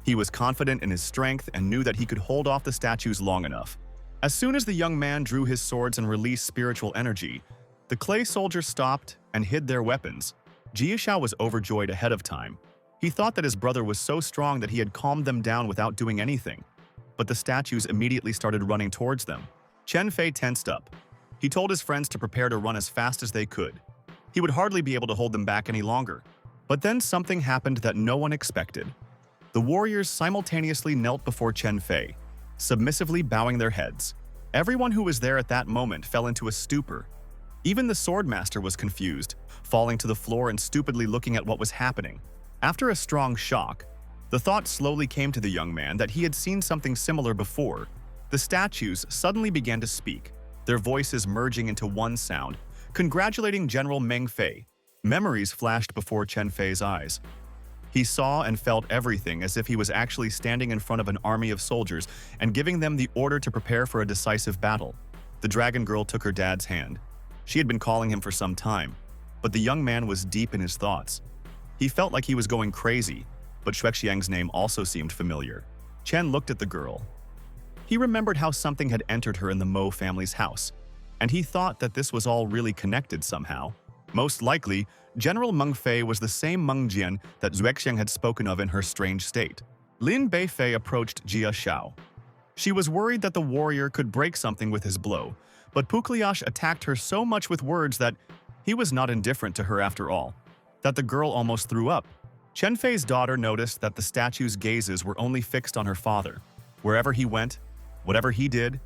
[SPEAKER 1] He was confident in his strength and knew that he could hold off the statues long enough. As soon as the young man drew his swords and released spiritual energy, the clay soldiers stopped and hid their weapons. Jia Xiao was overjoyed ahead of time. He thought that his brother was so strong that he had calmed them down without doing anything. But the statues immediately started running towards them. Chen Fei tensed up. He told his friends to prepare to run as fast as they could. He would hardly be able to hold them back any longer. But then something happened that no one expected. The warriors simultaneously knelt before Chen Fei, submissively bowing their heads. Everyone who was there at that moment fell into a stupor. Even the swordmaster was confused, falling to the floor and stupidly looking at what was happening. After a strong shock, the thought slowly came to the young man that he had seen something similar before. The statues suddenly began to speak, their voices merging into one sound, congratulating General Meng Fei. Memories flashed before Chen Fei's eyes. He saw and felt everything as if he was actually standing in front of an army of soldiers and giving them the order to prepare for a decisive battle. The dragon girl took her dad's hand. She had been calling him for some time, but the young man was deep in his thoughts. He felt like he was going crazy, but Xuexiang's name also seemed familiar. Chen looked at the girl. He remembered how something had entered her in the Mo family's house, and he thought that this was all really connected somehow. Most likely, General Meng Fei was the same Meng Jian that Xuexiang had spoken of in her strange state. Lin Beifei approached Jia Xiao. She was worried that the warrior could break something with his blow, But Pukliash attacked her so much with words that he was not indifferent to her after all, that the girl almost threw up. Chen Fei's daughter noticed that the statue's gazes were only fixed on her father. Wherever he went, whatever he did,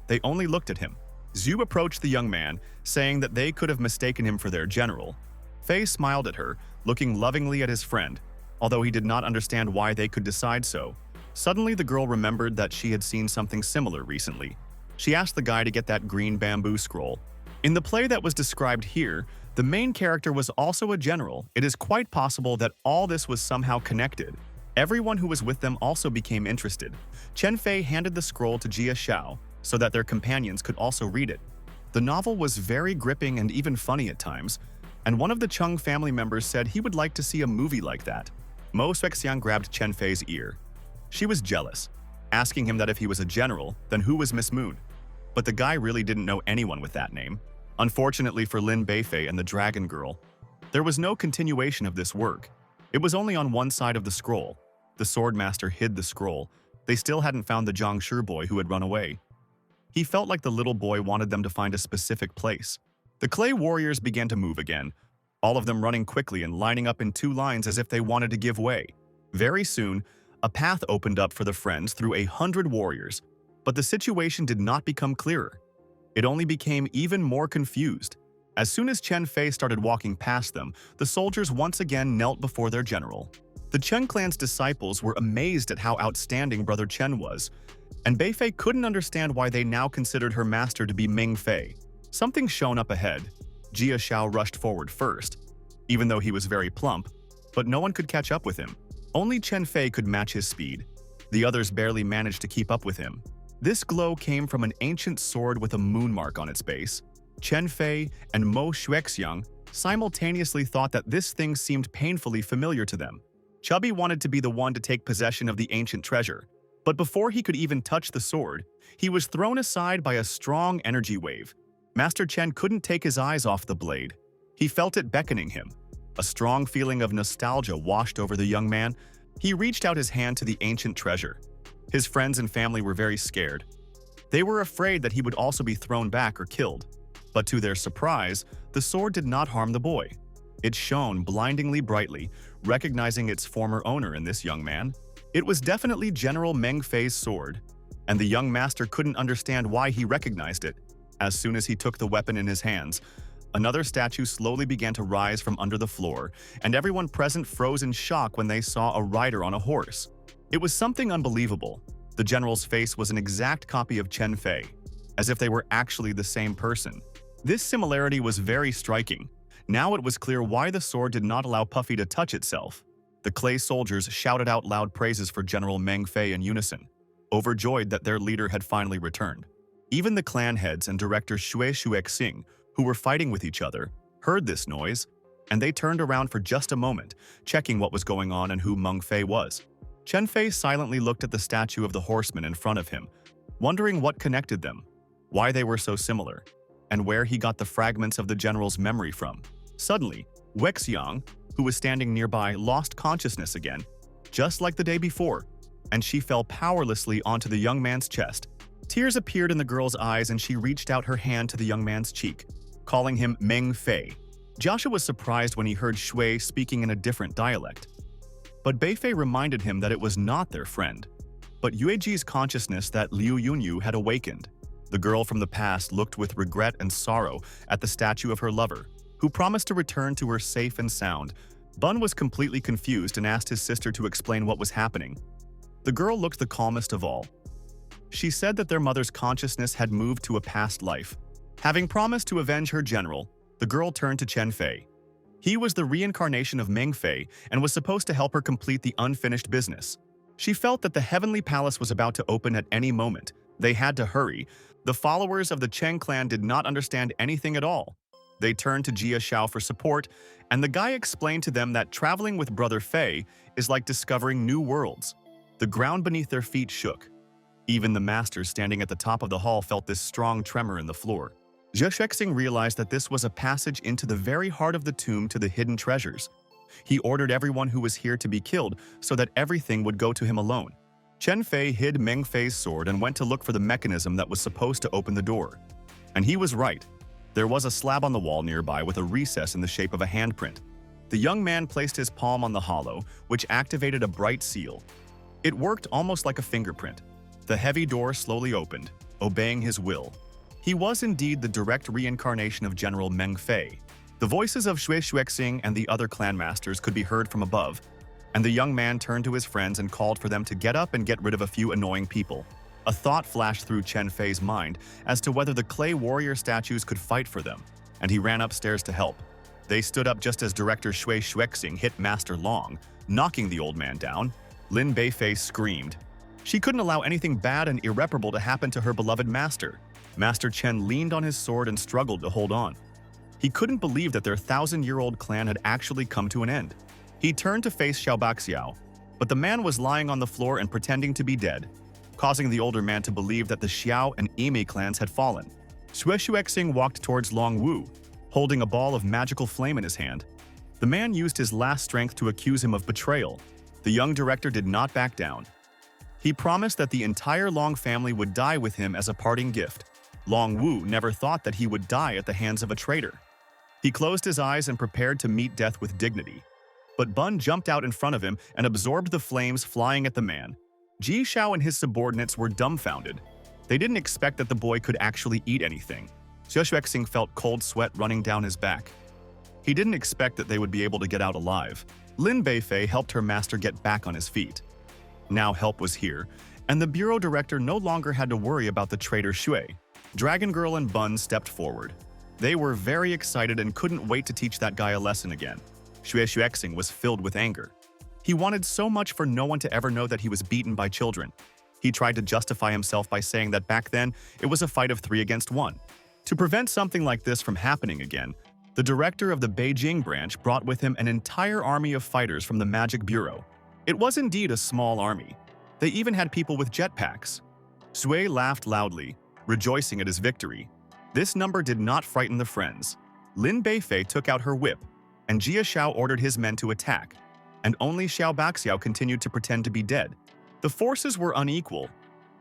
[SPEAKER 1] they only looked at him. Zhu approached the young man, saying that they could have mistaken him for their general. Fei smiled at her, looking lovingly at his friend, although he did not understand why they could decide so. Suddenly, the girl remembered that she had seen something similar recently. She asked the guy to get that green bamboo scroll. In the play that was described here, the main character was also a general. It is quite possible that all this was somehow connected. Everyone who was with them also became interested. Chen Fei handed the scroll to Jia Xiao so that their companions could also read it. The novel was very gripping and even funny at times, and one of the Chung family members said he would like to see a movie like that. Mo Xuexiang grabbed Chen Fei's ear. She was jealous, asking him that if he was a general, then who was Miss Moon? But the guy really didn't know anyone with that name. Unfortunately for Lin Beifei and the Dragon Girl, there was no continuation of this work. It was only on one side of the scroll. The swordmaster hid the scroll. They still hadn't found the Zhangshi boy who had run away. He felt like the little boy wanted them to find a specific place. The clay warriors began to move again, all of them running quickly and lining up in two lines as if they wanted to give way. Very soon, a path opened up for the friends through 100 warriors, but the situation did not become clearer. It only became even more confused. As soon as Chen Fei started walking past them, the soldiers once again knelt before their general. The Chen clan's disciples were amazed at how outstanding Brother Chen was, and Beifei couldn't understand why they now considered her master to be Ming Fei. Something shone up ahead. Jia Xiao rushed forward first, even though he was very plump, but no one could catch up with him. Only Chen Fei could match his speed. The others barely managed to keep up with him. This glow came from an ancient sword with a moon mark on its base. Chen Fei and Mo Xuexiang simultaneously thought that this thing seemed painfully familiar to them. Chubby wanted to be the one to take possession of the ancient treasure, but before he could even touch the sword, he was thrown aside by a strong energy wave. Master Chen couldn't take his eyes off the blade. He felt it beckoning him. A strong feeling of nostalgia washed over the young man. He reached out his hand to the ancient treasure. His friends and family were very scared. They were afraid that he would also be thrown back or killed. But to their surprise, the sword did not harm the boy. It shone blindingly brightly, recognizing its former owner in this young man. It was definitely General Meng Fei's sword, and the young master couldn't understand why he recognized it. As soon as he took the weapon in his hands, another statue slowly began to rise from under the floor, and everyone present froze in shock when they saw a rider on a horse. It was something unbelievable. The general's face was an exact copy of Chen Fei, as if they were actually the same person. This similarity was very striking. Now it was clear why the sword did not allow Puffy to touch itself. The clay soldiers shouted out loud praises for General Meng Fei in unison, overjoyed that their leader had finally returned. Even the clan heads and director Xue Xuexing, who were fighting with each other, heard this noise, and they turned around for just a moment, checking what was going on and who Meng Fei was. Chen Fei silently looked at the statue of the horseman in front of him, wondering what connected them, why they were so similar, and where he got the fragments of the general's memory from. Suddenly, Wexiang, who was standing nearby, lost consciousness again, just like the day before, and she fell powerlessly onto the young man's chest. Tears appeared in the girl's eyes and she reached out her hand to the young man's cheek, calling him Meng Fei. Joshua was surprised when he heard Shui speaking in a different dialect. But Beifei reminded him that it was not their friend, but Yueji's consciousness that Liu Yunyu had awakened. The girl from the past looked with regret and sorrow at the statue of her lover, who promised to return to her safe and sound. Bun was completely confused and asked his sister to explain what was happening. The girl looked the calmest of all. She said that their mother's consciousness had moved to a past life. Having promised to avenge her general, the girl turned to Chen Fei. He was the reincarnation of Meng Fei and was supposed to help her complete the unfinished business. She felt that the heavenly palace was about to open at any moment. They had to hurry. The followers of the Cheng clan did not understand anything at all. They turned to Jia Xiao for support, and the guy explained to them that traveling with Brother Fei is like discovering new worlds. The ground beneath their feet shook. Even the masters standing at the top of the hall felt this strong tremor in the floor. Zhe Xuexing realized that this was a passage into the very heart of the tomb to the hidden treasures. He ordered everyone who was here to be killed so that everything would go to him alone. Chen Fei hid Meng Fei's sword and went to look for the mechanism that was supposed to open the door. And he was right. There was a slab on the wall nearby with a recess in the shape of a handprint. The young man placed his palm on the hollow, which activated a bright seal. It worked almost like a fingerprint. The heavy door slowly opened, obeying his will. He was indeed the direct reincarnation of General Meng Fei. The voices of Xue Xuexing and the other clan masters could be heard from above, and the young man turned to his friends and called for them to get up and get rid of a few annoying people. A thought flashed through Chen Fei's mind as to whether the clay warrior statues could fight for them, and he ran upstairs to help. They stood up just as Director Xue Xuexing hit Master Long, knocking the old man down. Lin Beifei screamed. She couldn't allow anything bad and irreparable to happen to her beloved master. Master Chen leaned on his sword and struggled to hold on. He couldn't believe that their 1,000-year-old clan had actually come to an end. He turned to face Xiao Baxiao, but the man was lying on the floor and pretending to be dead, causing the older man to believe that the Xiao and Yimei clans had fallen. Xue Xuexing walked towards Long Wu, holding a ball of magical flame in his hand. The man used his last strength to accuse him of betrayal. The young director did not back down. He promised that the entire Long family would die with him as a parting gift. Long Wu never thought that he would die at the hands of a traitor. He closed his eyes and prepared to meet death with dignity. But Bun jumped out in front of him and absorbed the flames flying at the man. Ji Shao and his subordinates were dumbfounded. They didn't expect that the boy could actually eat anything. Xue Xuexing felt cold sweat running down his back. He didn't expect that they would be able to get out alive. Lin Beifei helped her master get back on his feet. Now help was here, and the bureau director no longer had to worry about the traitor Xue. Dragon Girl and Bun stepped forward. They were very excited and couldn't wait to teach that guy a lesson again. Xue Xuexing was filled with anger. He wanted so much for no one to ever know that he was beaten by children. He tried to justify himself by saying that back then it was a fight of 3 against 1. To prevent something like this from happening again, the director of the Beijing branch brought with him an entire army of fighters from the Magic Bureau. It was indeed a small army. They even had people with jetpacks. Xue laughed loudly, rejoicing at his victory. This number did not frighten the friends. Lin Beifei took out her whip, and Jia Xiao ordered his men to attack, and only Xiao Baxiao continued to pretend to be dead. The forces were unequal,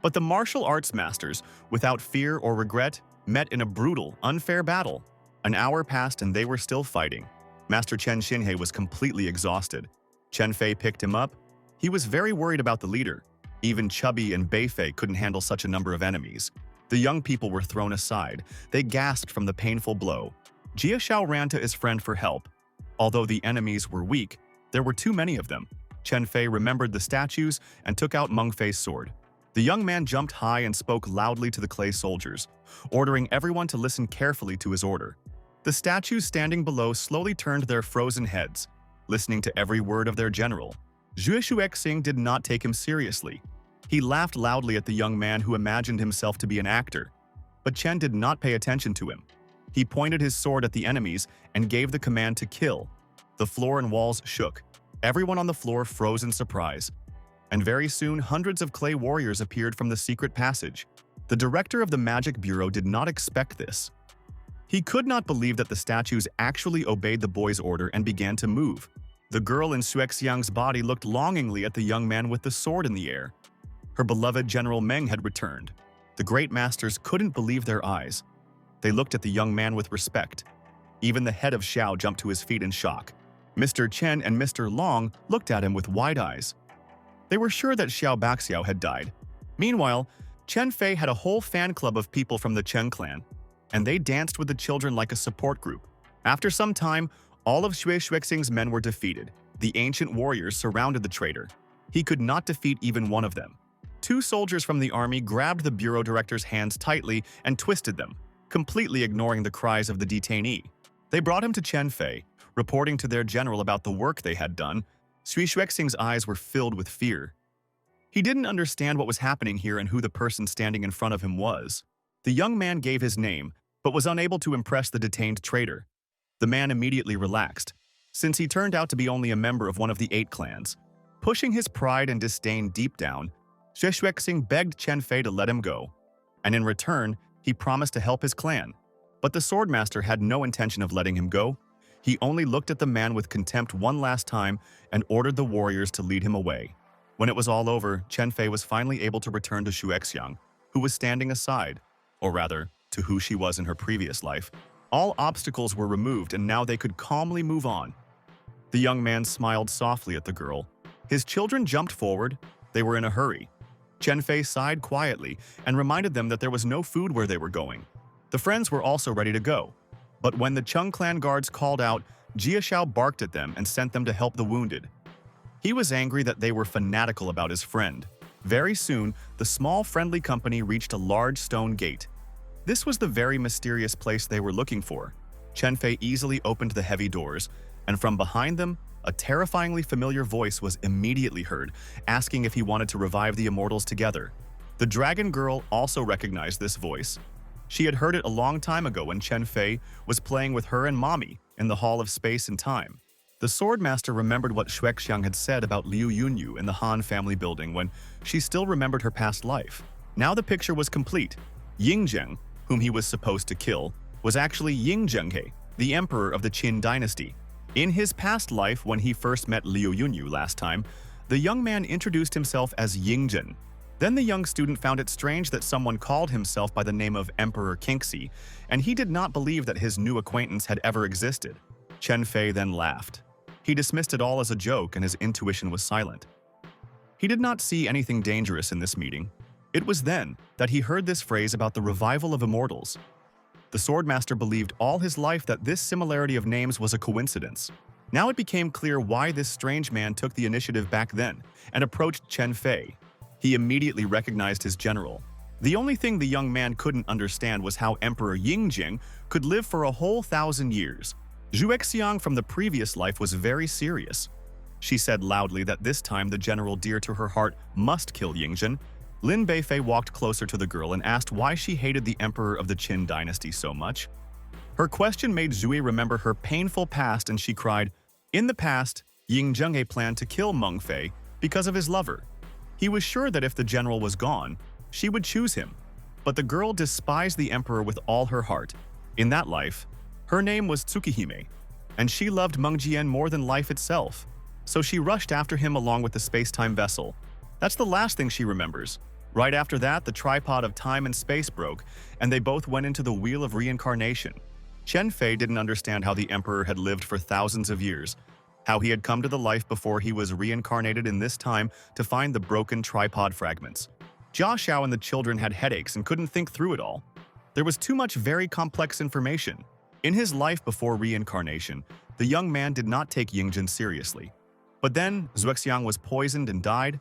[SPEAKER 1] but the martial arts masters, without fear or regret, met in a brutal, unfair battle. An hour passed and they were still fighting. Master Chen Xinhe was completely exhausted. Chen Fei picked him up. He was very worried about the leader. Even Chubby and Beifei couldn't handle such a number of enemies. The young people were thrown aside. They gasped from the painful blow. Jia Xiao ran to his friend for help. Although the enemies were weak, there were too many of them. Chen Fei remembered the statues and took out Meng Fei's sword. The young man jumped high and spoke loudly to the clay soldiers, ordering everyone to listen carefully to his order. The statues standing below slowly turned their frozen heads, listening to every word of their general. Xue Xuexing did not take him seriously. He laughed loudly at the young man who imagined himself to be an actor. But Chen did not pay attention to him. He pointed his sword at the enemies and gave the command to kill. The floor and walls shook. Everyone on the floor froze in surprise. And very soon, hundreds of clay warriors appeared from the secret passage. The director of the Magic Bureau did not expect this. He could not believe that the statues actually obeyed the boy's order and began to move. The girl in Xuexiang's body looked longingly at the young man with the sword in the air. Her beloved General Meng had returned. The great masters couldn't believe their eyes. They looked at the young man with respect. Even the head of Xiao jumped to his feet in shock. Mr. Chen and Mr. Long looked at him with wide eyes. They were sure that Xiao Baxiao had died. Meanwhile, Chen Fei had a whole fan club of people from the Chen clan, and they danced with the children like a support group. After some time, all of Xue Xuexing's men were defeated. The ancient warriors surrounded the traitor. He could not defeat even one of them. 2 soldiers from the army grabbed the bureau director's hands tightly and twisted them, completely ignoring the cries of the detainee. They brought him to Chen Fei, reporting to their general about the work they had done. Xue Xuexing's eyes were filled with fear. He didn't understand what was happening here and who the person standing in front of him was. The young man gave his name, but was unable to impress the detained traitor. The man immediately relaxed, since he turned out to be only a member of one of the 8 clans. Pushing his pride and disdain deep down, Xue Xuexing begged Chen Fei to let him go, and in return, he promised to help his clan. But the swordmaster had no intention of letting him go. He only looked at the man with contempt one last time and ordered the warriors to lead him away. When it was all over, Chen Fei was finally able to return to Xuexiang, who was standing aside, or rather, to who she was in her previous life. All obstacles were removed and now they could calmly move on. The young man smiled softly at the girl. His children jumped forward. They were in a hurry. Chen Fei sighed quietly and reminded them that there was no food where they were going. The friends were also ready to go. But when the Chung clan guards called out, Jia Xiao barked at them and sent them to help the wounded. He was angry that they were fanatical about his friend. Very soon, the small friendly company reached a large stone gate. This was the very mysterious place they were looking for. Chen Fei easily opened the heavy doors, and from behind them, a terrifyingly familiar voice was immediately heard, asking if he wanted to revive the immortals together. The dragon girl also recognized this voice. She had heard it a long time ago when Chen Fei was playing with her and Mommy in the Hall of Space and Time. The Swordmaster remembered what Xuexiang had said about Liu Yunyu in the Han family building when she still remembered her past life. Now the picture was complete. Yingzheng, whom he was supposed to kill, was actually Ying Zhenghe, the emperor of the Qin dynasty. In his past life, when he first met Liu Yunyu last time, the young man introduced himself as Yingzhen. Then the young student found it strange that someone called himself by the name of Emperor Kingxi, and he did not believe that his new acquaintance had ever existed. Chen Fei then laughed. He dismissed it all as a joke and his intuition was silent. He did not see anything dangerous in this meeting. It was then that he heard this phrase about the revival of immortals. The Swordmaster believed all his life that this similarity of names was a coincidence. Now it became clear why this strange man took the initiative back then and approached Chen Fei. He immediately recognized his general. The only thing the young man couldn't understand was how Emperor Yingjing could live for a whole 1,000 years. Xuexiang from the previous life was very serious. She said loudly that this time the general dear to her heart must kill Yingzhen. Lin Beifei walked closer to the girl and asked why she hated the emperor of the Qin dynasty so much. Her question made Zhui remember her painful past and she cried, "In the past, Ying Zhenghe planned to kill Meng Fei because of his lover. He was sure that if the general was gone, she would choose him. But the girl despised the emperor with all her heart. In that life, her name was Tsukihime, and she loved Meng Jian more than life itself. So she rushed after him along with the space-time vessel. That's the last thing she remembers. Right after that, the tripod of time and space broke, and they both went into the wheel of reincarnation. Chen Fei didn't understand how the emperor had lived for thousands of years, how he had come to the life before he was reincarnated in this time to find the broken tripod fragments. Jia Xiao and the children had headaches and couldn't think through it all. There was too much very complex information. In his life before reincarnation, the young man did not take Yingzhen seriously. But then, Xuexiang was poisoned and died.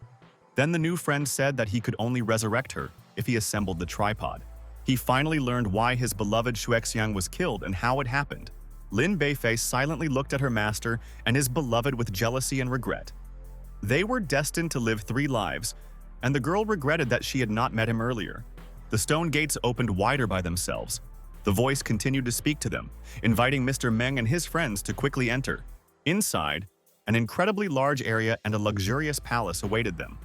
[SPEAKER 1] Then the new friend said that he could only resurrect her if he assembled the tripod. He finally learned why his beloved Xuexiang was killed and how it happened. Lin Beifei silently looked at her master and his beloved with jealousy and regret. They were destined to live 3 lives, and the girl regretted that she had not met him earlier. The stone gates opened wider by themselves. The voice continued to speak to them, inviting Mr. Meng and his friends to quickly enter. Inside, an incredibly large area and a luxurious palace awaited them.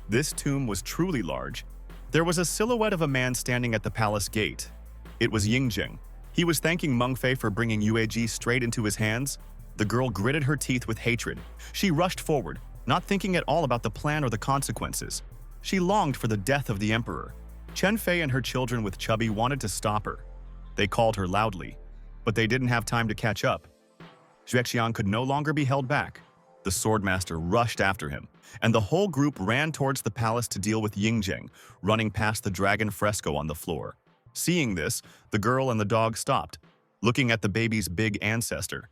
[SPEAKER 1] This tomb was truly large. There was a silhouette of a man standing at the palace gate. It was Yingzheng. He was thanking Meng Fei for bringing Yueji straight into his hands. The girl gritted her teeth with hatred. She rushed forward, not thinking at all about the plan or the consequences. She longed for the death of the emperor. Chen Fei and her children with Chubby wanted to stop her. They called her loudly, but they didn't have time to catch up. Xuexiang could no longer be held back. The Swordmaster rushed after him, and the whole group ran towards the palace to deal with Yingzheng, running past the dragon fresco on the floor. Seeing this, the girl and the dog stopped, looking at the baby's big ancestor.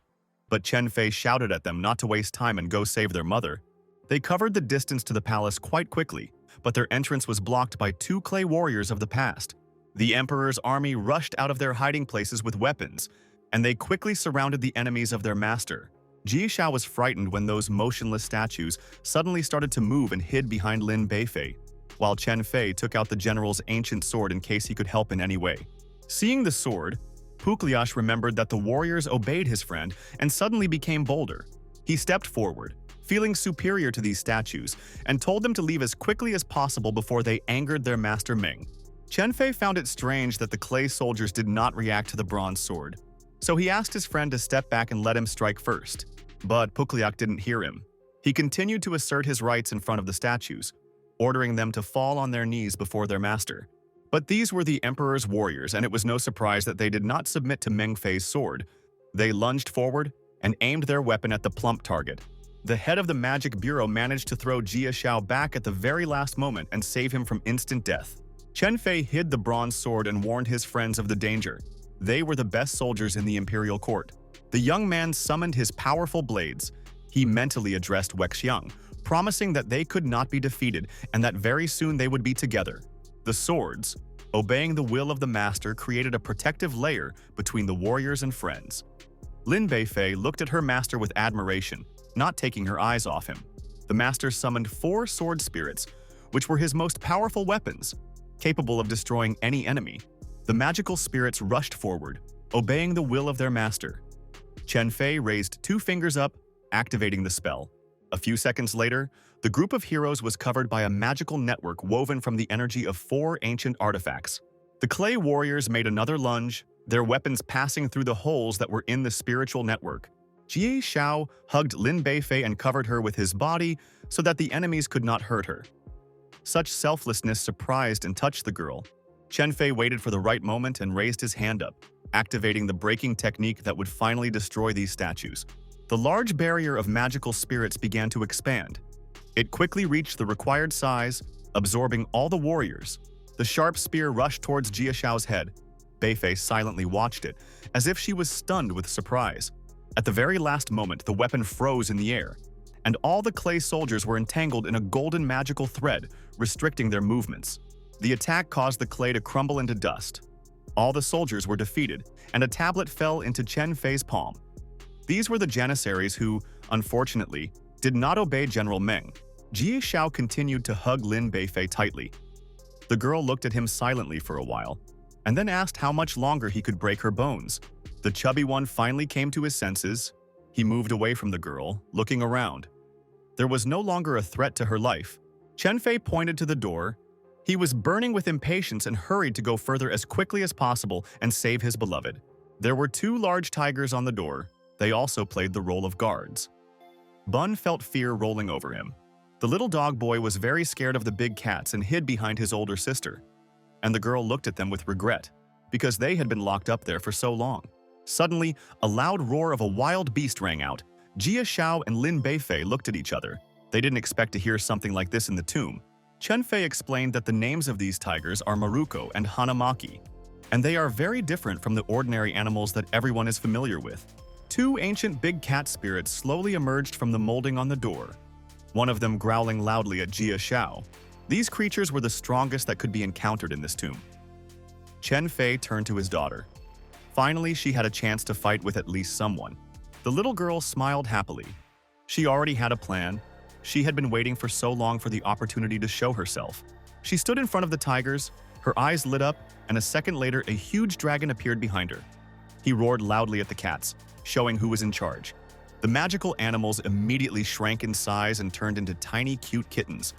[SPEAKER 1] But Chen Fei shouted at them not to waste time and go save their mother. They covered the distance to the palace quite quickly, but their entrance was blocked by 2 clay warriors of the past. The emperor's army rushed out of their hiding places with weapons, and they quickly surrounded the enemies of their master. Jia Xiao was frightened when those motionless statues suddenly started to move and hid behind Lin Beifei, while Chen Fei took out the general's ancient sword in case he could help in any way. Seeing the sword, Pukliash remembered that the warriors obeyed his friend and suddenly became bolder. He stepped forward, feeling superior to these statues, and told them to leave as quickly as possible before they angered their master Ming. Chen Fei found it strange that the clay soldiers did not react to the bronze sword, so he asked his friend to step back and let him strike first. But Pukliak didn't hear him. He continued to assert his rights in front of the statues, ordering them to fall on their knees before their master. But these were the Emperor's warriors, and it was no surprise that they did not submit to Meng Fei's sword. They lunged forward and aimed their weapon at the plump target. The head of the Magic Bureau managed to throw Jia Xiao back at the very last moment and save him from instant death. Chen Fei hid the bronze sword and warned his friends of the danger. They were the best soldiers in the imperial court. The young man summoned his powerful blades. He mentally addressed Wexiang, promising that they could not be defeated and that very soon they would be together. The swords, obeying the will of the master, created a protective layer between the warriors and friends. Lin Beifei looked at her master with admiration, not taking her eyes off him. The master summoned 4 sword spirits, which were his most powerful weapons, capable of destroying any enemy. The magical spirits rushed forward, obeying the will of their master. Chen Fei raised 2 fingers up, activating the spell. A few seconds later, the group of heroes was covered by a magical network woven from the energy of 4 ancient artifacts. The clay warriors made another lunge, their weapons passing through the holes that were in the spiritual network. Jie Xiao hugged Lin Beifei and covered her with his body so that the enemies could not hurt her. Such selflessness surprised and touched the girl. Chen Fei waited for the right moment and raised his hand up, activating the breaking technique that would finally destroy these statues. The large barrier of magical spirits began to expand. It quickly reached the required size, absorbing all the warriors. The sharp spear rushed towards Jia Xiao's head. Beifei silently watched it, as if she was stunned with surprise. At the very last moment, the weapon froze in the air, and all the clay soldiers were entangled in a golden magical thread, restricting their movements. The attack caused the clay to crumble into dust. All the soldiers were defeated, and a tablet fell into Chen Fei's palm. These were the Janissaries who, unfortunately, did not obey General Meng. Jie Xiao continued to hug Lin Beifei tightly. The girl looked at him silently for a while, and then asked how much longer he could break her bones. The chubby one finally came to his senses. He moved away from the girl, looking around. There was no longer a threat to her life. Chen Fei pointed to the door. He was burning with impatience and hurried to go further as quickly as possible and save his beloved. There were 2 large tigers on the door. They also played the role of guards. Bun felt fear rolling over him. The little dog boy was very scared of the big cats and hid behind his older sister. And the girl looked at them with regret, because they had been locked up there for so long. Suddenly, a loud roar of a wild beast rang out. Jia Xiao and Lin Beifei looked at each other. They didn't expect to hear something like this in the tomb. Chen Fei explained that the names of these tigers are Maruko and Hanamaki, and they are very different from the ordinary animals that everyone is familiar with. 2 ancient big cat spirits slowly emerged from the molding on the door, one of them growling loudly at Jia Xiao. These creatures were the strongest that could be encountered in this tomb. Chen Fei turned to his daughter. Finally, she had a chance to fight with at least someone. The little girl smiled happily. She already had a plan. She had been waiting for so long for the opportunity to show herself. She stood in front of the tigers, her eyes lit up, and a second later, a huge dragon appeared behind her. He roared loudly at the cats, showing who was in charge. The magical animals immediately shrank in size and turned into tiny, cute kittens.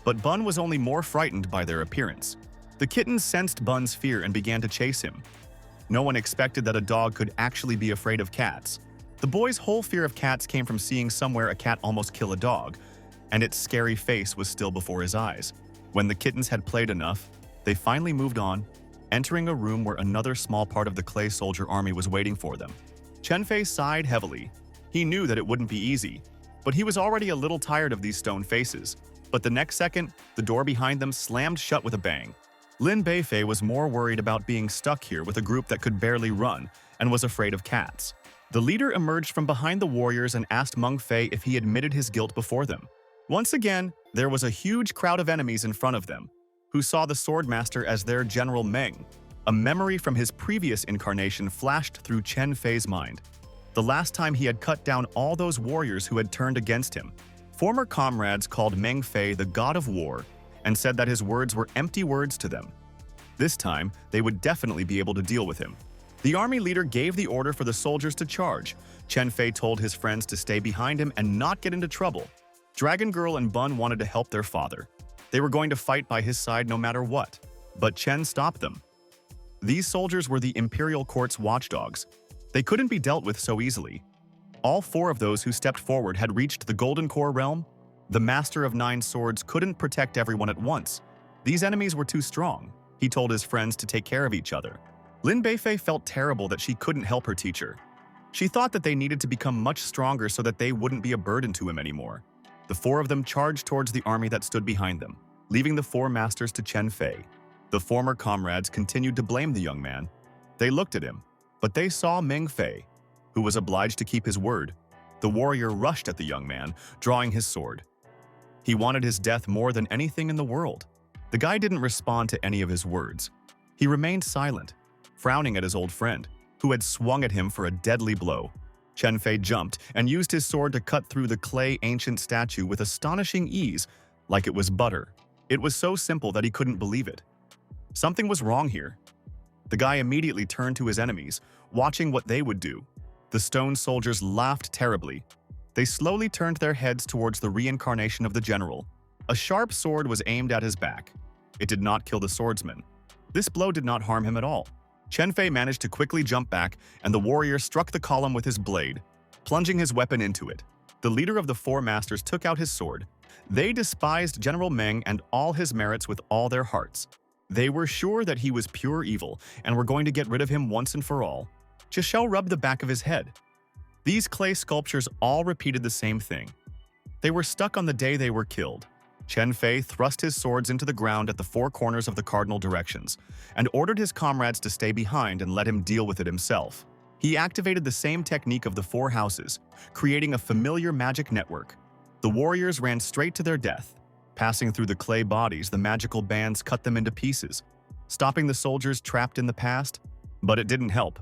[SPEAKER 1] But Bun was only more frightened by their appearance. The kittens sensed Bun's fear and began to chase him. No one expected that a dog could actually be afraid of cats. The boy's whole fear of cats came from seeing somewhere a cat almost kill a dog, and its scary face was still before his eyes. When the kittens had played enough, they finally moved on, entering a room where another small part of the clay soldier army was waiting for them. Chen Fei sighed heavily. He knew that it wouldn't be easy, but he was already a little tired of these stone faces. But the next second, the door behind them slammed shut with a bang. Lin Beifei was more worried about being stuck here with a group that could barely run and was afraid of cats. The leader emerged from behind the warriors and asked Meng Fei if he admitted his guilt before them. Once again, there was a huge crowd of enemies in front of them, who saw the Swordmaster as their General Meng. A memory from his previous incarnation flashed through Chen Fei's mind. The last time he had cut down all those warriors who had turned against him. Former comrades called Meng Fei the God of War and said that his words were empty words to them. This time, they would definitely be able to deal with him. The army leader gave the order for the soldiers to charge. Chen Fei told his friends to stay behind him and not get into trouble. Dragon Girl and Bun wanted to help their father. They were going to fight by his side no matter what. But Chen stopped them. These soldiers were the Imperial Court's watchdogs. They couldn't be dealt with so easily. All 4 of those who stepped forward had reached the Golden Core realm. The Master of 9 Swords couldn't protect everyone at once. These enemies were too strong. He told his friends to take care of each other. Lin Beifei felt terrible that she couldn't help her teacher. She thought that they needed to become much stronger so that they wouldn't be a burden to him anymore. The four of them charged towards the army that stood behind them, leaving the four masters to Chen Fei. The former comrades continued to blame the young man. They looked at him, but they saw Meng Fei, who was obliged to keep his word. The warrior rushed at the young man, drawing his sword. He wanted his death more than anything in the world. The guy didn't respond to any of his words. He remained silent, frowning at his old friend, who had swung at him for a deadly blow. Chen Fei jumped and used his sword to cut through the clay ancient statue with astonishing ease, like it was butter. It was so simple that he couldn't believe it. Something was wrong here. The guy immediately turned to his enemies, watching what they would do. The stone soldiers laughed terribly. They slowly turned their heads towards the reincarnation of the general. A sharp sword was aimed at his back. It did not kill the swordsman. This blow did not harm him at all. Chen Fei managed to quickly jump back, and the warrior struck the column with his blade, plunging his weapon into it. The leader of the four masters took out his sword. They despised General Meng and all his merits with all their hearts. They were sure that he was pure evil and were going to get rid of him once and for all. Zhishou rubbed the back of his head. These clay sculptures all repeated the same thing. They were stuck on the day they were killed. Chen Fei thrust his swords into the ground at the four corners of the cardinal directions and ordered his comrades to stay behind and let him deal with it himself. He activated the same technique of the four houses, creating a familiar magic network. The warriors ran straight to their death. Passing through the clay bodies, the magical bands cut them into pieces, stopping the soldiers trapped in the past. But it didn't help.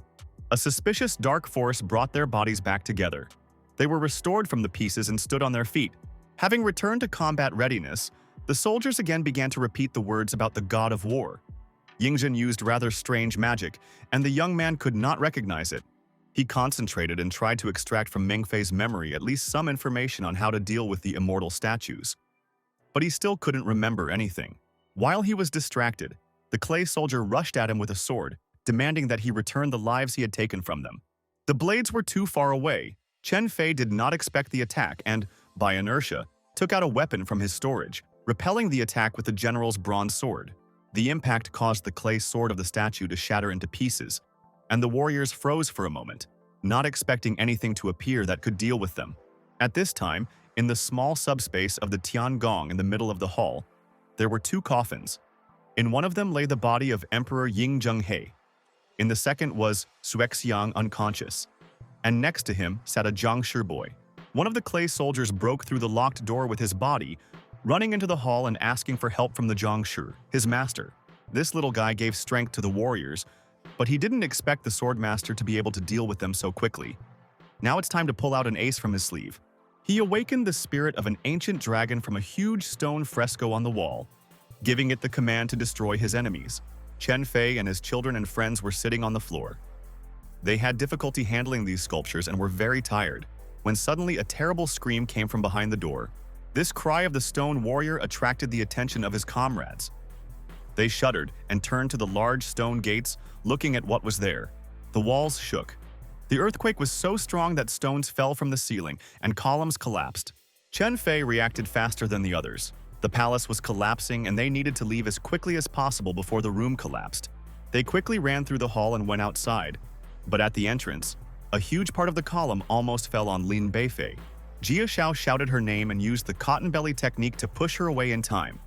[SPEAKER 1] A suspicious dark force brought their bodies back together. They were restored from the pieces and stood on their feet. Having returned to combat readiness, the soldiers again began to repeat the words about the god of war. Yingzhen used rather strange magic, and the young man could not recognize it. He concentrated and tried to extract from Meng Fei's memory at least some information on how to deal with the immortal statues. But he still couldn't remember anything. While he was distracted, the clay soldier rushed at him with a sword, demanding that he return the lives he had taken from them. The blades were too far away. Chen Fei did not expect the attack and, by inertia, took out a weapon from his storage, repelling the attack with the general's bronze sword. The impact caused the clay sword of the statue to shatter into pieces, and the warriors froze for a moment, not expecting anything to appear that could deal with them. At this time, in the small subspace of the Tiangong in the middle of the hall, there were two coffins. In one of them lay the body of Emperor Ying Zhenghe. In the second was Xuexiang unconscious, and next to him sat a Jiangshi boy. One of the clay soldiers broke through the locked door with his body, running into the hall and asking for help from the Jiangshi, his master. This little guy gave strength to the warriors, but he didn't expect the swordmaster to be able to deal with them so quickly. Now it's time to pull out an ace from his sleeve. He awakened the spirit of an ancient dragon from a huge stone fresco on the wall, giving it the command to destroy his enemies. Chen Fei and his children and friends were sitting on the floor. They had difficulty handling these sculptures and were very tired, when suddenly a terrible scream came from behind the door. This cry of the stone warrior attracted the attention of his comrades. They shuddered and turned to the large stone gates, looking at what was there. The walls shook. The earthquake was so strong that stones fell from the ceiling and columns collapsed. Chen Fei reacted faster than the others. The palace was collapsing and they needed to leave as quickly as possible before the room collapsed. They quickly ran through the hall and went outside. But at the entrance, a huge part of the column almost fell on Lin Beifei. Jia Shao shouted her name and used the cotton belly technique to push her away in time,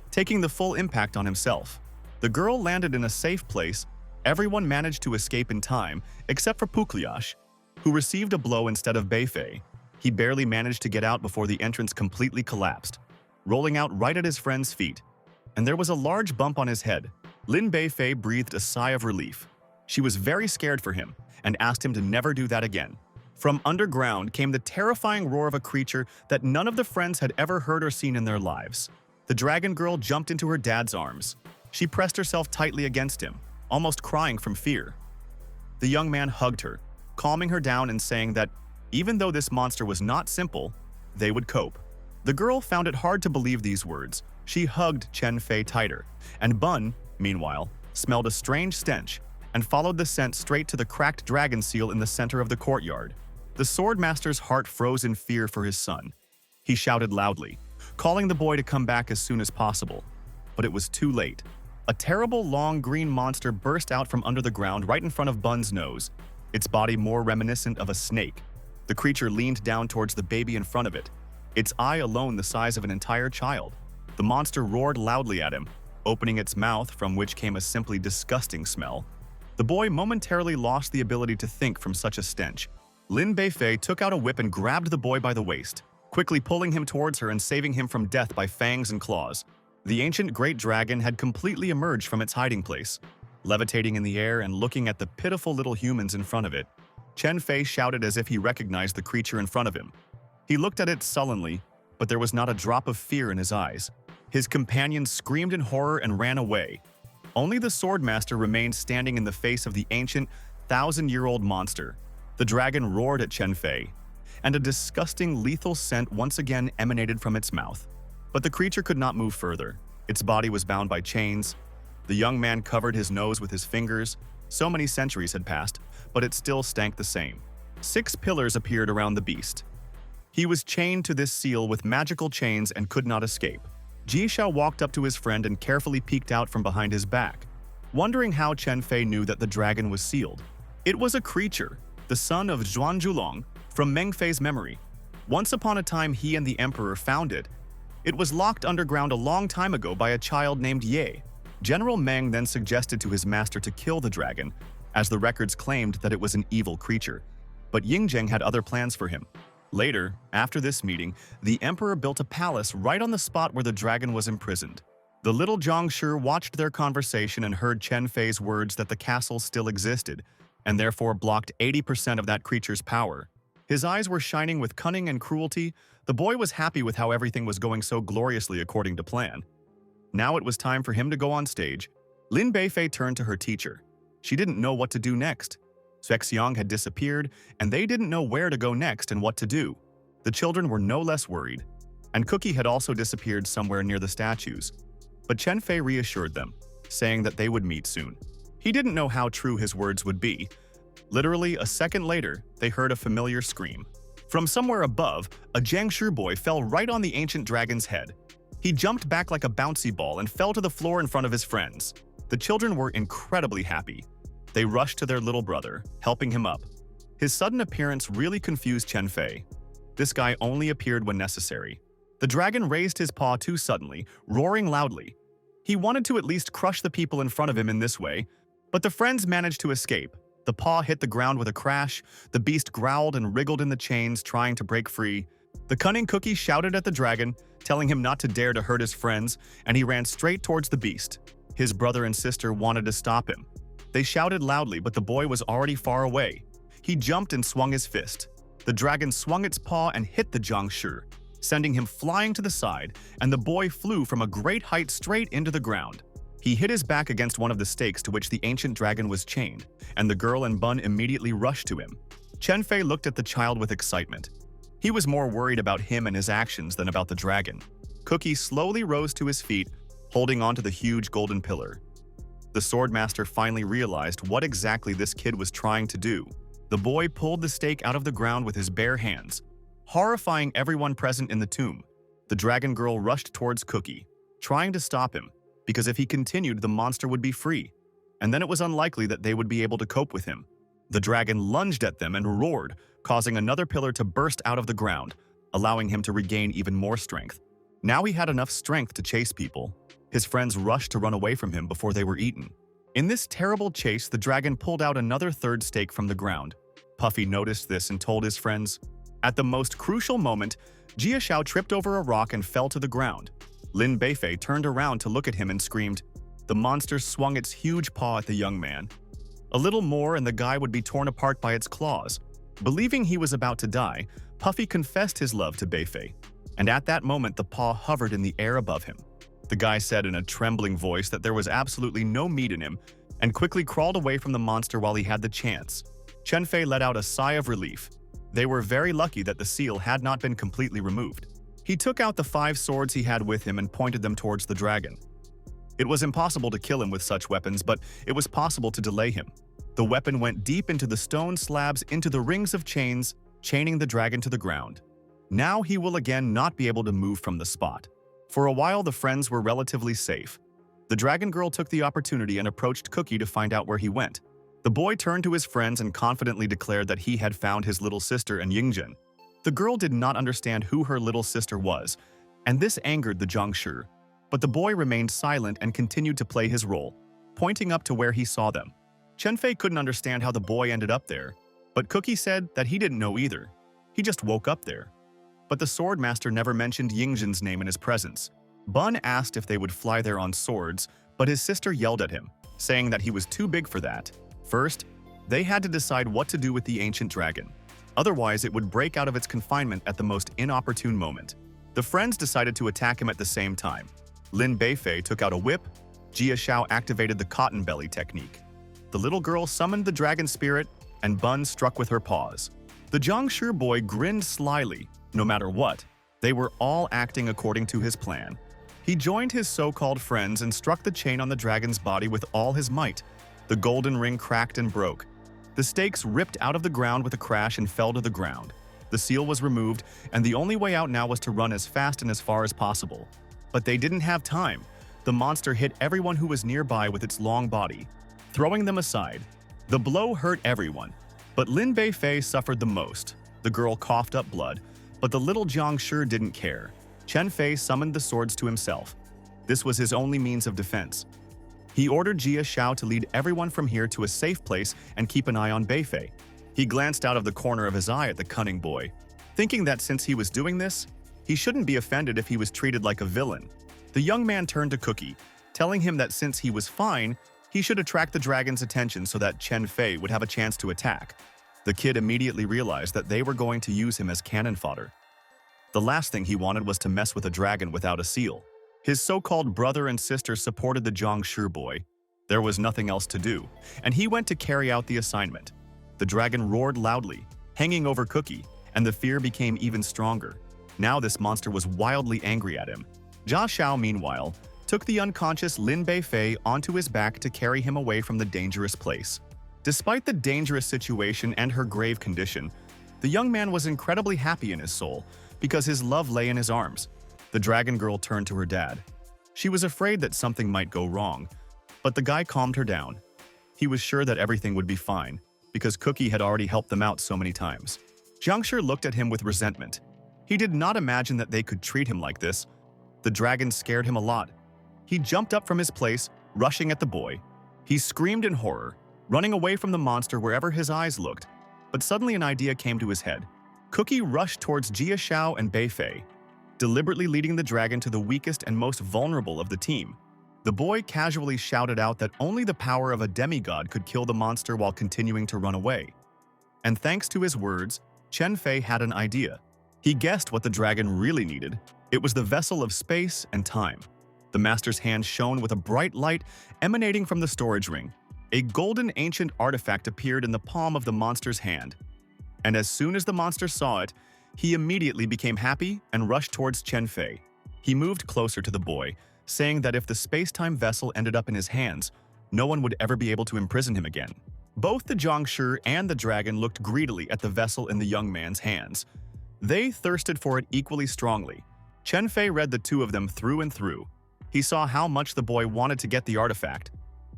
[SPEAKER 1] taking the full impact on himself. The girl landed in a safe place. Everyone managed to escape in time, except for Pukliash, who received a blow instead of Beifei. He barely managed to get out before the entrance completely collapsed, rolling out right at his friend's feet. And there was a large bump on his head. Lin Beifei breathed a sigh of relief. She was very scared for him and asked him to never do that again. From underground came the terrifying roar of a creature that none of the friends had ever heard or seen in their lives. The dragon girl jumped into her dad's arms. She pressed herself tightly against him, almost crying from fear. The young man hugged her, calming her down and saying that, even though this monster was not simple, they would cope. The girl found it hard to believe these words. She hugged Chen Fei tighter, and Bun, meanwhile, smelled a strange stench and followed the scent straight to the cracked dragon seal in the center of the courtyard. The swordmaster's heart froze in fear for his son. He shouted loudly, calling the boy to come back as soon as possible. But it was too late. A terrible long green monster burst out from under the ground right in front of Bun's nose, its body more reminiscent of a snake. The creature leaned down towards the baby in front of it, its eye alone the size of an entire child. The monster roared loudly at him, opening its mouth from which came a simply disgusting smell. The boy momentarily lost the ability to think from such a stench. Lin Beifei took out a whip and grabbed the boy by the waist, quickly pulling him towards her and saving him from death by fangs and claws. The ancient great dragon had completely emerged from its hiding place. Levitating in the air and looking at the pitiful little humans in front of it, Chen Fei shouted as if he recognized the creature in front of him. He looked at it sullenly, but there was not a drop of fear in his eyes. His companions screamed in horror and ran away. Only the swordmaster remained standing in the face of the ancient, thousand-year-old monster. The dragon roared at Chen Fei, and a disgusting, lethal scent once again emanated from its mouth. But the creature could not move further. Its body was bound by chains. The young man covered his nose with his fingers. So many centuries had passed, but it still stank the same. 6 pillars appeared around the beast. He was chained to this seal with magical chains and could not escape. Jishao walked up to his friend and carefully peeked out from behind his back, wondering how Chen Fei knew that the dragon was sealed. It was a creature, the son of Zhuan Zhulong, from Meng Fei's memory. Once upon a time he and the emperor found it. It was locked underground a long time ago by a child named Ye. General Meng then suggested to his master to kill the dragon, as the records claimed that it was an evil creature. But Yingzheng had other plans for him. Later, after this meeting, the emperor built a palace right on the spot where the dragon was imprisoned. The little Zhangshi watched their conversation and heard Chen Fei's words that the castle still existed, and therefore blocked 80% of that creature's power. His eyes were shining with cunning and cruelty. The boy was happy with how everything was going so gloriously according to plan. Now it was time for him to go on stage. Lin Beifei turned to her teacher. She didn't know what to do next. Xuexiang had disappeared, and they didn't know where to go next and what to do. The children were no less worried. And Cookie had also disappeared somewhere near the statues. But Chen Fei reassured them, saying that they would meet soon. He didn't know how true his words would be. Literally, a second later, they heard a familiar scream. From somewhere above, a Jiangshi boy fell right on the ancient dragon's head. He jumped back like a bouncy ball and fell to the floor in front of his friends. The children were incredibly happy. They rushed to their little brother, helping him up. His sudden appearance really confused Chen Fei. This guy only appeared when necessary. The dragon raised his paw too suddenly, roaring loudly. He wanted to at least crush the people in front of him in this way, but the friends managed to escape. The paw hit the ground with a crash. The beast growled and wriggled in the chains, trying to break free. The cunning Cookie shouted at the dragon, telling him not to dare to hurt his friends, and he ran straight towards the beast. His brother and sister wanted to stop him. They shouted loudly, but the boy was already far away. He jumped and swung his fist. The dragon swung its paw and hit the Jiangshi, sending him flying to the side, and the boy flew from a great height straight into the ground. He hit his back against one of the stakes to which the ancient dragon was chained, and the girl and Bun immediately rushed to him. Chen Fei looked at the child with excitement. He was more worried about him and his actions than about the dragon. Cookie slowly rose to his feet, holding onto the huge golden pillar. The swordmaster finally realized what exactly this kid was trying to do. The boy pulled the stake out of the ground with his bare hands, horrifying everyone present in the tomb. The dragon girl rushed towards Cookie, trying to stop him, because if he continued, the monster would be free, and then it was unlikely that they would be able to cope with him. The dragon lunged at them and roared, causing another pillar to burst out of the ground, allowing him to regain even more strength. Now he had enough strength to chase people. His friends rushed to run away from him before they were eaten. In this terrible chase, the dragon pulled out another third stake from the ground. Puffy noticed this and told his friends. At the most crucial moment, Jia Xiao tripped over a rock and fell to the ground. Lin Beifei turned around to look at him and screamed. The monster swung its huge paw at the young man. A little more and the guy would be torn apart by its claws. Believing he was about to die, Puffy confessed his love to Beifei, and at that moment the paw hovered in the air above him. The guy said in a trembling voice that there was absolutely no meat in him and quickly crawled away from the monster while he had the chance. Chen Fei let out a sigh of relief. They were very lucky that the seal had not been completely removed. He took out the 5 swords he had with him and pointed them towards the dragon. It was impossible to kill him with such weapons, but it was possible to delay him. The weapon went deep into the stone slabs into the rings of chains, chaining the dragon to the ground. Now he will again not be able to move from the spot. For a while the friends were relatively safe. The dragon girl took the opportunity and approached Cookie to find out where he went. The boy turned to his friends and confidently declared that he had found his little sister and Yingjun. The girl did not understand who her little sister was, and this angered the Jiangshi. But the boy remained silent and continued to play his role, pointing up to where he saw them. Chen-Fei couldn't understand how the boy ended up there, but Cookie said that he didn't know either. He just woke up there. But the sword master never mentioned Yingjun's name in his presence. Bun asked if they would fly there on swords, but his sister yelled at him, saying that he was too big for that. First, they had to decide what to do with the ancient dragon. Otherwise, it would break out of its confinement at the most inopportune moment. The friends decided to attack him at the same time. Lin Beifei took out a whip. Jia Xiao activated the cotton belly technique. The little girl summoned the dragon spirit, and Bun struck with her paws. The Jiangshi boy grinned slyly. No matter what, they were all acting according to his plan. He joined his so-called friends and struck the chain on the dragon's body with all his might. The golden ring cracked and broke. The stakes ripped out of the ground with a crash and fell to the ground. The seal was removed, and the only way out now was to run as fast and as far as possible. But they didn't have time. The monster hit everyone who was nearby with its long body, throwing them aside. The blow hurt everyone, but Lin Beifei suffered the most. The girl coughed up blood, but the little Jiangshi didn't care. Chen-Fei summoned the swords to himself. This was his only means of defense. He ordered Jia Xiao to lead everyone from here to a safe place and keep an eye on Beifei. He glanced out of the corner of his eye at the cunning boy, thinking that since he was doing this, he shouldn't be offended if he was treated like a villain. The young man turned to Cookie, telling him that since he was fine, he should attract the dragon's attention so that Chen-Fei would have a chance to attack. The kid immediately realized that they were going to use him as cannon fodder. The last thing he wanted was to mess with a dragon without a seal. His so-called brother and sister supported the Jiangshi boy. There was nothing else to do, and he went to carry out the assignment. The dragon roared loudly, hanging over Cookie, and the fear became even stronger. Now this monster was wildly angry at him. Jia Xiao, meanwhile, took the unconscious Lin Beifei onto his back to carry him away from the dangerous place. Despite the dangerous situation and her grave condition, the young man was incredibly happy in his soul because his love lay in his arms. The dragon girl turned to her dad. She was afraid that something might go wrong, but the guy calmed her down. He was sure that everything would be fine because Cookie had already helped them out so many times. Jiangshi looked at him with resentment. He did not imagine that they could treat him like this. The dragon scared him a lot. He jumped up from his place, rushing at the boy. He screamed in horror, running away from the monster wherever his eyes looked. But suddenly an idea came to his head. Cookie rushed towards Jia Xiao and Beifei, deliberately leading the dragon to the weakest and most vulnerable of the team. The boy casually shouted out that only the power of a demigod could kill the monster while continuing to run away. And thanks to his words, Chen-Fei had an idea. He guessed what the dragon really needed. It was the vessel of space and time. The master's hand shone with a bright light emanating from the storage ring. A golden ancient artifact appeared in the palm of the monster's hand. And as soon as the monster saw it, he immediately became happy and rushed towards Chen-Fei. He moved closer to the boy, saying that if the space-time vessel ended up in his hands, no one would ever be able to imprison him again. Both the Jiangshi and the dragon looked greedily at the vessel in the young man's hands. They thirsted for it equally strongly. Chen-Fei read the two of them through and through. He saw how much the boy wanted to get the artifact,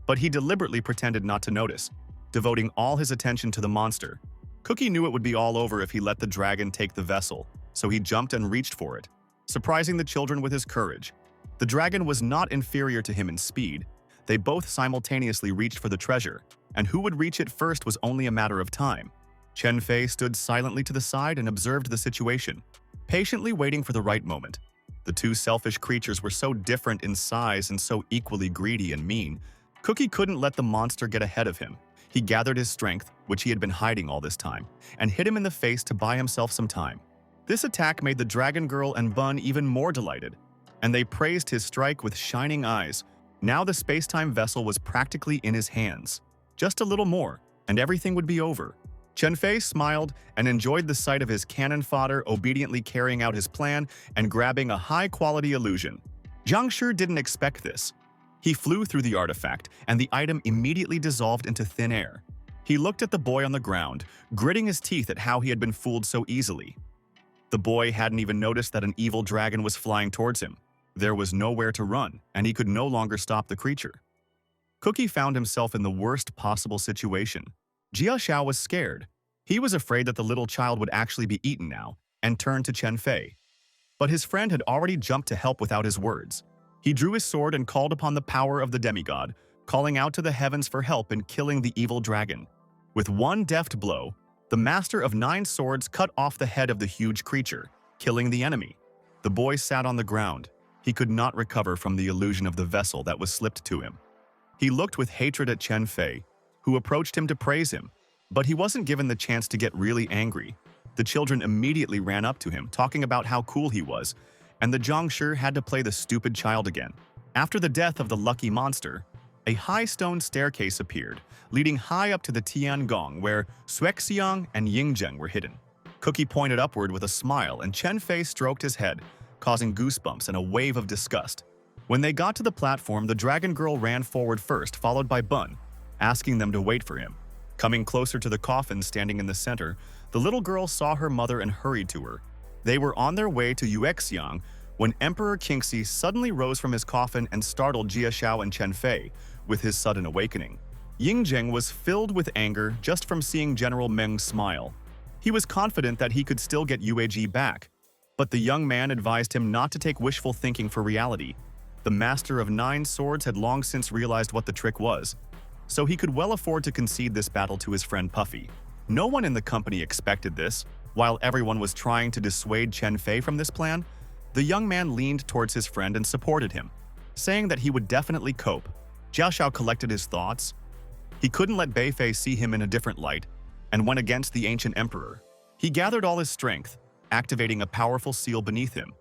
[SPEAKER 1] but he deliberately pretended not to notice, devoting all his attention to the monster. Cookie knew it would be all over if he let the dragon take the vessel, so he jumped and reached for it, surprising the children with his courage. The dragon was not inferior to him in speed. They both simultaneously reached for the treasure, and who would reach it first was only a matter of time. Chen-Fei stood silently to the side and observed the situation, patiently waiting for the right moment. The two selfish creatures were so different in size and so equally greedy and mean. Cookie couldn't let the monster get ahead of him. He gathered his strength, which he had been hiding all this time, and hit him in the face to buy himself some time. This attack made the dragon girl and Bun even more delighted, and they praised his strike with shining eyes. Now the space-time vessel was practically in his hands. Just a little more, and everything would be over. Chen-Fei smiled and enjoyed the sight of his cannon fodder obediently carrying out his plan and grabbing a high-quality illusion. Jiangshi didn't expect this. He flew through the artifact, and the item immediately dissolved into thin air. He looked at the boy on the ground, gritting his teeth at how he had been fooled so easily. The boy hadn't even noticed that an evil dragon was flying towards him. There was nowhere to run, and he could no longer stop the creature. Cookie found himself in the worst possible situation. Jia Xiao was scared. He was afraid that the little child would actually be eaten now, and turned to Chen Fei. But his friend had already jumped to help without his words. He drew his sword and called upon the power of the demigod, calling out to the heavens for help in killing the evil dragon. With one deft blow, the master of 9 swords cut off the head of the huge creature, killing the enemy. The boy sat on the ground. He could not recover from the illusion of the vessel that was slipped to him. He looked with hatred at Chen Fei, who approached him to praise him, but he wasn't given the chance to get really angry. The children immediately ran up to him, talking about how cool he was, and the Zhongshi had to play the stupid child again. After the death of the lucky monster, a high stone staircase appeared, leading high up to the Tiangong, where Xuexiang and Yingzheng were hidden. Cookie pointed upward with a smile, and Chen Fei stroked his head, causing goosebumps and a wave of disgust. When they got to the platform, the dragon girl ran forward first, followed by Bun, asking them to wait for him. Coming closer to the coffin standing in the center, the little girl saw her mother and hurried to her. They were on their way to Yuexiang when Emperor Qingxi suddenly rose from his coffin and startled Jia Xiao and Chen Fei with his sudden awakening. Yingzheng was filled with anger just from seeing General Meng smile. He was confident that he could still get Yueji back, but the young man advised him not to take wishful thinking for reality. The master of 9 swords had long since realized what the trick was, so he could well afford to concede this battle to his friend Puffy. No one in the company expected this. While everyone was trying to dissuade Chen Fei from this plan, the young man leaned towards his friend and supported him, saying that he would definitely cope. Jia Xiao collected his thoughts. He couldn't let Bei Fei see him in a different light, and went against the ancient emperor. He gathered all his strength, activating a powerful seal beneath him.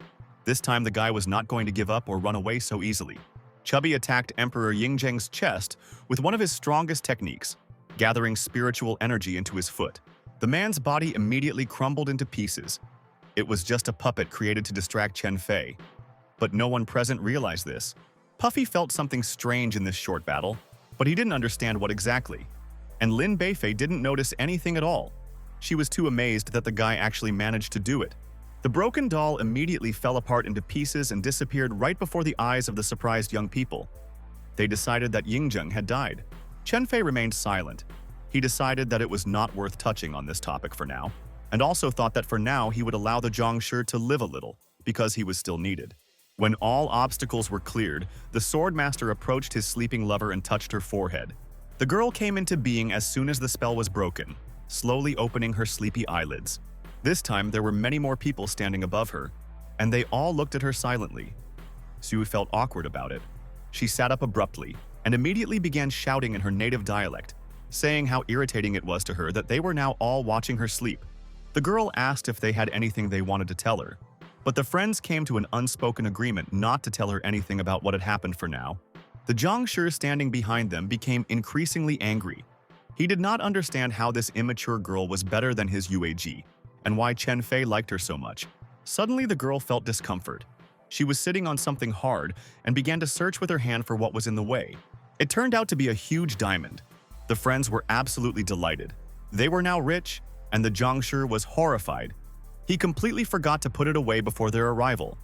[SPEAKER 1] This time the guy was not going to give up or run away so easily. Chubby attacked Emperor Yingzheng's chest with one of his strongest techniques, gathering spiritual energy into his foot. The man's body immediately crumbled into pieces. It was just a puppet created to distract Chen Fei. But no one present realized this. Puffy felt something strange in this short battle, but he didn't understand what exactly. And Lin Beifei didn't notice anything at all. She was too amazed that the guy actually managed to do it. The broken doll immediately fell apart into pieces and disappeared right before the eyes of the surprised young people. They decided that Yingzheng had died. Chen Fei remained silent. He decided that it was not worth touching on this topic for now, and also thought that for now he would allow the Zhongshi to live a little, because he was still needed. When all obstacles were cleared, the swordmaster approached his sleeping lover and touched her forehead. The girl came into being as soon as the spell was broken, slowly opening her sleepy eyelids. This time there were many more people standing above her, and they all looked at her silently. Sue felt awkward about it. She sat up abruptly and immediately began shouting in her native dialect, saying how irritating it was to her that they were now all watching her sleep. The girl asked if they had anything they wanted to tell her, but the friends came to an unspoken agreement not to tell her anything about what had happened for now. The Zhongshi standing behind them became increasingly angry. He did not understand how this immature girl was better than his Yueji, and why Chen Fei liked her so much. Suddenly the girl felt discomfort. She was sitting on something hard and began to search with her hand for what was in the way. It turned out to be a huge diamond. The friends were absolutely delighted. They were now rich, and the Zhongshi was horrified. He completely forgot to put it away before their arrival.